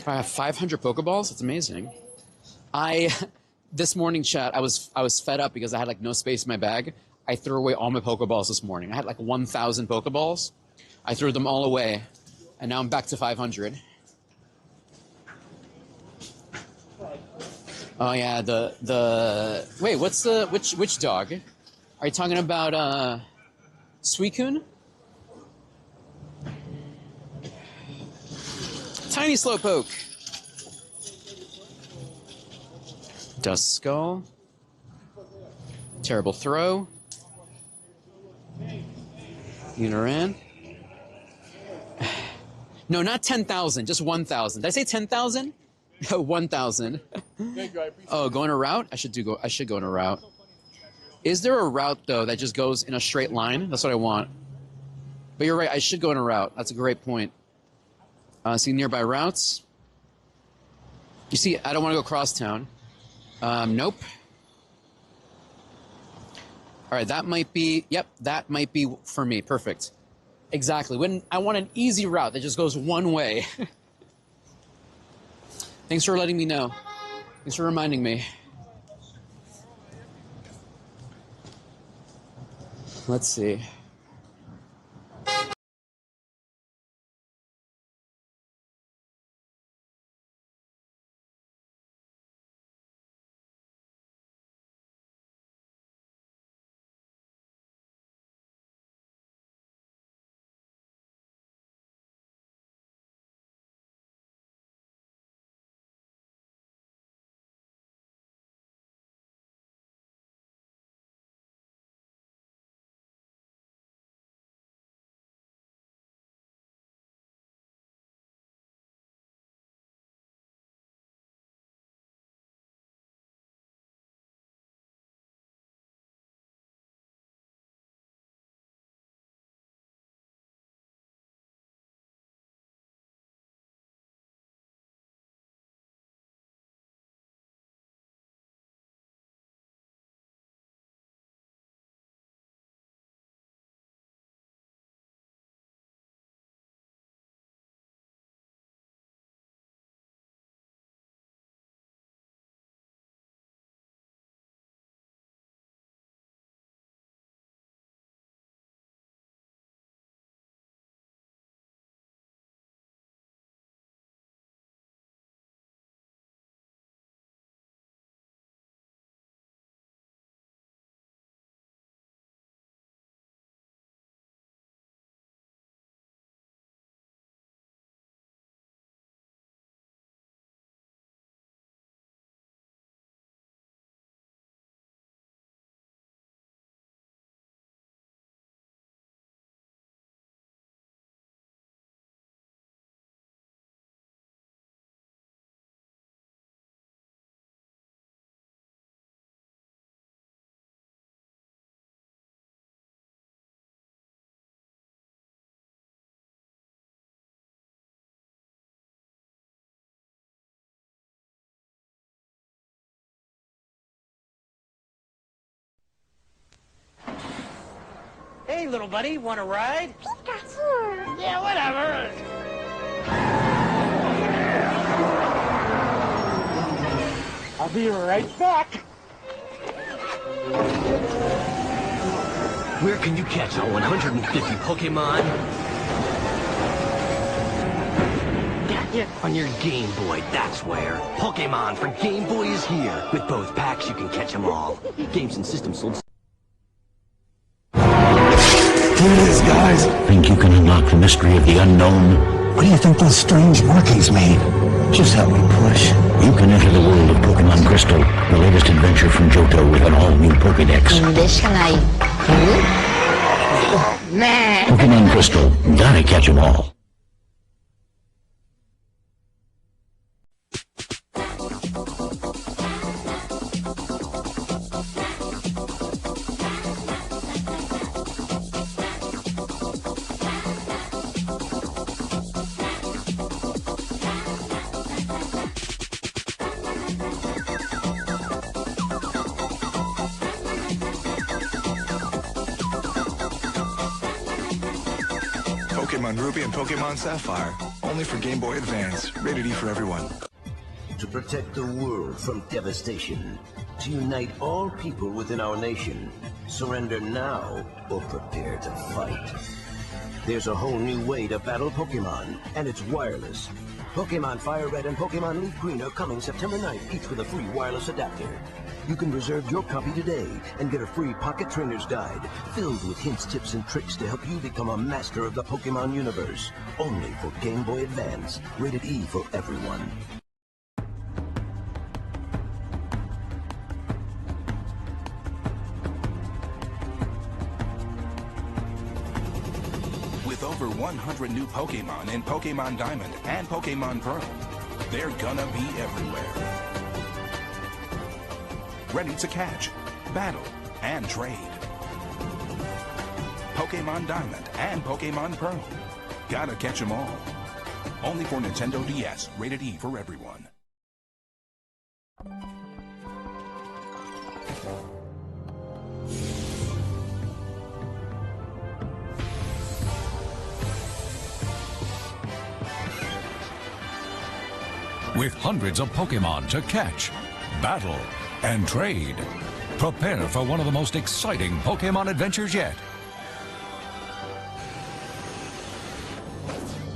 [SPEAKER 1] I have 500 Pokeballs. That's amazing. This morning, chat, I was fed up because I had like no space in my bag. I threw away all my Pokeballs this morning. I had like 1,000 Pokeballs. I threw them all away, and now I'm back to 500. Oh yeah, wait, what's which dog? Are you talking about Suicune? Tiny Slowpoke. Duskull. Terrible throw. Unaran. No, not 10,000, just 1,000. Did I say 10,000? 1,000. Oh, going a route? I should go in a route. Is there a route though that just goes in a straight line? That's what I want. But you're right, I should go in a route. That's a great point. See nearby routes. You see, I don't want to go cross town. Nope. All right, that might be. Yep, that might be for me. Perfect. Exactly. When I want an easy route that just goes one way. Thanks for letting me know. Thanks for reminding me. Let's see.
[SPEAKER 4] Hey, little buddy, want a ride? Yeah, whatever. I'll be right back.
[SPEAKER 14] Where can you catch all 150 Pokemon? Got ya? On your Game Boy, that's where. Pokemon for Game Boy is here. With both packs, you can catch them all. Games and systems sold.
[SPEAKER 6] Here it is, guys.
[SPEAKER 7] Think you can unlock the mystery of the unknown?
[SPEAKER 6] What do you think those strange markings mean? Just help me push.
[SPEAKER 7] You can enter the world of Pokemon Crystal, the latest adventure from Johto with an all-new Pokédex. Pokemon Crystal, gotta catch 'em all.
[SPEAKER 8] Pokemon Ruby and Pokemon Sapphire, only for Game Boy Advance, rated E for everyone.
[SPEAKER 5] To protect the world from devastation, to unite all people within our nation, surrender now or prepare to fight. There's a whole new way to battle Pokemon, and it's wireless. Pokemon Fire Red and Pokemon Leaf Green are coming September 9th, each with a free wireless adapter. You can reserve your copy today and get a free pocket trainer's guide filled with hints, tips, and tricks to help you become a master of the Pokemon universe. Only for Game Boy Advance, rated E for everyone.
[SPEAKER 9] With over 100 new Pokemon in Pokemon Diamond and Pokemon Pearl, they're gonna be everywhere. Ready to catch, battle, and trade. Pokemon Diamond and Pokemon Pearl. Gotta catch 'em all. Only for Nintendo DS, rated E for everyone.
[SPEAKER 10] With hundreds of Pokemon to catch, battle, and trade, prepare for one of the most exciting Pokemon adventures yet.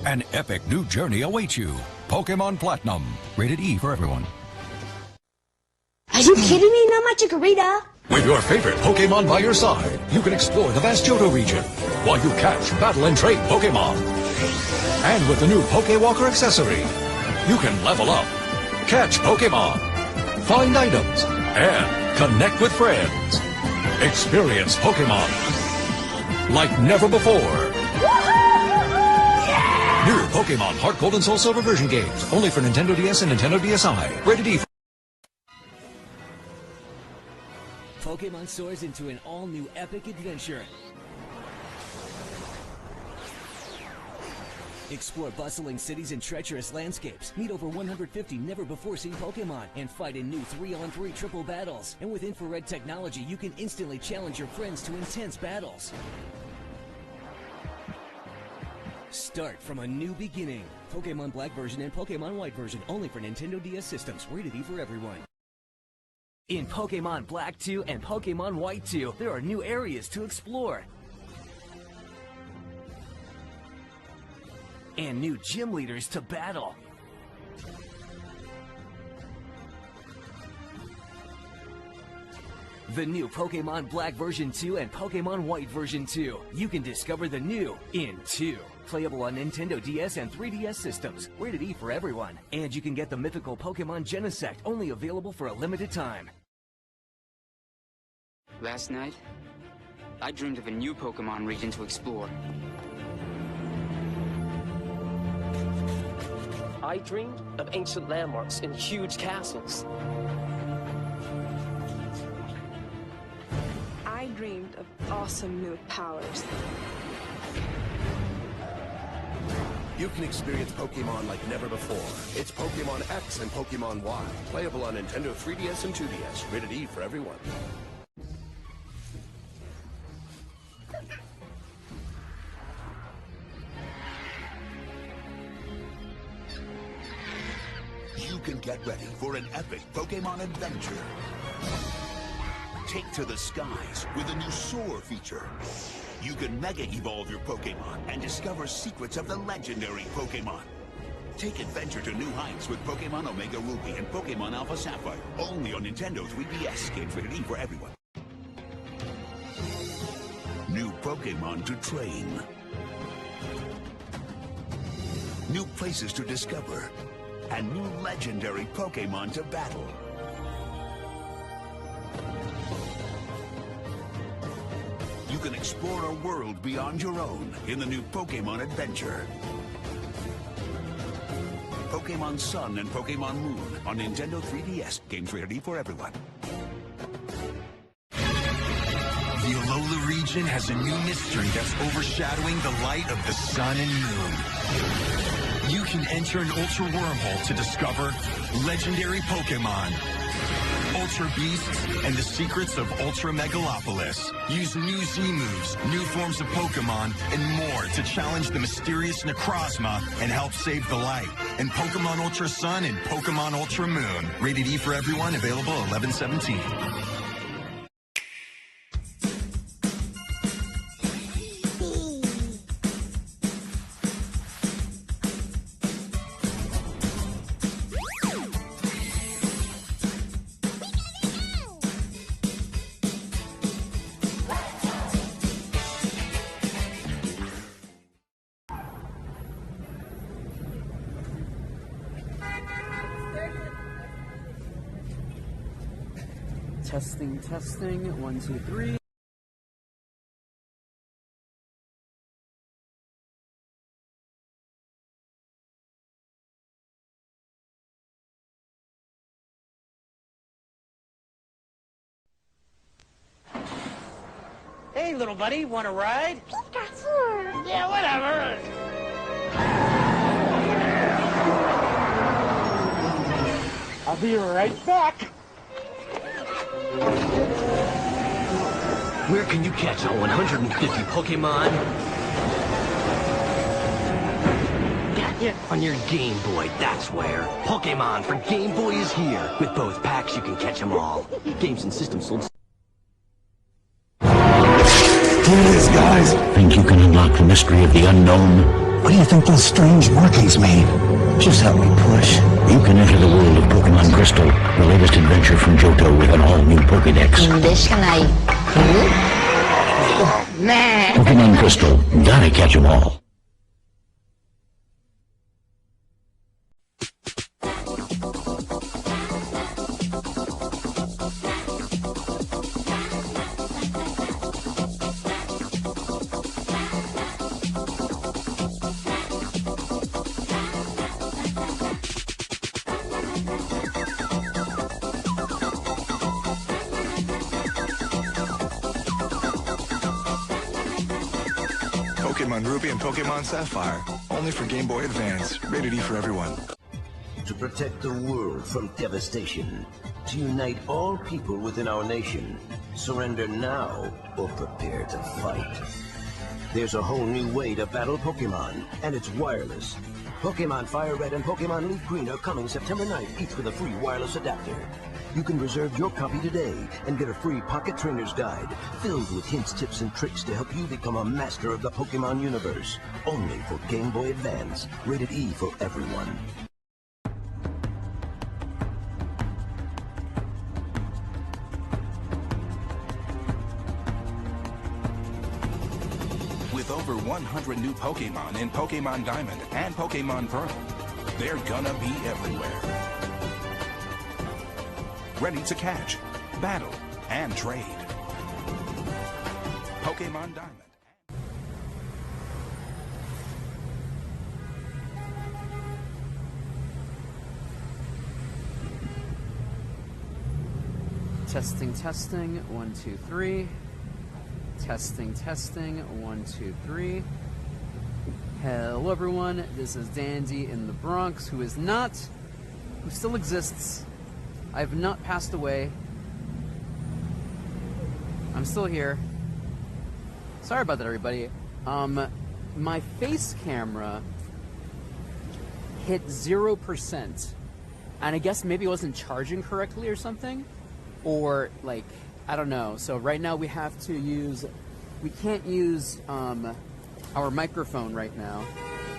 [SPEAKER 10] An epic new journey awaits you. Pokemon Platinum, rated E for everyone.
[SPEAKER 11] Are you kidding me? Not my chikorita.
[SPEAKER 10] With your favorite Pokemon by your side, you can explore the vast Johto region while you catch, battle, and trade Pokemon. And with the new Pokewalker accessory, you can level up, catch Pokemon, find items, and connect with friends. Experience Pokemon like never before. New Pokemon Heart Gold and Soul Silver version games, only for Nintendo DS and Nintendo DSi. Rated E.
[SPEAKER 12] Pokemon soars into an all-new epic adventure. Explore bustling cities and treacherous landscapes. Meet over 150 never-before-seen Pokemon and fight in new 3-on-3 triple battles. And with infrared technology, you can instantly challenge your friends to intense battles. Start from a new beginning. Pokemon Black version and Pokemon White version only for Nintendo DS systems. Rated E for everyone. In Pokemon Black 2 and Pokemon White 2, there are new areas to explore. And new gym leaders to battle. The new Pokemon Black version 2 and Pokemon White version 2. You can discover the new in 2. Playable on Nintendo DS and 3DS systems. Rated E for everyone. And you can get the mythical Pokemon Genesect, only available for a limited time.
[SPEAKER 15] Last night, I dreamed of a new Pokemon region to explore.
[SPEAKER 16] I dreamed of ancient landmarks and huge castles.
[SPEAKER 17] I dreamed of awesome new powers.
[SPEAKER 18] You can experience Pokemon like never before. It's Pokemon X and Pokemon Y. Playable on Nintendo 3DS and 2DS. Rated E for everyone.
[SPEAKER 19] can get ready for an epic Pokemon adventure. Take to the skies with a new Soar feature. You can Mega Evolve your Pokemon and discover secrets of the legendary Pokemon. Take adventure to new heights with Pokemon Omega Ruby and Pokemon Alpha Sapphire, only on Nintendo 3DS. Games rated E for everyone. New Pokemon to train. New places to discover. And new legendary Pokemon to battle. You can explore a world beyond your own in the new Pokemon Adventure. Pokemon Sun and Pokemon Moon on Nintendo 3DS. Games rated E for everyone.
[SPEAKER 20] The Alola region has a new mystery that's overshadowing the light of the sun and moon. You can enter an Ultra Wormhole to discover legendary Pokemon, Ultra Beasts, and the secrets of Ultra Megalopolis. Use new Z moves, new forms of Pokemon, and more to challenge the mysterious Necrozma and help save the light. In Pokemon Ultra Sun and Pokemon Ultra Moon. Rated E for everyone, available 11/17.
[SPEAKER 1] Testing, testing. 1, 2, 3.
[SPEAKER 4] Hey, little buddy, want a ride?
[SPEAKER 11] Pikachu!
[SPEAKER 4] Yeah, whatever. I'll be right back.
[SPEAKER 14] Where can you catch all 150 Pokemon?
[SPEAKER 4] Gotcha.
[SPEAKER 14] On your Game Boy, that's where. Pokemon for Game Boy is here. With both packs, you can catch them all. Games and systems sold.
[SPEAKER 6] Here it is, guys.
[SPEAKER 7] Think you can unlock the mystery of the unknown?
[SPEAKER 6] What do you think those strange markings mean? Just help me push.
[SPEAKER 7] You can enter the world of Pokemon Crystal, the latest adventure from Johto with an all-new Pokédex. Pokemon Crystal, gotta catch 'em all.
[SPEAKER 8] Pokemon Ruby and Pokemon Sapphire, only for Game Boy Advance. Rated E for everyone.
[SPEAKER 5] To protect the world from devastation, to unite all people within our nation, surrender now or prepare to fight. There's a whole new way to battle Pokemon, and it's wireless. Pokemon Fire Red and Pokemon Leaf Green are coming September 9th, each with a free wireless adapter. You can reserve your copy today and get a free pocket trainer's guide filled with hints, tips, and tricks to help you become a master of the Pokemon universe. Only for Game Boy Advance. Rated E for everyone.
[SPEAKER 9] With over 100 new Pokemon in Pokemon Diamond and Pokemon Pearl, they're gonna be everywhere. Ready to catch, battle, and trade. Pokemon Diamond.
[SPEAKER 1] Testing, testing. 1, 2, 3. Testing, testing. 1, 2, 3. Hello, everyone. This is Dandy in the Bronx, who still exists. I have not passed away. I'm still here. Sorry about that, everybody. My face camera hit 0% and I guess maybe it wasn't charging correctly or something, or like, I don't know. So right now we have to use, we can't use our microphone right now.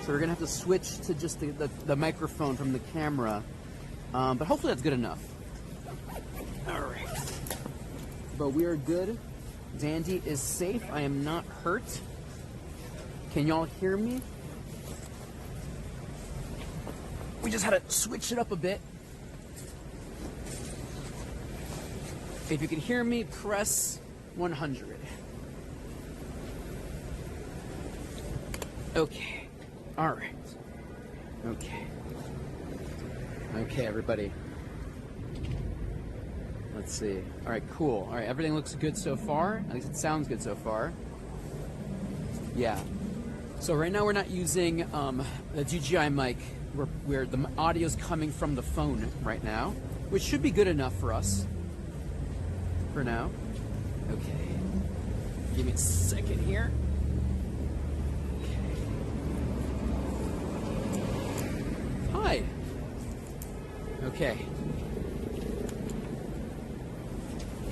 [SPEAKER 1] So we're gonna have to switch to just the microphone from the camera. But hopefully that's good enough. All right. But we are good. Dandy is safe. I am not hurt. Can y'all hear me? We just had to switch it up a bit. If you can hear me, press 100. Okay. All right. Okay. Okay, everybody. Let's see. All right, cool. All right, everything looks good so far. At least it sounds good so far. Yeah. So right now we're not using the DJI mic. Where the audio's coming from the phone right now, which should be good enough for us. For now. Okay. Give me a second here. Okay. Hi. Okay.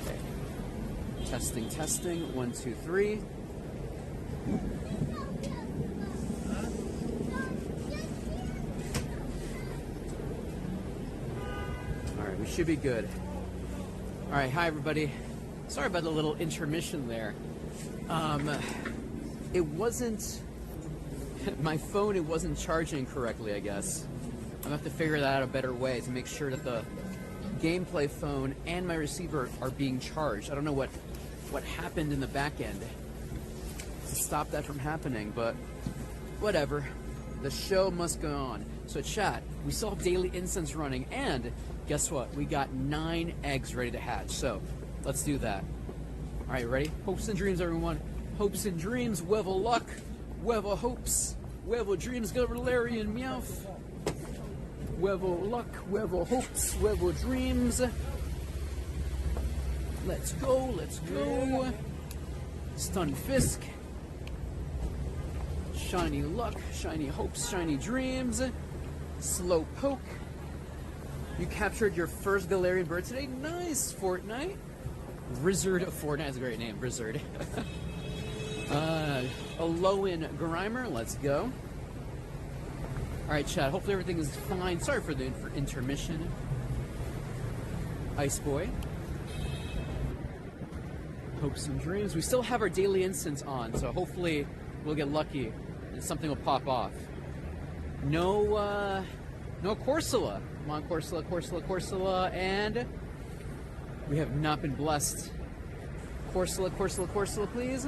[SPEAKER 1] Okay. Testing, testing. 1, 2, 3. Alright, we should be good. Alright, hi everybody. Sorry about the little intermission there. It wasn't... my phone, it wasn't charging correctly, I guess. I'm gonna have to figure that out a better way to make sure that the gameplay phone and my receiver are being charged. I don't know what happened in the back end to stop that from happening, but whatever. The show must go on. So chat, we still have daily incense running, and guess what? We got 9 eggs ready to hatch, so let's do that. All right, ready? Hopes and dreams, everyone. Hopes and dreams, wevel luck, wevel hopes, wevel dreams, Galarian Meowth. Wevel luck, wevel hopes, wevel dreams. Let's go, let's go. Stun Fisk. Shiny luck, shiny hopes, shiny dreams. Slow poke. You captured your first Galarian bird today. Nice, Fortnite. Rizzard of Fortnite is a great name, Rizzard. Alolan Grimer, let's go. Alright, chat, hopefully everything is fine. Sorry for the intermission. Ice Boy. Hopes and dreams. We still have our daily instance on, so hopefully we'll get lucky and something will pop off. No Corsola. Come on, Corsola, Corsola, Corsola, and we have not been blessed. Corsola, Corsola, Corsola, please.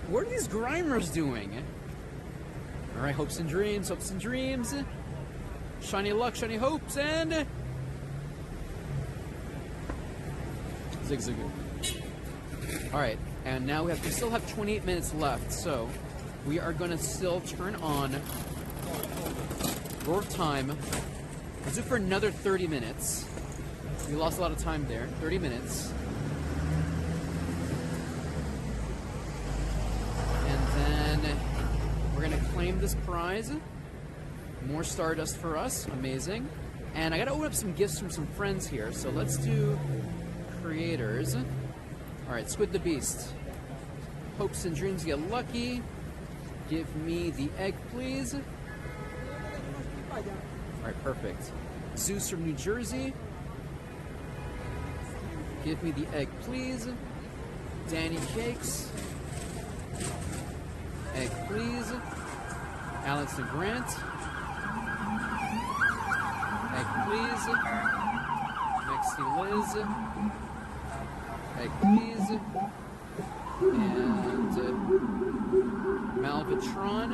[SPEAKER 1] What are these Grimers doing? Alright, hopes and dreams, hopes and dreams. Shiny luck, shiny hopes, and Zig. Alright, and now we still have 28 minutes left, so we are gonna still turn on Roar of Time. Let's do it for another 30 minutes. We lost a lot of time there. 30 minutes. And then we're gonna claim this prize. More Stardust for us. Amazing. And I gotta open up some gifts from some friends here, so let's do creators. Alright, Squid the Beast. Hopes and dreams get lucky. Give me the egg, please. Alright, perfect. Zeus from New Jersey. Give me the egg, please. Danny Cakes. Egg, please. Alex and Grant. Egg, please. Mexi Liz. Egg, please. And Malvatron.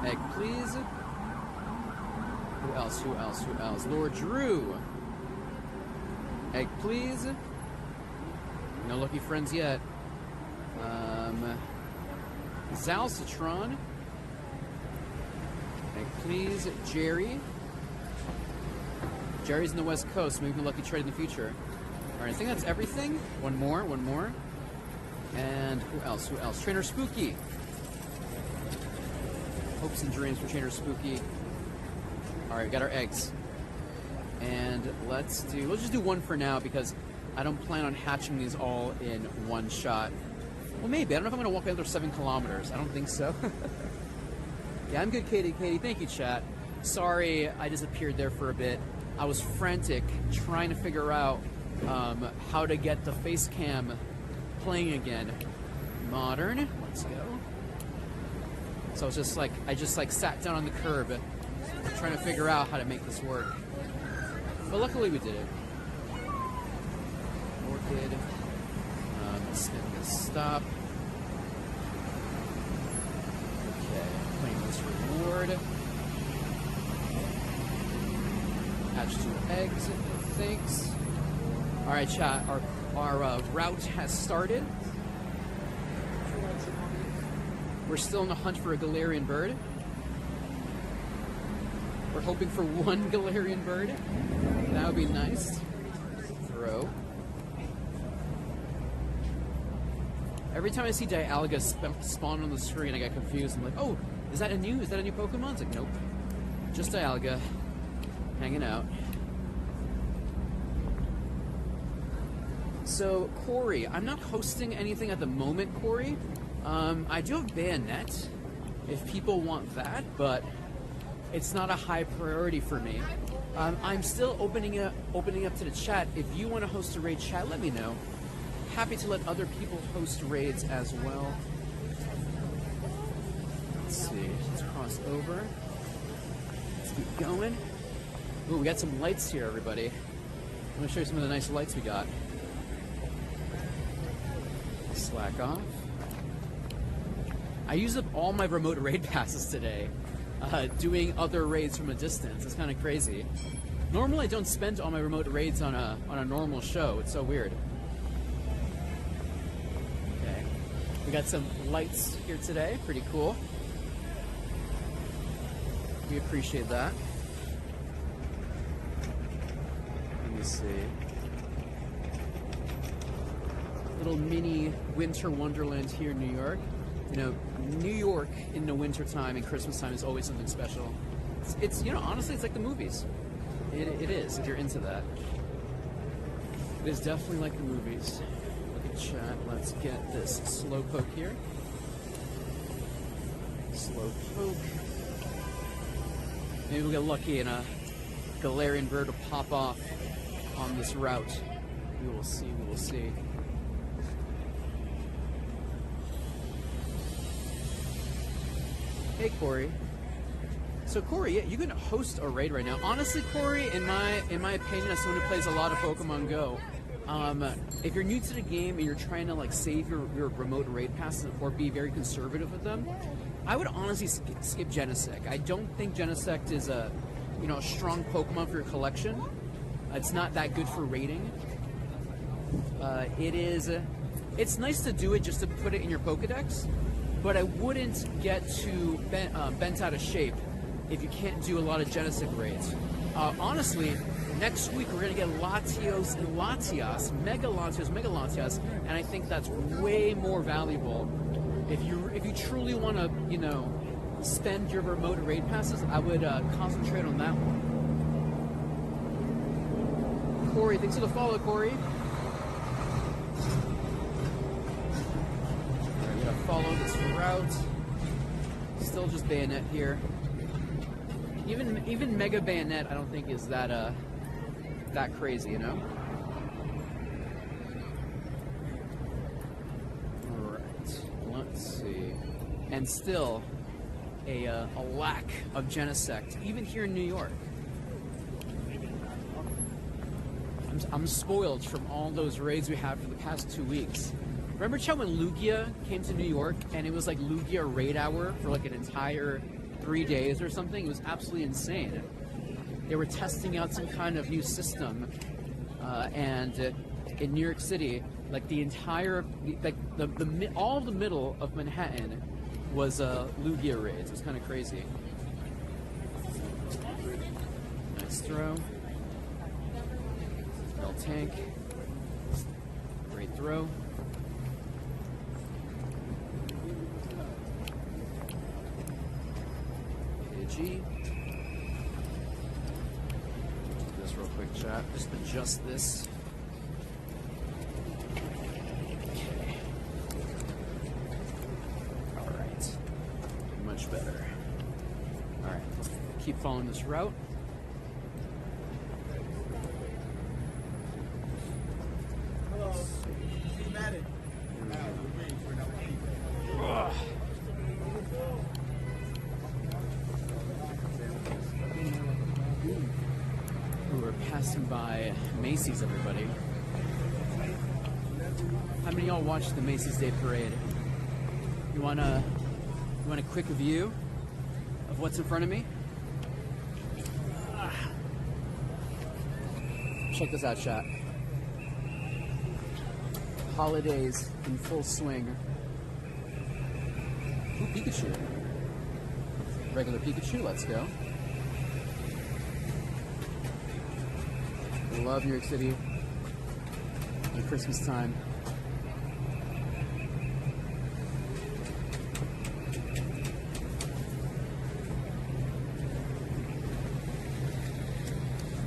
[SPEAKER 1] Egg, please. Who else? Who else? Who else? Lord Drew. Egg, please. No lucky friends yet. Zalcitron. Egg, please. Jerry. Jerry's in the West Coast. Maybe a lucky trade in the future. Alright, I think that's everything. One more. And who else? Who else? Trainer Spooky. hopes and dreams for Trainer Spooky. All right, we got our eggs. And let's just do one for now because I don't plan on hatching these all in one shot. Well, maybe. I don't know if I'm going to walk another 7 kilometers. I don't think so. Yeah, I'm good, Katie. Katie, thank you, chat. Sorry I disappeared there for a bit. I was frantic trying to figure out how to get the face cam playing again. Modern. Let's go. So I just sat down on the curb trying to figure out how to make this work. But luckily we did it. Orchid. Spin this stop. Okay, claim this reward. Hatch 2 eggs. Thanks. All right, chat. Our route has started. We're still in the hunt for a Galarian bird. We're hoping for 1 Galarian bird. That would be nice. Throw. Every time I see Dialga spawn on the screen, I get confused. I'm like, oh, is that a new Pokemon? It's like, nope. Just Dialga. Hanging out. So, Corey, I'm not hosting anything at the moment, Corey. I do have Bayonet, if people want that, but it's not a high priority for me. I'm still opening up to the chat. If you want to host a raid chat, let me know. Happy to let other people host raids as well. Let's see. Let's cross over. Let's keep going. Ooh, we got some lights here, everybody. I'm going to show you some of the nice lights we got. Slack off. I used up all my remote raid passes today, doing other raids from a distance. It's kind of crazy. Normally, I don't spend all my remote raids on a normal show. It's so weird. Okay, we got some lights here today. Pretty cool. We appreciate that. Let me see. Little mini winter wonderland here in New York. You know, New York in the winter time and Christmas time is always something special. It's you know, honestly, it's like the movies. It is, if you're into that. It is definitely like the movies. Look at chat. Let's get this Slowpoke here. Slowpoke. Maybe we'll get lucky and a Galarian bird will pop off on this route. We will see, we will see. Hey, Corey. So, Corey, yeah, you can host a raid right now. Honestly, Corey, in my opinion, as someone who plays a lot of Pokemon Go, if you're new to the game and you're trying to like save your remote raid passes or be very conservative with them, I would honestly skip Genesect. I don't think Genesect is a strong Pokemon for your collection. It's not that good for raiding. It's nice to do it just to put it in your Pokedex. But I wouldn't get too bent out of shape if you can't do a lot of Genesect raids. Honestly, next week we're going to get Latios and Latias, Mega Latias, and I think that's way more valuable. If you truly want to, spend your remote raid passes, I would concentrate on that one. Corey, thanks for the follow, Corey. Follow this route. Still just Bayonet here. Even Mega Bayonet, I don't think is that crazy, you know. All right, let's see. And still a lack of Genesect, even here in New York. I'm spoiled from all those raids we had for the past 2 weeks. Remember, Chad, when Lugia came to New York and it was like Lugia raid hour for like an entire 3 days or something? It was absolutely insane. They were testing out some kind of new system, and in New York City, like the entire, all the middle of Manhattan was Lugia raids. It was kind of crazy. Nice throw. Bell tank. Great throw. G. Do this real quick, chat. Just adjust this. Okay. Alright. Much better. Alright, let's keep following this route. We're passing by Macy's, everybody. How many of y'all watched the Macy's Day Parade? You want a quick view of what's in front of me? Check this out, chat. Holidays in full swing. Ooh, Pikachu. Regular Pikachu, let's go. I love New York City at Christmas time.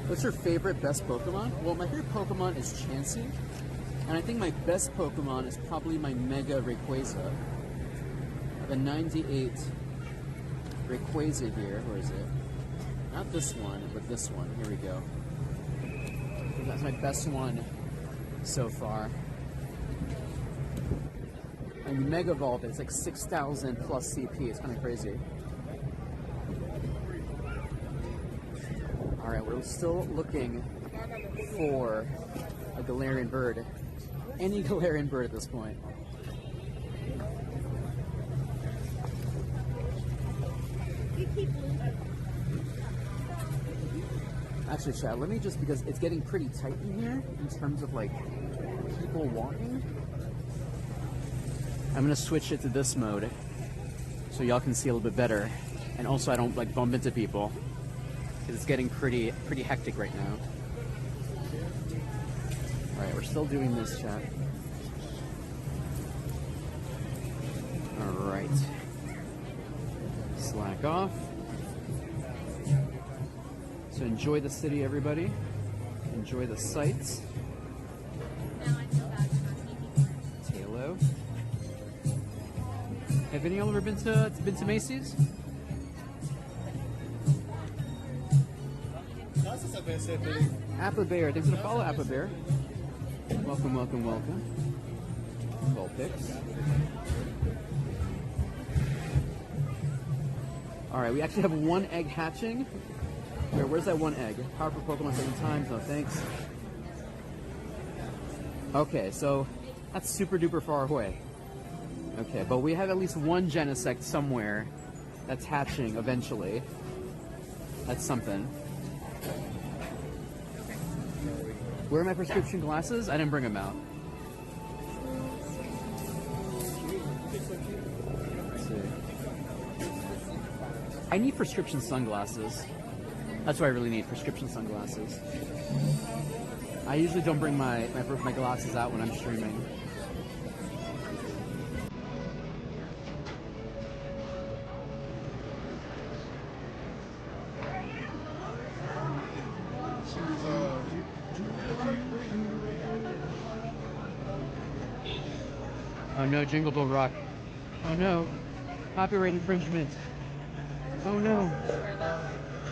[SPEAKER 1] What's your favorite best Pokemon? Well, my favorite Pokemon is Chansey, and I think my best Pokemon is probably my Mega Rayquaza. I have a 98 Rayquaza here. Where is it? Not this one, but this one. Here we go. That's my best one so far. And you Mega Evolve it, it's like 6,000 plus CP. It's kind of crazy. Alright, we're still looking for a Galarian bird. Any Galarian bird at this point. Actually, chat, let me just, because it's getting pretty tight in here in terms of like people walking. I'm gonna switch it to this mode so y'all can see a little bit better, and also I don't like bump into people because it's getting pretty hectic right now. All right, we're still doing this, chat. All right, slack off. So enjoy the city, everybody. Enjoy the sights. Halo. Have any of y'all ever been to Macy's? Appa Bear. Thanks for the follow, Appa Bear. Welcome, welcome, welcome. Ball picks. All right, we actually have one egg hatching. Where's that one egg? Power for Pokemon 7 times. No thanks. Okay, so that's super duper far away. Okay, but we have at least one Genesect somewhere that's hatching eventually. That's something. Where are my prescription glasses? I didn't bring them out. Let's see. I need prescription sunglasses. That's what I really need, prescription sunglasses. I usually don't bring my glasses out when I'm streaming. Oh no, Jingle Bell Rock. Oh no, copyright infringement. Oh no.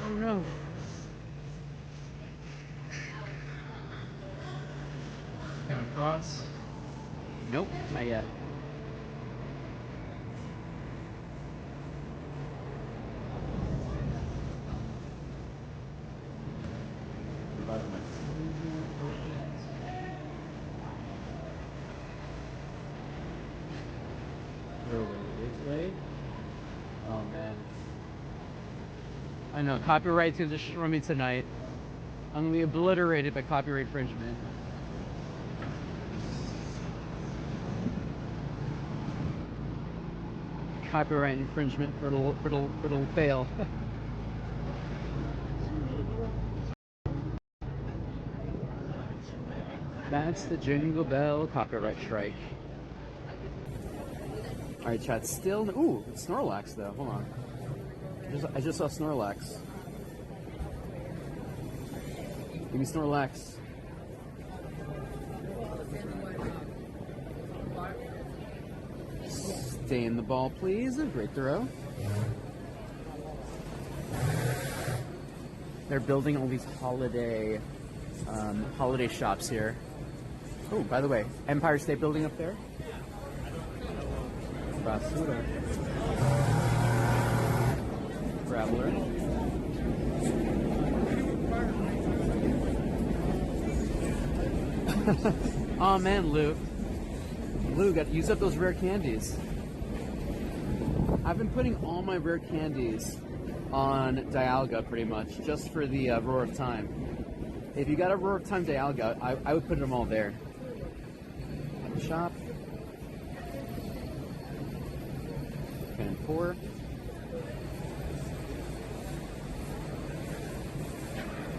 [SPEAKER 1] Oh no. Come across? Nope, not yet. Oh man. I know, copyright's gonna destroy me tonight. I'm gonna be obliterated by copyright infringement. Copyright infringement for it'll fail. That's the Jingle Bell copyright strike. Alright, chat, still. Ooh, Snorlax though. Hold on. I just saw Snorlax. Give me Snorlax. Stay in the ball, please. Great throw. They're building all these holiday shops here. Oh, by the way, Empire State Building up there. Basura. Traveler. Oh man, Lou, got to use up those rare candies. I've been putting all my rare candies on Dialga pretty much, just for the Roar of Time. If you got a Roar of Time Dialga, I would put them all there. At the shop. Cannon 4.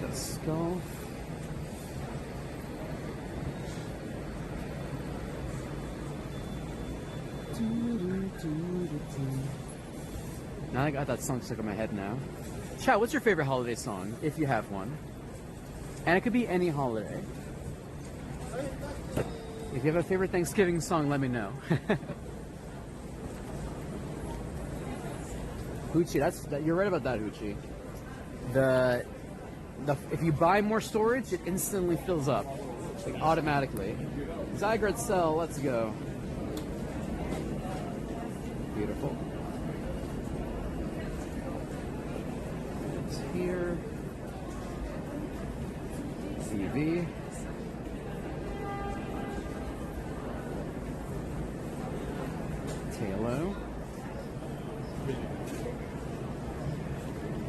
[SPEAKER 1] The skull. Now I got that song stuck in my head now. Chat, what's your favorite holiday song, if you have one? And it could be any holiday. If you have a favorite Thanksgiving song, let me know. Hoochie, you're right about that, Hoochie. If you buy more storage, it instantly fills up, like automatically. Zygarde Cell, let's go. Beautiful. It's here. CV. Talo.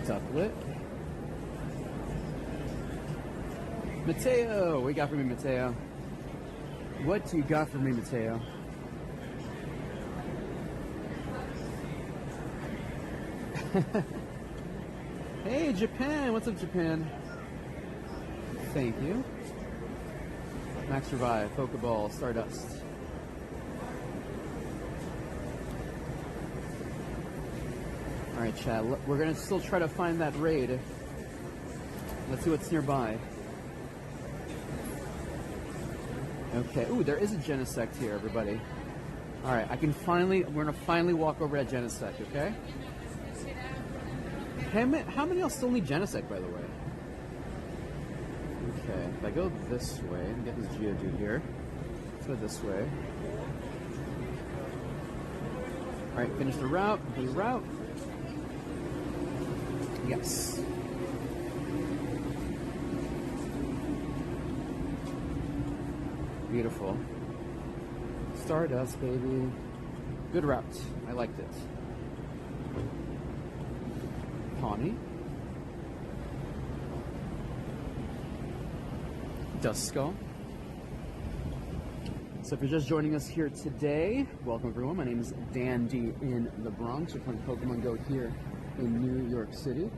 [SPEAKER 1] Ducklet. Mateo! What you got for me, Mateo? What do you got for me, Mateo? Hey, Japan! What's up, Japan? Thank you. Max Revive, Pokeball, Stardust. Alright, chat. We're gonna still try to find that raid. Let's see what's nearby. Okay. Ooh, there is a Genesect here, everybody. Alright, we're gonna finally walk over at Genesect, okay? How many else still need Genesect, by the way? Okay, if I go this way and get this Geodude here, let's go this way. Alright, finish the route, complete route. Yes. Beautiful. Stardust, baby. Good route. I liked it. Pawnee. Duskull. So if you're just joining us here today, welcome everyone. My name is Dandy in the Bronx. We're playing Pokemon Go here in New York City.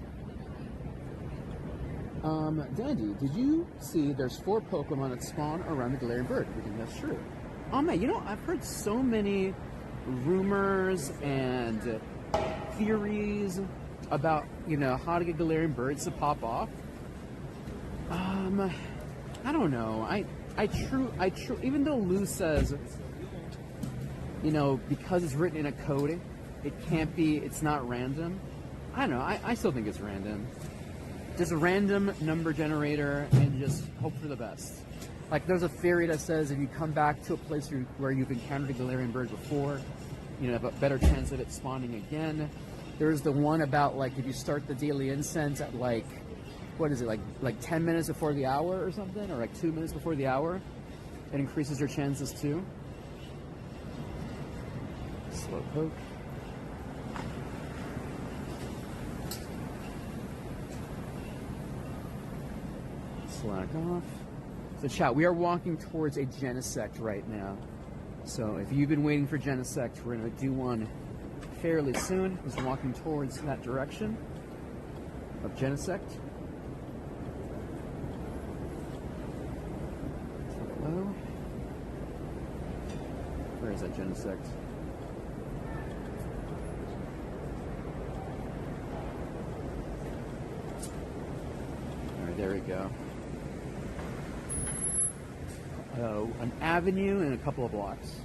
[SPEAKER 1] Dandy, did you see there's 4 Pokemon that spawn around the Galarian Bird? I think that's true. Oh man, you know, I've heard so many rumors and theories about, you know, how to get Galarian Birds to pop off. I don't know. Even though Lou says, you know, because it's written in a code, it's not random. I don't know. I still think it's random. Just a random number generator and just hope for the best. Like, there's a theory that says if you come back to a place where you've encountered a Galarian Bird before, you have a better chance of it spawning again. There's the one about, like, if you start the daily incense at, like, what is it, like 10 minutes before the hour or something, or like 2 minutes before the hour, it increases your chances too. Slowpoke. Slack off. So chat, we are walking towards a Genesect right now. So if you've been waiting for Genesect, we're going to do one fairly soon. Just walking towards that direction of Genesect. Hello. Where is that Genesect? go. Oh, an avenue and a couple of blocks.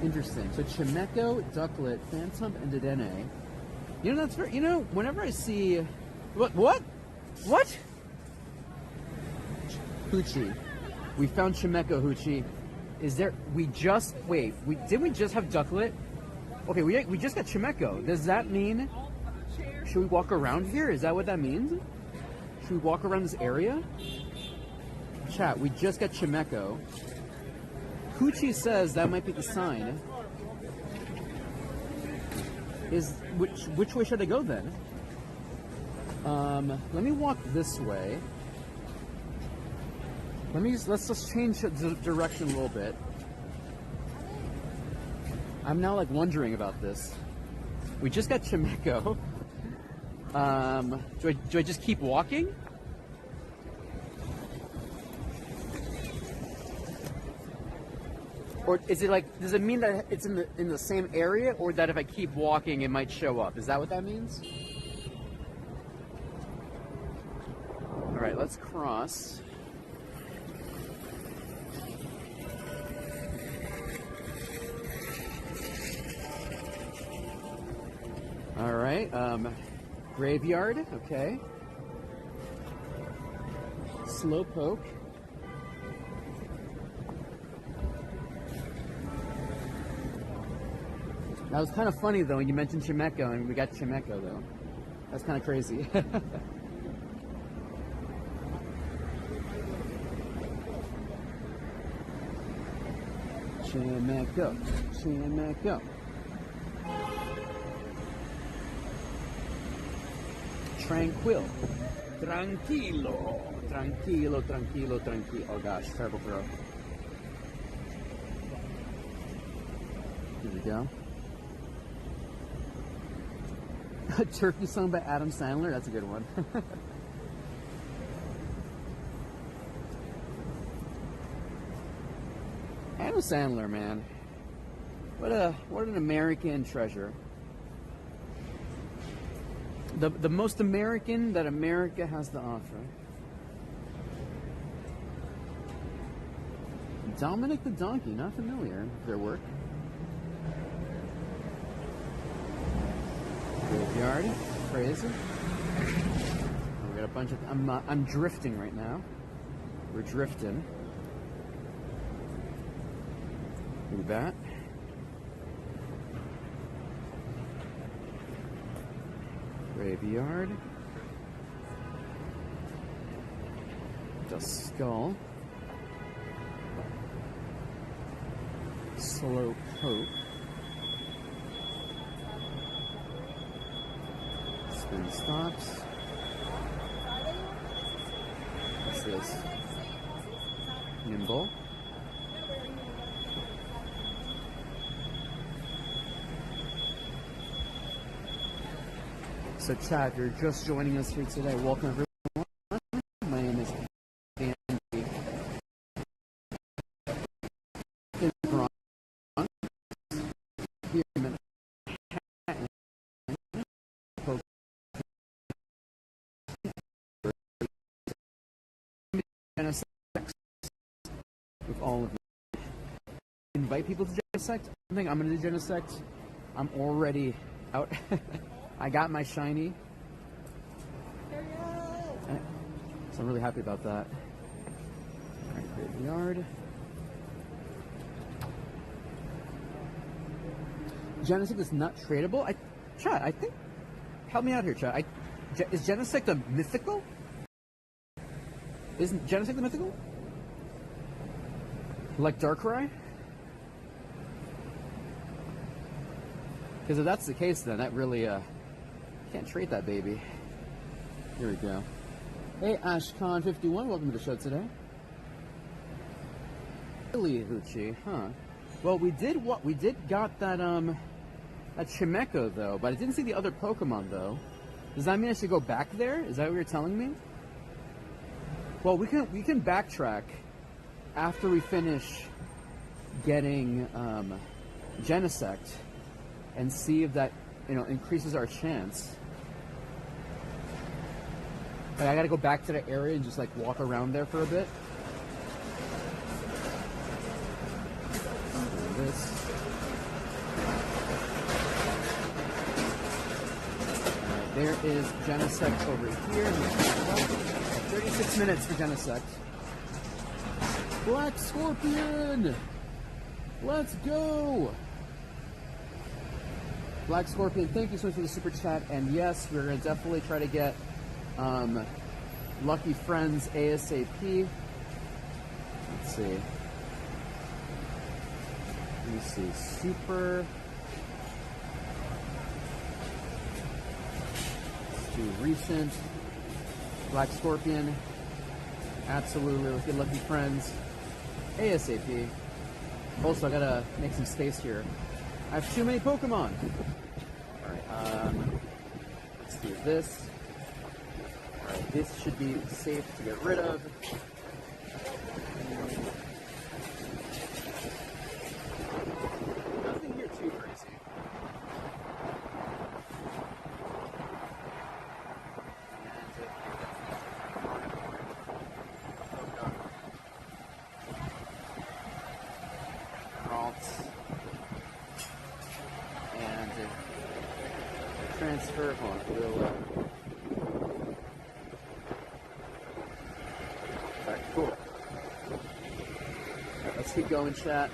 [SPEAKER 1] Interesting. So Chimeco, Ducklet, Phantom, and Dedenne. You know, that's very, you know, whenever I see... What? Hoochie. We found Chimeco, Hoochie. Is there... Wait, didn't we just have Ducklet? Okay, we just got Chimeco. Does that mean... Should we walk around here? Is that what that means? Should we walk around this area? Chat, we just got Chimeco. Hoochie says that might be the sign. Which way should I go then? Let me walk this way. Let's just change the direction a little bit. I'm now like wondering about this. We just got Chimeco. Do I just keep walking? Or is it like, does it mean that it's in the same area, or that if I keep walking it might show up? Is that what that means? All right, let's cross. All right, graveyard, okay. Slowpoke. That was kind of funny though when you mentioned Chimeco, and we got Chimeco though. That's kind of crazy. Chimeco. Tranquil. Tranquilo. Oh gosh, terrible throw. Here we go. A turkey song by Adam Sandler, that's a good one. Adam Sandler, man. What an American treasure. The most American that America has to offer. Dominic the Donkey, not familiar with their work. Graveyard, crazy. We got a bunch of. I'm drifting right now. We're drifting. Do that. Graveyard. The skull. Slow poke. Spin stops. What's this? Nimble. So chat, if you're just joining us here today, welcome everyone. My name is Andy. Here in Manhattan. With all of you. Invite people to Genesect. I think I'm going to do Genesect. I'm already out. I got my shiny. So I'm really happy about that. Alright, graveyard. Genesect is not tradable? Chat, I think... Help me out here, chat. Is Genesect a mythical? Isn't Genesect the mythical? Like Darkrai? Because if that's the case, then that really, can't trade that baby. Here we go. Hey, AshCon51, welcome to the show today. Really, Hoochie, huh? Well, we did got that, that Chimeco, though, but I didn't see the other Pokemon, though. Does that mean I should go back there? Is that what you're telling me? Well, we can backtrack after we finish getting, Genesect, and see if that you know, increases our chance. But I gotta go back to the area and just like walk around there for a bit. This. Alright, there is Genesect over here. 36 minutes for Genesect. Black Scorpion! Let's go! Black Scorpion, thank you so much for the super chat. And yes, we're going to definitely try to get Lucky Friends ASAP. Let's see. Let me see. Super. Let's do recent. Black Scorpion. Absolutely. Let's get Lucky Friends ASAP. Also, I gotta make some space here. I have too many Pokemon. Alright, let's do this. Alright, this should be safe to get rid of. Nothing here too crazy. Transfer, hold on, alright, cool. Alright, let's keep going, chat.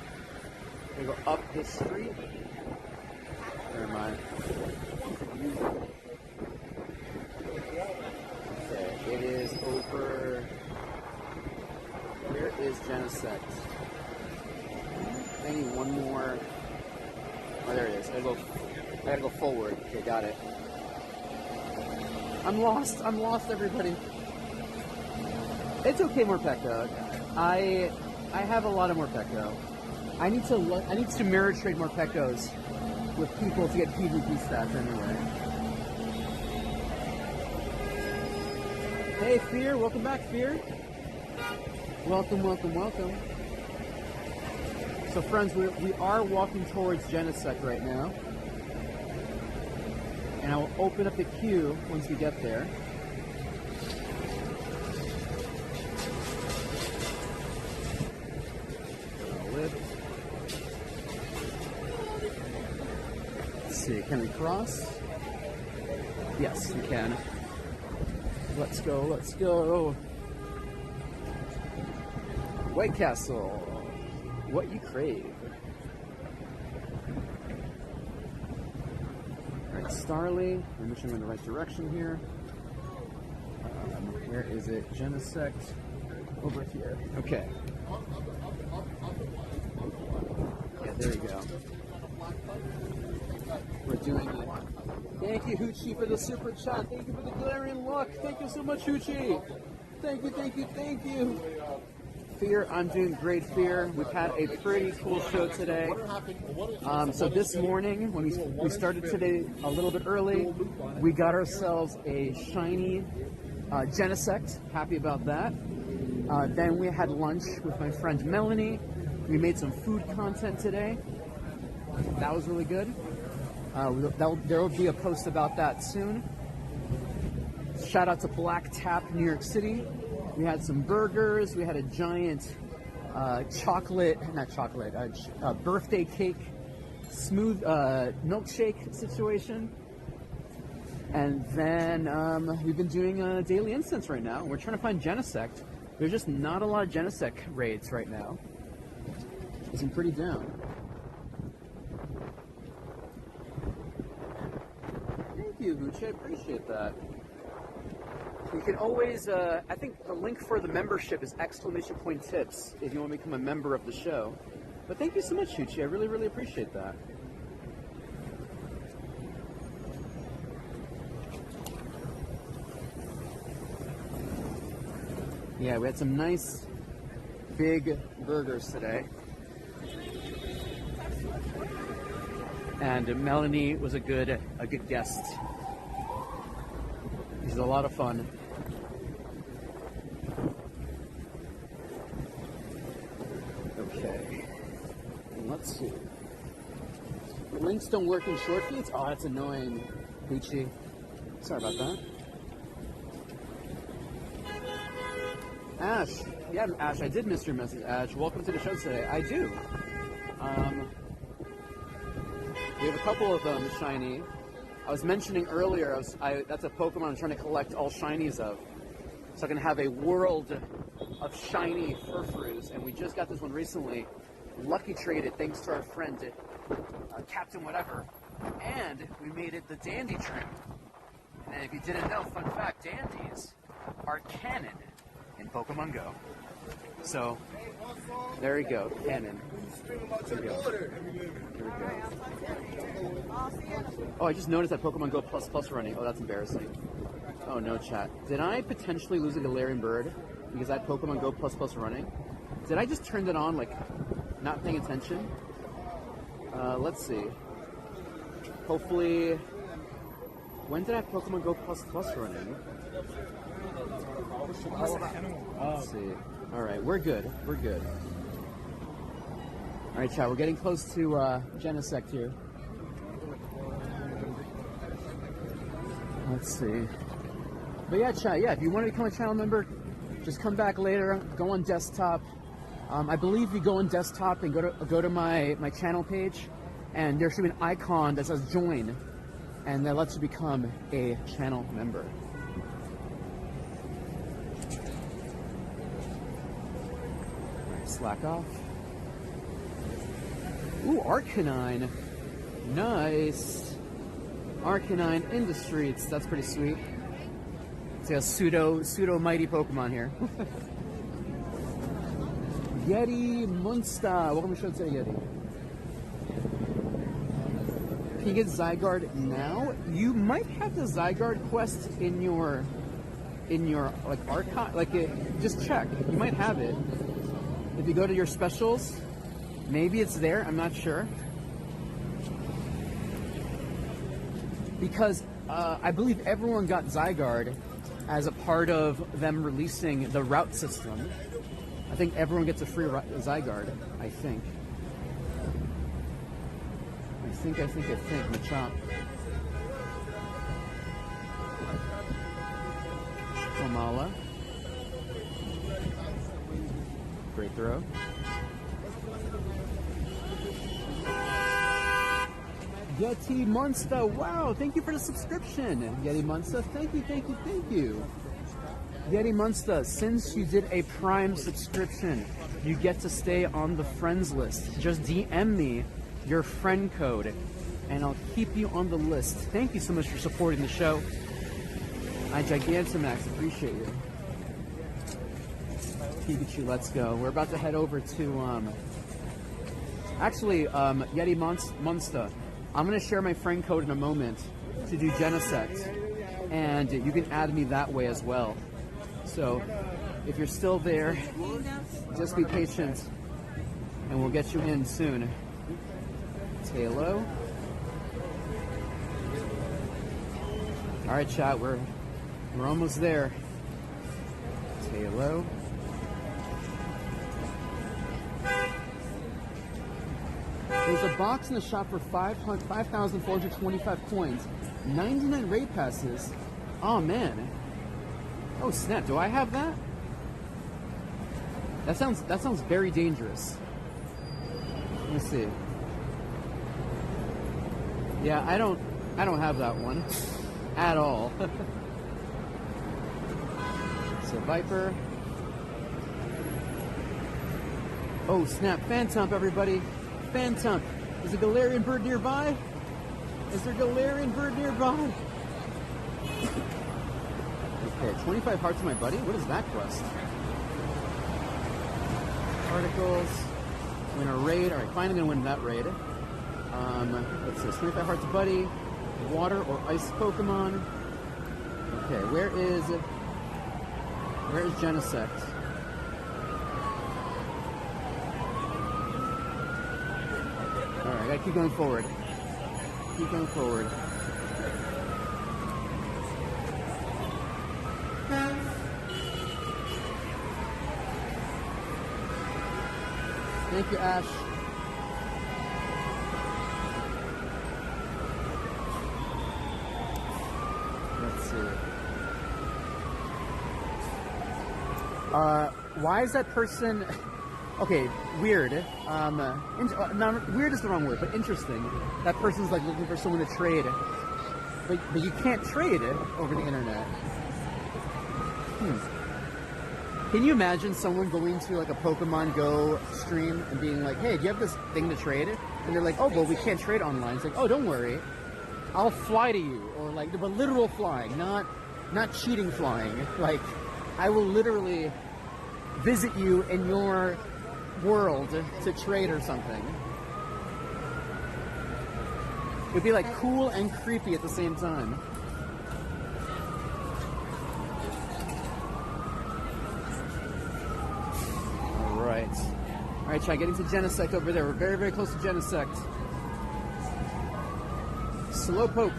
[SPEAKER 1] We're gonna go up this street. Never mind. Okay, it is over. Where is Genesect? I need one more. Oh, there it is. I gotta go forward. Okay, got it. I'm lost, everybody. It's okay, Morpeko. I have a lot of Morpeko. I need to mirror trade Morpekos with people to get PvP stats anyway. Hey, Fear, welcome back, Fear. Welcome, welcome, welcome. So, friends, we are walking towards Genesect right now. And I will open up the queue once we get there. Let's see, can we cross? Yes, we can. Let's go, let's go. White Castle, what you crave. Starly, I'm making sure I'm in the right direction here. Where is it? Genesect. Over here. Okay. Yeah, there you go. We're doing it. Thank you, Hoochie, for the super chat. Thank you for the glaring luck. Thank you so much, Hoochie. Thank you, thank you, thank you. Fear, I'm doing great, Fear. We've had a pretty cool show today. So this morning, when we started today a little bit early, we got ourselves a shiny Genesect. Happy about that. Then we had lunch with my friend Melanie. We made some food content today. That was really good. There will be a post about that soon. Shout out to Black Tap, New York City. We had some burgers. We had a giant birthday cake, smooth milkshake situation. And then we've been doing daily instance right now. We're trying to find Genesect. There's just not a lot of Genesect raids right now. It's been pretty down. Thank you, Gucci. I appreciate that. You can always, I think the link for the membership is ! Tips if you want to become a member of the show. But thank you so much, Chuchi. I really, really appreciate that. Yeah, we had some nice big burgers today. And Melanie was a good guest. She's a lot of fun. Okay. Let's see. Links don't work in short feeds? Oh, that's annoying, Peachy. Sorry about that. Ash. Yeah, Ash, I did miss your message, Ash. Welcome to the show today. I do. We have a couple of them, shiny. I was mentioning earlier, that's a Pokemon I'm trying to collect all shinies of. So I can have a world of shiny Furfroos, and we just got this one recently. Lucky traded thanks to our friend, Captain Whatever, and we made it the Dandy Train. And if you didn't know, fun fact, Dandies are canon in Pokemon Go. So, there we go, canon. There we go. Here we go. Oh, I just noticed that Pokemon Go Plus running. Oh, that's embarrassing. Oh no, chat. Did I potentially lose a Galarian bird because I had Pokemon Go Plus running? Did I just turn it on, like, not paying attention? Let's see. Hopefully... When did I have Pokemon Go Plus running? Let's see. Alright, we're good. We're good. Alright, chat, we're getting close to Genesect here. Let's see. But yeah, chat, yeah, if you want to become a channel member, just come back later, go on desktop. I believe you go on desktop and go to my channel page, and there should be an icon that says join, and that lets you become a channel member. Alright, slack off. Ooh, Arcanine. Nice. Arcanine in the streets. That's pretty sweet. It's a pseudo mighty Pokemon here. Yeti Munster. Welcome to the show today, Yeti. Can you get Zygarde now? You might have the Zygarde quest in your like archive. Like just check. You might have it. If you go to your specials, maybe it's there. I'm not sure. Because I believe everyone got Zygarde as a part of them releasing the route system. I think everyone gets a free Zygarde, I think. I think, Machamp. Komala. Great throw. Yeti Monster, wow, thank you for the subscription. Yeti Monster, thank you. Yeti Monster, since you did a Prime subscription, you get to stay on the friends list. Just DM me your friend code, and I'll keep you on the list. Thank you so much for supporting the show. I Gigantamax, appreciate you. Pikachu, let's go. We're about to head over to, Yeti Monster. I'm going to share my friend code in a moment to do Genesect, and you can add me that way as well. So, if you're still there, just be patient, and we'll get you in soon. Halo. All right, chat, we're almost there. Halo. There's a box in the shop for 5,425 coins, 99 raid passes. Oh man. Oh snap! Do I have that? That sounds very dangerous. Let me see. Yeah, I don't have that one at all. So Viper. Oh snap! Phantomp, everybody. Phantomp. Is a Galarian bird nearby? Is there Galarian bird nearby? Okay, 25 hearts to my buddy? What is that quest? Articles. Win a raid. Alright, finally gonna win that raid. Let's see, 25 hearts buddy. Water or ice Pokemon. Okay, where is Genesect? Alright, I gotta keep going forward. Keep going forward. Thank you, Ash. Why is that person... Okay, weird. Weird is the wrong word, but interesting. That person's like looking for someone to trade. But you can't trade over the internet. Can you imagine someone going to like a Pokemon Go stream and being like, hey, do you have this thing to trade? And they're like, oh, well, we can't trade online. It's like, oh, don't worry. I'll fly to you. Or like, but literal flying, not cheating flying. Like, I will literally visit you in your world to trade or something. It would be like cool and creepy at the same time. Alright, try getting to Genesect over there. We're very, very close to Genesect. Slowpoke.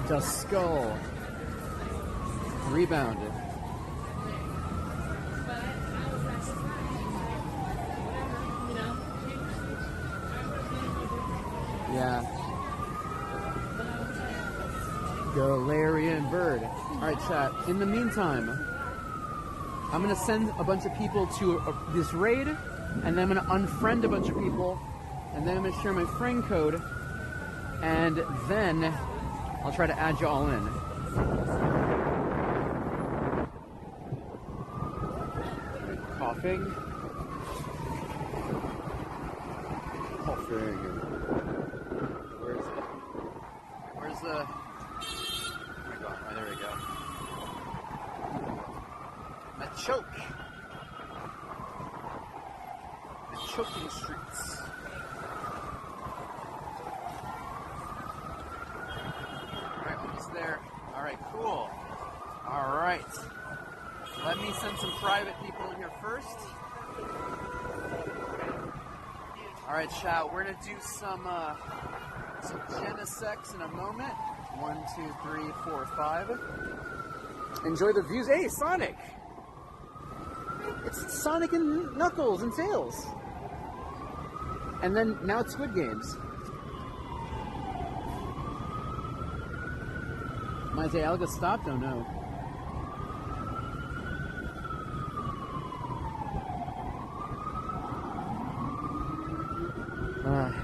[SPEAKER 1] Duskull. Rebounded. Yeah. Galarian Bird. Alright, chat. In the meantime, I'm going to send a bunch of people to this raid, and then I'm going to unfriend a bunch of people, and then I'm going to share my friend code, and then I'll try to add you all in. Coughing. Where's the... There we go. A choke. The choking streets. Alright, almost there. Alright, cool. Alright. Let me send some private people in here first. Alright, chat, we're gonna do some Genesect in a moment. 1, 2, 3, 4, 5. Enjoy the views. Hey, Sonic! It's Sonic and Knuckles and Tails. And then now it's Squid Games. Might say Alga stopped? Oh no.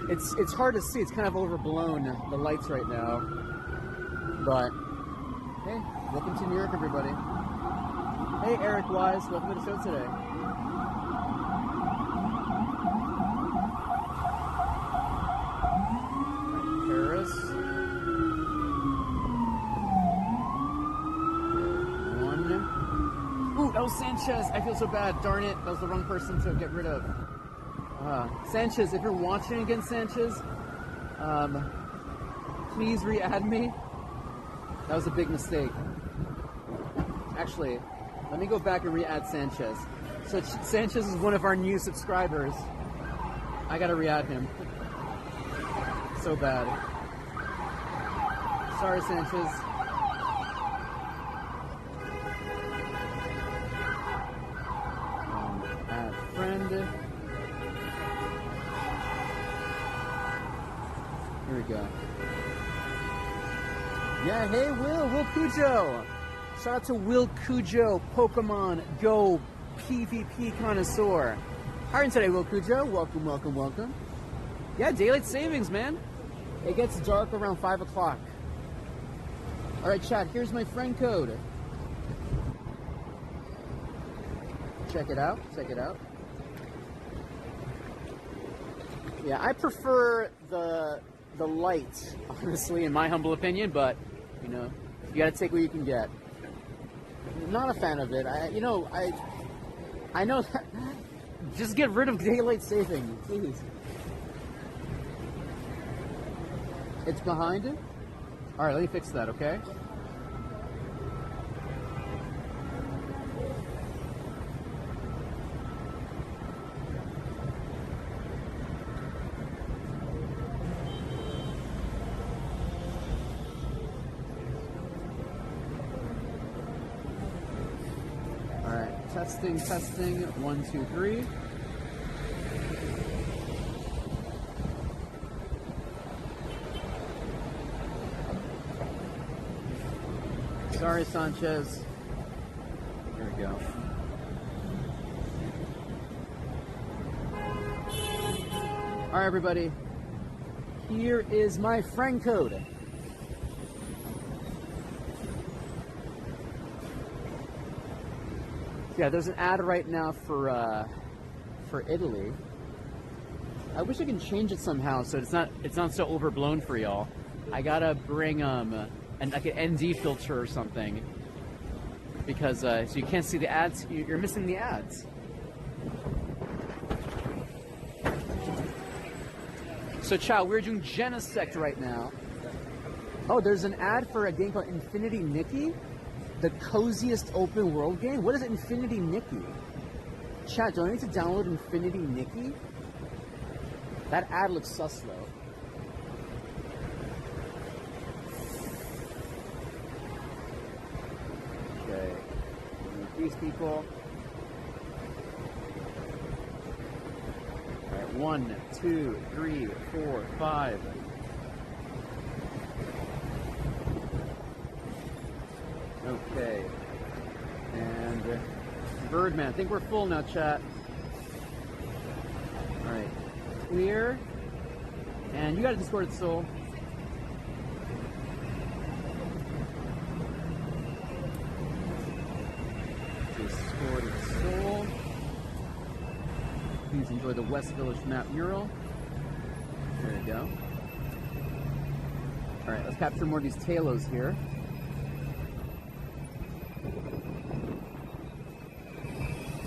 [SPEAKER 1] It's hard to see. It's kind of overblown, the lights right now. But, hey, welcome to New York, everybody. Hey, Eric Wise, welcome to the show today. Paris. 1. Ooh, that was Sanchez. I feel so bad. Darn it. That was the wrong person to get rid of. Sanchez, if you're watching against Sanchez, please re-add me. That was a big mistake. Actually, let me go back and re-add Sanchez. So Sanchez is one of our new subscribers. I gotta re-add him. So bad. Sorry, Sanchez. Add friend. Here we go. Yeah, hey, Will Cujo. Shout out to Will Cujo, Pokemon Go PvP connoisseur. How are you today, Will Cujo? Welcome, welcome, welcome. Yeah, daylight savings, man. It gets dark around 5 o'clock. All right, chat, here's my friend code. Check it out, check it out. Yeah, I prefer the light, honestly, in my humble opinion, but, you know, you gotta take what you can get. Not a fan of it. I know that. Just get rid of daylight saving, please. It's behind it? Alright, let me fix that, okay? Testing, 1, 2, 3. Sorry, Sanchez. There we go. All right, everybody. Here is my friend code. Yeah, there's an ad right now for Italy. I wish I can change it somehow so it's not so overblown for y'all. I gotta bring like an ND filter or something because so you can't see the ads. You're missing the ads. So, Chow, we're doing Genesect right now. Oh, there's an ad for a game called Infinity Nikki, the coziest open world game. What is Infinity Nikki? Chat, do I need to download Infinity Nikki? That ad looks sus, though. Okay. These people. All right, 1, 2, 3, 4, 5. Okay. And Birdman. I think we're full now, chat. All right. Clear. And you got a Discorded Soul. Discorded Soul. Please enjoy the West Village map mural. There you go. All right, let's capture more of these Talos here.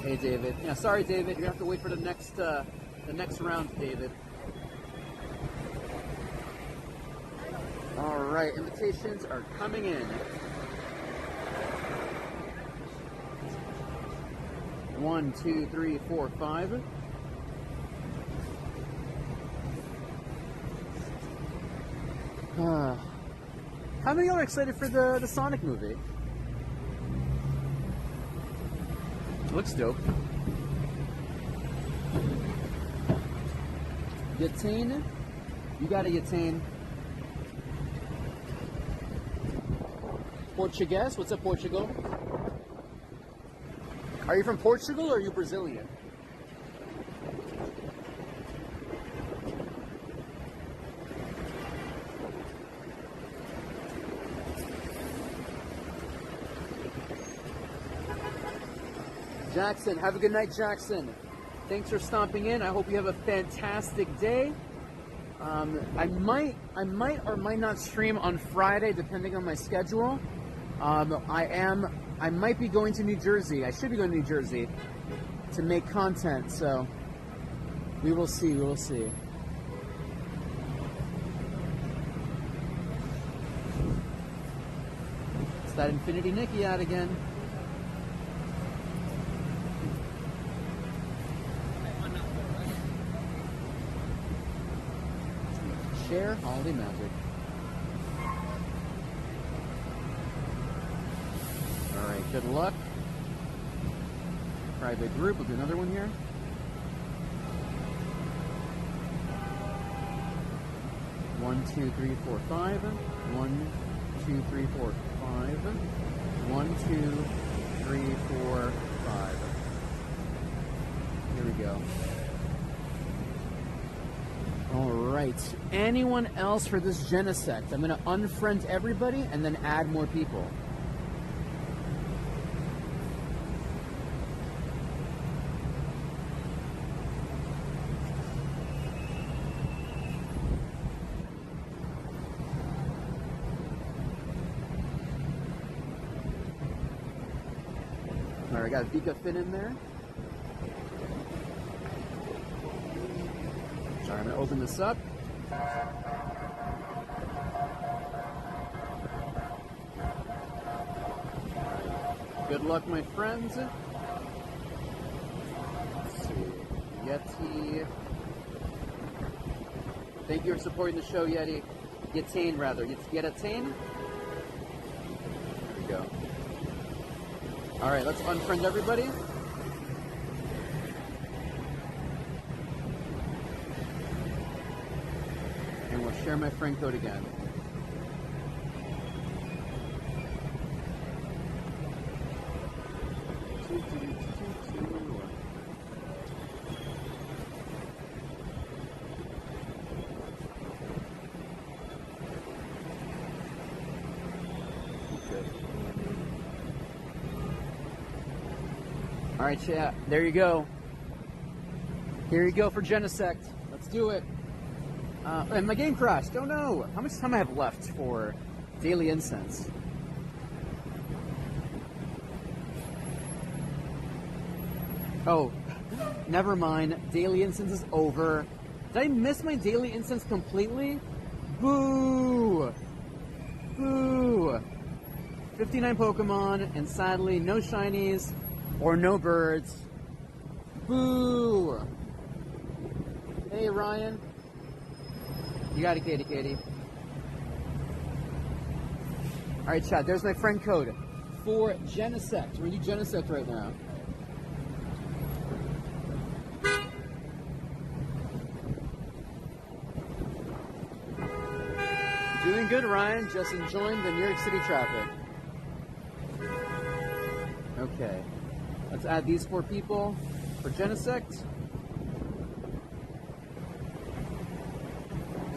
[SPEAKER 1] Hey, David. Yeah, sorry, David. You're gonna have to wait for the next round, David. All right, invitations are coming in. 1, 2, 3, 4, 5. How many of y'all are excited for the Sonic movie? Looks dope. Yatain? You got a Yatain. Portuguese? What's up, Portugal? Are you from Portugal or are you Brazilian? Jackson, have a good night, Jackson. Thanks for stopping in. I hope you have a fantastic day. I might or might not stream on Friday, depending on my schedule. I might be going to New Jersey. I should be going to New Jersey to make content. So we will see. We will see. It's that Infinity Nikki ad again. Share holiday magic. Alright, good luck. Private group, we'll do another one here. One, 2, 3, 4, 5. 1, 2, 3, 4, 5. 1, 2, 3, 4, 5. Here we go. Alright, anyone else for this Genesect? I'm going to unfriend everybody and then add more people. Alright, I got Vika Finn in there. Alright, I'm going to open this up. Good luck, my friends. Let's see. Yeti. Thank you for supporting the show, Yeti. Yatain, rather. Yetatain? There we go. Alright, let's unfriend everybody. And we'll share my friend code again. All right, chat. There you go. Here you go for Genesect. Let's do it. And my game crashed. Oh no. How much time I have left for Daily Incense? Oh, never mind. Daily Incense is over. Did I miss my Daily Incense completely? Boo! Boo! 59 Pokemon, and sadly, no shinies or no birds. Boo! Hey, Ryan. You got it, Katie. Alright, chat, there's my friend code for Genesect. We're going to do Genesect right now. Doing good, Ryan. Just enjoying the New York City traffic. Okay. Let's add these 4 people for Genesect.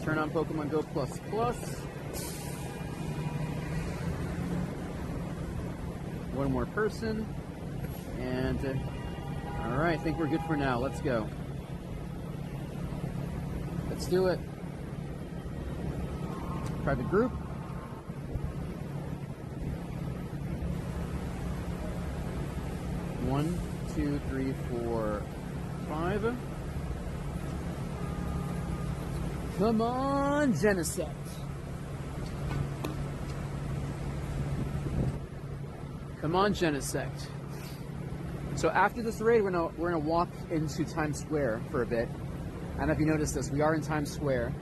[SPEAKER 1] Turn on Pokemon Go++. One more person. And, alright, I think we're good for now. Let's go. Let's do it. Private group. One, 2, 3, 4, 5. Come on, Genesect. Come on, Genesect. So after this raid, we're gonna walk into Times Square for a bit. I don't know if you noticed this. We are in Times Square.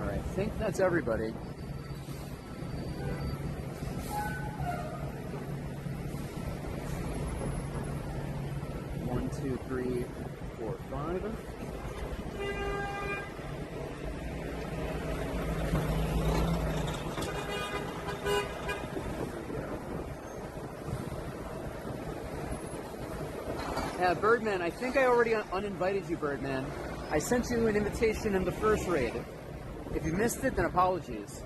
[SPEAKER 1] I think that's everybody. One, 2, 3, 4, 5. Yeah, Birdman, I think I already uninvited you, Birdman. I sent you an invitation in the first raid. If you missed it, then apologies.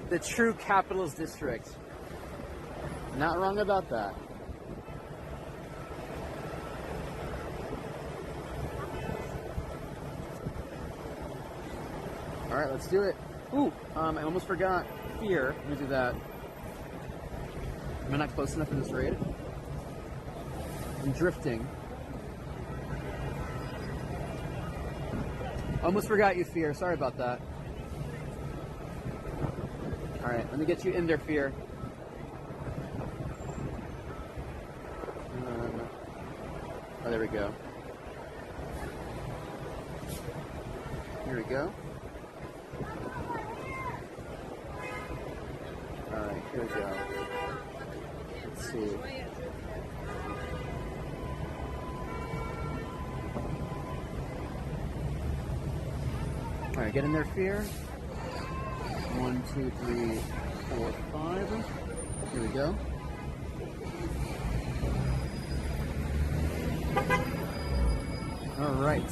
[SPEAKER 1] The true capitalist district. Not wrong about that. Alright, let's do it. Ooh, I almost forgot. Fear. Let me do that. Am I not close enough in this raid? I'm drifting. Almost forgot you, Fear. Sorry about that. Alright, let me get you in there, Fear. Oh, there we go. Here we go. Alright, here we go. Let's see. Alright, get in there, Fear. 1, 2, 3, 4, 5. Here we go. Alright.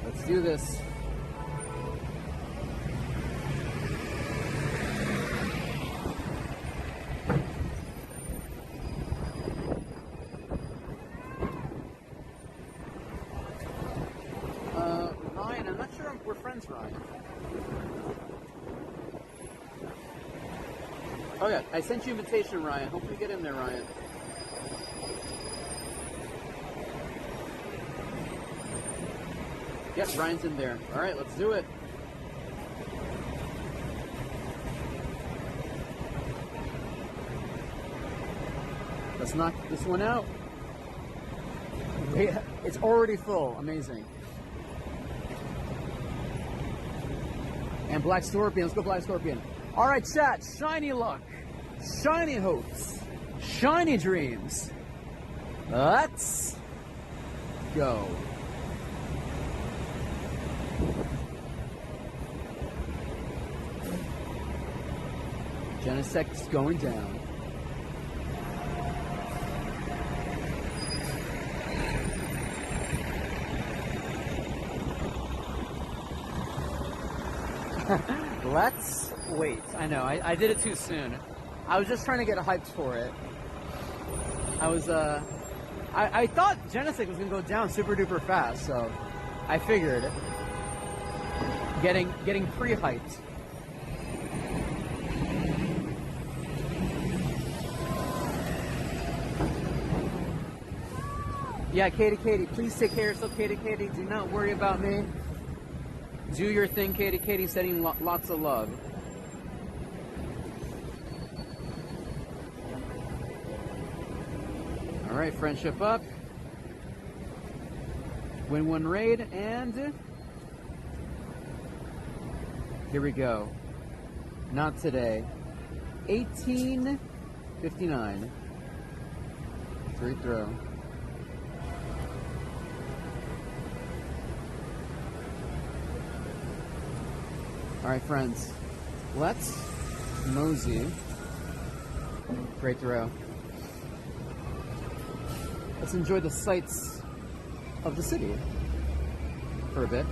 [SPEAKER 1] Let's do this. Ryan, I'm not sure we're friends, Ryan. Oh yeah, I sent you an invitation, Ryan. Hopefully get in there, Ryan. Yep, Ryan's in there. Alright, let's do it. Let's knock this one out. Yeah, it's already full. Amazing. And Black Scorpion. Let's go Black Scorpion. Alright, chat. Shiny luck. Shiny hopes. Shiny dreams. Let's go. Genesect's going down. Let's wait. I know, I did it too soon. I was just trying to get hyped for it. I thought Genesect was gonna go down super duper fast, so I figured getting pre-hyped. Yeah, Katie, please take care of yourself, Katie. Do not worry about me. Do your thing, Katie, sending lots of love. All right, friendship up. Win one raid, and here we go. Not today. 1859. Free throw. All right, friends, let's mosey. Great throw. Let's enjoy the sights of the city for a bit.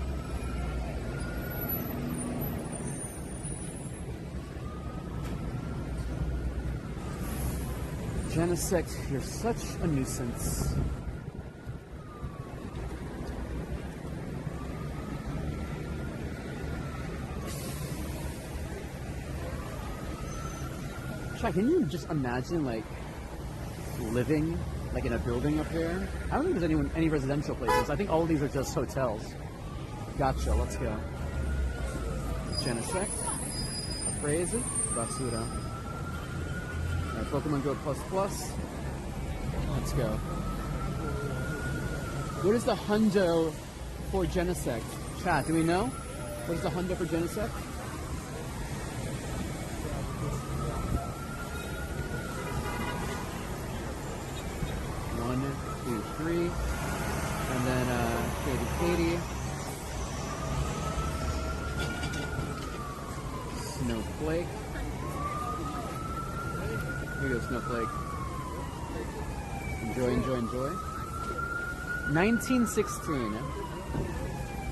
[SPEAKER 1] Genesect, you're such a nuisance. Can you just imagine, like, living, like, in a building up there? I don't think there's any residential places. I think all of these are just hotels. Gotcha, let's go. Genesect. Phrase. Basura. Alright, Pokemon Go ++. Let's go. What is the hundo for Genesect? Chat, do we know? What is the hundo for Genesect? Three, and then Katie, Snowflake. Here you go, Snowflake. Enjoy. 1916.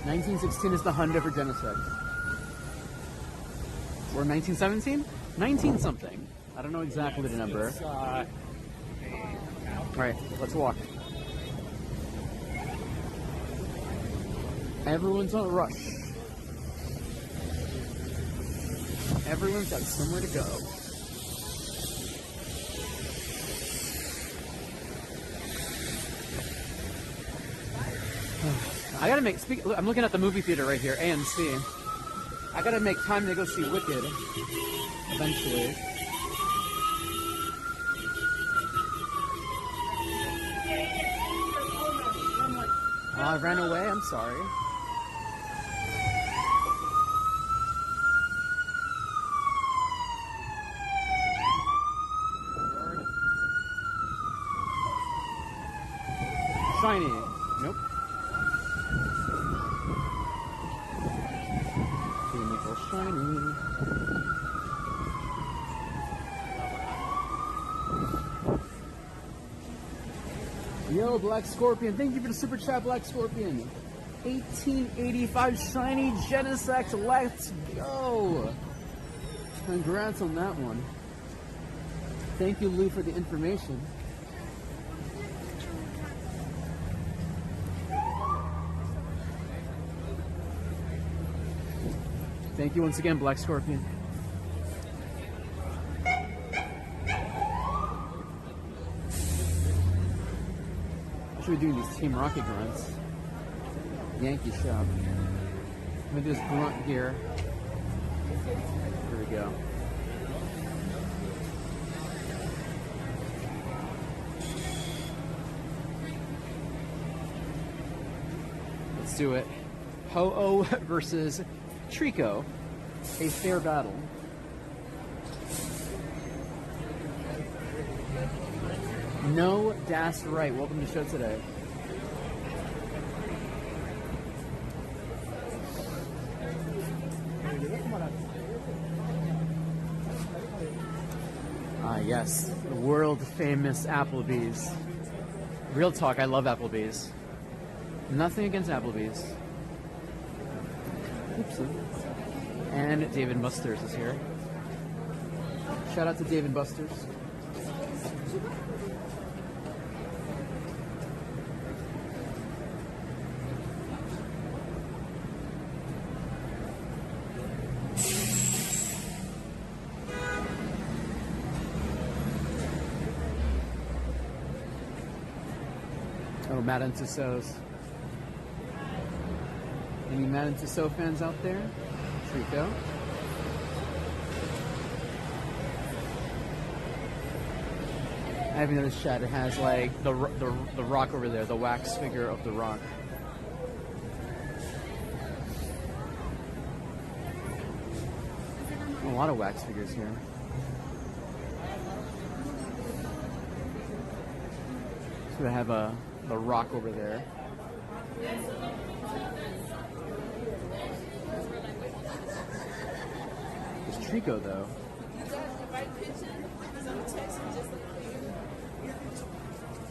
[SPEAKER 1] 1916 is the hundo for Genesect. Or 1917? 19 something. I don't know exactly the number. Alright, let's walk. Everyone's on a rush. Everyone's got somewhere to go. I gotta make, I'm looking at the movie theater right here, AMC. I gotta make time to go see Wicked. Eventually. I ran away, I'm sorry. Shiny. Nope. Chemical shiny. Yo, Black Scorpion. Thank you for the super chat, Black Scorpion. 1885 shiny Genesect. Let's go. Congrats on that one. Thank you, Lou, for the information. Thank you once again, Black Scorpion. I should be doing these Team Rocket grunts. Yankee shop. I'm gonna do this grunt here. Here we go. Let's do it. Ho-Oh versus Trico. A fair battle. No, that's right. Welcome to the show today. Ah, yes. The world famous Applebee's. Real talk, I love Applebee's. Nothing against Applebee's. Oopsie. And Dave & Buster's is here. Shout out to Dave & Buster's. Oh, Madame Tussauds. Any Madame Tussauds fans out there? Trico. I haven't noticed, chat. It has like the rock over there, the wax figure of the rock. A lot of wax figures here. So I have the rock over there. There's Trico though.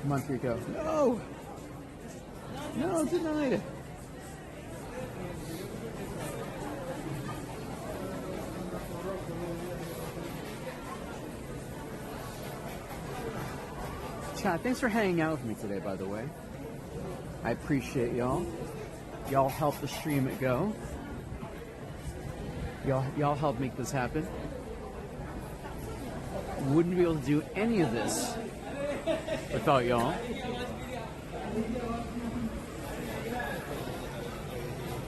[SPEAKER 1] Come on, Trico. No! No, denied. Chat, thanks for hanging out with me today, by the way. I appreciate y'all. Y'all help the stream go. Y'all help make this happen. Wouldn't be able to do any of this without y'all.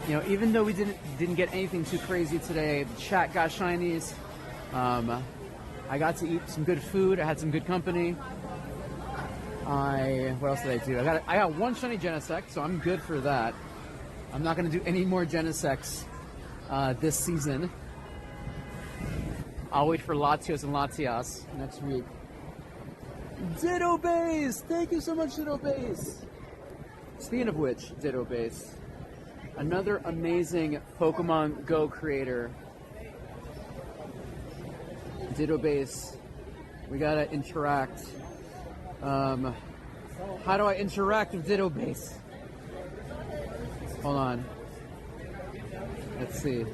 [SPEAKER 1] You know, even though we didn't get anything too crazy today, the chat got shinies. I got to eat some good food. I had some good company. What else did I do? I got one shiny Genesect, so I'm good for that. I'm not going to do any more Genesects this season. I'll wait for Latios and Latias next week. Ditto Base! Thank you so much, Ditto Base! Speaking of which, Ditto Base, another amazing Pokemon Go creator. Ditto Base, we gotta interact. How do I interact with Ditto Base? Hold on. Let's see.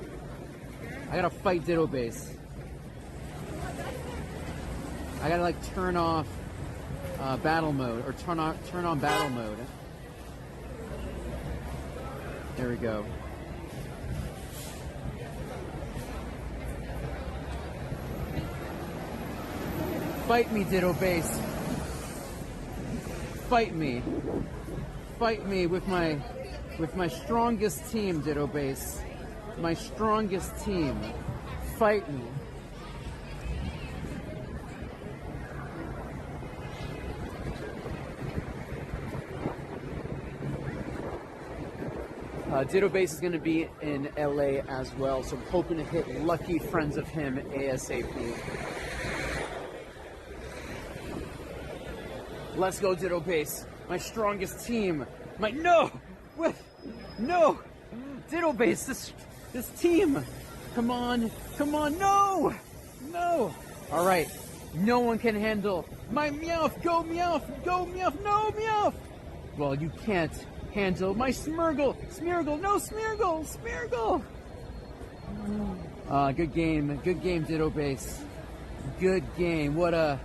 [SPEAKER 1] I gotta fight Ditto Base. I gotta like turn off battle mode, or turn on battle mode. There we go. Fight me, Ditto Base. Fight me. Fight me with my strongest team, Ditto Base. My strongest team. Fight me. Ditto Base is going to be in LA as well, so I'm hoping to hit lucky friends of him ASAP. Let's go, Ditto Base. My strongest team. No! Ditto Base, this team. Come on. No! All right. No one can handle my Meowth. Go Meowth. No Meowth. Well, you can't handle my Smeargle. No Smeargle. Good game, Ditto Base. Good game. What a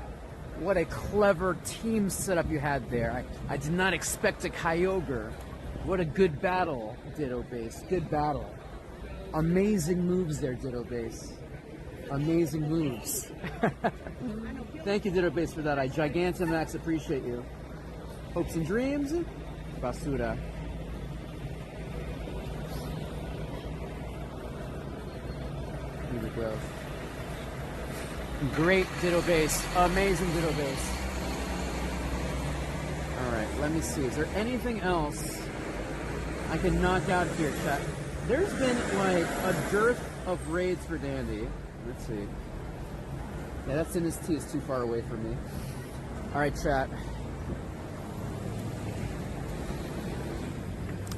[SPEAKER 1] clever team setup you had there. I did not expect a Kyogre. What a good battle, Ditto Base. Good battle. Amazing moves there, Ditto Base. Amazing moves. Thank you, Ditto Base, for that. I Gigantamax appreciate you. Hopes and dreams. Basura. Here we go. Great Ditto Base. Amazing Ditto Base. Alright, let me see. Is there anything else I can knock out here, chat? There's been like a dearth of raids for Dandy. Let's see. Yeah, that Sinus T is too far away from me. Alright, chat.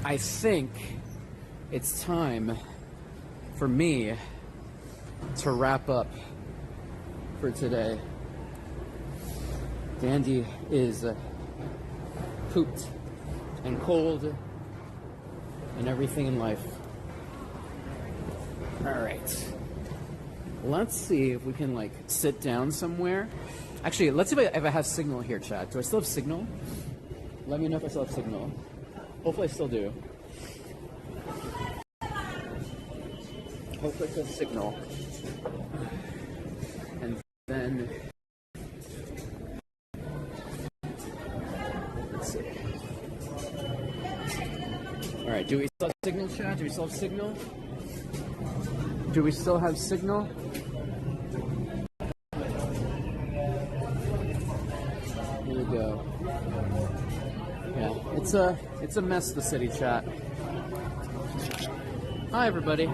[SPEAKER 1] I think it's time for me to wrap up for today. Dandy is pooped and cold and everything in life. All right. Let's see if we can, like, sit down somewhere. Actually, let's see if I have signal here, chat. Do I still have signal? Let me know if I still have signal. Hopefully I still do. Hopefully I still have signal. And then... let's see. All right, do we still have signal, chat? Do we still have signal? Do we still have signal? Here we go. Yeah, it's a mess, the city, chat. Hi, everybody.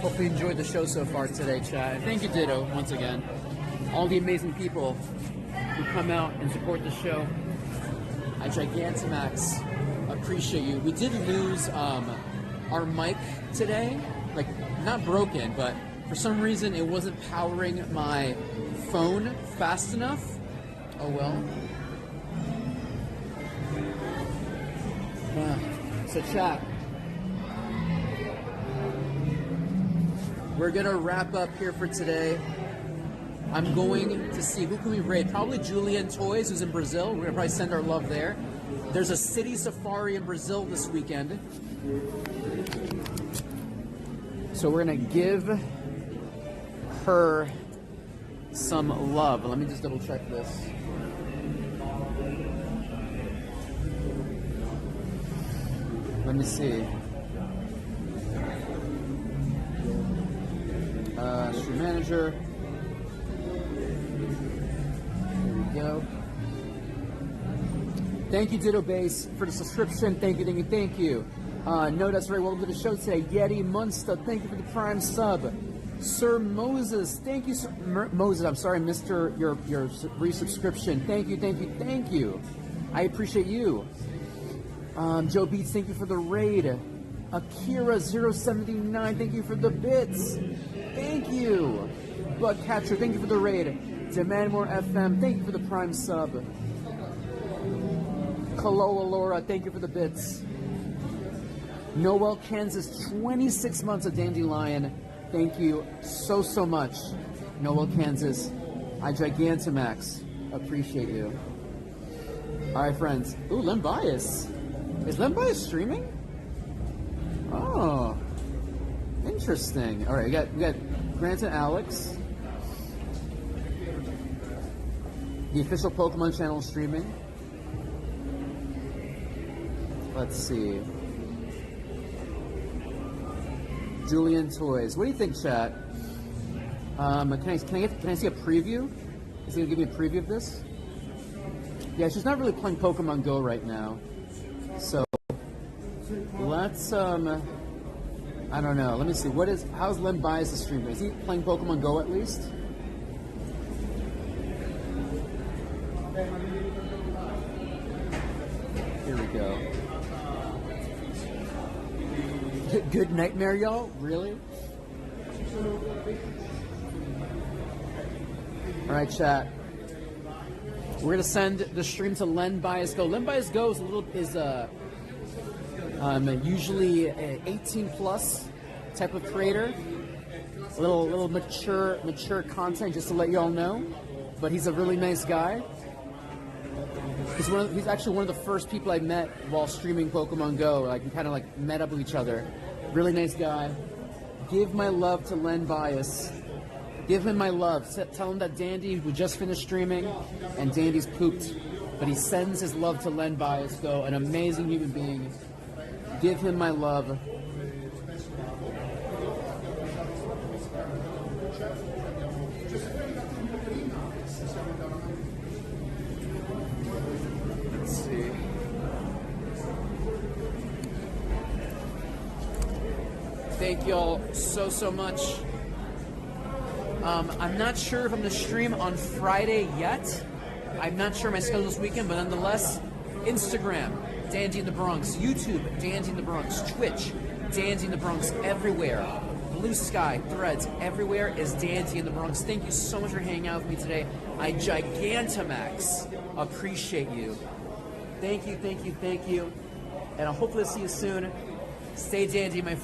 [SPEAKER 1] Hope you enjoyed the show so far today, chat. Thank you, Ditto, once again. All the amazing people who come out and support the show. I Gigantamax appreciate you. We did lose our mic today, like not broken, but for some reason it wasn't powering my phone fast enough. Oh well. So chat, we're gonna wrap up here for today. I'm going to see, who can we raid? Probably Julian Toys, who's in Brazil. We're going to probably send our love there. There's a city safari in Brazil this weekend. So we're going to give her some love. Let me just double check this. Let me see. Stream manager. Go. Thank you, Ditto Base, for the subscription. Thank you, thank you, thank you. No, that's right. Welcome to the show today. Yeti Munster, thank you for the Prime sub. Sir Moses, thank you, Sir Moses. I'm sorry, I missed your resubscription. Thank you, thank you, thank you. I appreciate you. Joe Beats, thank you for the raid. Akira079, thank you for the bits. Thank you. Bugcatcher, thank you for the raid. Demand More FM, thank you for the Prime sub. Kaloa Laura, thank you for the bits. Noel Kansas, 26 months of Dandelion. Thank you so much. Noel Kansas, I Gigantamax, appreciate you. All right, friends. Ooh, Len Bias. Is Len Bias streaming? Oh, interesting. All right, we got Grant and Alex. The official Pokemon channel is streaming. Let's see. Julian Toys. What do you think, chat? Can I see a preview? Is he gonna give me a preview of this? Yeah, she's not really playing Pokemon Go right now. So let's I don't know. Let me see. How's Len Bias the streamer? Is he playing Pokemon Go at least? Here we go. Good nightmare, y'all? Really? Alright, chat. We're gonna send the stream to Len Bias Go. Len Bias Go is usually an 18+ type of creator. A little mature content, just to let y'all know. But he's a really nice guy. He's actually one of the first people I met while streaming Pokemon Go. Like, we kind of like met up with each other. Really nice guy. Give my love to Len Bias. Give him my love. Tell him that Dandy, who just finished streaming, and Dandy's pooped, but he sends his love to Len Bias Go, an amazing human being. Give him my love. Let's see. Thank y'all so much. I'm not sure if I'm going to stream on Friday yet. I'm not sure my schedule this weekend, but nonetheless, Instagram, Dandy in the Bronx, YouTube, Dandy in the Bronx, Twitch, Dandy in the Bronx, everywhere. Blue Sky, Threads, everywhere is Dandy in the Bronx. Thank you so much for hanging out with me today. I Gigantamax appreciate you. Thank you. And I'll hopefully see you soon. Stay dandy, my friend.